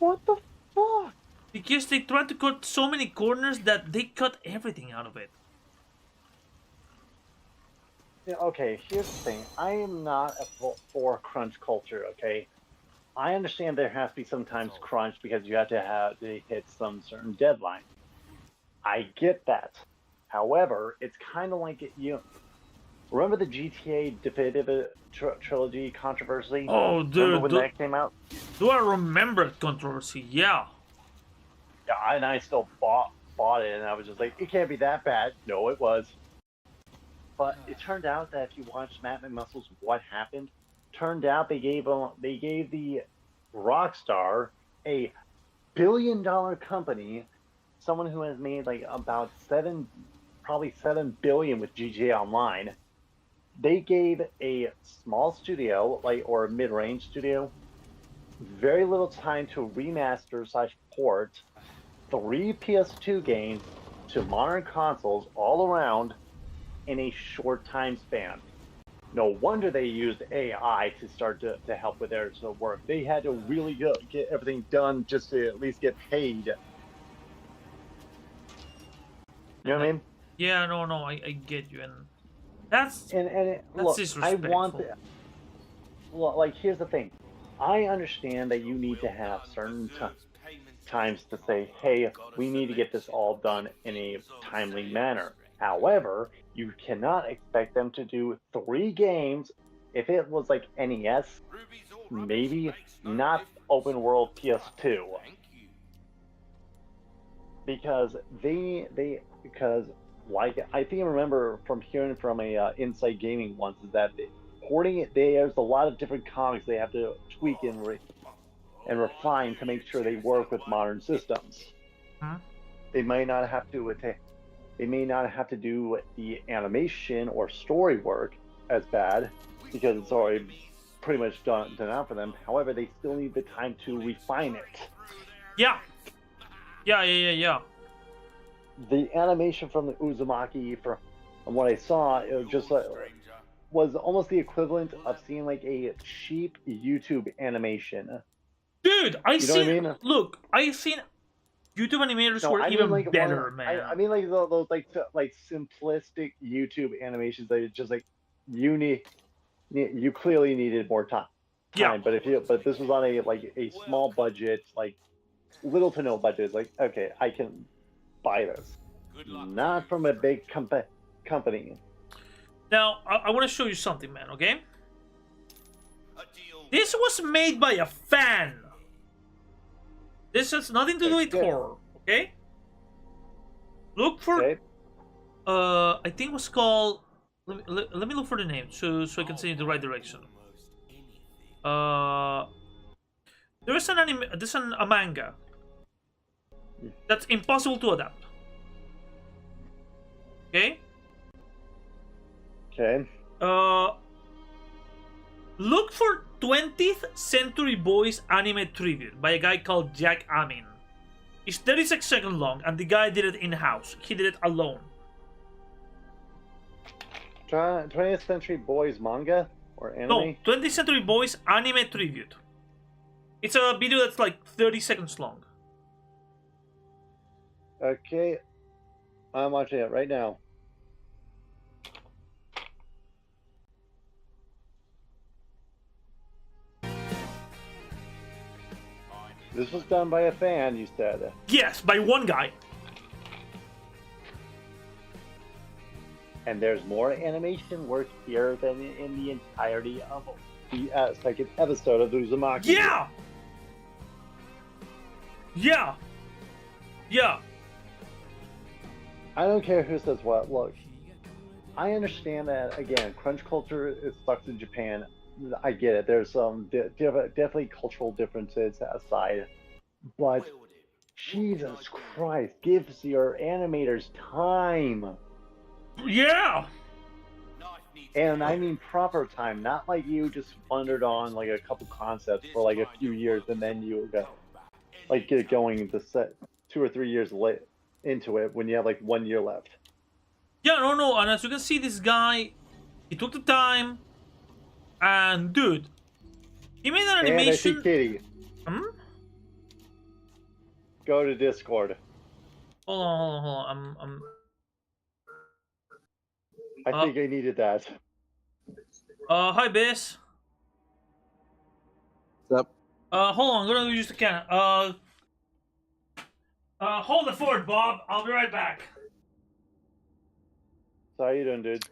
What the fuck? Because they tried to cut so many corners that they cut everything out of it. Yeah, okay, here's the thing. I am not for crunch culture, okay? I understand there has to be sometimes crunch because you have to hit some certain deadline. I get that. However, it's kind of like remember the GTA Definitive Trilogy controversy? Oh, dude. Remember when that came out? Do I remember controversy? Yeah. Yeah, and I still bought it, and I was just like, it can't be that bad. No, it was. But it turned out that if you watched Matt McMuscle's What Happened, turned out they gave the Rockstar, a billion-dollar company, someone who has made like about probably $7 billion with GTA Online. They gave a small studio, or a mid-range studio, very little time to remaster/port 3 PS2 games to modern consoles all around in a short time span. No wonder they used AI to start to help with their work. They had to really get everything done just to at least get paid. You know what I mean? Yeah, no, I get you, and that's look, disrespectful. I want like, here's the thing. I understand that you need to have certain times to say, hey, we need to get this all done in a timely manner. However, you cannot expect them to do 3 games. If it was like NES, maybe not open world PS2, because like, I think I remember from hearing from a Inside Gaming once, is that porting it, there's a lot of different comics they have to tweak and refine to make sure they work with modern systems. Huh? They may not have to do the animation or story work as bad because it's already pretty much done out for them. However, they still need the time to refine it. Yeah. The animation from the Uzumaki, from what I saw, it was just was almost the equivalent of seeing like a cheap YouTube animation. Dude, I mean? Look, I seen YouTube animators were even like better, man. I mean, like those like simplistic YouTube animations that just like you clearly needed more time. Yeah. But this was on a small budget, like little to no budget. It's like, okay, I can buy this. Not from a big company. Now, I want to show you something, man. Okay. This was made by a fan. This has nothing to do with horror, okay? Look for, I think it was called. Let me look for the name so I can send you the right direction. There is a manga that's impossible to adapt. Okay. Okay. Look for 20th Century Boys anime tribute by a guy called Jack Amin. It's 36 seconds long, and the guy did it in-house. He did it alone. 20th Century Boys manga or anime? No, 20th Century Boys anime tribute. It's a video that's like 30 seconds long. Okay, I'm watching it right now. This was done by a fan, you said. Yes, by one guy. And there's more animation work here than in the entirety of the second episode of Uzumaki. Yeah! Yeah! Yeah! I don't care who says what. Look, I understand that, again, crunch culture is sucks in Japan. I get it. There's some definitely cultural differences aside. But, Jesus Christ, give your animators time. Yeah! And I mean proper time, not like you just wandered on like a couple concepts for like a few years and then you got like get going the set 2 or 3 years late into it when you have like 1 year left. Yeah, no, and as you can see, this guy, he took the time, and dude, he made an animation. And I see Kitty. Go to Discord. Hold on. I think I needed that. Hi, Biss. What's up? Hold on, I'm gonna use the can. Hold the fort, Bob. I'll be right back. So how you doing, dude?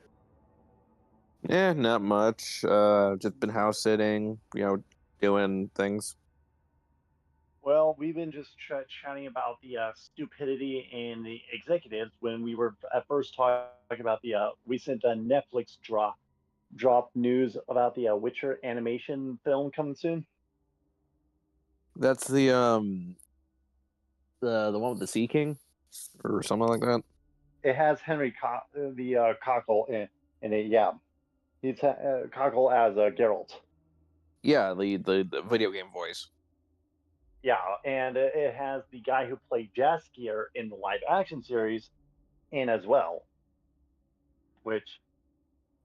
Yeah, not much. Just been house sitting, doing things. Well, we've been just chatting about the stupidity in the executives when we were at first talking about the recent Netflix drop news about the Witcher animation film coming soon. That's the one with the Sea King, or something like that. It has Henry Cockle in it. Yeah, he's Cockle as Geralt. Yeah, the video game voice. Yeah, and it has the guy who played Jaskier in the live action series in as well. Which,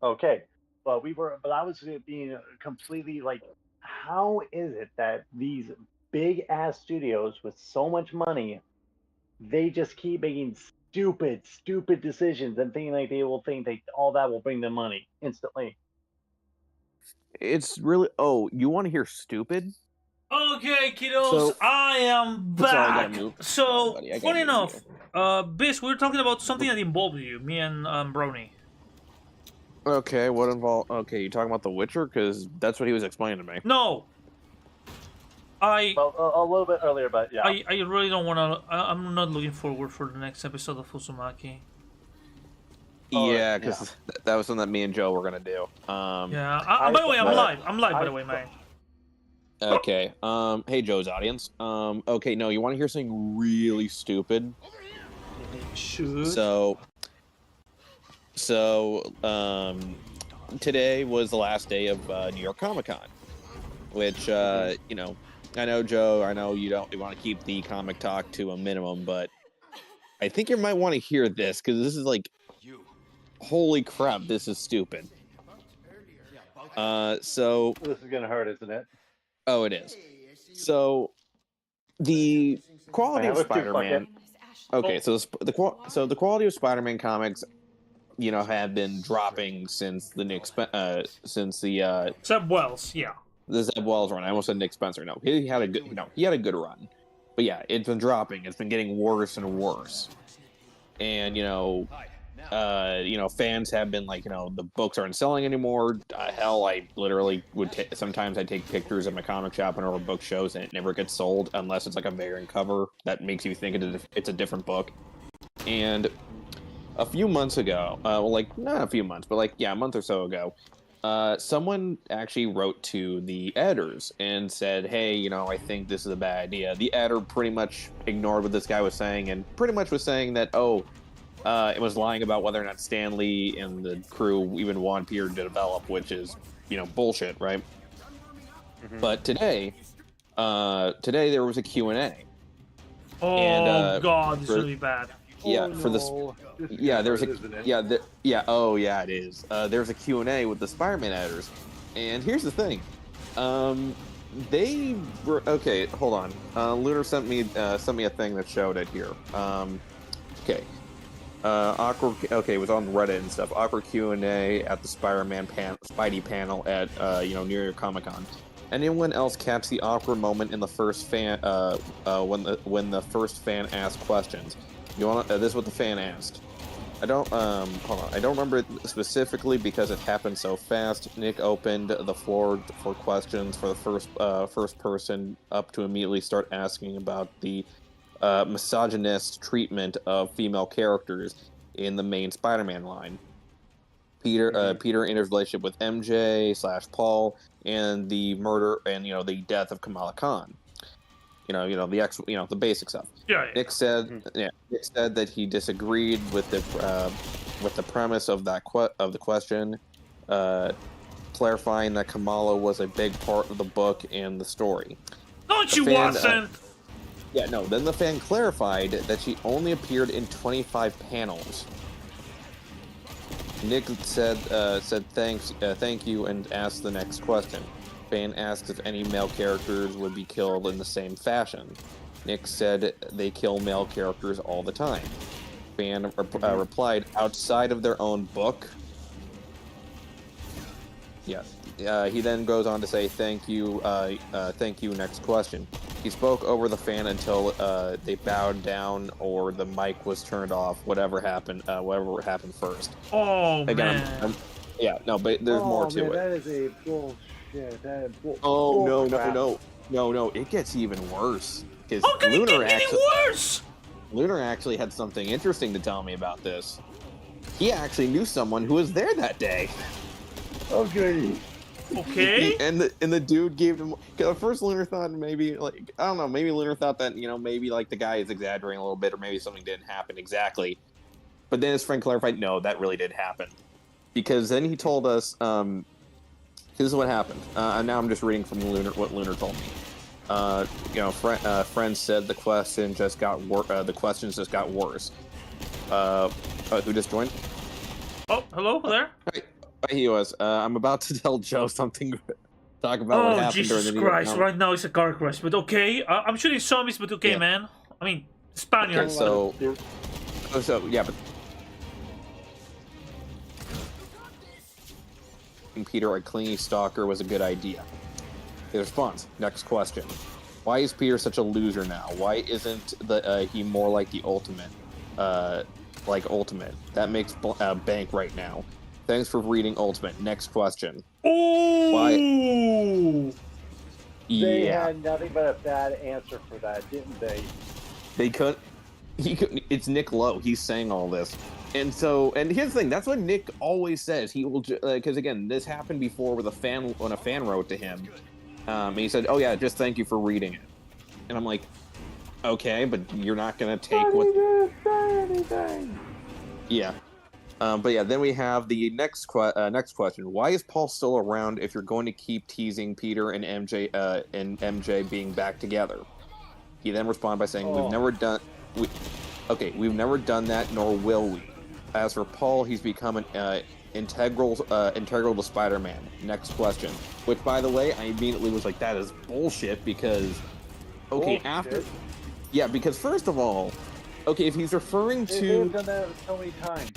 okay, but I was being completely like, how is it that these big ass studios with so much money, they just keep making stupid decisions and thinking like they will think all that will bring them money instantly? It's really. Oh, you want to hear stupid? Okay, kiddos, I am back. Sorry, I gotta move. So, Buddy, I gotta funny move enough, here. Biss, we were talking about something that involved you, me and Brony. Okay, what involved? Okay, you talking about The Witcher? Because that's what he was explaining to me. No. Well, a little bit earlier, but yeah. I really don't want to. I'm not looking forward for the next episode of Uzumaki. Yeah, because that was something that me and Joe were gonna do. Yeah. By the way, I'm live. I'm live, by the way, man. Okay. Hey, Joe's audience. Okay, no, you want to hear something really stupid? Shoot. So, today was the last day of New York Comic Con, which, I know, Joe, I know you want to keep the comic talk to a minimum, but I think you might want to hear this, because this is like, holy crap, this is stupid. So... This is going to hurt, isn't it? Oh, it is. So, the quality of Spider-Man... Okay, so the quality of Spider-Man comics, have been dropping since the Zeb Wells, yeah. The Zeb Wells run. I almost said Nick Spencer. No, he had a good run, but yeah, it's been dropping. It's been getting worse and worse, and fans have been like, the books aren't selling anymore. Hell, I literally would sometimes I take pictures of my comic shop whenever a book shows, and it never gets sold unless it's like a variant cover that makes you think it's a different book. And a few months ago, not a few months, but a month or so ago, someone actually wrote to the editors and said, hey, I think this is a bad idea. The editor pretty much ignored what this guy was saying and pretty much was saying that, it was lying about whether or not Stan Lee and the crew even want Peter to develop, which is, bullshit, right? Mm-hmm. But today there was a Q&A. Oh, God, this is really bad. Yeah, Oh, for this. no. This is Yeah, there's a hard, isn't it? yeah. Oh yeah, it is. There's a Q&A with the Spider-Man editors, and here's the thing. They were okay. Hold on. Lunar sent me a thing that showed it here. Okay. Awkward. Okay, it was on Reddit and stuff. Awkward Q&A at the Spidey panel at New York Comic Con. Anyone else catch the awkward moment in the first fan when the first fan asked questions? You want this is what the fan asked. I don't hold on. I don't remember it specifically because it happened so fast. Nick opened the floor for questions for the first person up to immediately start asking about the misogynist treatment of female characters in the main Spider-Man line. Peter and his relationship with MJ/Paul and the murder and the death of Kamala Khan. The basic stuff. Yeah. Nick said that he disagreed with the premise of the question, clarifying that Kamala was a big part of the book and the story. No, she wasn't. Then the fan clarified that she only appeared in 25 panels. Nick said thank you and asked the next question. Fan asked if any male characters would be killed in the same fashion. Nick said they kill male characters all the time. Fan replied, outside of their own book. Yes. He then goes on to say thank you, next question. He spoke over the fan until they bowed down or the mic was turned off, whatever happened first. Oh, again, man. But there's more to it. That is a bullshit. That is No, it gets even worse. How can it get any worse? Lunar actually had something interesting to tell me about this. He actually knew someone who was there that day. Okay. Okay. And the dude gave him. At first, Lunar thought maybe I don't know. Maybe Lunar thought that maybe the guy is exaggerating a little bit, or maybe something didn't happen exactly. But then his friend clarified, no, that really did happen, because then he told us. This is what happened. And now I'm just reading from what Lunar told me. Friend said the question just got the questions just got worse. Who just joined? Oh, hello there. He was. I'm about to tell Joe something. Talk about what happened Jesus during the Christ! Right now it's a car crash, but okay. I'm shooting zombies, but okay, man. I mean, Spaniards. Okay, but Peter a clingy stalker was a good idea. His response. Next question. Why is Peter such a loser now? Why isn't he more like the Ultimate? Ultimate. That makes bank right now. Thanks for reading Ultimate. Next question. Oh! Why? They had nothing but a bad answer for that, didn't they? They couldn't. It's Nick Lowe. He's saying all this. And here's the thing. That's what Nick always says. He will, because again, this happened before with when a fan wrote to him. And he said, "Oh yeah, just thank you for reading it." And I'm like, "Okay, but you're not gonna take what." Anything. Yeah. But yeah, then we have the next question. Why is Paul still around if you're going to keep teasing Peter and MJ being back together? He then responded by saying, "We've never done that, nor will we. As for Paul, he's become an integral to Spider-Man." Next question. Which, by the way, I immediately was like, that is bullshit, because because first of all, if he's referring to, they've done that so many times.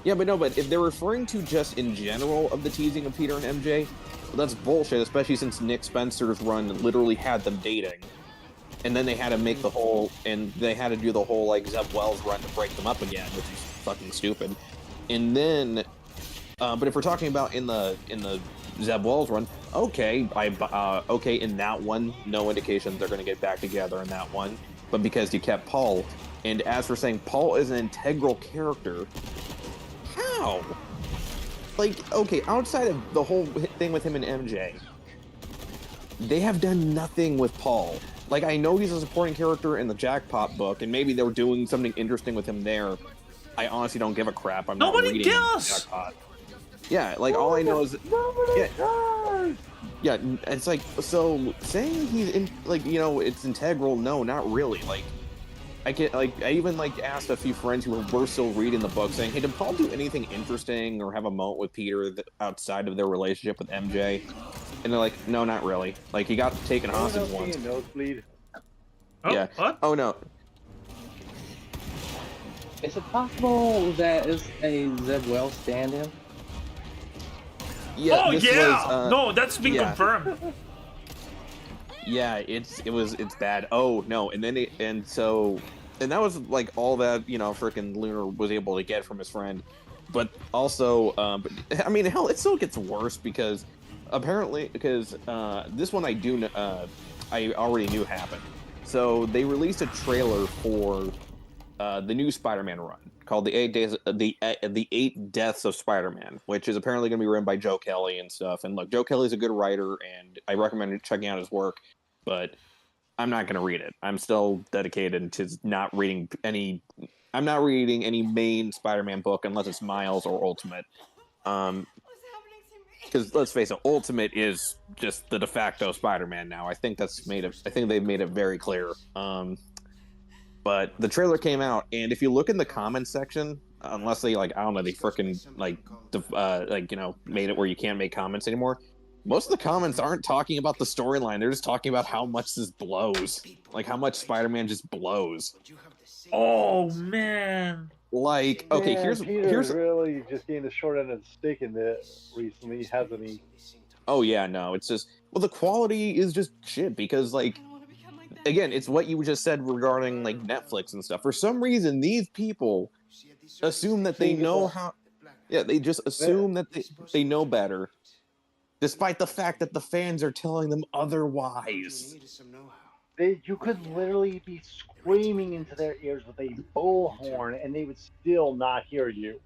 Yeah, but if they're referring to just in general of the teasing of Peter and MJ, well, that's bullshit, especially since Nick Spencer's run literally had them dating. And then they had to do the whole Zeb Wells run to break them up again, which is fucking stupid. And then, but if we're talking about in the Zeb Wells run, in that one, no indication they're going to get back together in that one. But because you kept Paul, and as for saying Paul is an integral character, how? Outside of the whole thing with him and MJ, they have done nothing with Paul. I know he's a supporting character in the Jackpot book, and maybe they were doing something interesting with him there. I honestly don't give a crap. I'm not reading Jackpot. Yeah, all I know is... Yeah, it's so saying he's in, it's integral, no, not really. I even asked a few friends who were still reading the book, saying, "Hey, did Paul do anything interesting or have a moment with Peter outside of their relationship with MJ?" And they're like, "No, not really. Like he got taken hostage once." Nosebleed. Yeah. What? Oh no. Is it possible that is a Zeb Wells stand-in? Yeah. Oh this yeah! was. No, that's been Yeah. confirmed. Yeah, it's bad. Oh no, and that was like all that freaking Lunar was able to get from his friend, but also, but I mean, hell, it still gets worse because this one I already knew happened. So they released a trailer for the new Spider-Man run called the 8 Deaths of Spider-Man, which is apparently going to be written by Joe Kelly and stuff. And look, Joe Kelly's a good writer, and I recommend checking out his work. But I'm not going to read it. I'm still dedicated to not reading any. I'm not reading any main Spider-Man book unless it's Miles or Ultimate. Because let's face it, Ultimate is just the de facto Spider-Man now. I think they've made it very clear. But the trailer came out, and if you look in the comments section, unless they I don't know, they freaking made it where you can't make comments anymore. Most of the comments aren't talking about the storyline; they're just talking about how much this blows, like how much Spider-Man just blows. Oh man! Okay, Man, Peter's here's really just getting the short end of the stick in it recently, hasn't he? Oh yeah, no, it's just the quality is just shit because again, it's what you just said regarding Netflix and stuff. For some reason, these people assume that they know how. Yeah, they just assume that they know better, despite the fact that the fans are telling them otherwise. You could literally be screaming into their ears with a bullhorn, and they would still not hear you.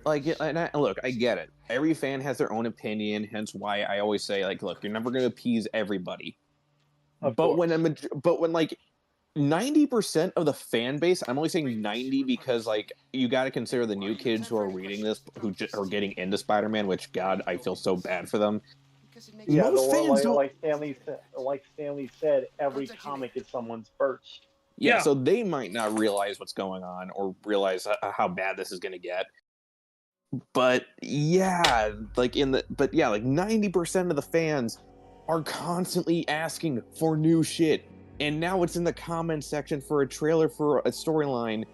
Look, I get it. Every fan has their own opinion, hence why I always say, look, you're never going to appease everybody. But when 90% of the fan base, I'm only saying 90 because you got to consider the new kids who are reading this who are getting into Spider-Man, which God, I feel so bad for them. Yeah, Most fans don't. Like Stanley said, every comic is someone's first. Yeah, so they might not realize what's going on or realize how bad this is going to get. But yeah, 90% of the fans are constantly asking for new shit. And now it's in the comments section for a trailer for a storyline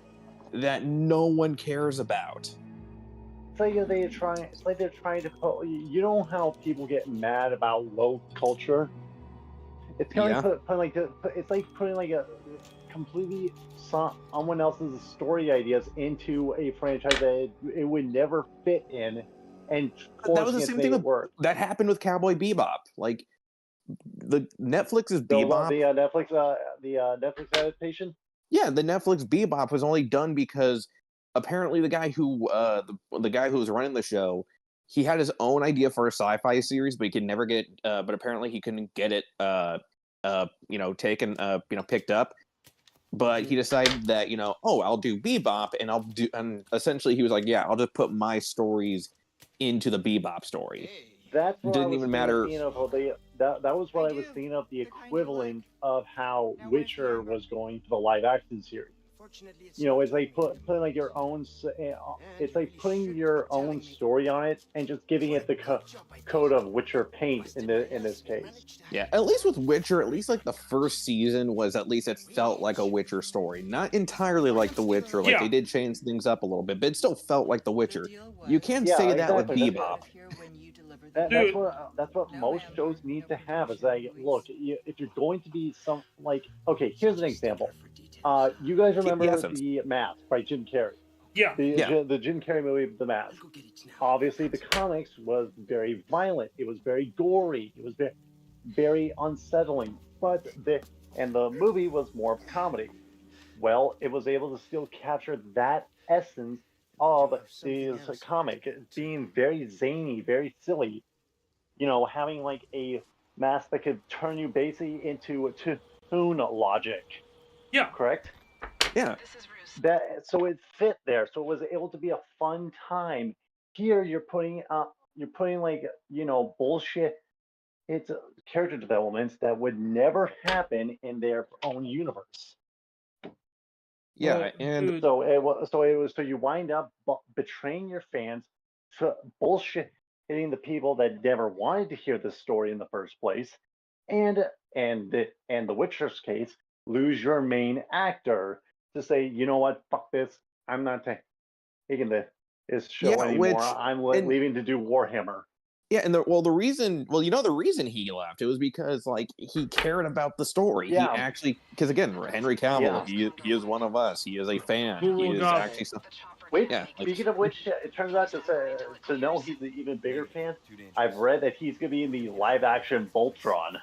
that no one cares about. It's like they're trying to put. You know how people get mad about woke culture? It's kind of it's like putting a completely someone else's story ideas into a franchise that it would never fit in, and that was the same thing that happened with Cowboy Bebop. The Netflix's Bebop, the Netflix adaptation. Yeah, the Netflix Bebop was only done because apparently the guy who was running the show, he had his own idea for a sci-fi series, but he could never get but apparently he couldn't get it taken picked up. But he decided that I'll do Bebop, and essentially he was like, yeah, I'll just put my stories into the Bebop story. That's what didn't even matter. That was what I was thinking of, the equivalent of how Witcher was going for the live action series. It's like putting your own. It's like putting your own story on it and just giving it the code of Witcher paint in this case. Yeah, at least with Witcher, at least the first season was at least it felt like a Witcher story, not entirely like The Witcher. They did change things up a little bit, but it still felt like The Witcher. You can't say that with Bebop. That's what most shows need to have. Is look, if you're going to be okay, here's an example. You guys remember The Mask by Jim Carrey? Yeah. The Jim Carrey movie, The Mask. Obviously, the comics was very violent. It was very gory. It was very unsettling. But the movie was more of a comedy. Well, it was able to still capture that essence of the comic, being very zany, very silly. Having a mask that could turn you basically into a tune logic. Yeah. Correct? Yeah. So it fit there. So it was able to be a fun time. Here you're putting bullshit. It's character developments that would never happen in their own universe. Yeah, and so so you wind up betraying your fans, bullshit hitting the people that never wanted to hear this story in the first place, and and the Witcher's case, lose your main actor to say, you know what, fuck this, I'm not taking this show yeah, anymore. I'm and leaving to do Warhammer. yeah, and the reason, well, the reason he left, it was because like he cared about the story. He Yeah, actually, because again, Henry Cavill, yeah. he is one of us. He is a fan. He is God. actually some, Which, yeah, like speaking of which, it turns out to know he's an even bigger fan. I've read that he's going to be in the live action Voltron.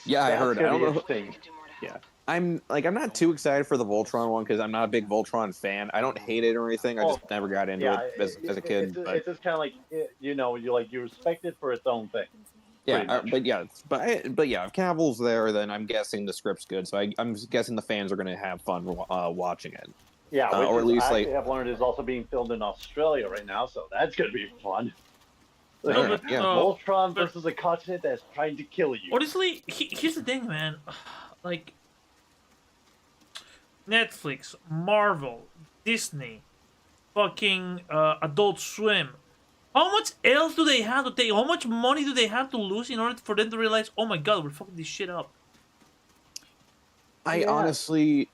yeah, I That's heard. I going to don't be know. interesting. Yeah. I'm not too excited for the Voltron one because I'm not a big Voltron fan. I don't hate it or anything. I just never got into Yeah, it as a kid. But it's just kind of like you respect it for its own thing. yeah, Pretty much. but yeah, if Cavill's there, then I'm guessing the script's good. So I'm guessing the fans are going to have fun watching it. Yeah, which or at is, least actually like I've learned is also being filmed in Australia right now, so that's going to be fun. No, but, yeah. Voltron versus a continent that's trying to kill you. Honestly, here's the thing, man. Like Netflix, Marvel, Disney, fucking Adult Swim. How much else do they have to take? How much money do they have to lose in order for them to realize, oh my god, we're fucking this shit up? I honestly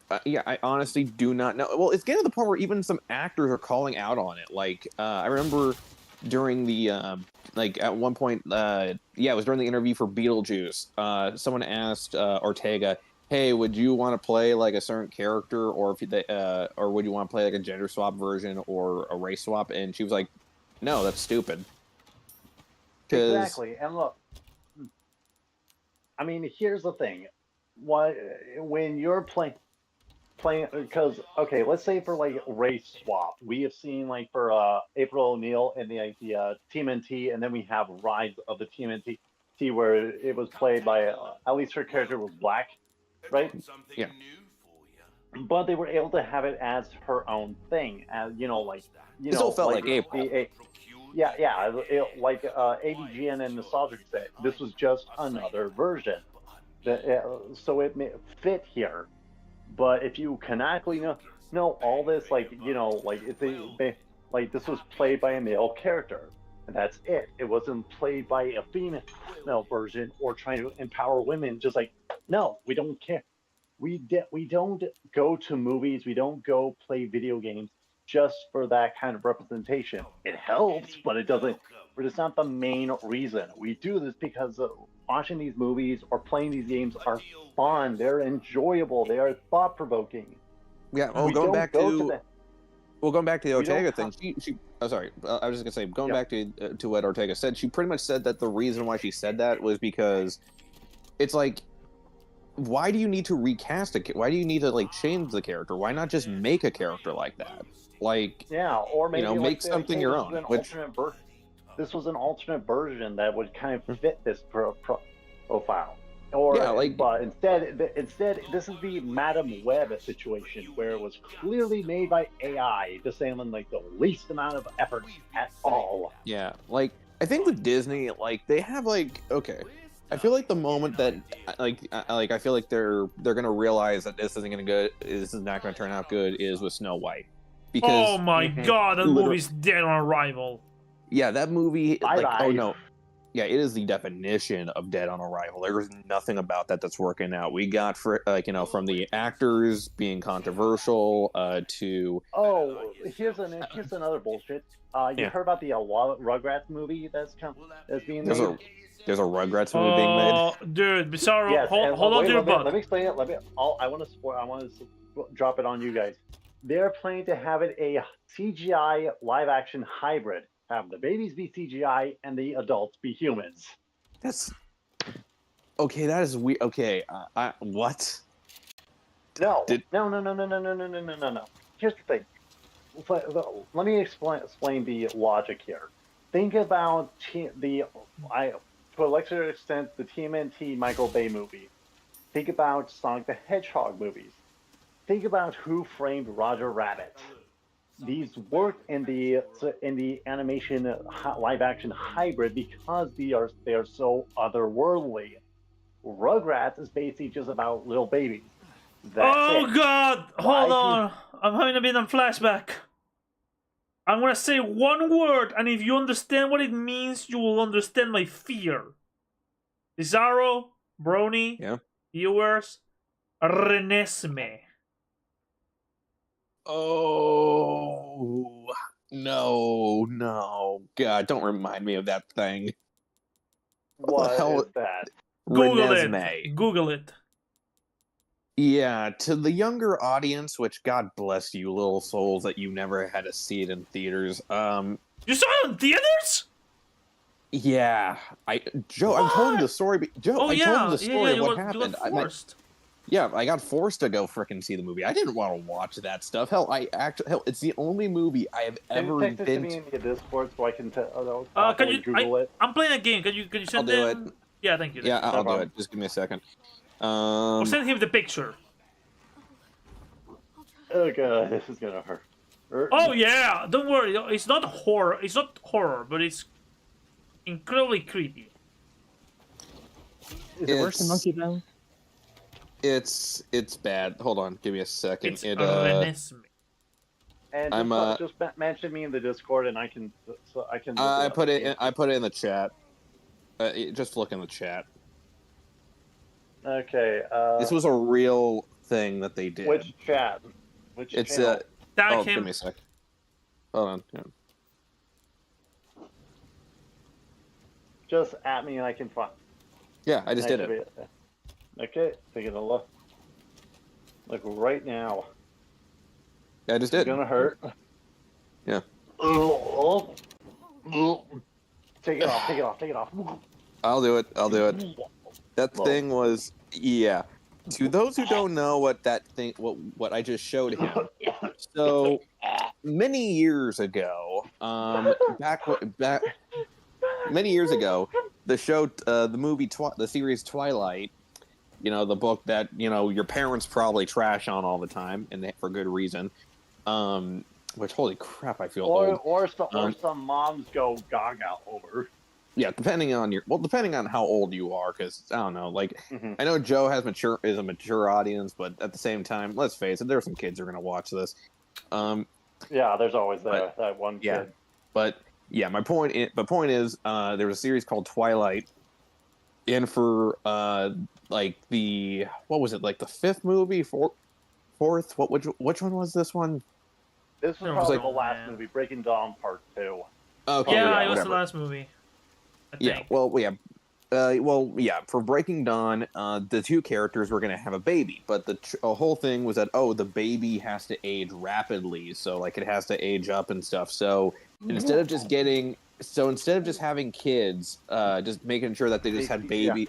do not know. Well, it's getting to the point where even some actors are calling out on it. Like, I remember during the like at one point, it was during the interview for Beetlejuice. Someone asked Ortega, "Hey, would you want to play like a certain character, or or would you want to play like a gender swap version or a race swap?" And she was like, "No, that's stupid." Exactly, and look, I mean, here's the thing: when you're playing, because okay, let's say for like race swap, we have seen like for April O'Neil in the TMNT, and then we have Rise of the TMNT, where it was played by at least her character was black, right? Yeah. But they were able to have it as her own thing, as it still felt like April. Like ADGN and Nostalgic said, this was just another version. So it may fit here. But if you canonically know all this, like like this was played by a male character, and that's it. It wasn't played by a female version or trying to empower women. Just like, no, we don't care. We don't go to movies. We don't go play video games just for that kind of representation. It helps, but it doesn't. But it's not the main reason. We do this because watching these movies or playing these games are fun. They're enjoyable. They are thought provoking. Yeah. Well, going back to the Ortega thing, she. Oh, sorry. I was just gonna say, going back to what Ortega said, she pretty much said that the reason why she said that was because it's like, why do you need to recast it? Why do you need to like change the character? Why not just make a character like that? Like, or maybe make something your own. This was an alternate version that would kind of fit this profile. But instead, this is the Madam Web situation where it was clearly made by AI, just saying like the least amount of effort at all. Yeah, like I think with Disney, like they have like I feel like the moment that I feel like they're gonna realize that this is not gonna turn out good is with Snow White. Because oh my god, that movie's dead on arrival. Yeah, that movie yeah, it is the definition of dead on arrival. There's nothing about that that's working out. We got from the actors being controversial to here's another bullshit. You heard about the Rugrats movie that's being made? There's a Rugrats movie being made. Dude, Bizarro, yes, hold on to your butt. Let me explain it. I want to drop it on you guys. They're planning to have it a CGI live action hybrid. Have the babies be CGI and the adults be humans. That's okay. That is weird. Okay, what? No. Here's the thing. Let me explain the logic here. Think about to a lesser extent the TMNT Michael Bay movie. Think about Sonic the Hedgehog movies. Think about Who Framed Roger Rabbit. These work in the animation live action hybrid because they are so otherworldly. Rugrats is basically just about little babies. Oh it. God! Why Hold do- on. I'm having a bit of flashback. I'm gonna say one word, and if you understand what it means, you will understand my fear. Bizarro, Brony, Yeah. viewers, Renesme. Oh no! God, don't remind me of that thing. What the hell is that? Google Renesmee. it. Google it. Yeah, to the younger audience, which God bless you, little souls, that you never had to see it in theaters. You saw it in theaters? Yeah, Joe, I'm telling you the story. Joe, Oh I told you yeah, the story of you what got happened. forced. Yeah, I got forced to go frickin' see the movie. I didn't want to watch that stuff. Hell, it's the only movie I have Can you ever text it to been. me in the Discord so I can Can properly you? Google it? I'm playing a game. Can you I'll send do them? it. Yeah, thank you. Yeah, Thank you. I'll do it. Just give me a second. Or send him the picture. Oh god, this is gonna hurt. Oh yeah, don't worry. It's not horror. It's not horror, but it's incredibly creepy. Is it worse than Monkey Bone? It's bad. Hold on, give me a second. It's Renesmee. And just mention me in the Discord, and I can. I put it. I put it in the chat. Just look in the chat. Okay. This was a real thing that they did. Which chat? Which It's channel? oh, give me a sec. Hold on. Yeah. Just at me, and I can find. Yeah, I just did it. Okay, taking a look. Like right now. Yeah, I just did. It's gonna hurt. Yeah. Take it off. Take it off. Take it off. I'll do it. I'll do it. That thing was, yeah. To those who don't know what that thing, what I just showed him. So many years ago, back many years ago, the show, the movie, the series Twilight. You know, the book that your parents probably trash on all the time, and for good reason. Which, holy crap, I feel old. Or some moms go gaga over. Yeah, depending on how old you are, because I don't know. Like, I know Joe is a mature audience, but at the same time, let's face it, there are some kids who are going to watch this. Yeah, there's always that one kid. Yeah, but yeah, my point is, there was a series called Twilight, and for like what was it, like the fifth movie, fourth? Which one was this one? This was probably the last movie, Breaking Dawn Part 2. Okay, yeah, it was the last movie. Yeah, for Breaking Dawn, the two characters were going to have a baby, but the whole thing was that, the baby has to age rapidly, so like it has to age up and stuff. So instead of just having kids, just making sure that they just had baby,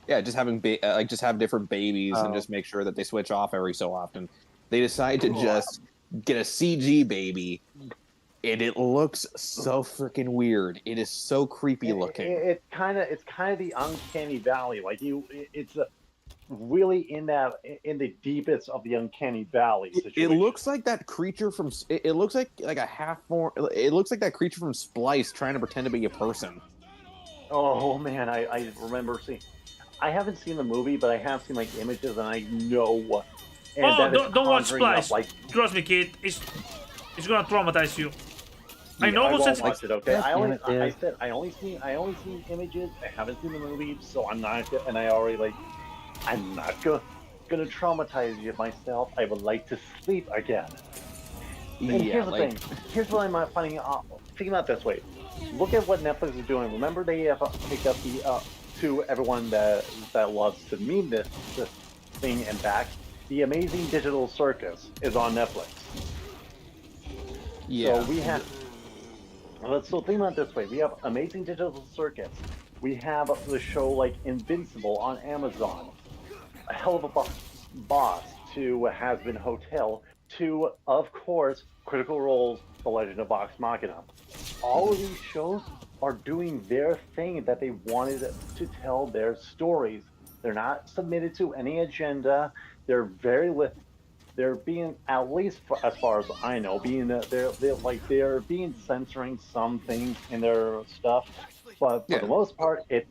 just having just have different babies and just make sure that they switch off every so often. They decide to just get a CG baby. And it looks so freaking weird. It is so creepy looking. It's kind of the uncanny valley. Like it's really in the deepest of the uncanny valley situation. It looks like that creature from. It looks like a half form. It looks like that creature from Splice trying to pretend to be a person. Oh man, I remember seeing. I haven't seen the movie, but I have seen like images, and I know. And don't watch Splice. Trust me, kid. It's gonna traumatize you. I know I won't watch it. Okay, I only seen images. I haven't seen the movie, so I'm not gonna traumatize you myself. I would like to sleep again. And here's the thing. Here's what I'm finding out. Think about it this way. Look at what Netflix is doing. Remember, they have picked up the to everyone that loves to meme this thing and back. The Amazing Digital Circus is on Netflix. Yeah. So we have. So think about it this way: we have Amazing Digital Circus. We have the show like Invincible on Amazon. A hell of a boss to Has Been Hotel. To, of course, Critical Role's The Legend of Vox Machina. All of these shows are doing their thing that they wanted to tell their stories. They're not submitted to any agenda. They're they're being, at least as far as I know, they're being censoring some things in their stuff, but for the most part, it's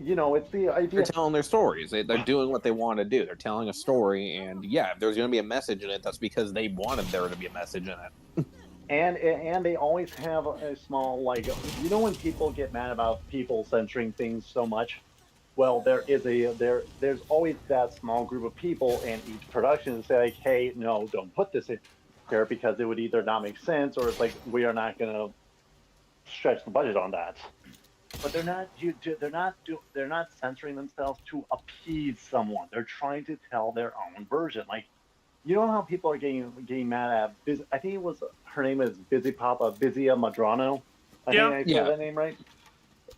you know, it's the They're idea. telling their stories. They're doing what they want to do. They're telling a story, and yeah, if there's going to be a message in it, that's because they wanted there to be a message in it. And they always have a small, like, you know, when people get mad about people censoring things so much. Well, there's always that small group of people in each production to say like, hey, no, don't put this in here because it would either not make sense or it's like we are not going to stretch the budget on that. But they're not censoring themselves to appease someone. They're trying to tell their own version. Like, you know how people are getting mad at I think it was her name is Busy Papa Bizia Madrano. I think I said that name right.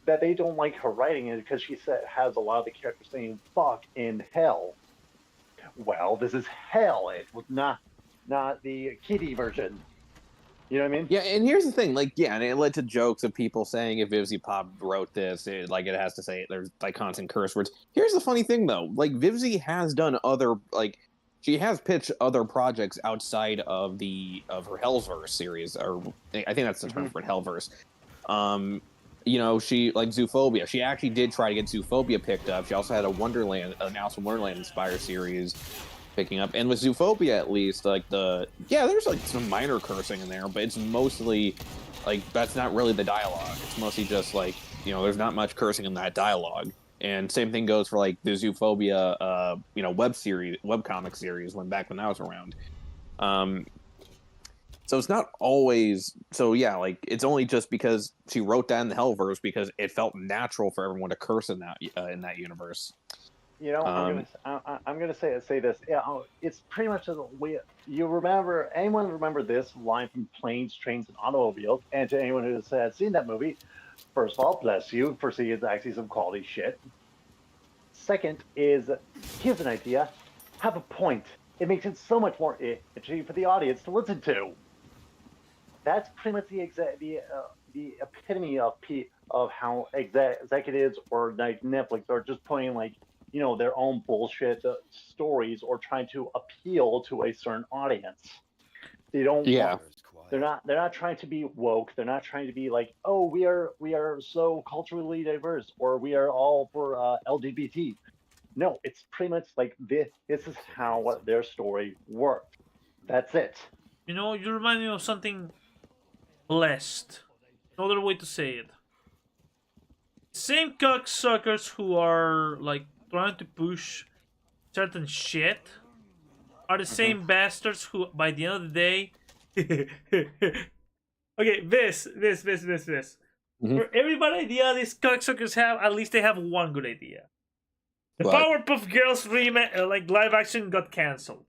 That they don't like her writing it because she has a lot of the characters saying "fuck" in hell. Well, this is hell. It was not the kiddie version. You know what I mean? Yeah, and here's the thing, like, yeah, and it led to jokes of people saying if Vivzy Pop wrote this, it has to say there's like constant curse words. Here's the funny thing though, like Vivzy has done other, like, she has pitched other projects outside of her Hellverse series, or I think that's the term for it, Hellverse. You know, she, like Zoophobia, she actually did try to get Zoophobia picked up. She also had an Alice in Wonderland inspired series picking up, and with Zoophobia at least, like there's like some minor cursing in there, but it's mostly like that's not really the dialogue. It's mostly just like, you know, there's not much cursing in that dialogue. And same thing goes for like the Zoophobia you know, webcomic series when that was around. So it's not always, so yeah, like it's only just because she wrote that in the Hellverse because it felt natural for everyone to curse in that universe. You know, I'm gonna say this. Yeah, it's pretty much the way you remember. Anyone remember this line from Planes, Trains, and Automobiles? And to anyone who has seen that movie, first of all, bless you for seeing actually some quality shit. Second is, here's an idea. Have a point. It makes it so much more itchy for the audience to listen to. That's pretty much the epitome of how executives or like Netflix are just putting, like, you know, their own bullshit stories or trying to appeal to a certain audience. They don't. Yeah. They're not trying to be woke. They're not trying to be like, oh, we are so culturally diverse, or we are all for LGBT. No, it's pretty much like this is how their story worked. That's it. You know, you remind me of something blessed. Another way to say it. Same cocksuckers who are like trying to push certain shit are the same bastards who, by the end of the day, okay, this. For every bad idea these cocksuckers have, at least they have one good idea. The Powerpuff Girls like live action got cancelled.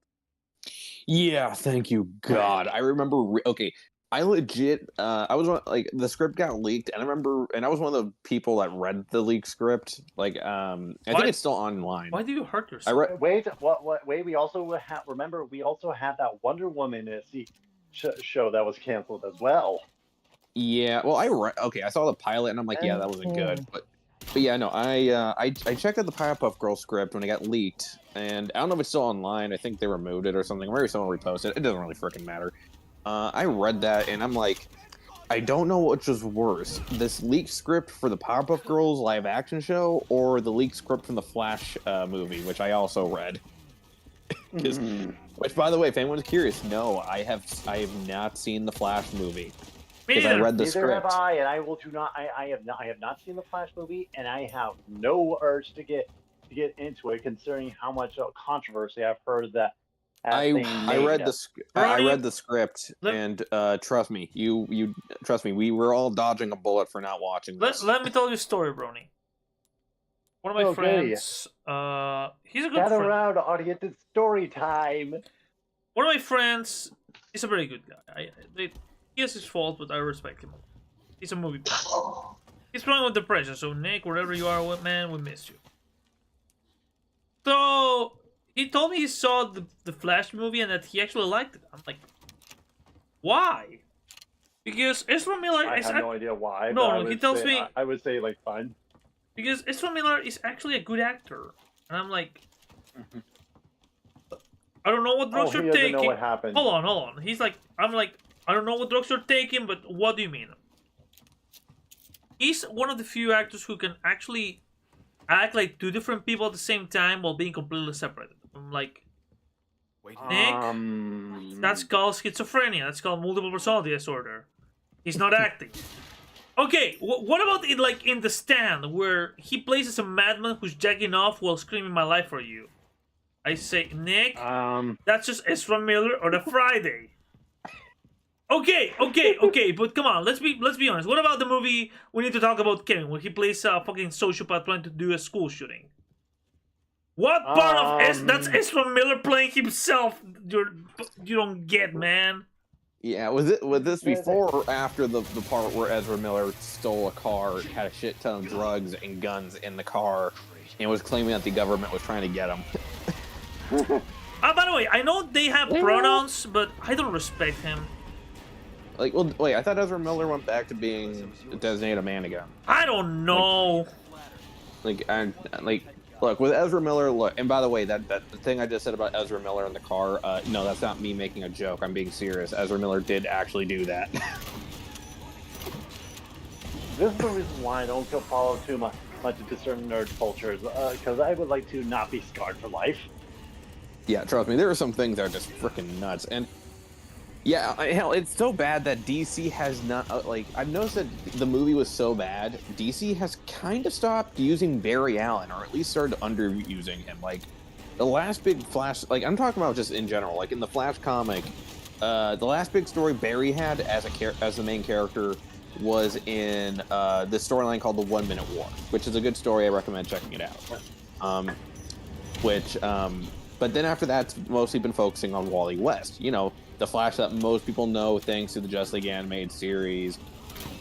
Yeah, thank you, God. I remember. Okay, I legit. I was like, the script got leaked, and I remember, and I was one of the people that read the leaked script. Like, I think it's still online. Why do you hurt yourself? Wait, we also remember we also had that Wonder Woman show that was canceled as well. Yeah, well, I saw the pilot, and I'm like, yeah, that wasn't good, but yeah, no, I checked out the Powerpuff Girls script when it got leaked, and I don't know if it's still online. I think they removed it or something. Maybe someone reposted it. It doesn't really freaking matter. I read that, and I'm like, I don't know which was worse, this leaked script for the Powerpuff Girls live action show, or the leaked script from the Flash movie, which I also read. Which, by the way, if anyone's curious, no, I have not seen the Flash movie. Because I read the Neither script. have I, and I will do not. I have not seen the Flash movie, and I have no urge to get into it, considering how much controversy I've heard that. I read the script, and trust me, you trust me, we were all dodging a bullet for not watching this. Let me tell you a story, Brony. One of my friends, he's a good friend. Gather around, audience, it's story time. One of my friends is a very good guy. He has his faults, but I respect him. He's a movie fan. He's struggling with depression, so Nick, wherever you are, man, we miss you. So he told me he saw the Flash movie and that he actually liked it. I'm like, why? Because Ezra Miller I have no idea why. No, he tells me. I would say like fine. Because Ezra Miller is actually a good actor, and I'm like, I don't know what drugs you're taking. Know what happened. Hold on. He's like, I'm like, I don't know what drugs you're taking, but what do you mean? He's one of the few actors who can actually act like two different people at the same time while being completely separated. I'm like, Nick, that's called schizophrenia. That's called multiple personality disorder. He's not acting. Okay, what about it, like in The Stand, where he plays as a madman who's jacking off while screaming "My life for you"? I say, Nick, that's just Ezra Miller on a Friday. Okay, but come on, let's be honest. What about the movie we need to talk about, Kevin, where he plays a fucking sociopath trying to do a school shooting? What part of that's Ezra Miller playing himself? You don't get, man. Yeah, was this before or after the part where Ezra Miller stole a car, had a shit ton of drugs and guns in the car, and was claiming that the government was trying to get him? By the way, I know they have pronouns, but I don't respect him. Like, well, wait, I thought Ezra Miller went back to being a designated man again. I don't know. Look, with Ezra Miller, look, and by the way, that the thing I just said about Ezra Miller in the car, no, that's not me making a joke. I'm being serious. Ezra Miller did actually do that. This is the reason why I don't follow too much into certain nerd cultures, because I would like to not be scarred for life. Yeah, trust me, there are some things that are just freaking nuts, and yeah, hell, it's so bad that DC has not, I've noticed that the movie was so bad, DC has kind of stopped using Barry Allen, or at least started underusing him. Like, the last big Flash, I'm talking about just in general, like in the Flash comic, the last big story Barry had as the main character was in this storyline called The 1 Minute War, which is a good story. I recommend checking it out. But then after that, it's mostly been focusing on Wally West. You know, the Flash that most people know thanks to the Justice League animated series,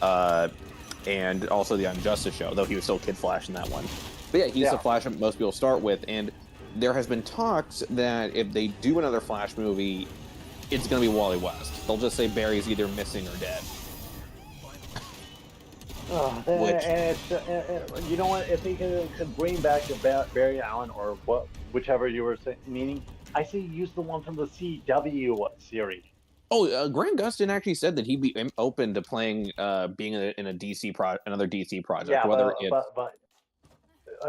and also the Injustice show, though he was still Kid Flash in that one. But yeah, he's the Flash that most people start with, and there has been talks that if they do another Flash movie, it's going to be Wally West. They'll just say Barry's either missing or dead. You know what? If they could bring back Barry Allen or whichever you were meaning, I say use the one from the CW series. Oh, Grant Gustin actually said that he'd be open to playing, being in a another DC project. Yeah,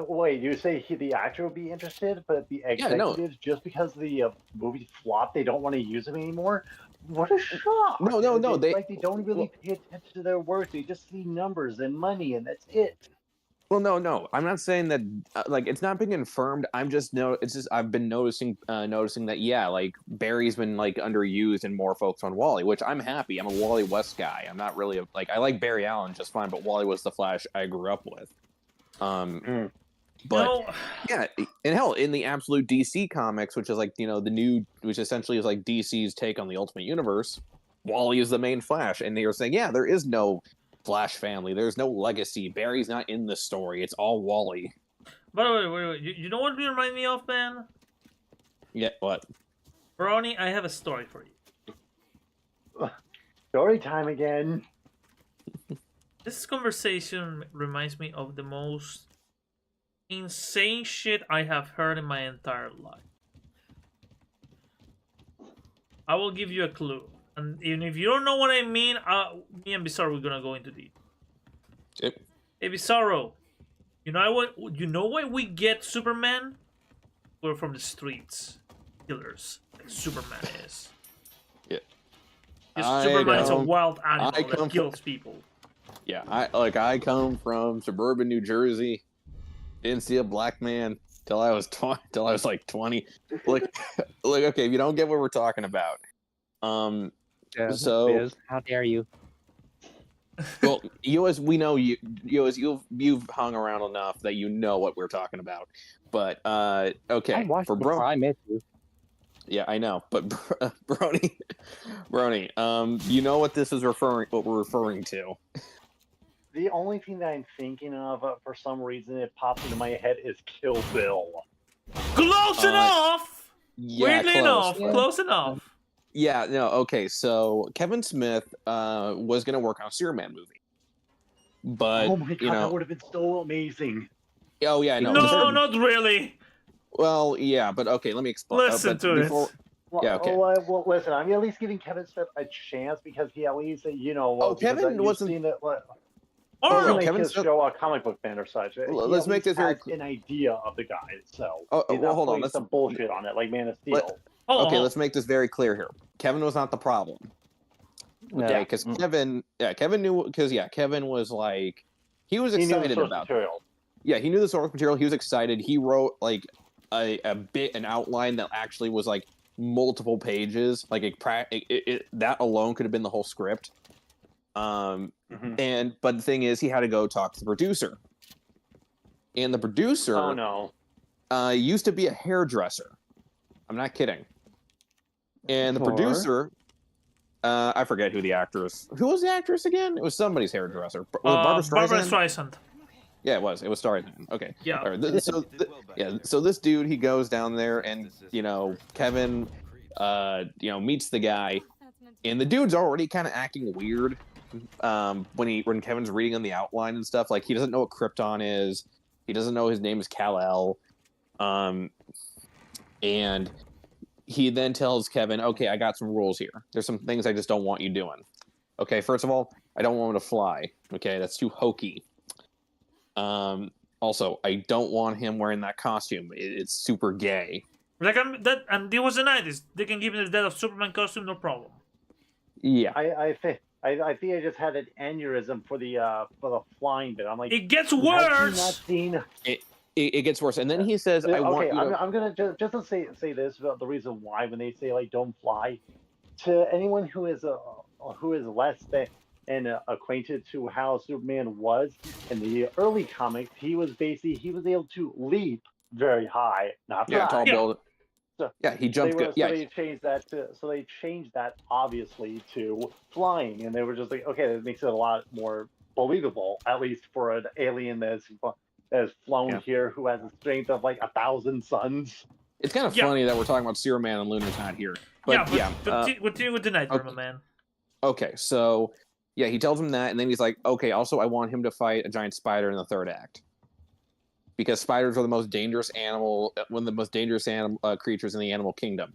wait, you say the actor would be interested, but the executives, just because the movie flopped, they don't want to use him anymore? What a shock! No. They don't really pay attention to their work. They just see numbers and money, and that's it. Well, no. I'm not saying that. It's not being confirmed. It's just I've been noticing that Barry's been underused and more focused on Wally, which I'm happy. I'm a Wally West guy. I'm not really I like Barry Allen just fine, but Wally was the Flash I grew up with. But yeah, and hell, in the absolute DC comics, which is which essentially is like DC's take on the Ultimate Universe, Wally is the main Flash, and they were saying, yeah, there is no Flash family, there's no legacy. Barry's not in the story; it's all Wally. Wait. You know what you remind me of, man? Yeah, what? Brony, I have a story for you. Story time again. This conversation reminds me of the most insane shit I have heard in my entire life. I will give you a clue, and even if you don't know what I mean, me and Bizarro we're gonna go into deep. Yep. Hey Bizarro, you know why we get Superman? We're from the streets, killers. Like Superman is. Yeah. Superman is a wild animal that kills people. Yeah, I come from suburban New Jersey. Didn't see a black man till I was 20. Look, okay, if you don't get what we're talking about, so how dare you? Well, we know you've hung around enough that you know what we're talking about. But okay, I watched before I met you. Yeah, I know, but Brony, you know what we're referring to. The only thing that I'm thinking of, for some reason, it pops into my head is Kill Bill. Close enough! Yeah, weirdly enough, close enough. Yeah, no, okay, so Kevin Smith was going to work on a Superman movie. But, oh my god, that would have been so amazing. Oh, yeah, no. No, not really. Well, yeah, but okay, let me explain. Listen to it. Well, listen, I'm at least giving Kevin Smith a chance because he at least, Kevin wasn't... Doesn't no. make Kevin's his show a comic book fan or such. Let's He make at this least very has an idea of the guy itself. Oh, He's well, not hold on. putting Let's some bullshit on it like Man of Steel. okay. Let's make this very clear here. Kevin was not the problem. Okay, because Kevin knew Kevin was like he was He knew the excited source about material. Yeah, he knew the source material. He was excited. He wrote like an outline that actually was like multiple pages. Like that alone could have been the whole script. But the thing is, he had to go talk to the producer, and the producer, used to be a hairdresser. I'm not kidding. And the producer, I forget who the actress. Who was the actress again? It was somebody's hairdresser. Was it Barbra Streisand? Barbra Streisand. Yeah, it was. It was Streisand. Okay. Yeah. All right. So this dude, he goes down there, and Kevin, meets the guy, and the dude's already kind of acting weird. When Kevin's reading on the outline and stuff, like he doesn't know what Krypton is. He doesn't know his name is Kal-El. And he then tells Kevin, okay, I got some rules here. There's some things I just don't want you doing. Okay, first of all, I don't want him to fly. Okay, that's too hokey. Also, I don't want him wearing that costume. It's super gay. Like and it was the 90s. They can give him the Death of Superman costume, no problem. Yeah. I think I just had an aneurysm for the flying bit. I'm like, it gets worse. Not seen... It gets worse, and then he says, "I want you." I'm gonna just to say this about the reason why when they say like don't fly, to anyone who is less than acquainted to how Superman was in the early comics, he was able to leap very high, not fly. Tall build. So he jumped good. So they changed that obviously to flying, and they were just like, okay, that makes it a lot more believable, at least for an alien that has flown here who has a strength of like 1,000 suns. It's kind of funny that we're talking about Superman and Lunar's not here. But continue with the Nightmare, man. Okay, so he tells him that, and then he's like, okay, also I want him to fight a giant spider in the third act. Because spiders are the most dangerous one of the most dangerous creatures in the animal kingdom.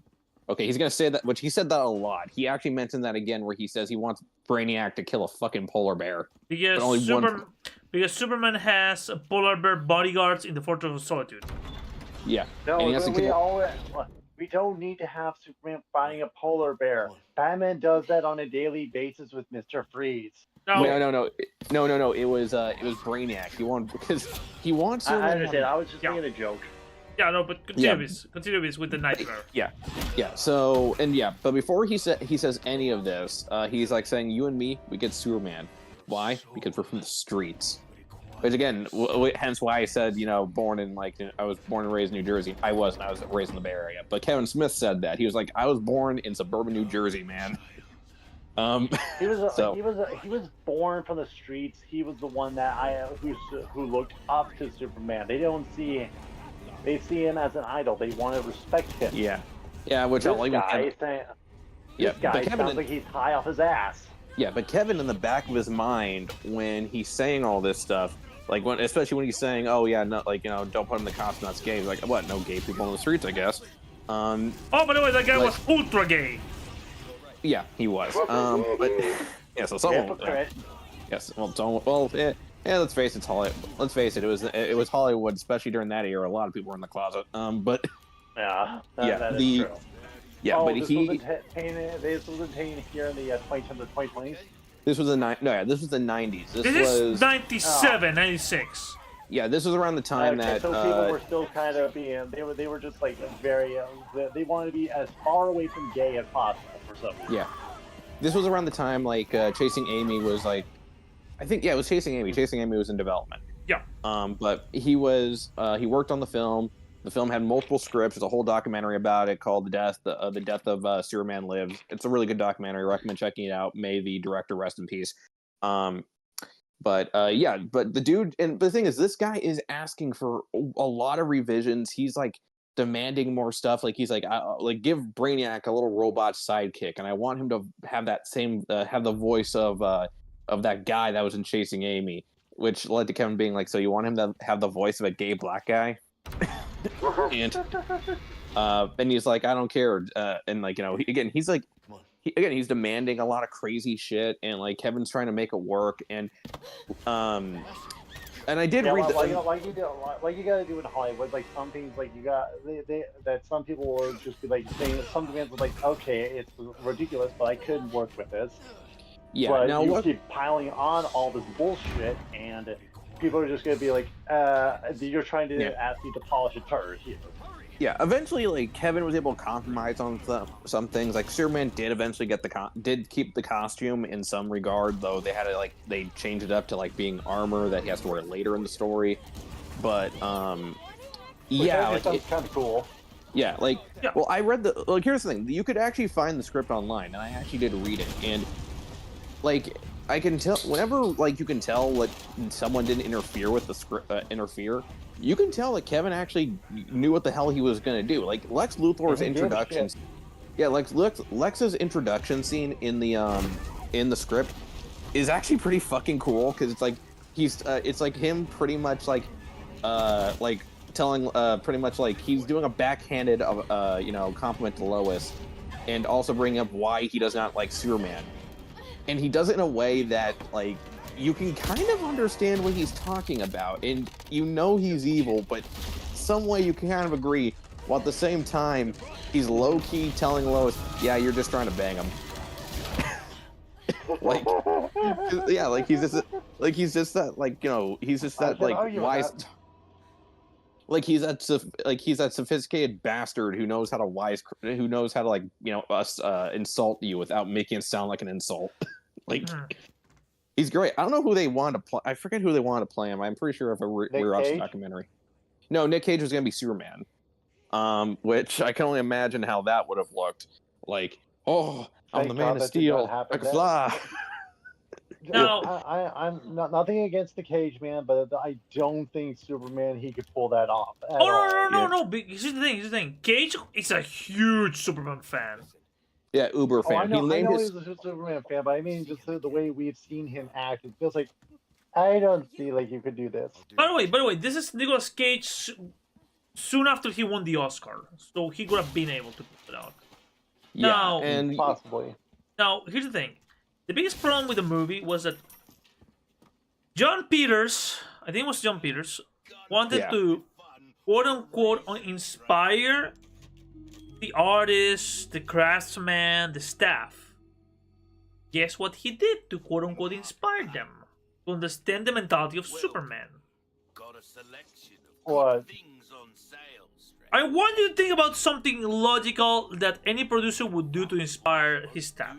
Okay, he's gonna say that, which he said that a lot. He actually mentioned that again, where he says he wants Brainiac to kill a fucking polar bear. Because Superman has polar bear bodyguards in the Fortress of Solitude. Yeah. No, we don't need to have Superman fighting a polar bear. Batman does that on a daily basis with Mr. Freeze. No. It was Brainiac. He wants. I understand. I was just making a joke. Yeah, no, but continue this with the Nightmare. Yeah. So but before he says any of this, he's like saying, "You and me, we get Superman. Why? Because we're from the streets." Which again, hence why I said, I was born and raised in New Jersey. I wasn't. I was raised in the Bay Area. But Kevin Smith said that. He was like, I was born in suburban New Jersey, man. He was born from the streets. He was the one that who looked up to Superman. They see him as an idol. They want to respect him. Yeah. Which this guy sounds like he's high off his ass. Yeah, but Kevin, in the back of his mind, when he's saying all this stuff, especially when he's saying, "Oh yeah, no, don't put him in the costume, that's gay." He's like, "What? No gay people on the streets, I guess." By the way, that guy was ultra gay. Yeah, he was. But yeah, so someone. Yes. Let's face it. It's Hollywood. Let's face it. It was Hollywood, especially during that era. A lot of people were in the closet. But that is true. Yeah, but this wasn't painted here in the 2020s. This was the 90s. This is 97, 96. Yeah, this was around the time that so people were still kind of being they were just like very they wanted to be as far away from gay as possible for some reason. Yeah, this was around the time Chasing Amy was it was Chasing Amy. Chasing Amy was in development. Yeah. But he worked on the film. The film had multiple scripts. There's a whole documentary about it called "The Death of Superman Lives." It's a really good documentary. I recommend checking it out. May the director rest in peace. But the dude, but the thing is, this guy is asking for a lot of revisions. He's demanding more stuff. He's give Brainiac a little robot sidekick, and I want him to have that same have the voice of that guy that was in Chasing Amy, which led to Kevin being like, "So you want him to have the voice of a gay black guy?" and he's like, I don't care. And he's like, he's demanding a lot of crazy shit, and like Kevin's trying to make it work, and I did read like you gotta do in Hollywood. Like some things, like you got that some people will just be like saying some demands are like, okay, it's ridiculous, but I couldn't work with this. Yeah. But now you keep piling on all this bullshit, and people are just gonna be like, you're trying to ask me to polish a turd here. Yeah, eventually, like Kevin was able to compromise on some things. Like Superman did eventually get did keep the costume in some regard, though they had to they changed it up to like being armor that he has to wear later in the story. But yeah, like it's kind of cool. Yeah, well, I read here's the thing: you could actually find the script online, and I actually did read it, and like I can tell whenever you can tell someone didn't interfere with the script, you can tell that Kevin actually knew what the hell he was going to do. Like Lex Luthor's introduction, Lex's introduction scene in the script is actually pretty fucking cool because it's like it's like him pretty much telling pretty much like he's doing a backhanded compliment to Lois, and also bringing up why he does not like Superman, and he does it in a way that like you can kind of understand what he's talking about, and he's evil, but some way you can kind of agree, while at the same time he's low-key telling Lois, yeah, you're just trying to bang him. He's just that wise, he's that sophisticated bastard who knows how to insult you without making it sound like an insult. He's great. I don't know who they wanted to play. I forget who they wanted to play him. I'm pretty sure if we were watching the documentary. No, Nick Cage was going to be Superman. Which I can only imagine how that would have looked. Like, I'm the Man of Steel. I can fly. No, I'm nothing against the Cage man, but I don't think Superman he could pull that off. No. Here's the thing. Cage is a huge Superman fan. Yeah, uber fan. I know he's a Superman fan, but I mean, just the way we've seen him act, it feels like I don't see like you could do this. By the way, this is Nicolas Cage soon after he won the Oscar, so he could have been able to pull it out. Yeah, and possibly. Now, here's the thing: the biggest problem with the movie was that John Peters, I think it was John Peters, wanted to quote unquote inspire the artists, the craftsmen, the staff. Guess what he did to quote unquote inspire them? To understand the mentality of Superman. What? I want you to think about something logical that any producer would do to inspire his staff.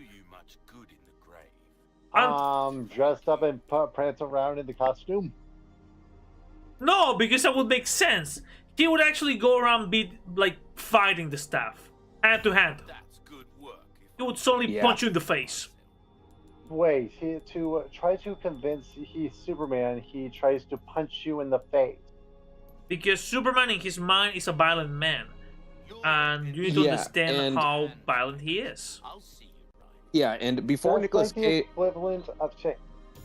Dressed up and prance around in the costume? No, because that would make sense. He would actually go around fighting the staff, hand to hand. He would suddenly punch you in the face. Wait, to try to convince he's Superman, he tries to punch you in the face. Because Superman in his mind is a violent man. And you need to understand how violent he is. Yeah, and before Nicolas Cage... equivalent of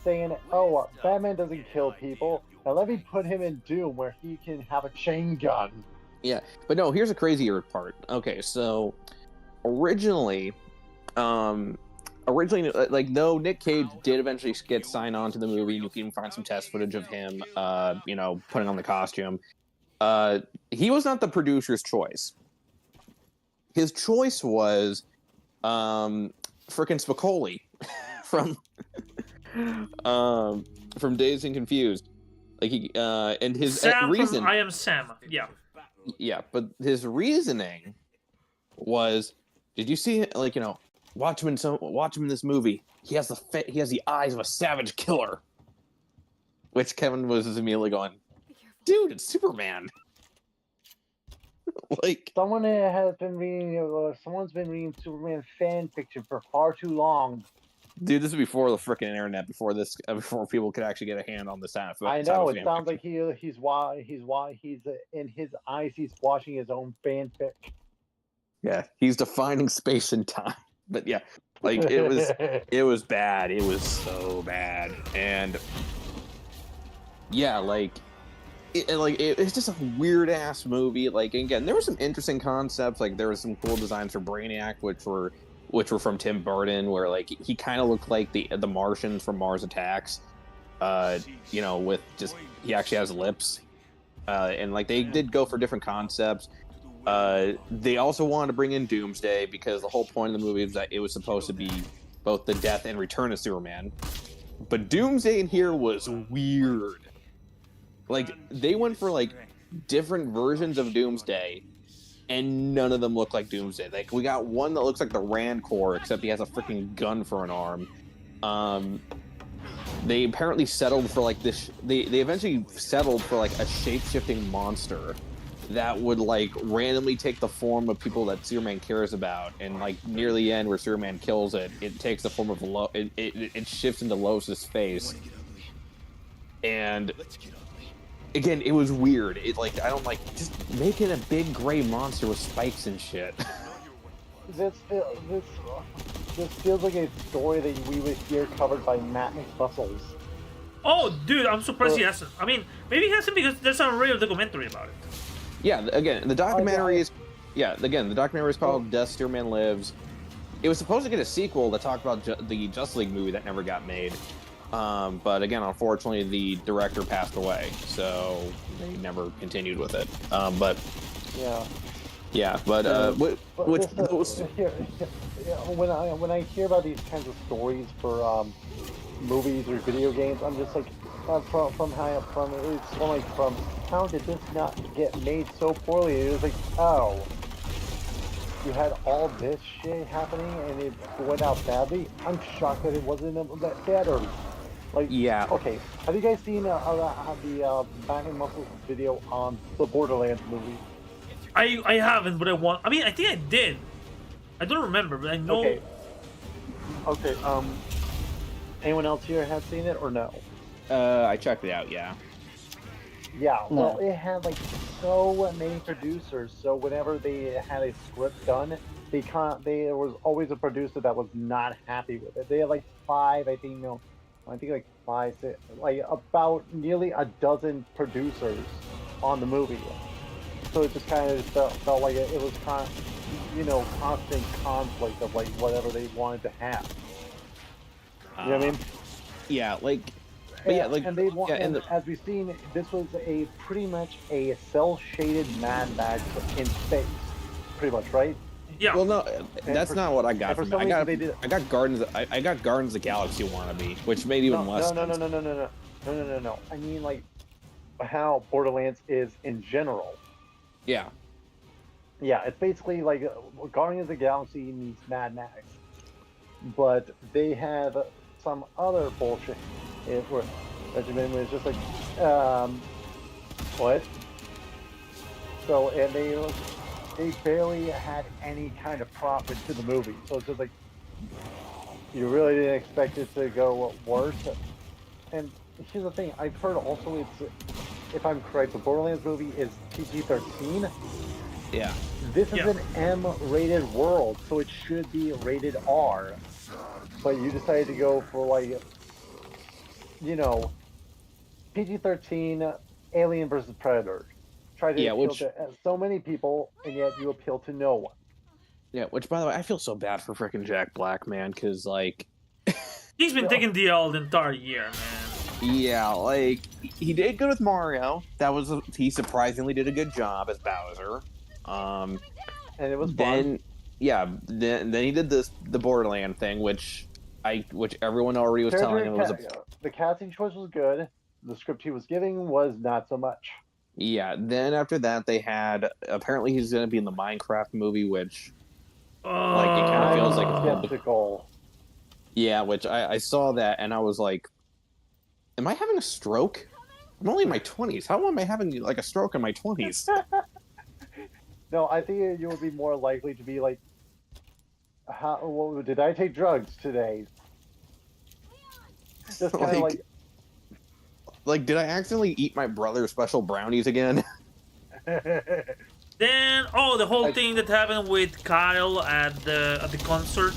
saying, oh, Batman doesn't kill people. Now let me put him in Doom where he can have a chain gun. Yeah, but no, here's a crazier part. Okay, so originally, though Nick Cage did eventually get signed on to the movie, and you can even find some test footage of him, putting on the costume. He was not the producer's choice. His choice was, frickin' Spicoli from Dazed and Confused. And his reason. I Am Sam. Yeah. Yeah, but his reasoning was, did you see it? Watch him in this movie. He has the eyes of a savage killer. Which Kevin was immediately going, dude, it's Superman. Someone's been reading Superman fan fiction for far too long. Dude, this is before the freaking internet. Before people could actually get a hand on this stuff. I know it sounds like he's in his eyes. He's watching his own fanfic. Yeah, he's defining space and time. But yeah, it was bad. It was so bad, and yeah, it's just a weird ass movie. Again, there were some interesting concepts. There was some cool designs for Brainiac, which were which were from Tim Burton, where like he kind of looked like the Martians from Mars Attacks. With just he actually has lips, and like they did go for different concepts. They also wanted to bring in Doomsday because the whole point of the movie was that it was supposed to be both the death and return of Superman. But Doomsday in here was weird. Like they went for like different versions of Doomsday, and none of them look like Doomsday. Like we got one that looks like the Rancor, except he has a freaking gun for an arm. They apparently settled for like this. They eventually settled for like a shape-shifting monster that would like randomly take the form of people that Superman cares about, and like near the end where Superman kills it, it takes the form of it shifts into Lois's face, and again it was weird. It like I don't like just making a big gray monster with spikes and shit. This feels like a story that we would hear covered by Matt McBustles. Oh, dude, I'm surprised he hasn't. I mean, maybe he hasn't because there's a real documentary about it. Yeah, again, the documentary is... Yeah, again, the documentary is called Death Superman Lives. It was supposed to get a sequel that talked about the Justice League movie that never got made. But again, unfortunately, the director passed away, so they never continued with it. But... Yeah. Yeah, but when I hear about these kinds of stories for movies or video games, I'm just like, from how did this not get made so poorly? It was like, oh, you had all this shit happening and it went out badly. I'm shocked that it wasn't that better. Like, yeah. Okay, have you guys seen the Back and Muscles video on the Borderlands movie? I haven't, but I want. I mean, I think I did. I don't remember, but I know. Okay. Anyone else here has seen it or no? I checked it out. Yeah. Yeah. Well, it had like so many producers. So whenever they had a script done, there was always a producer that was not happy with it. They had like five, I think like five, like about nearly a dozen producers on the movie. So it just kind of felt like it was constant conflict of like whatever they wanted to have. You know what I mean? Yeah, like, as we've seen, this was pretty much a cell-shaded Mad Max in space, pretty much, right? Yeah. Well, no, that's not what I got from it. I got Guardians of the Galaxy wannabe, which made even less sense. No. I mean, like, how Borderlands is in general. Yeah. Yeah, it's basically like Guardians of the Galaxy meets Mad Max, but they have some other bullshit. Where Benjamin was just like, what? So, and they barely had any kind of profit to the movie. So it's just like, you really didn't expect it to go worse. And here's the thing, I've heard also if I'm correct, the Borderlands movie is PG-13. Yeah. This is an M-rated world, so it should be rated R. But you decided to go for like, PG-13 Alien versus Predator. Try to appeal to so many people, and yet you appeal to no one. Yeah, which by the way, I feel so bad for freaking Jack Black, man, because like he's been taking the L the entire year, man. Yeah, like he did good with Mario. He surprisingly did a good job as Bowser. And it was fun. Then he did the Borderland thing, which everyone already was telling him was the casting choice was good. The script he was giving was not so much. Yeah. Then after that, they had apparently he's going to be in the Minecraft movie, which like it kind of feels like it's skeptical. Yeah, which I saw that and I was like, am I having a stroke? I'm only in my 20s. How am I having like a stroke in my 20s? No, I think you would be more likely to be like, did I take drugs today? Just kind of like, did I accidentally eat my brother's special brownies again? Then, the whole thing that happened with Kyle at the concert.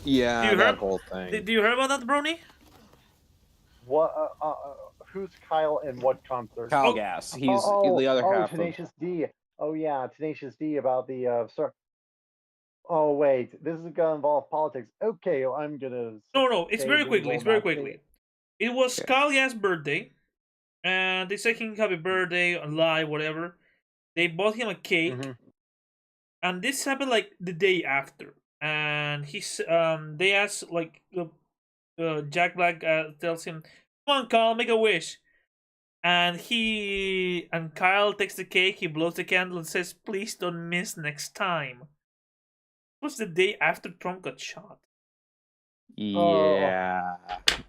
Yeah, that whole thing. Do you hear about that, Brony? What? Who's Kyle and what concert? Kyle Gass. He's the other half. Tenacious D. Oh yeah, Tenacious D about the Oh wait, this is gonna involve politics. Okay, I'm gonna. No, it's say very we quickly. will It's very not say quickly. it. It was Kalia's birthday, and they said him happy birthday, alive, whatever. They bought him a cake, and this happened like the day after. And they asked like Jack Black tells him, "Come on, Kyle, make a wish." And Kyle takes the cake, he blows the candle, and says, "Please don't miss next time." It was the day after Trump got shot. Yeah.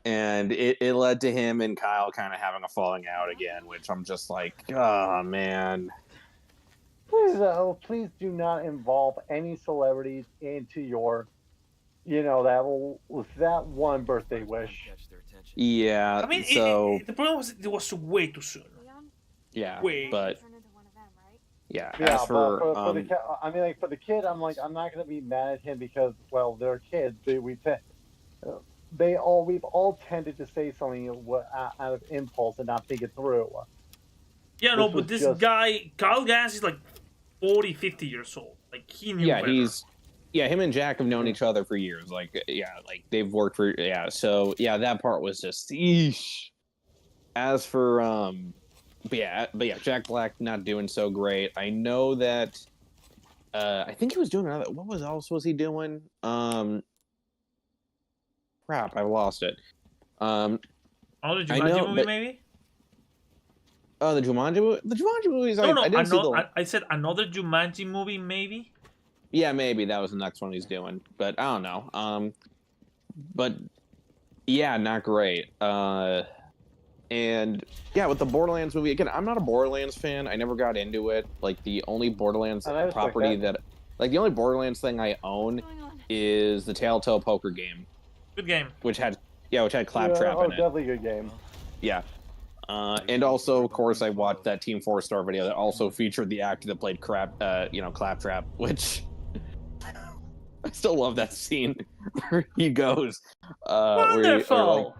And it led to him and Kyle kind of having a falling out again, which I'm just like, oh man. Please do not involve any celebrities into your, that one birthday wish. Yeah. I mean, so the problem was it was way too soon. yeah, Way. but yeah. Yeah, As for the kid, I mean, like for the kid, I'm not gonna be mad at him because, well, they're kids. We've all tended to say something out of impulse and not think it through. Yeah, no, but this guy, Kyle Gass, is like 40, 50 years old. Like, he knew better. him and Jack have known each other for years. Like, like they've worked for, so, that part was just, eesh. As for, but yeah, Jack Black not doing so great. I know that, I think he was doing another, what else was he doing? Crap, I lost it. The Jumanji movie, maybe? Oh, the Jumanji movie? The Jumanji movies, No, I didn't see the... I said another Jumanji movie, maybe? Yeah, maybe that was the next one he's doing, but I don't know. But yeah, not great. And yeah, with the Borderlands movie, again, I'm not a Borderlands fan. I never got into it. Like, the only Borderlands property the only Borderlands thing I own is the Telltale poker game. Good game. Which had Claptrap in it. Definitely good game. Yeah. And also, of course, I watched that Team 4-Star video that also featured the actor that played Claptrap, which I still love that scene where he goes, wonderful.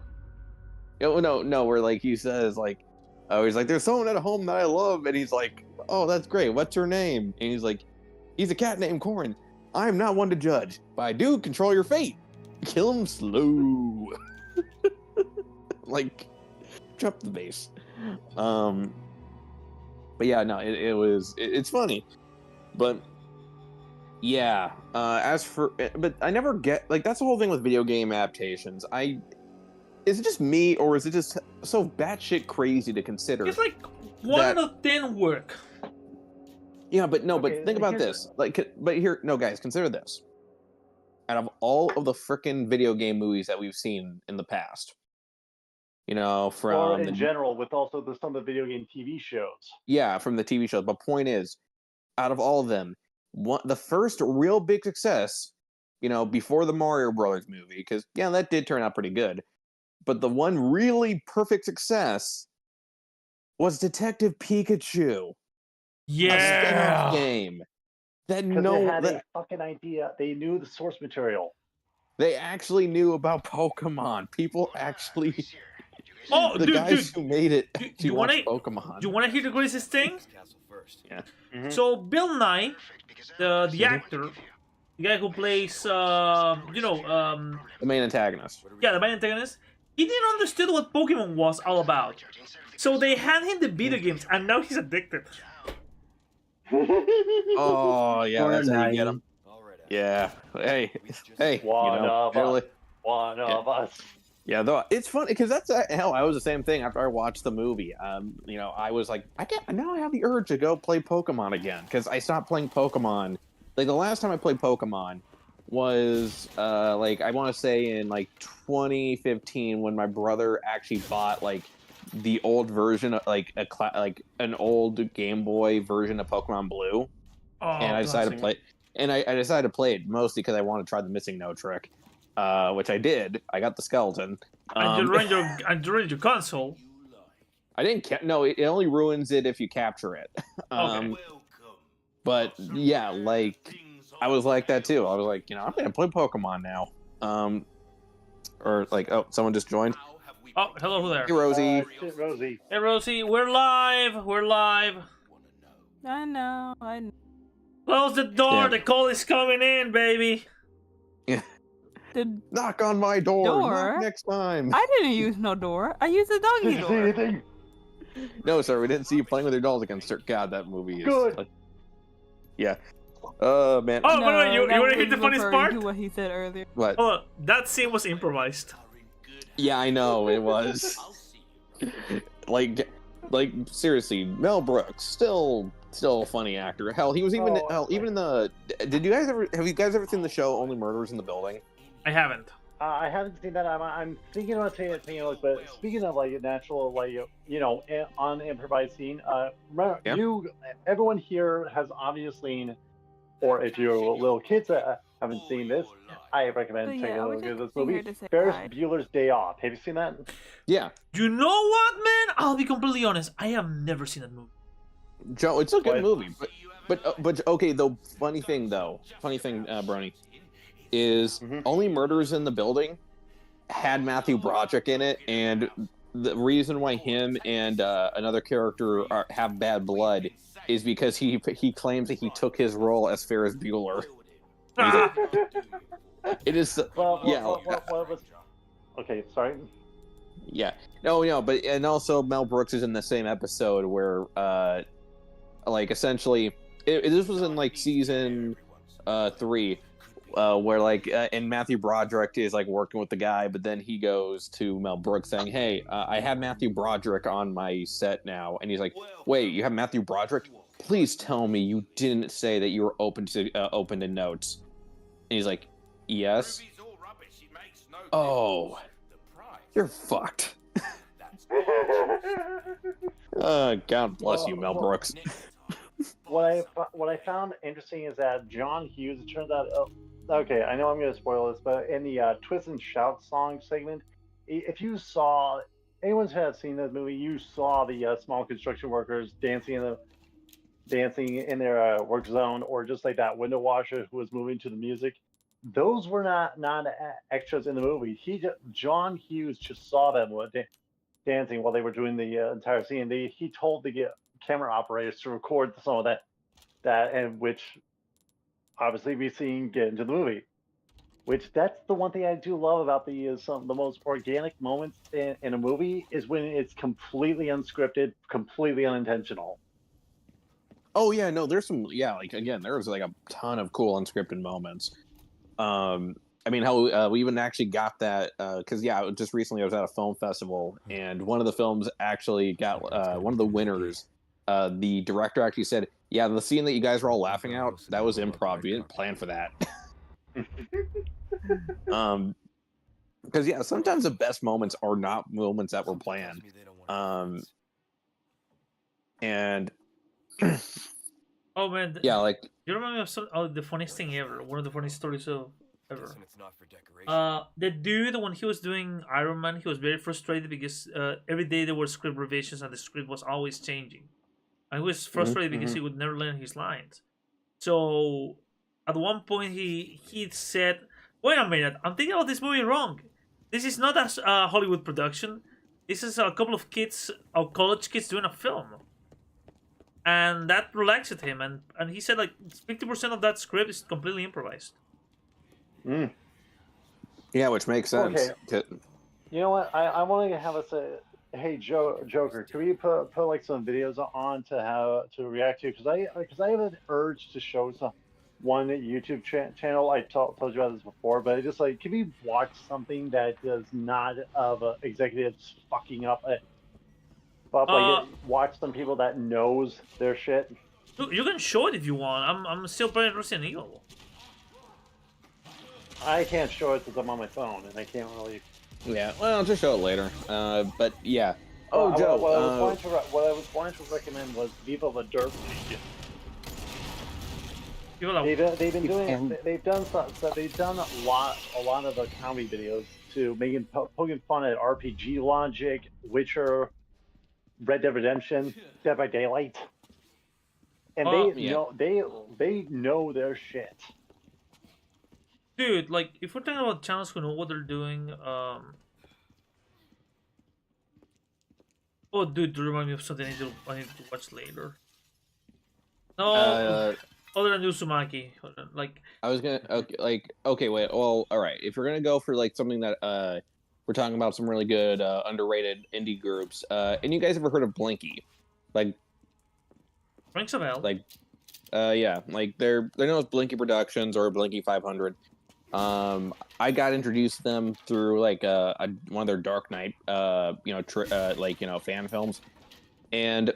Where like he says like, oh, he's like, there's someone at home that I love, and he's like, oh, that's great. What's her name? And he's like, he's a cat named Corin. I'm not one to judge, but I do control your fate. Kill him slow. Like, drop the bass. But yeah, no, it's funny, but yeah. But I never get, like, that's the whole thing with video game adaptations. Is it just me, or is it just so batshit crazy to consider? It's like 1 out of 10 work. Yeah, but no, but think about this. Guys, consider this. Out of all of the frickin' video game movies that we've seen in the past, or in general, with also some of the video game TV shows. Yeah, from the TV shows. But point is, out of all of them, the first real big success, before the Mario Brothers movie, because that did turn out pretty good. But the one really perfect success was Detective Pikachu. Yeah. A spin-off game. They had a fucking idea. They knew the source material. They actually knew about Pokemon. People actually... guys who made it actually watched Pokemon. Do you want to hear the greatest thing? Yeah. Mm-hmm. So Bill Nye, the actor, the guy who plays, the main antagonist. Yeah, the main antagonist. He didn't understand what Pokemon was all about. So they had him the video games, and now he's addicted. Oh, yeah, that's how you get him. Yeah. Hey. One of us. Yeah, though it's funny because that's hell. I was the same thing after I watched the movie. I was like, now I have the urge to go play Pokemon again because I stopped playing Pokemon. Like the last time I played Pokemon was I want to say in 2015 when my brother actually bought the old version of an old Game Boy version of Pokemon Blue, and I decided to play. And I decided to play it mostly because I wanted to try the missing no trick. Which I did. I got the skeleton. And you ruined your console. I didn't. No, it only ruins it if you capture it. Okay. But yeah, I was like that too. I was like, I'm gonna play Pokemon now. Someone just joined. Oh, hello there. Hey, Rosie. Rosie. Hey, Rosie. We're live. I know. Close the door. Yeah. The call is coming in, baby. Yeah. The Knock on my door. Knock next time. I didn't use no door. I used a doggy Did you see door. anything? No, sir. We didn't see you playing with your dolls against her. God, that movie is. Good. Yeah. Man. Oh, by the way, you that want to hear was the funniest referring part? to what he said earlier. What? Oh, that scene was improvised. Yeah, I know it was. like seriously, Mel Brooks still a funny actor. Hell, he was even even in the. Have you guys ever seen the show Only Murders in the Building? I haven't. I haven't seen that. I'm thinking about taking a look. But speaking of like natural, like on improvised scene, remember, everyone here has obviously seen, or if you're little kids that haven't seen this, I recommend taking a look at this movie. Ferris Bueller's Day Off. Have you seen that? Yeah. You know what, man? I'll be completely honest. I have never seen that movie. Joe, it's a good movie, but okay. The funny thing, Brony, is Only Murders in the Building had Matthew Broderick in it, and the reason why him and another character have bad blood is because he claims that he took his role as Ferris Bueller. It is okay, sorry. Yeah, no, but and also Mel Brooks is in the same episode where like essentially this was in like season 3 where like and Matthew Broderick is like working with the guy, but then he goes to Mel Brooks saying, hey, I have Matthew Broderick on my set now, and he's like, wait, you have Matthew Broderick? Please tell me you didn't say that you were open to notes. And he's like, yes. Oh, you're fucked. God bless you, Mel Brooks. What I found interesting is that John Hughes, it turns out, okay, I know I'm going to spoil this, but in the Twist and Shout song segment, if you saw, anyone who has seen this movie, you saw the small construction workers dancing in their work zone, or just like that window washer who was moving to the music. Those were not extras in the movie. John Hughes just saw them dancing while they were doing the entire scene. He told the camera operators to record some of that, and which obviously we seen get into the movie. Which that's the one thing I do love about some of the most organic moments in a movie is when it's completely unscripted, completely unintentional. Oh yeah, no, there's some like again, there was like a ton of cool unscripted moments. I mean, how we even actually got that because just recently I was at a film festival, and one of the films actually got one of the winners. The director actually said, "Yeah, the scene that you guys were all laughing out, that was improv. We didn't plan for that." Because sometimes the best moments are not moments that were planned. And oh man, like you remind me of the funniest thing ever. One of the funniest stories ever. The dude, when he was doing Iron Man, he was very frustrated because every day there were script revisions and the script was always changing. And he was frustrated because he would never learn his lines. So at one point he said, "Wait a minute, I'm thinking about this movie wrong. This is not a Hollywood production. This is a couple of kids, college kids, doing a film." And that relaxed him, and he said like 50% of that script is completely improvised. Yeah, which makes sense. Okay. You know what? I want to have us hey Joker, can we put like some videos on to react to? Because I have an urge to show one YouTube channel. I told you about this before, but just like, can we watch something that does not of executives fucking up? Watch some people that knows their shit. You can show it if you want. I'm still playing Resident Evil. I can't show it because I'm on my phone and I can't really. Yeah, well, I'll just show it later. But yeah. Oh, Joe. What I was going to recommend was Viva la Dirt League. They've done a lot of comedy videos to poking fun at RPG logic, Witcher, Red Dead Redemption, Dead by Daylight, and they know their shit. Dude, like, if we're talking about channels who know what they're doing, oh, dude, remind me of something I need to watch later. No, Other than Uzumaki, like I was gonna okay, wait. Well, all right. If we're gonna go for like something that we're talking about some really good underrated indie groups. And you guys ever heard of Blinky? Like rings a bell. like yeah, like they're known as Blinky Productions or Blinky 500. I got introduced to them through like one of their Dark Knight fan films, and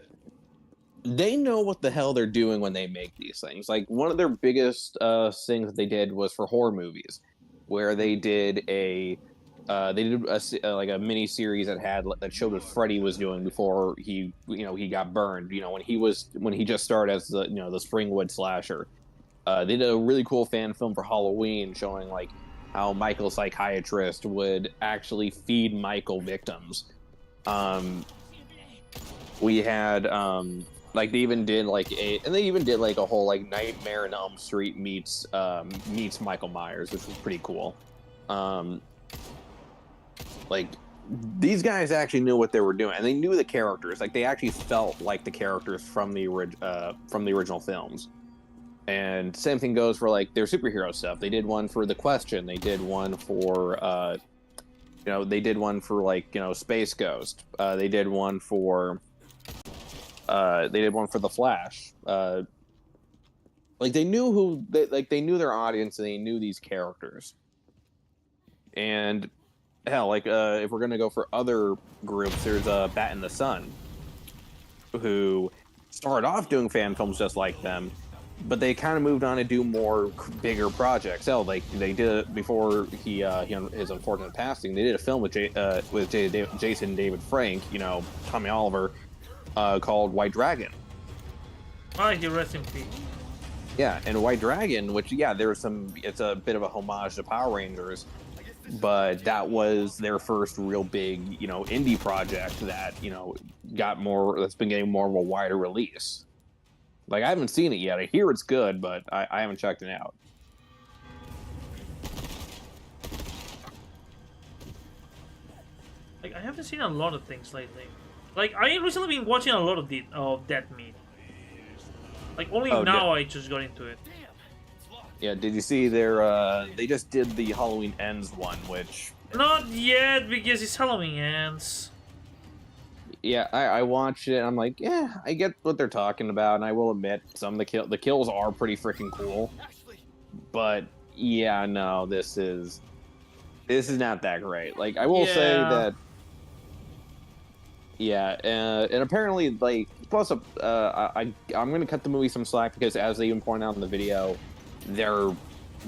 they know what the hell they're doing when they make these things. Like one of their biggest things that they did was for horror movies, where they did a like a mini series that showed what Freddy was doing before he got burned. When he just started as the Springwood slasher. They did a really cool fan film for Halloween showing like how Michael psychiatrist would actually feed Michael victims. We had like they even did like a whole like Nightmare on Elm Street meets Michael Myers, which was pretty cool. Like these guys actually knew what they were doing, and they knew the characters. Like they actually felt like the characters from the original films. And same thing goes for like their superhero stuff. They did one for The Question. They did one for Space Ghost. They did one for The Flash. Like they knew they knew their audience and they knew these characters. And hell, like if we're gonna go for other groups, there's Bat in the Sun, who started off doing fan films just like them, but they kind of moved on to do more bigger projects. Hell, like they did it before his unfortunate passing. They did a film with Jason David Frank, Tommy Oliver, called White Dragon. He rest in peace. Yeah, and White Dragon, which it's a bit of a homage to Power Rangers, but that was their first real big, indie project that, that's been getting more of a wider release. Like, I haven't seen it yet. I hear it's good, but I haven't checked it out. Like, I haven't seen a lot of things lately. Like, I recently been watching a lot of Dead Meat. Like, only now I just got into it. Yeah, did you see they just did the Halloween Ends one, which... Not yet, because it's Halloween Ends. Yeah, I watched it, and I'm like, yeah, I get what they're talking about, and I will admit, some of the kills are pretty freaking cool. But, yeah, no, this is not that great. Like, I will say that... Yeah, and apparently, like, plus, I'm going to cut the movie some slack, because as they even point out in the video, there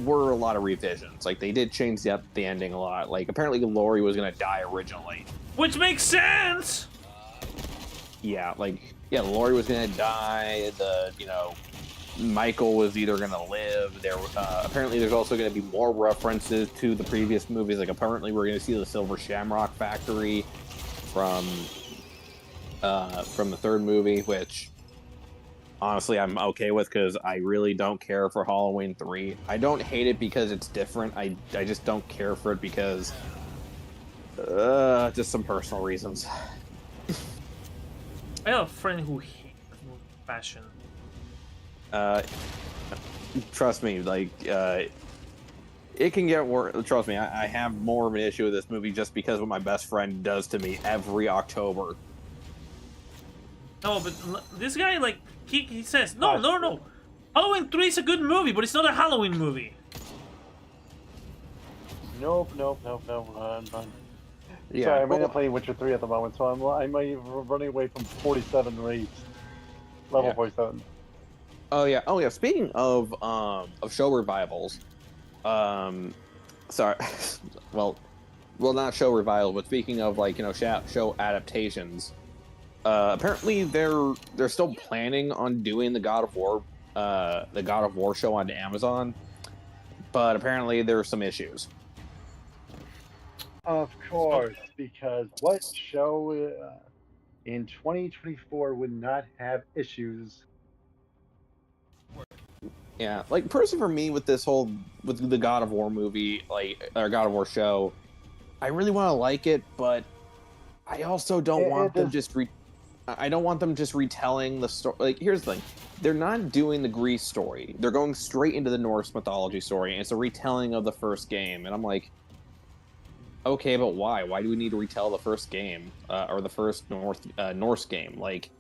were a lot of revisions. Like, they did change the ending a lot. Like, apparently Laurie was going to die originally. Which makes sense! Yeah, Laurie was gonna die. Michael was either gonna live. Apparently, there's also gonna be more references to the previous movies. Like, apparently, we're gonna see the Silver Shamrock Factory from the third movie, which honestly I'm okay with because I really don't care for Halloween 3. I don't hate it because it's different. I just don't care for it because just some personal reasons. I have a friend who hates fashion. Trust me, like, it can get worse. Trust me, I have more of an issue with this movie just because of what my best friend does to me every October. No, but this guy, like, he says, no. Halloween 3 is a good movie, but it's not a Halloween movie. Nope. Yeah, sorry, I'm only playing Witcher 3 at the moment, so I'm running away from 47 raids. Level 47. Oh yeah. Speaking of show revivals, sorry, well, not show revival, but speaking of show adaptations, apparently they're still planning on doing the God of War show on Amazon, but apparently there are some issues. Of course, because what show in 2024 would not have issues? Yeah, like personally for me with the God of War movie, or God of War show, I really want to like it, but I also don't want them just retelling the story. Like, here's the thing. they're not doing the Greece story. They're going straight into the Norse mythology story, and it's a retelling of the first game. And I'm like, okay, but why? Why do we need to retell the first game or the first Norse game? Like,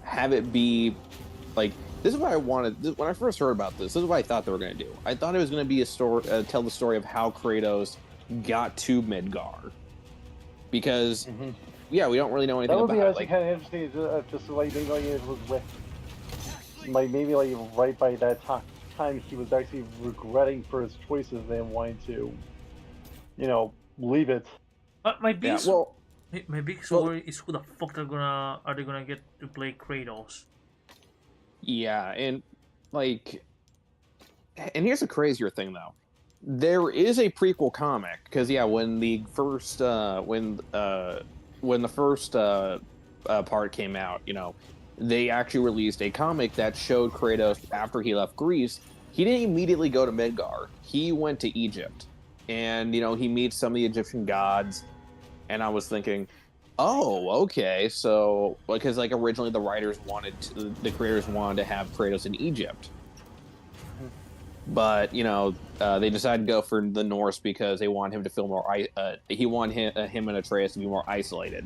have it be like this is what I wanted when I first heard about this. This is what I thought they were going to do. I thought it was going to be a story, tell the story of how Kratos got to Midgar, because yeah, we don't really know anything That would about be it. actually kind of interesting, just like maybe like it was with, like maybe like right by that time he was actually regretting for his choices and wanting to, you know, leave it. My biggest, Yeah, well, my biggest worry is who the fuck are they gonna get to play Kratos? Yeah, and like, and here's the crazier thing though. There is a prequel comic because yeah, when the first part came out, you know, they actually released a comic that showed Kratos after he left Greece. He didn't immediately go to Midgar. He went to Egypt, and you know, he meets some of the Egyptian gods. And I was thinking, oh, okay, so because like originally the creators wanted to have Kratos in Egypt. But you know, they decided to go for the Norse because they want him to feel more. He want him and Atreus to be more isolated.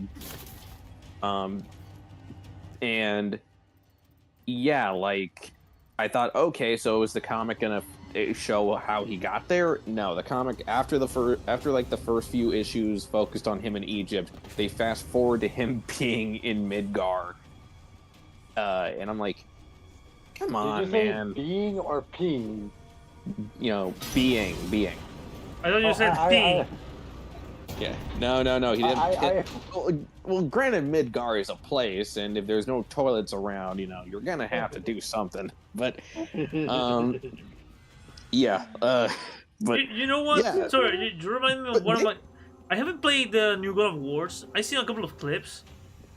And yeah, like I thought, okay, so is the comic gonna show how he got there? No, the comic after the first few issues focused on him in Egypt. They fast forward to him being in Midgar, and I'm like, come on, Did you say man. being or peeing? You know, being. I thought you said peeing. Yeah, no, he didn't. Well, granted, Midgar is a place, and if there's no toilets around, you know, you're gonna have to do something. But, yeah. But you know what? Yeah. Sorry, you remind me of one of my. I haven't played the new God of Wars. I seen a couple of clips,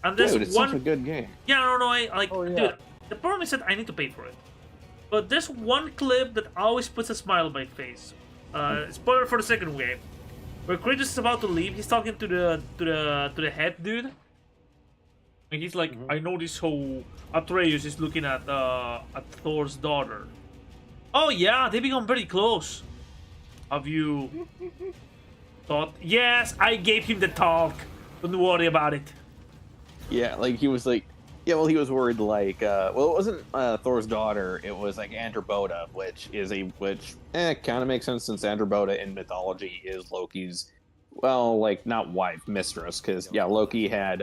and there's Dude, it's one. such a good game. Yeah, no, I like. Dude, the problem is that I need to pay for it. But there's one clip that always puts a smile on my face. Spoiler for the second game, where Kratos is about to leave. He's talking to the head dude, and he's like, "I noticed how Atreus is looking at Thor's daughter. Oh yeah, they become very close. Have you thought? Yes, I gave him the talk. Don't worry about it." Yeah, like he was like, yeah, well, he was worried like, well, it wasn't Thor's daughter. It was like Androbota, which kind of makes sense since Androbota in mythology is Loki's, well, like not wife, mistress, because yeah, Loki had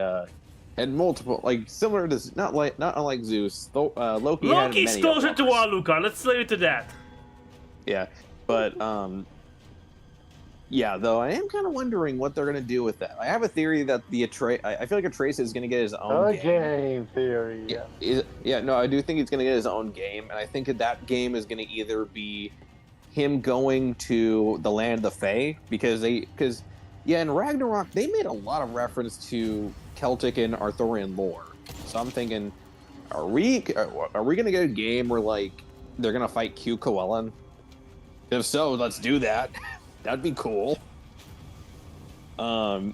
multiple, like similar to not unlike Zeus. Loki had Loki's many closer to Alucard. Let's leave it to that. Yeah, but yeah, though I am kind of wondering what they're gonna do with that. I have a theory that I feel like Atreus is gonna get his own game theory. Yeah, no, I do think he's gonna get his own game, and I think that game is gonna either be him going to the land of the Fae because in Ragnarok they made a lot of reference to Celtic and Arthurian lore. So I'm thinking, are we gonna get a game where like they're gonna fight Q Coelen? If so, let's do that. That'd be cool. And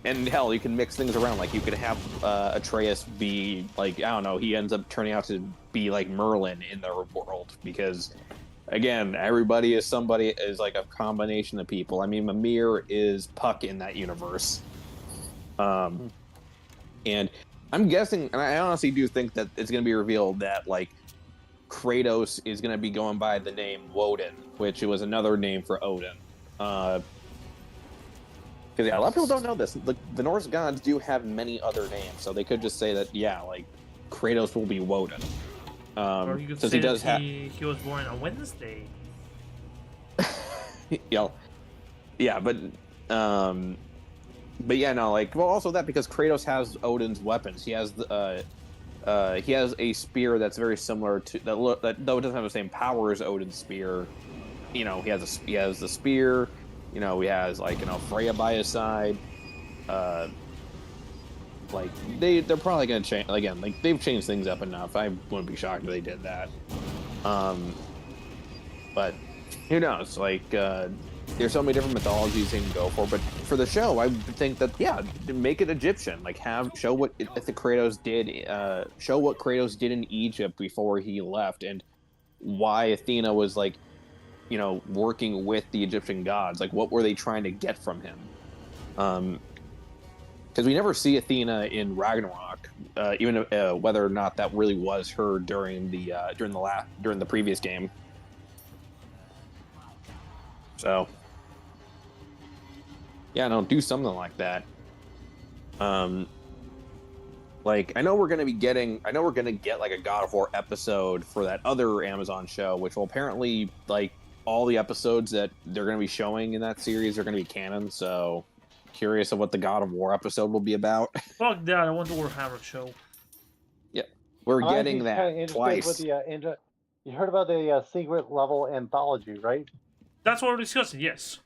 hell, you can mix things around. Like you could have Atreus be like, I don't know, he ends up turning out to be like Merlin in their world because, again, everybody is like a combination of people. I mean, Mimir is Puck in that universe. And I'm guessing, and I honestly do think that it's going to be revealed that like Kratos is going to be going by the name Woden, which was another name for Odin. Because yeah, a lot of people don't know this. The Norse gods do have many other names, so they could just say that like Kratos will be Woden. Or you could since say he does have. he was born on Wednesday. Yeah, but yeah, no, like, well, also that because Kratos has Odin's weapons. He has a spear that's very similar to that though it doesn't have the same power as Odin's spear. You know, he has the spear. You know, he has like, you know, Freya by his side. Like they're probably gonna change again. Like they've changed things up enough. I wouldn't be shocked if they did that. But who knows? Like there's so many different mythologies they can go for, but for the show, I would think that make it Egyptian. Like show what the Kratos did. Show what Kratos did in Egypt before he left, and why Athena was like, working with the Egyptian gods. Like, what were they trying to get from him? Because we never see Athena in Ragnarok, even whether or not that really was her during the previous game. So, yeah, no, do something like that. Like, I know we're gonna get like a God of War episode for that other Amazon show, which will apparently, like, all the episodes that they're gonna be showing in that series are gonna be canon. So, curious of what the God of War episode will be about. Fuck that! I want the Warhammer show. Yeah, we're getting that twice. With the, you heard about the secret level anthology, right? That's what we're discussing. Yes.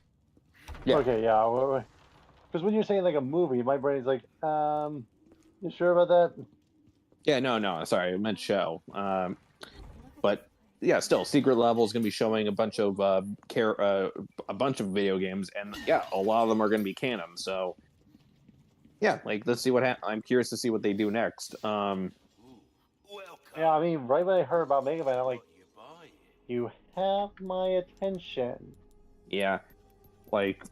Yeah. Okay. Yeah. Because when you're saying like a movie, my brain's like, you sure about that? Yeah. No. Sorry, I meant show. But yeah, still, secret level is going to be showing a bunch of video games, and yeah, a lot of them are going to be canon. So yeah, like, let's see what I'm curious to see what they do next. Yeah, I mean, right when I heard about Mega Man, I'm like, you have my attention. Yeah, like,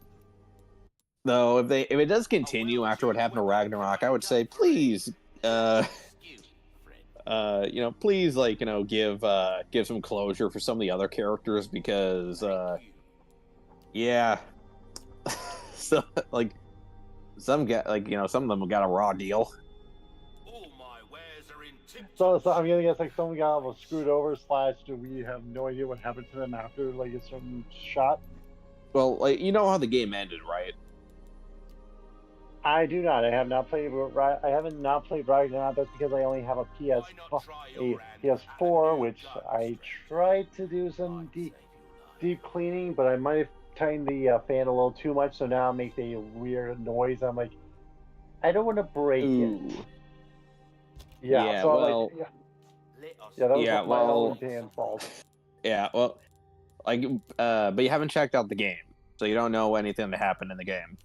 though, if it does continue after what happened to Ragnarok, I would say please, please, like, give some closure for some of the other characters, because yeah, so like some of them got a raw deal. So I'm gonna guess like someone got screwed over / do we have no idea what happened to them after like a certain shot? Well, like, you know how the game ended, right? I do not. I have not played. I haven't not played Ragnarok. That's because I only have a PS4, which I tried to do some deep cleaning, but I might have tightened the fan a little too much, so now it makes a weird noise. I'm like, I don't want to break it. Yeah. So well, I'm like, yeah, that was my own damn fault. Yeah. Well, like, but you haven't checked out the game, so you don't know anything that happened in the game.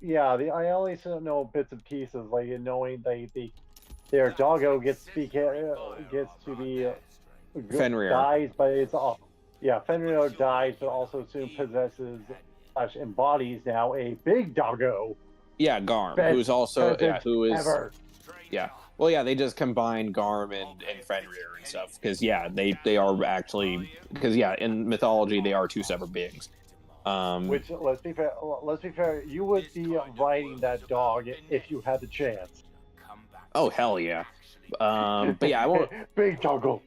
Yeah, I only know bits and pieces, like knowing their doggo gets to be Fenrir dies, but it's Fenrir dies, but also soon possesses / embodies now a big doggo. Yeah, Garm, who's also Well, yeah, they just combined Garm and Fenrir and stuff, because they are actually, because in mythology they are two separate beings. Which, let's be fair, you would be riding that dog if you had the chance. Oh, hell yeah. But yeah, I won't. Big doggo.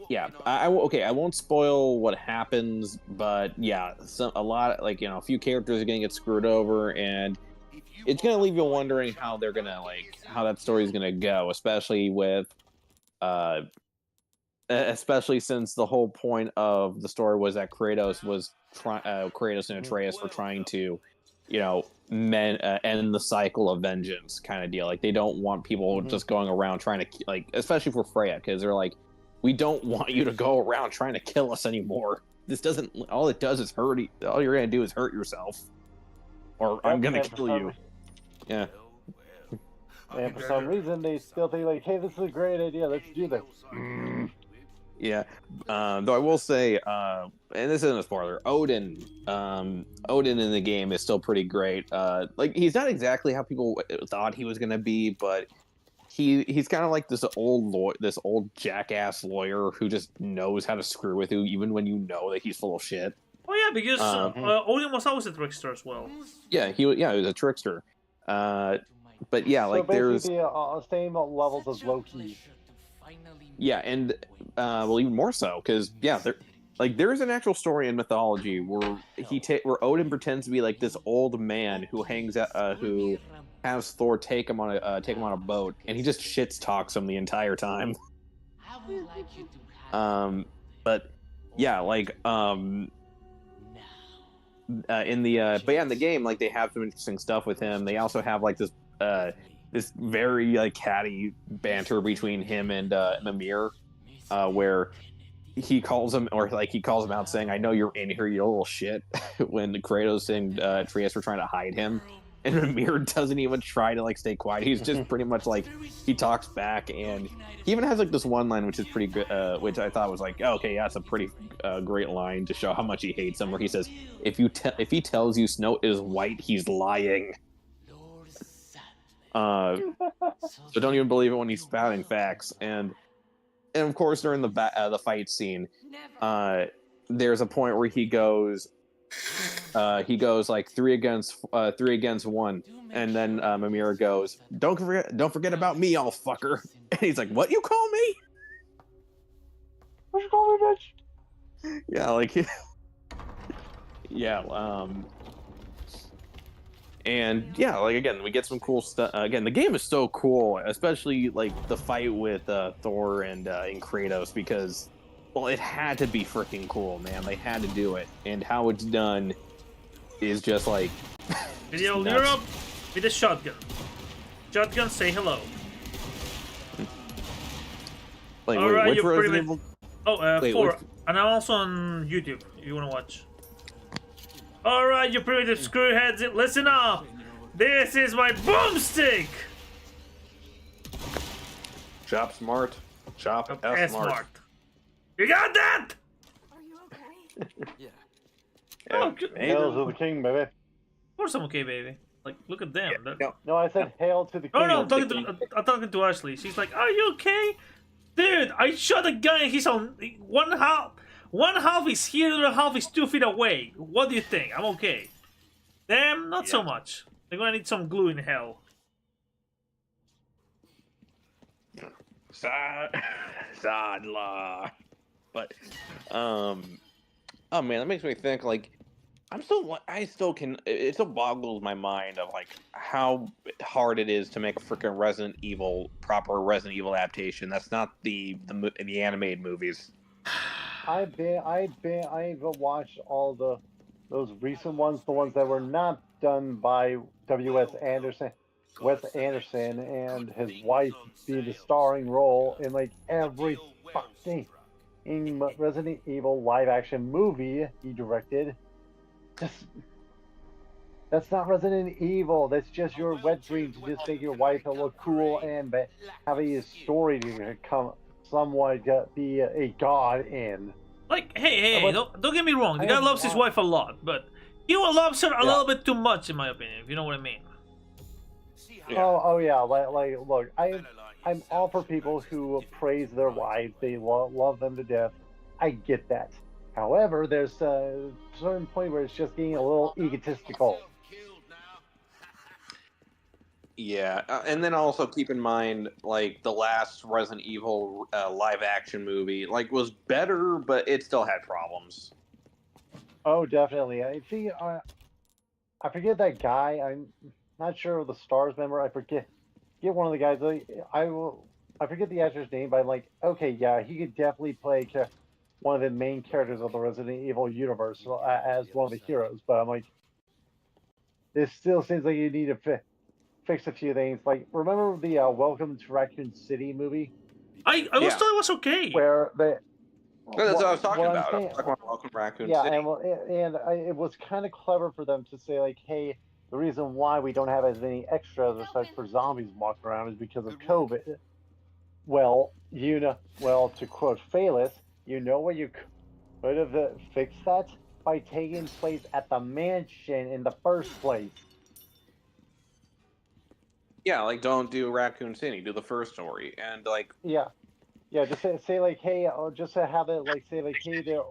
Yeah, I won't spoil what happens, but yeah, a few characters are gonna get screwed over, and it's gonna leave you wondering how they're gonna how that story's gonna go, especially since the whole point of the story was that Kratos and Atreus were trying to, end the cycle of vengeance, kind of deal. Like, they don't want people just going around trying to, especially for Freya, because they're like, we don't want you to go around trying to kill us anymore. This doesn't. All it does is hurt. All you're gonna do is hurt yourself, or I'm gonna kill you. Yeah. And for some reason, they still think like, "Hey, this is a great idea. Let's do this." Yeah, though I will say, and this isn't a spoiler, Odin in the game is still pretty great. He's not exactly how people thought he was gonna be, but he's kind of like this old jackass lawyer who just knows how to screw with you, even when you know that he's full of shit. Oh yeah, because Odin was always a trickster as well. Yeah, he was a trickster. But yeah, so there's the same levels as Loki. Yeah, and even more so, because there's an actual story in mythology where where Odin pretends to be like this old man who who has Thor take him on a boat, and he just shits talks him the entire time. But yeah, in the game, they have some interesting stuff with him. They also have this very catty banter between him and Mimir, where he calls him, or like he calls him out saying, "I know you're in here, you little shit." When Kratos and Atreus were trying to hide him, and Mimir doesn't even try to like stay quiet. He's just pretty much like he talks back, and he even has like this one line which is pretty good, which I thought was like, oh, okay, yeah, that's a pretty great line to show how much he hates him. Where he says, if he tells you snow is white, he's lying." So don't even believe it when he's spouting facts. And of course, during the fight scene, there's a point where he goes like three against one, and then Mimir goes, don't forget about me, all fucker." And he's like, "What you call me?" What you call me, bitch? Yeah, like yeah, and yeah, like again, we get some cool stuff. Again, the game is so cool, especially like the fight with Thor and Kratos, because well, it had to be freaking cool, man. They had to do it, and how it's done is just like Video nuts. Europe with a shotgun. Shotgun, say hello. Like, All right, which you're Resident pretty Evil? Wait, 4. which- And I'm also on YouTube if you want to watch. Alright, you primitive screwheads, listen up! This is my boomstick! Chop smart. Chop S smart. You got that? Yeah. Oh, Hail to the king, baby. Of course I'm okay, baby. Like, look at them. No, I said hail to the king. No, I'm talking to Ashley. She's like, are you okay? Dude, I shot a guy and he's on one half. One half is here, the other half is 2 feet away. What do you think? I'm okay. Them, not so much. They're gonna need some glue in hell. Sadla. But, oh man, that makes me think, like, I still can, it still boggles my mind of, like, how hard it is to make a freaking proper Resident Evil adaptation. That's not the animated movies. I've watched all those recent ones, the ones that were not done by Wes Anderson, and his wife being the starring role in like every fucking Resident Evil live action movie he directed. That's not Resident Evil. That's just your wet dream to just make your wife look cool and have a story to come somewhat be a god in. Like, hey, don't get me wrong. The guy loves his wife a lot, but he loves her a little bit too much, in my opinion. If you know what I mean. Yeah. Oh yeah. Like, look, I'm all for people who praise their wives. They love them to death. I get that. However, there's a certain point where it's just getting a little egotistical. Yeah, and then also keep in mind, like, the last Resident Evil live-action movie, like, was better, but it still had problems. Oh, definitely. I see. I forget that guy. I'm not sure of the Stars member. I forget one of the guys. I forget the actor's name, but I'm like, okay, yeah, he could definitely play one of the main characters of the Resident Evil universe as one of the heroes. But I'm like, this still seems like you need to fix a few things. Like, remember the Welcome to Raccoon City movie? I thought it was okay. Where that's what I was talking about. I was talking about Welcome to Raccoon City. It was kind of clever for them to say, like, hey, the reason why we don't have as many extras or such for zombies walking around is because of COVID. Well, to quote Phalis, you know where you could have fixed that? By taking place at the mansion in the first place. Yeah, like, don't do Raccoon City, do the first story, and like. Yeah, just say like, hey, just to have it like say like, hey, there,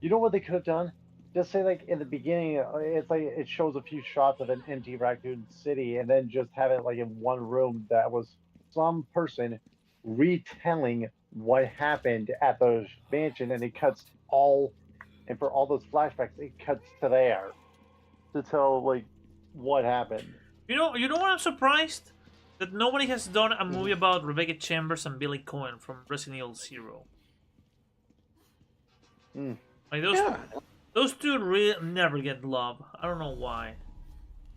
you know what they could have done? Just say like in the beginning, it's like it shows a few shots of an empty Raccoon City, and then just have it like in one room that was some person retelling what happened at the mansion, and it cuts and for all those flashbacks, it cuts to there to tell like what happened. You know what I'm surprised? That nobody has done a movie about Rebecca Chambers and Billy Cohen from Resident Evil 0. Like those two really never get love. I don't know why.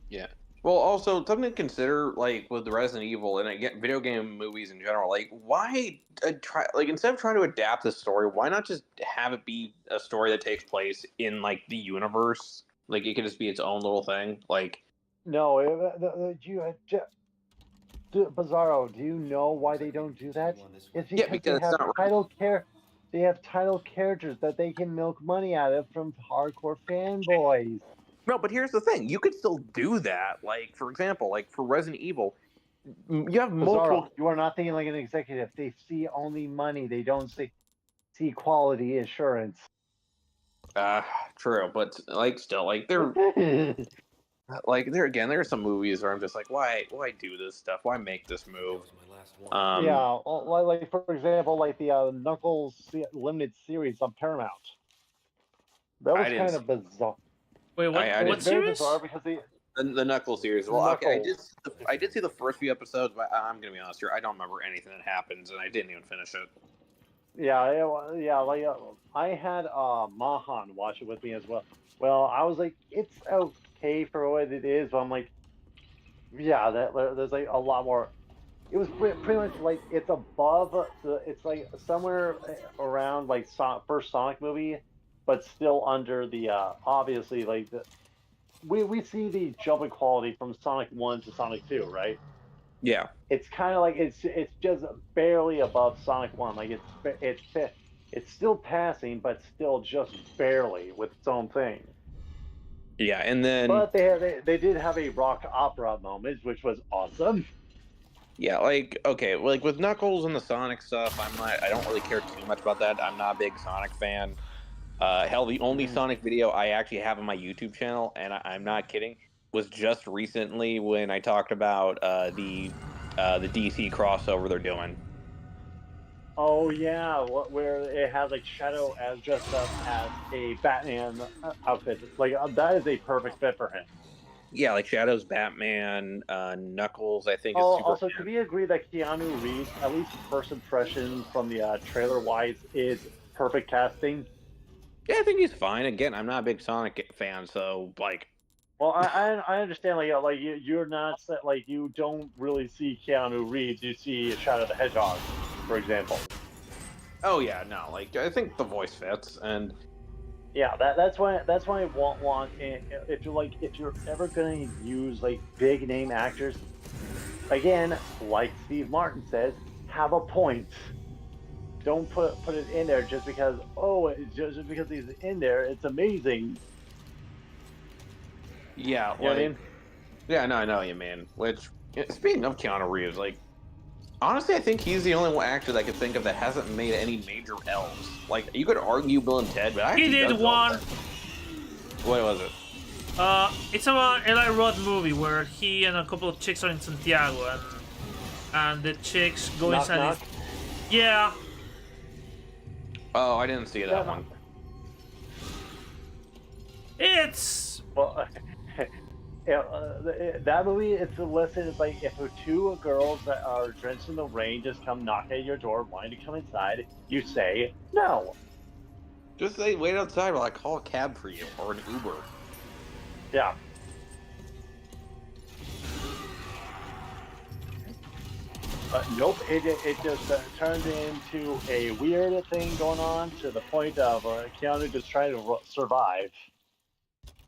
Yeah. Well, also something to consider, like with the Resident Evil and again, video game movies in general. Like, why try? Like, instead of trying to adapt the story, why not just have it be a story that takes place in like the universe? Like, it could just be its own little thing. Like, No, Bizarro, do you know why they don't do that? It's yeah, because because it's not right. they have title characters that they can milk money out of from hardcore fanboys. No, but here's the thing: you could still do that. Like, for example, like for Resident Evil, you have Bizarro, multiple. you are not thinking like an executive. They see only money. They don't see quality assurance. True, but like, still, like there again, there are some movies where I'm just like, why do this stuff? Why make this move? Yeah, like for example, like the Knuckles limited series on Paramount. That was I didn't. kind of bizarre. Wait, what? I What It's very series? bizarre because the Knuckles series. Well, okay, Knuckles. I did see the first few episodes, but I'm gonna be honest here, I don't remember anything that happens, and I didn't even finish it. Yeah. Like I had Mahan watch it with me as well. Well, I was like, it's okay for what it is, but I'm like, yeah, there's like a lot more. It was pretty much like it's above it's like somewhere around like first Sonic movie, but still under the obviously like we see the jump in quality from Sonic 1 to Sonic 2, right? Yeah. It's kind of like it's just barely above Sonic 1. Like it's still passing, but still just barely with its own thing. Yeah, and then But they did have a rock opera moment, which was awesome. yeah, like okay, like with Knuckles and the Sonic stuff, I don't really care too much about that. I'm not a big Sonic fan. Hell, the only Sonic video I actually have on my YouTube channel, and I'm not kidding, was just recently when I talked about the DC crossover they're doing. Oh yeah, where it has like Shadow as dressed up as a Batman outfit. Like that is a perfect fit for him. Yeah, like Shadow's Batman, Knuckles, I think is Oh, Superman. also, could we agree that Keanu Reeves, at least first impression from the trailer wise, is perfect casting? Yeah, I think he's fine. Again, I'm not a big Sonic fan, so like. Well, I understand like you're not like you don't really see Keanu Reeves. You see Shadow the Hedgehog, for example. Oh yeah, no, like I think the voice fits, and yeah, that's why I want if you're ever gonna use like big name actors, again, like Steve Martin says, have a point. Don't put it in there just because just because he's in there, it's amazing. yeah, You know what I mean? Yeah, no, I know what you mean. Which, speaking of Keanu Reeves, like, honestly, I think he's the only one actor that I could think of that hasn't made any major L's. Like, you could argue Bill and Ted, but He did one. What was it? It's about Eli Roth movie where he and a couple of chicks are in Santiago, and the chicks go inside. Yeah. Oh, I didn't see that one. It's well. That movie, it's a lesson. It's like if two girls that are drenched in the rain just come knock at your door wanting to come inside, you say no. Just say wait outside while I call a cab for you or an Uber. Yeah. Nope, it just turned into a weird thing going on to the point of Keanu just trying to survive.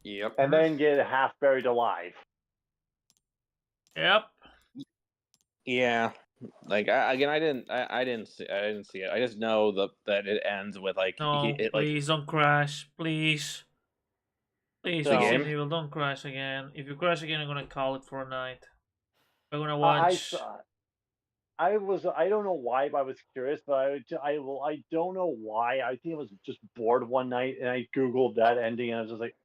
Yep. And then get half buried alive. Yep. Yeah. Like I didn't see it. I just know that it ends with like no, please don't crash, please. Please, Resident Evil, don't crash again. If you crash again, I'm gonna call it for a night. I'm gonna watch. I don't know why, but I was curious, but I don't know why. I think I was just bored one night and I Googled that ending and I was just like,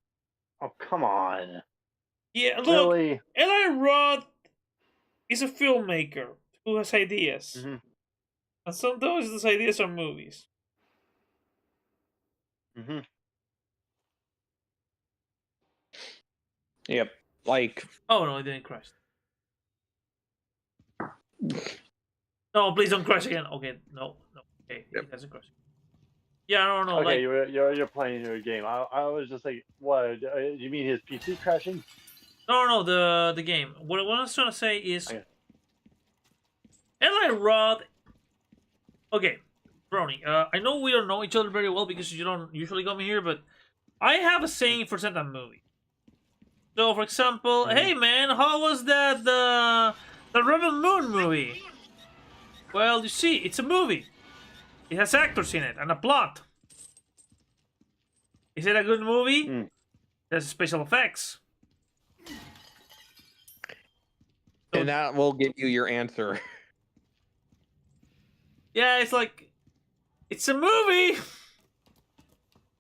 oh, come on. Yeah, look, really? Eli Roth is a filmmaker who has ideas. Mm-hmm. And sometimes those ideas are movies. Mm-hmm. Yep. Like. Oh no, it didn't crash. No, please don't crash again. Okay, no. Okay, it hasn't crashed. Yeah, I don't know. Okay, like, you're playing your game. I was just like, what? You mean his PC crashing? No, the game. What I was trying to say is, Eli Roth. Okay, Brony. I know we don't know each other very well because you don't usually come here, but I have a saying for certain movie. So, for example, hey man, how was that the Rebel Moon movie? Well, you see, it's a movie. It has actors in it and a plot. Is it a good movie? There's special effects. And that will give you your answer. Yeah, it's like, it's a movie.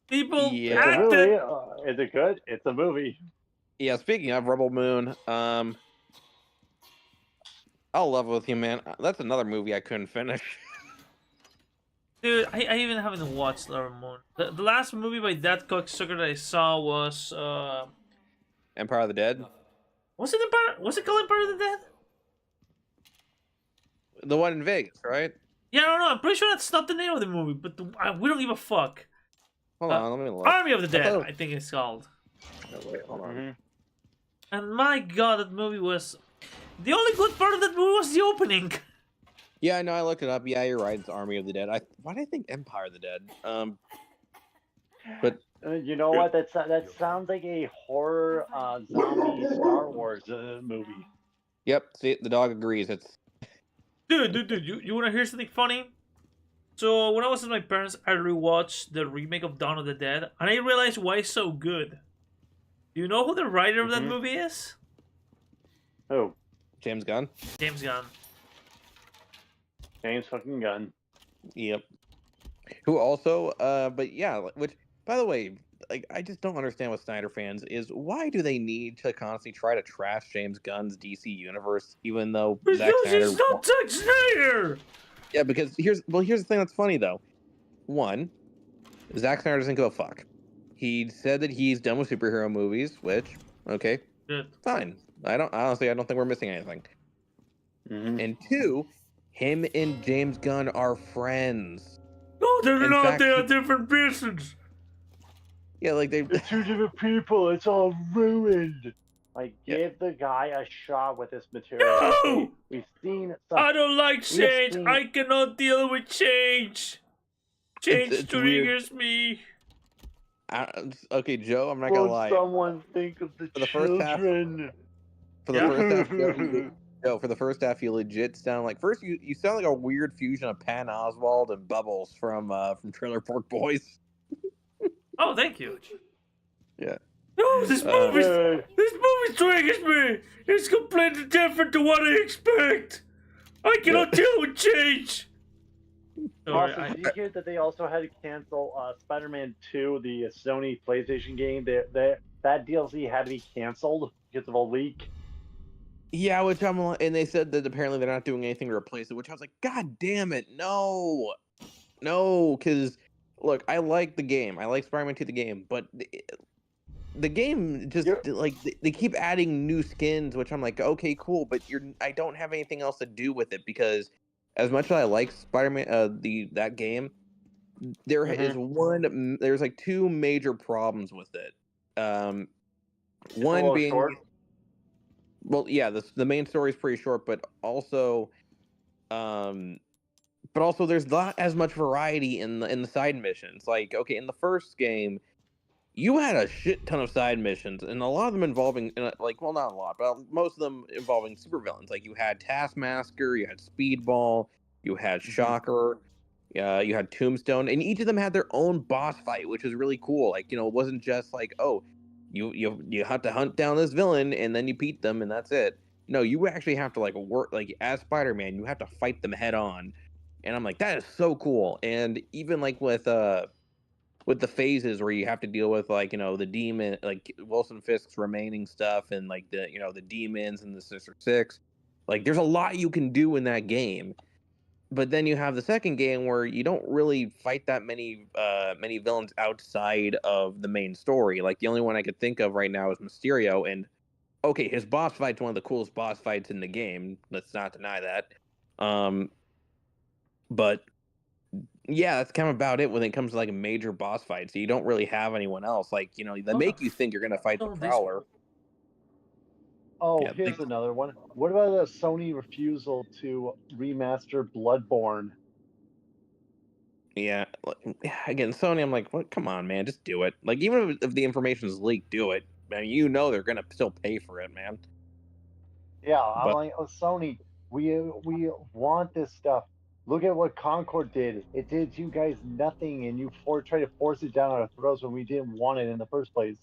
People It's a acted. movie. Is it good? It's a movie. Yeah, speaking of Rebel Moon, I'll love with you, man. That's another movie I couldn't finish. Dude, I even haven't watched Rebel Moon. The last movie by that cocksucker that I saw was Empire of the Dead. Was it Empire? Was it called Empire of the Dead? The one in Vegas, right? Yeah, no, I'm pretty sure that's not the name of the movie, but we don't give a fuck. Hold on, let me look. Army of the Dead, thought- I think it's called. Oh, wait, hold on. And my god, that movie was... The only good part of that movie was the opening. Yeah, I know. I looked it up. Yeah, you're right. It's Army of the Dead. Why did I think Empire of the Dead? But you know what? That sounds like a horror zombie Star Wars movie. Yep. See, the dog agrees. It's Dude, you want to hear something funny? So when I was with my parents, I rewatched the remake of Dawn of the Dead, and I realized why it's so good. Do you know who the writer of that movie is? Who? James Gunn. James Gunn. James fucking Gunn. Yep. Who also, but yeah, which, by the way, like, I just don't understand with Snyder fans is why do they need to constantly try to trash James Gunn's DC universe, even though Zack Snyder... He's not Zack Snyder! Yeah, because here's the thing that's funny, though. One, Zack Snyder doesn't give a fuck. He said that he's done with superhero movies, which, okay, good. Fine. I don't think we're missing anything. And two, him and James Gunn are friends. No, they're In not. fact, They are different persons. Yeah, like they. It's two different people. It's all ruined. Like, give the guy a shot with this material. No! We've seen some. I don't like change. I cannot deal with change. Change It's triggers me. Okay, Joe, I'm not gonna lie. Someone think of the children. For the first half, Joe, for the first half, you legit sound like you sound like a weird fusion of Pan Oswald and Bubbles from Trailer Park Boys. Oh, thank you. Yeah. No, this movie triggers me. It's completely different to what I expect. I cannot deal with change. Also, did you hear that they also had to cancel Spider-Man 2, the Sony PlayStation game? That DLC had to be canceled because of a leak. Yeah, and they said that apparently they're not doing anything to replace it, which I was like, God damn it, no, because look, I like the game, I like Spider-Man 2 the game, but the game just like they keep adding new skins, which I'm like, okay, cool, but I don't have anything else to do with it because as much as I like Spider-Man, that game, there's like two major problems with it. One being short. Well, yeah, the main story is pretty short, but also there's not as much variety in the side missions. Like, okay, in the first game, you had a shit ton of side missions, and a lot of them involving, like, well, not a lot, but most of them involving supervillains. Like, you had Taskmaster, you had Speedball, you had Shocker, you had Tombstone, and each of them had their own boss fight, which is really cool. Like, it wasn't just like, oh, you have to hunt down this villain and then you beat them and that's it. No, you actually have to like work, like as Spider-Man, you have to fight them head on. And I'm like, that is so cool. And even like with the phases where you have to deal with like, the demon, like Wilson Fisk's remaining stuff and like the demons and the Sister Six, like there's a lot you can do in that game. But then you have the second game where you don't really fight that many villains outside of the main story. Like the only one I could think of right now is Mysterio, and okay, his boss fight's one of the coolest boss fights in the game. Let's not deny that. But yeah, that's kind of about it when it comes to like a major boss fight. So you don't really have anyone else. Like they make you think you're gonna fight the Prowler. Oh, Yeah, here's another one. What about the Sony refusal to remaster Bloodborne? yeah. Again, Sony, I'm like, what? Come on, man, just do it. Like, even if the information is leaked, do it. Man, you know they're gonna still pay for it, man. Yeah, I'm But like, oh, Sony, we want this stuff. Look at what Concord did. It did you guys nothing, and you try to force it down our throats when we didn't want it in the first place.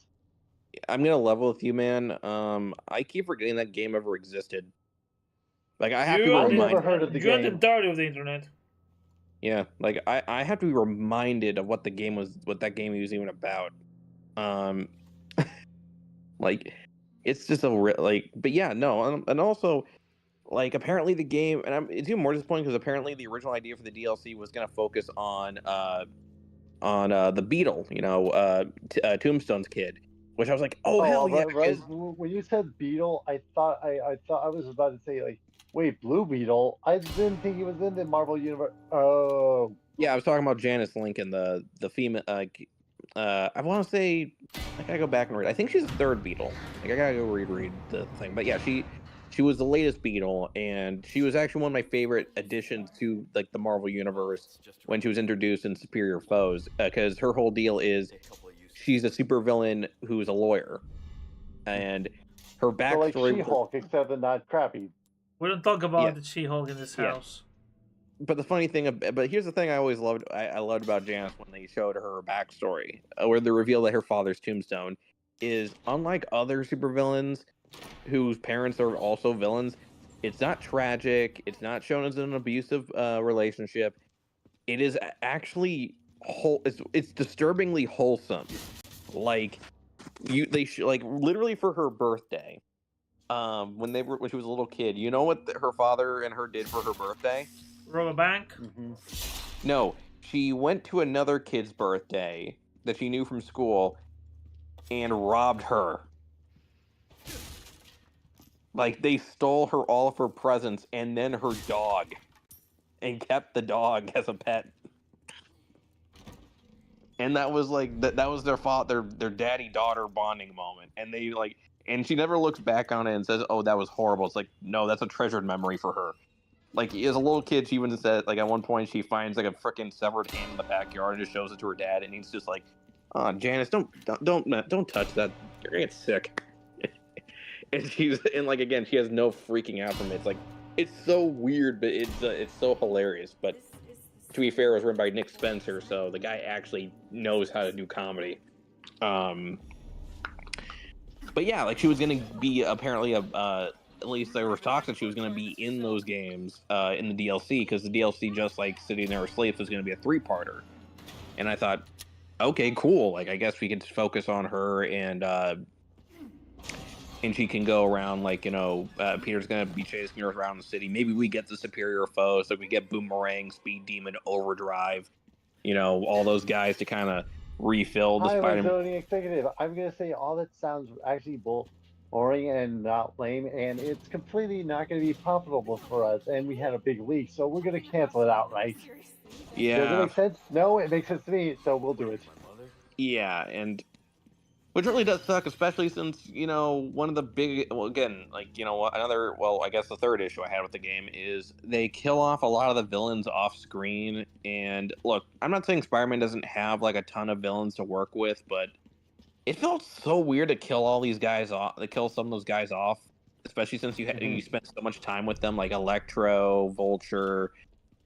I'm gonna level with you, man. I keep forgetting that game ever existed. Like, I have to be I've never reminded. heard of the You're the game. dirty of the internet. Yeah, like I have to be reminded of what the game was, what that game was even about. Um, like it's just like, but yeah, no, and also like apparently the game, and it's even more disappointing because apparently the original idea for the DLC was gonna focus on the Beetle, Tombstone's kid, which I was like, oh Oh, hell yeah, right. because When you said Beetle, I thought I was about to say like, wait, Blue Beetle. I didn't think he was in the Marvel universe. Oh, yeah, I was talking about Janice Lincoln, the female. I want to say I gotta go back and read. I think she's the third Beetle. Like I gotta go reread the thing. But yeah, she was the latest Beetle, and she was actually one of my favorite additions to like the Marvel universe when she was introduced in Superior Foes. Because her whole deal is she's a supervillain who's a lawyer, and her so like backstory. She-Hulk, except they're not crappy. We don't talk Yeah, about the She-Hulk in this yeah. house. But the funny thing, but here's the thing I always loved. I loved about Janice when they showed her backstory, where the reveal that her father's Tombstone is unlike other supervillains whose parents are also villains. It's not tragic. It's not shown as an abusive relationship. It is actually It's disturbingly wholesome. Like like literally for her birthday. When she was a little kid, you know what her father and her did for her birthday? Rob a bank? No, she went to another kid's birthday that she knew from school and robbed her. Like they stole all of her presents and then her dog, and kept the dog as a pet. And that was like that was their daddy daughter bonding moment, and they like, and she never looks back on it and says, "Oh, that was horrible." It's like, no, that's a treasured memory for her. Like as a little kid, she even said, like at one point, she finds like a freaking severed hand in the backyard and just shows it to her dad, and he's just like, "Oh, Janice, don't touch that. You're gonna get sick." And like again, she has no freaking out from it. It's like it's so weird, but it's so hilarious. But to be fair, it was written by Nick Spencer, so the guy actually knows how to do comedy. But yeah, like she was gonna be apparently at least there was talks that she was going to be in those games in the DLC, because the DLC, just like Sitting There Asleep, was going to be a 3-parter. And I thought, okay, cool. Like I guess we could focus on her, and she can go around like Peter's going to be chasing her around the city. Maybe we get the Superior Foes, so we get Boomerang, Speed Demon, Overdrive, all those guys to kind of refill the Hi, Spider-Man. Zoning Executive. I'm gonna say all that sounds actually boring and not lame, and it's completely not going to be profitable for us. And we had a big leak, so we're going to cancel it outright. Yeah. Does it make sense? No, it makes sense to me, so we'll do it. Yeah, and which really does suck, especially since one of the big, well, again, like another, well, I guess the third issue I had with the game is they kill off a lot of the villains off screen. And look, I'm not saying Spider-Man doesn't have like a ton of villains to work with, but it felt so weird to kill all these guys off, to kill some of those guys off, especially since you spent so much time with them, like Electro, Vulture,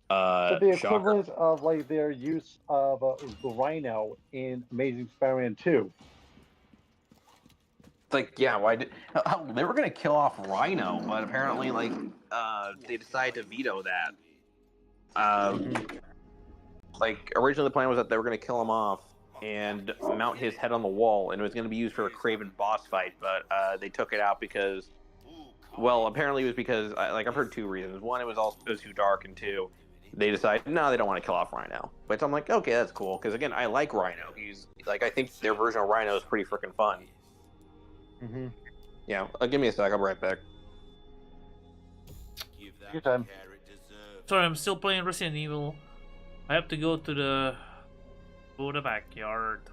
So the Shocker. equivalent of like their use of the Rhino in Amazing Spider-Man 2. Like, yeah, why did they were gonna kill off Rhino, but apparently like they decided to veto that. Like originally the plan was that they were gonna kill him off and mount his head on the wall, and it was gonna be used for a Kraven boss fight, but they took it out because, well, apparently it was because like I've heard 2 reasons. One, it was too dark, and 2, they decided no, they don't want to kill off Rhino. But I'm like, okay, that's cool, because again, I like Rhino. He's like, I think their version of Rhino is pretty freaking fun. Yeah, give me a sec. I'll be right back. Your time. Sorry, I'm still playing Resident Evil. I have to go to the backyard.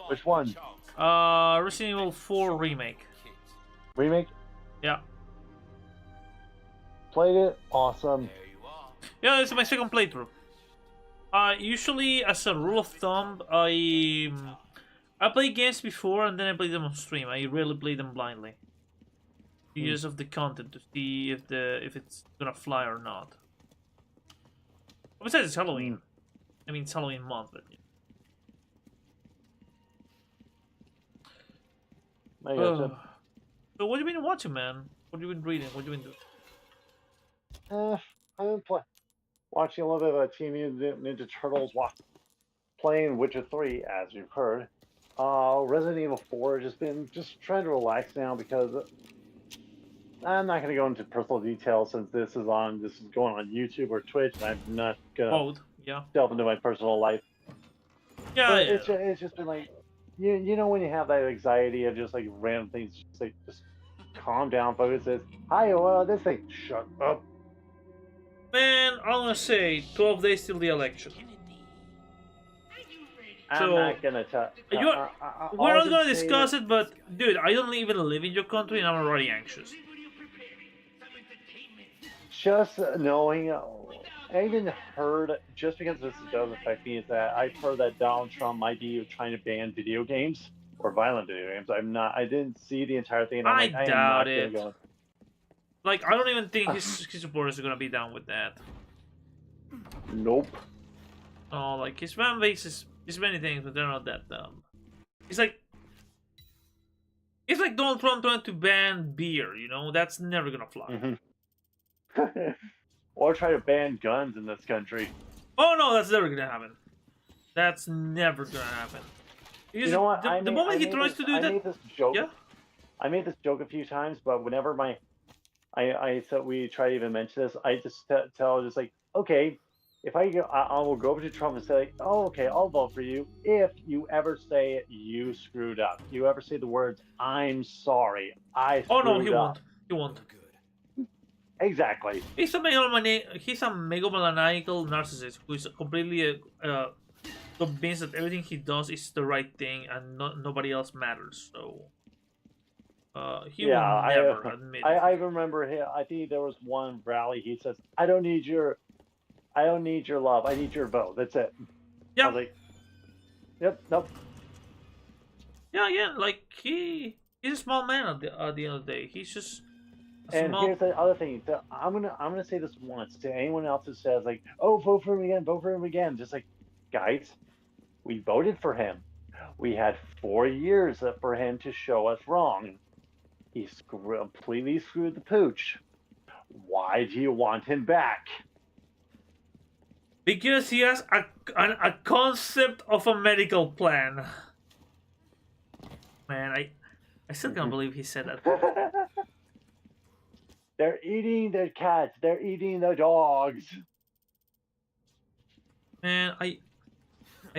Which one? Resident Evil 4 remake. Remake? Yeah. Played it. Awesome. Yeah, it's my second playthrough. Usually, as a rule of thumb, I play games before and then I play them on stream. I rarely play them blindly because of the content to see if it's gonna fly or not. Besides, it's Halloween. I mean, it's Halloween month, but. I gotcha. So what have you been watching, man? What have you been reading? What have you been doing? I've been watching a little bit of Team Ninja Turtles, playing Witcher 3, as you've heard. Resident Evil 4, just trying to relax now because I'm not going to go into personal details since this is going on YouTube or Twitch, and I'm not going to delve into my personal life. Yeah, but yeah. It's just been like, you know when you have that anxiety of just like random things, just calm down, focus this. Hi, well, this thing, shut up. Man, I'm gonna say 12 days till the election. I'm not gonna tell. We're not gonna discuss it, but dude, I don't even live in your country, and I'm already anxious. Just knowing, I even heard, just because this does affect me, is that I've heard that Donald Trump might be trying to ban video games or violent video games. I didn't see the entire thing, and I doubt am not gonna go. Like, I don't even think his supporters are gonna be down with that. Nope. Oh, like his fan base is many things, but they're not that dumb. It's like Donald Trump trying to ban beer. You know, that's never gonna fly. Or try to ban guns in this country. Oh no, that's never gonna happen. That's never gonna happen. Because you know what? The moment he tries to do that, I made this joke. Yeah. I made this joke a few times, but whenever I thought we try to even mention this, I just tell just like, okay, if I will go over to Trump and say, like, oh, okay, I'll vote for you if you ever say you screwed up. You ever say the words, I'm sorry, I screwed up. Oh no, he won't. He won't. Exactly. He's a megalomaniacal narcissist who is completely convinced that everything he does is the right thing and nobody else matters. So he will never admit. I remember him. I think there was one rally. He says, "I don't need your love. I need your vote. That's it." Yeah. I was like, "Yep, nope." Yeah. Like he's a small man at the end of the day. He's just. And here's the other thing. I'm gonna say this once to anyone else who says like, "Oh, vote for him again." Just like, guys, we voted for him. We had 4 years for him to show us wrong. He completely screwed the pooch. Why do you want him back? Because he has a concept of a medical plan. Man, I still can't believe he said that. They're eating their cats. They're eating the dogs. Man, I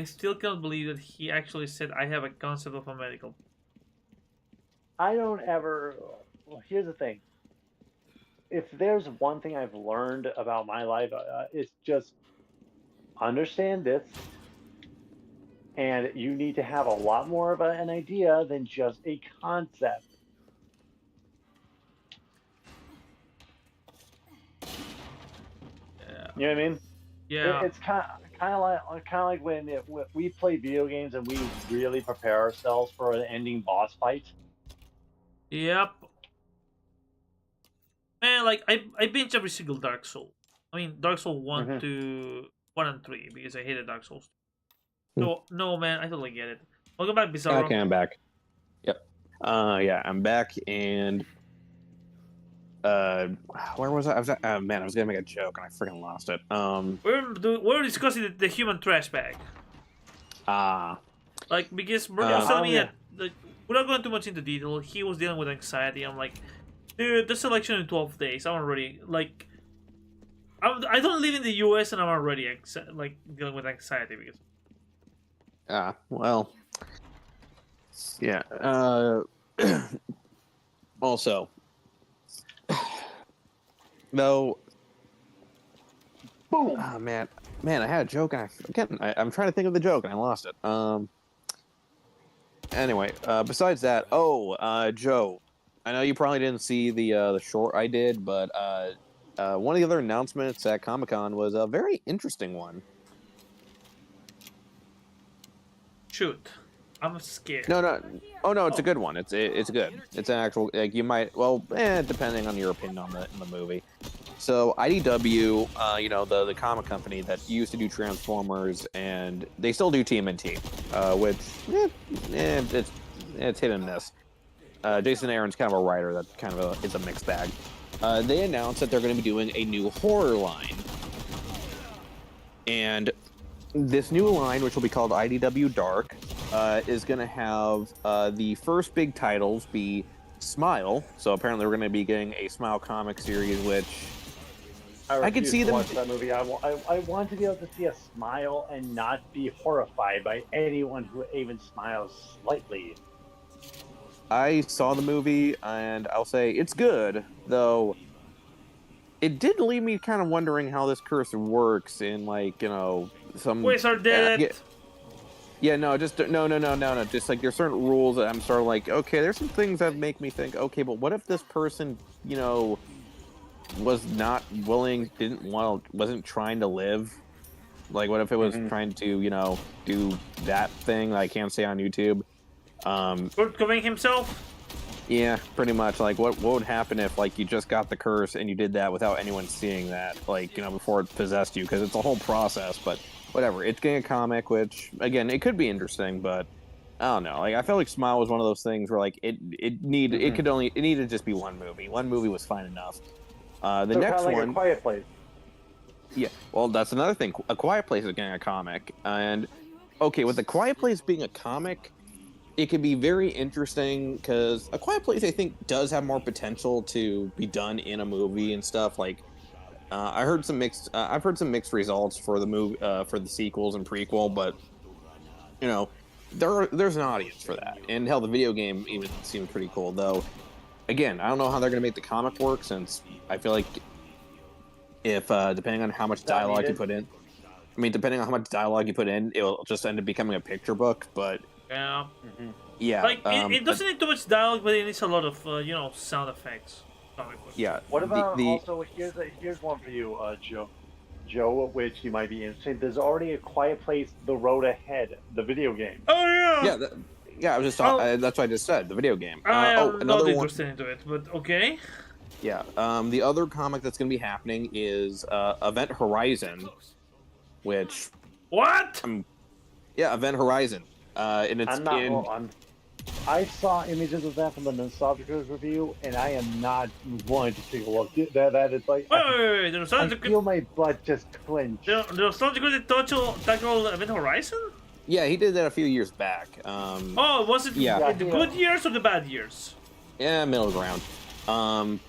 still can't believe that he actually said, I have a concept of a medical. I don't ever... Well, here's the thing. If there's one thing I've learned about my life, it's just understand this. And you need to have a lot more of an idea than just a concept. You know what I mean? Yeah. It's kind of like when we play video games and we really prepare ourselves for an ending boss fight. Yep. Man, like I binge every single Dark Soul. I mean, Dark Soul 1 and 3 because I hated Dark Souls. So no, man, I totally get it. Welcome back, Bizarro. Okay, I'm back. Yep. Yeah, I'm back, and where was I? I was man, I was gonna make a joke and I freaking lost it. We're discussing the human trash bag. Like because Brooke was telling me that, like, without going too much into detail, he was dealing with anxiety. I'm like, dude, this election in 12 days. I'm already like, I don't live in the U.S. and I'm already like dealing with anxiety because. Well, yeah. Also, though. Boom. Oh, man, I had a joke and I'm trying to think of the joke and I lost it. Anyway, besides that, Joe, I know you probably didn't see the short I did, but one of the other announcements at Comic-Con was a very interesting one. Shoot, I'm scared. No. Oh no, it's a good one. It's good. It's an actual like you might depending on your opinion on the movie. So IDW, the comic company that used to do Transformers, and they still do TMNT, which it's hit and miss. Jason Aaron's kind of a writer that kind of is a mixed bag. They announced that they're going to be doing a new horror line, and this new line, which will be called IDW Dark, is going to have the first big titles be Smile. So apparently we're going to be getting a Smile comic series, which I could see them watch that movie. I want to be able to see a Smile and not be horrified by anyone who even smiles slightly. I saw the movie, and I'll say it's good, though it did leave me kind of wondering how this curse works in, some... Wizard did it! Yeah, no, just... No. Just, there's certain rules that I'm sort of like, okay, there's some things that make me think, okay, but what if this person, was not willing, wasn't trying to live? Like, what if it was trying to, do that thing that I can't say on YouTube? Going himself? Yeah, pretty much. Like, what would happen if, you just got the curse and you did that without anyone seeing that, before it possessed you? Because it's a whole process, but whatever. It's getting a comic, which, again, it could be interesting, but I don't know. I felt like Smile was one of those things where, it needed to just be one movie. One movie was fine enough. The next one... A Quiet Place. Yeah, well, that's another thing. A Quiet Place is getting a comic, and, okay, with A Quiet Place being a comic... It could be very interesting because A Quiet Place, I think, does have more potential to be done in a movie and stuff. I've heard some mixed results for the movie, for the sequels and prequel, but there's an audience for that. And hell, the video game even seems pretty cool. Though, again, I don't know how they're going to make the comic work, since I feel like if depending on how much dialogue you put in, it will just end up becoming a picture book. But yeah. Yeah. It doesn't need too much dialogue, but it needs a lot of, sound effects. Yeah. What about also, here's one for you, Joe, which you might be interested. There's already A Quiet Place, The Road Ahead, the video game. Oh, yeah! Yeah, I was just talking, that's what I just said, the video game. I am not interested into it, but okay. Yeah. The other comic that's going to be happening is Event Horizon, which... What? Yeah, Event Horizon. And it's I saw images of that from the Nostalgicals review, and I am not going to take a look. That is like... Wait. I feel my butt just clench. The Nostalgicals did tackle Event Horizon? Yeah, he did that a few years back. Was it the good years or the bad years? Yeah, middle ground.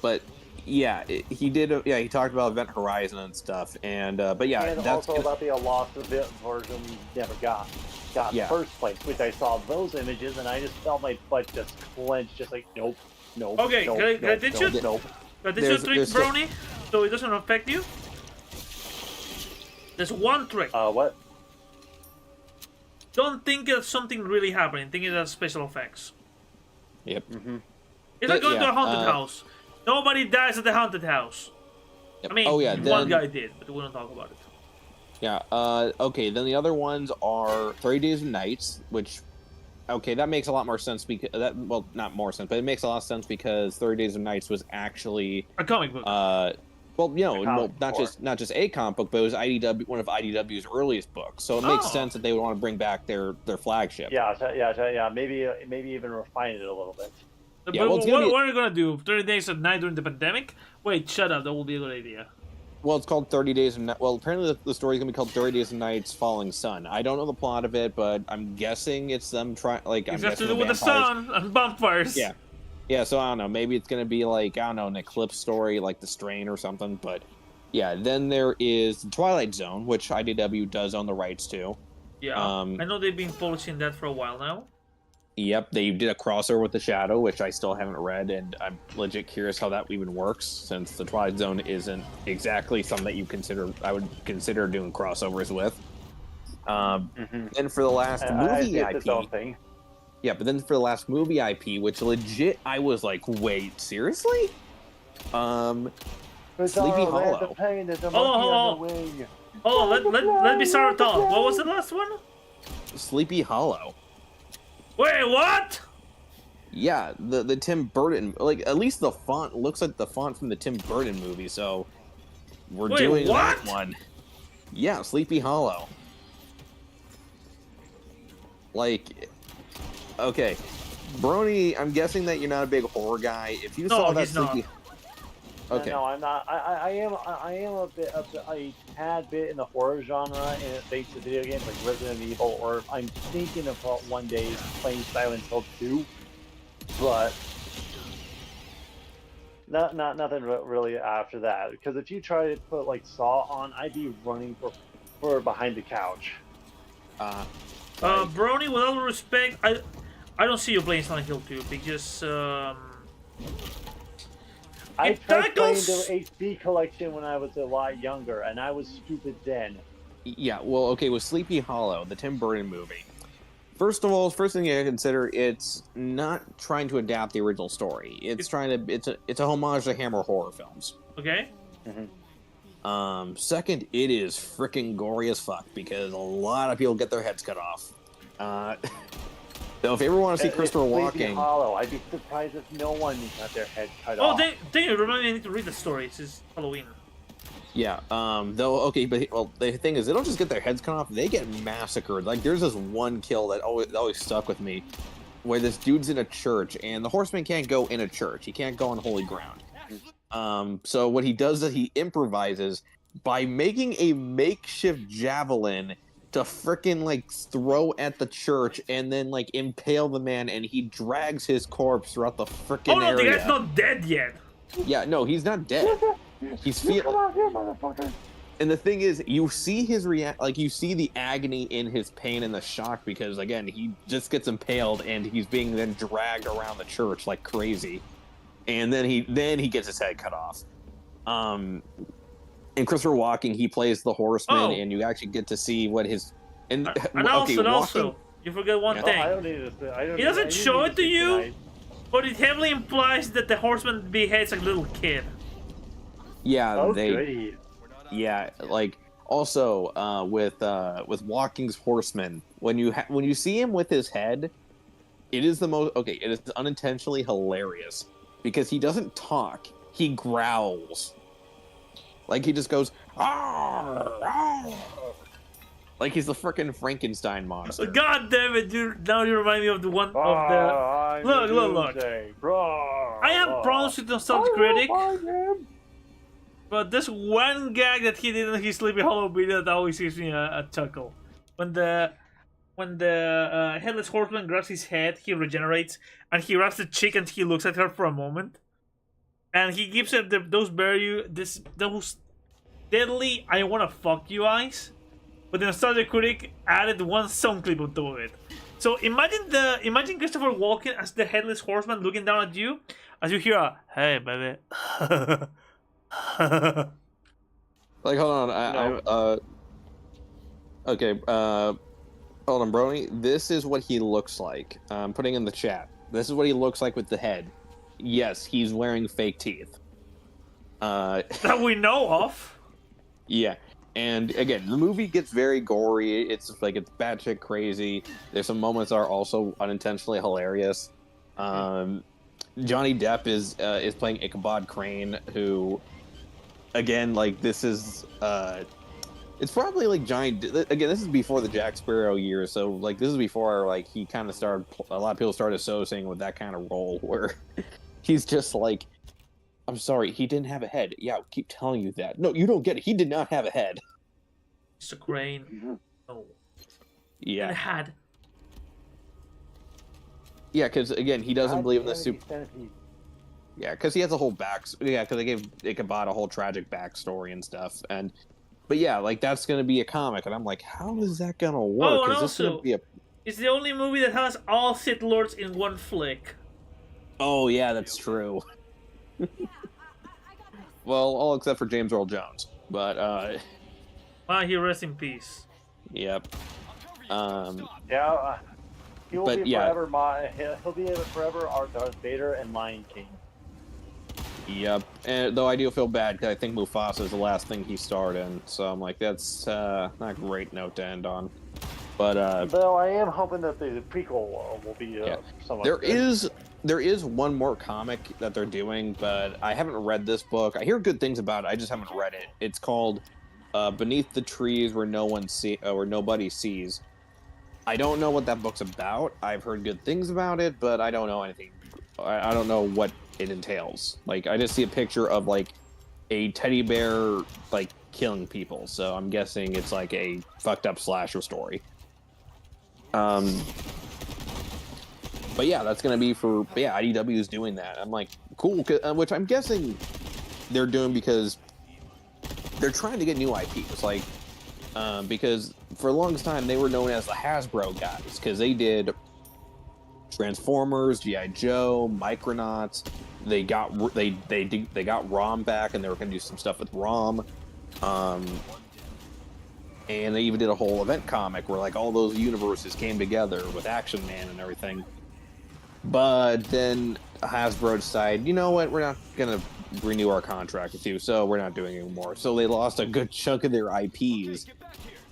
But yeah, he did. He talked about Event Horizon and stuff, and but yeah, and that's also about the lost version we never got in the first place. Which I saw those images, and I just felt my butt just clench, just like nope. Okay, can I ditch you? Nope. Can I ditch you a trick, Brony, so it doesn't affect you? There's one trick. What? Don't think of something really happening. Think of it as special effects. Yep. It's like going to a haunted house. Nobody dies at the haunted house. Yep. I mean, one guy did, but we don't talk about it. Yeah. Okay. Then the other ones are 30 Days and Nights, which, okay, that makes a lot more sense because not more sense, but it makes a lot of sense because 30 Days and Nights was actually a comic book. Not just a comic book, but it was one of IDW's earliest books. So it makes sense that they would want to bring back their flagship. Yeah. Maybe even refine it a little bit. Yeah, what are you gonna do? 30 Days at Night during the pandemic? Wait, shut up. That will be a good idea. Well, it's called 30 Days and Nights. Well, apparently the story is gonna be called 30 Days and Nights Falling Sun. I don't know the plot of it, but I'm guessing it's them trying. It's got to do with the sun and bonfires. Yeah. Yeah, so I don't know. Maybe it's going to be an eclipse story, like The Strain or something. But yeah, then there is The Twilight Zone, which IDW does own the rights to. Yeah, I know they've been publishing that for a while now. Yep, they did a crossover with The Shadow, which I still haven't read, and I'm legit curious how that even works, since The Twilight Zone isn't exactly something that I would consider doing crossovers with. And for the last movie IP... Yeah, but then for the last movie IP, which legit, I was like, wait, seriously? Sleepy Hollow. The pain, there's a Hold monkey on, on hold the on. wing. Hold on, let me start it off. What was the last one? Sleepy Hollow. Wait, what? Yeah, the Tim Burton, like, at least the font looks like the font from the Tim Burton movie, so we're doing that one. Yeah, Sleepy Hollow. Like, okay, Brony, I'm guessing that you're not a big horror guy. If you saw that Sleepy... Okay. No, I'm not. I am a tad bit in the horror genre, and it thanks to video games like Resident Evil, or I'm thinking about one day playing Silent Hill 2, but nothing really after that. Because if you try to put like Saw on, I'd be running for behind the couch. Brony, with all respect, I don't see you playing Silent Hill 2 because I tried playing the ESP collection when I was a lot younger, and I was stupid then. Yeah, well, okay, with Sleepy Hollow, the Tim Burton movie. First of all, first thing you gotta consider, it's not trying to adapt the original story. It's a homage to Hammer horror films. Okay. Second, it is freaking gory as fuck because a lot of people get their heads cut off. So if you ever want to see Christopher Walken, Hollow, I'd be surprised if no one got their head cut off. Oh, dang it! Remind me, I need to read the story. It's just Halloween. Yeah. Though, okay, but well, the thing is, they don't just get their heads cut off; they get massacred. Like, there's this one kill that always stuck with me, where this dude's in a church, and the horseman can't go in a church. He can't go on holy ground. So what he does is he improvises by making a makeshift javelin to frickin' like throw at the church and then like impale the man, and he drags his corpse throughout the frickin' area. Oh no, the guy's not dead yet. Yeah, no, he's not dead. He's feeling. And the thing is, you see his you see the agony in his pain and the shock because again, he just gets impaled and he's being then dragged around the church like crazy, and then he gets his head cut off. And Christopher Walken, he plays the horseman, and you actually get to see what his and also, you forget one thing. He doesn't show it to you, but it heavily implies that the horseman behaves like a little kid. Yeah, yeah, like also with Walken's horseman, when you see him with his head, it is the most it is unintentionally hilarious because he doesn't talk, he growls. Like, he just goes, "Arr, arr." Like he's the frickin' Frankenstein monster. God damn it, dude. Now you remind me of the one of the... Look. I have problems with Nostalgic Critic, but this one gag that he did in his Sleepy Hollow video that always gives me a chuckle. When the Headless Horseman grabs his head, he regenerates, and he grabs the chick and he looks at her for a moment. And he gives her those deadly "I wanna fuck you" eyes, but the Nostalgic Critic added one sound clip on top of it. So imagine Christopher Walken as the Headless Horseman looking down at you as you hear a "Hey, baby." Like, hold on, okay, hold on, Brony. This is what he looks like. I'm putting in the chat. This is what he looks like with the head. Yes, he's wearing fake teeth. That we know of. Yeah, and again, the movie gets very gory. It's batshit crazy. There's some moments that are also unintentionally hilarious. Johnny Depp is playing Ichabod Crane, who, again, like, this is it's probably like again, this is before the Jack Sparrow years, so like this is before like he kind of started. A lot of people started associating with that kind of role where he's just like, I'm sorry, he didn't have a head. Yeah, I'll keep telling you that. No, you don't get it. He did not have a head. Mr. Crane. No. Yeah. And a head. Yeah, because again, he doesn't believe in the super. Yeah, because he has a whole Yeah, because they gave Ichabod a whole tragic backstory and stuff, but yeah, like that's gonna be a comic, and I'm like, how is that gonna work? Oh, and is this also, gonna be it's the only movie that has all Sith Lords in one flick. Oh yeah, that's true. Well, all except for James Earl Jones, but he rest in peace. Yep. Yeah. He will But be yeah, forever he'll be forever our Darth Vader and Lion King. yep. And though I do feel bad because I think Mufasa is the last thing he starred in, so I'm like, that's not a great note to end on. But though I am hoping that the prequel will be yeah, somewhat there good. is one more comic that they're doing, but I haven't read this book. I hear good things about it. I just haven't read it. It's called "Beneath the Trees Where Where Nobody Sees." I don't know what that book's about. I've heard good things about it, but I don't know anything. I don't know what it entails. Like, I just see a picture of like a teddy bear like killing people, so I'm guessing it's like a fucked up slasher story. But yeah, that's gonna be for IDW is doing that. I'm like, cool, which I'm guessing they're doing because they're trying to get new IPs. Like, because for the longest time they were known as the Hasbro guys because they did Transformers, GI Joe, Micronauts. They got ROM back, and they were gonna do some stuff with ROM. And they even did a whole event comic where like all those universes came together with Action Man and everything. But then Hasbro decided, you know what, we're not gonna renew our contract with you, so we're not doing it anymore. So they lost a good chunk of their IPs,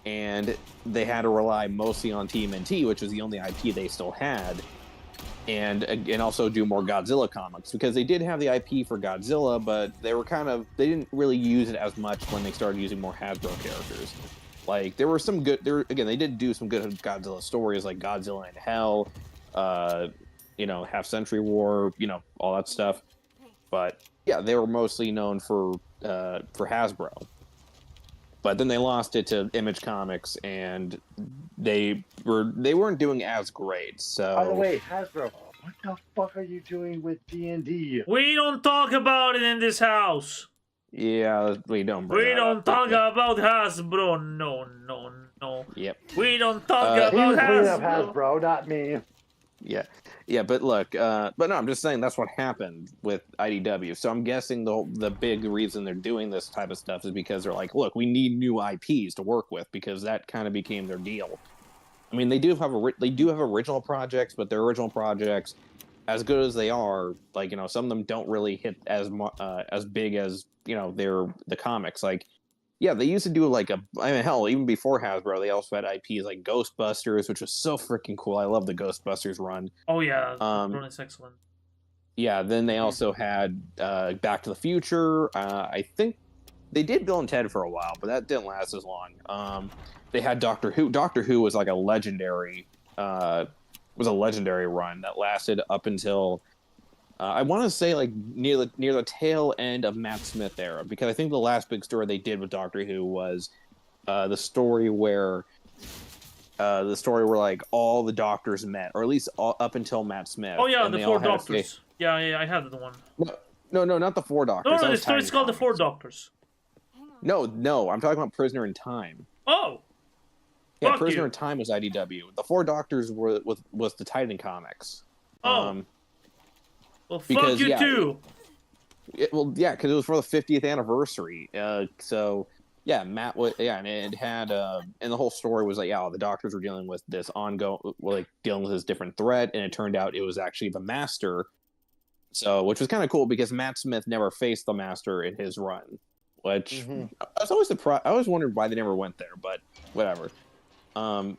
and they had to rely mostly on TMNT, which was the only IP they still had, and also do more Godzilla comics because they did have the IP for Godzilla, but they didn't really use it as much when they started using more Hasbro characters. Like there were some good. They did do some good Godzilla stories like Godzilla in Hell, Half Century War, all that stuff. But yeah, they were mostly known for Hasbro. But then they lost it to Image Comics, and they weren't doing as great. So By the way, Hasbro, what the fuck are you doing with D&D? We don't talk about it in this house. Yeah, we don't bring We that don't up. talk about Hasbro. No. Yep. We don't talk about He was bringing up Hasbro. Hasbro, not me. Yeah, but look, but no, I'm just saying that's what happened with IDW. So I'm guessing the big reason they're doing this type of stuff is because they're like, look, we need new IPs to work with because that kind of became their deal. I mean, they do have original projects, but their original projects, as good as they are, like some of them don't really hit as big as the comics. Like, yeah, they used to do hell, even before Hasbro, they also had IPs like Ghostbusters, which was so freaking cool. I love the Ghostbusters run. Oh yeah, run is excellent. Yeah, then they also had Back to the Future. I think they did Bill and Ted for a while, but that didn't last as long. They had Doctor Who. Doctor Who was like a legendary run that lasted up until I want to say like near the tail end of Matt Smith era, because I think the last big story they did with Doctor Who was the story where like all the doctors met, or at least up until Matt Smith. Oh yeah, and the Four Doctors. Yeah, I have the one. No, not the Four Doctors. No, the story's called the Four Doctors. No, I'm talking about Prisoner in Time. Oh. Yeah, Prisoner in Time was IDW. The Four Doctors was the Titan Comics. Oh. Well, fuck you too. Because it was for the 50th anniversary. So yeah, Matt was and it had and the whole story was like, the doctors were dealing with this dealing with this different threat, and it turned out it was actually the Master. So, which was kind of cool because Matt Smith never faced the Master in his run, which I was always surprised. I always wondered why they never went there, but whatever. And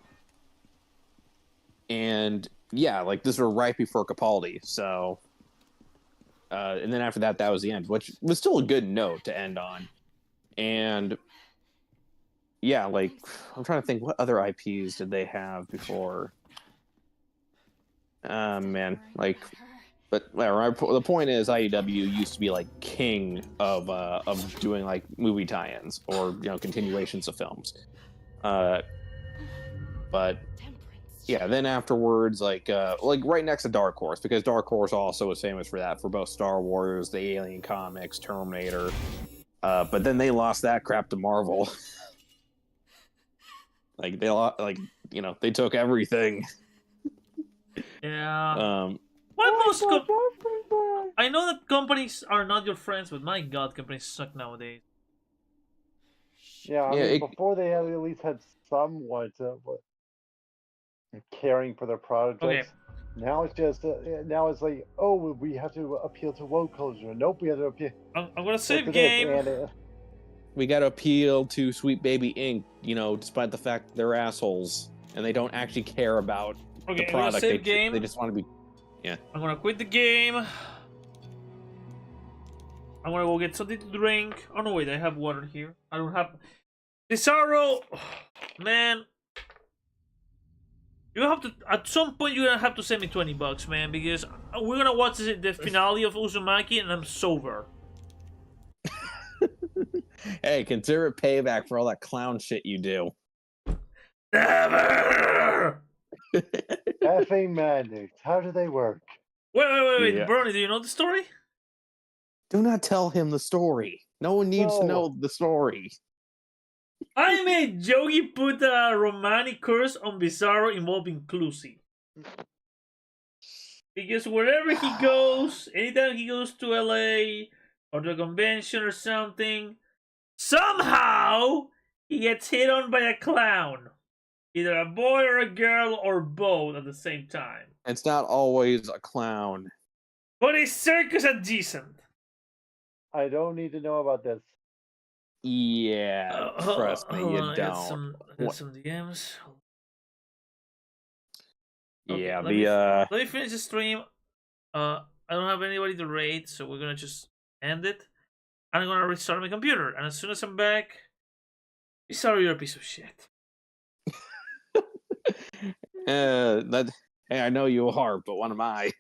yeah, like this was right before Capaldi, so and then after that was the end, which was still a good note to end on. And yeah, like I'm trying to think, what other IPs did they have before? Man, like, but whatever. The point is, IDW used to be like king of doing like movie tie-ins or continuations of films. But yeah, then afterwards, like right next to Dark Horse, because Dark Horse also was famous for that, for both Star Wars, the Alien comics, Terminator. But then they lost that crap to Marvel. Like they took everything. Yeah. I know that companies are not your friends, but my god, companies suck nowadays. Yeah, I mean, before they at least had somewhat. and caring for their projects. Okay. Now it's just now it's like, oh, we have to appeal to woke culture. Nope, we have to appeal. I'm gonna save to this, game. and, We gotta appeal to Sweet Baby Inc. You know, despite the fact they're assholes and they don't actually care about Okay, the I'm gonna product. save game. They just want to be. Yeah. I'm gonna quit the game. I'm gonna go get something to drink. Oh no, wait, I have water here. I don't have. Bizarro, man. You have to. At some point, you're gonna have to send me $20, man, because we're gonna watch the finale of Uzumaki, and I'm sober. Hey, consider it payback for all that clown shit you do. Never. effing mandates. How do they work? Wait, Yeah. Bernie, do you know the story? Do not tell him the story. No one needs to know the story. I made Yogi put a romantic curse on Bizarro involving Clusi. Because wherever he goes, anytime he goes to LA or to a convention or something, somehow he gets hit on by a clown. Either a boy or a girl or both at the same time. It's not always a clown. But is circus adjacent? I don't need to know about this. Yeah, trust me, you I don't. got some DMs. Yeah, Let me finish the stream. I don't have anybody to raid, so we're gonna just end it. And I'm gonna restart my computer. And as soon as I'm back, sorry, you're a piece of shit. Hey, I know you are, but what am I?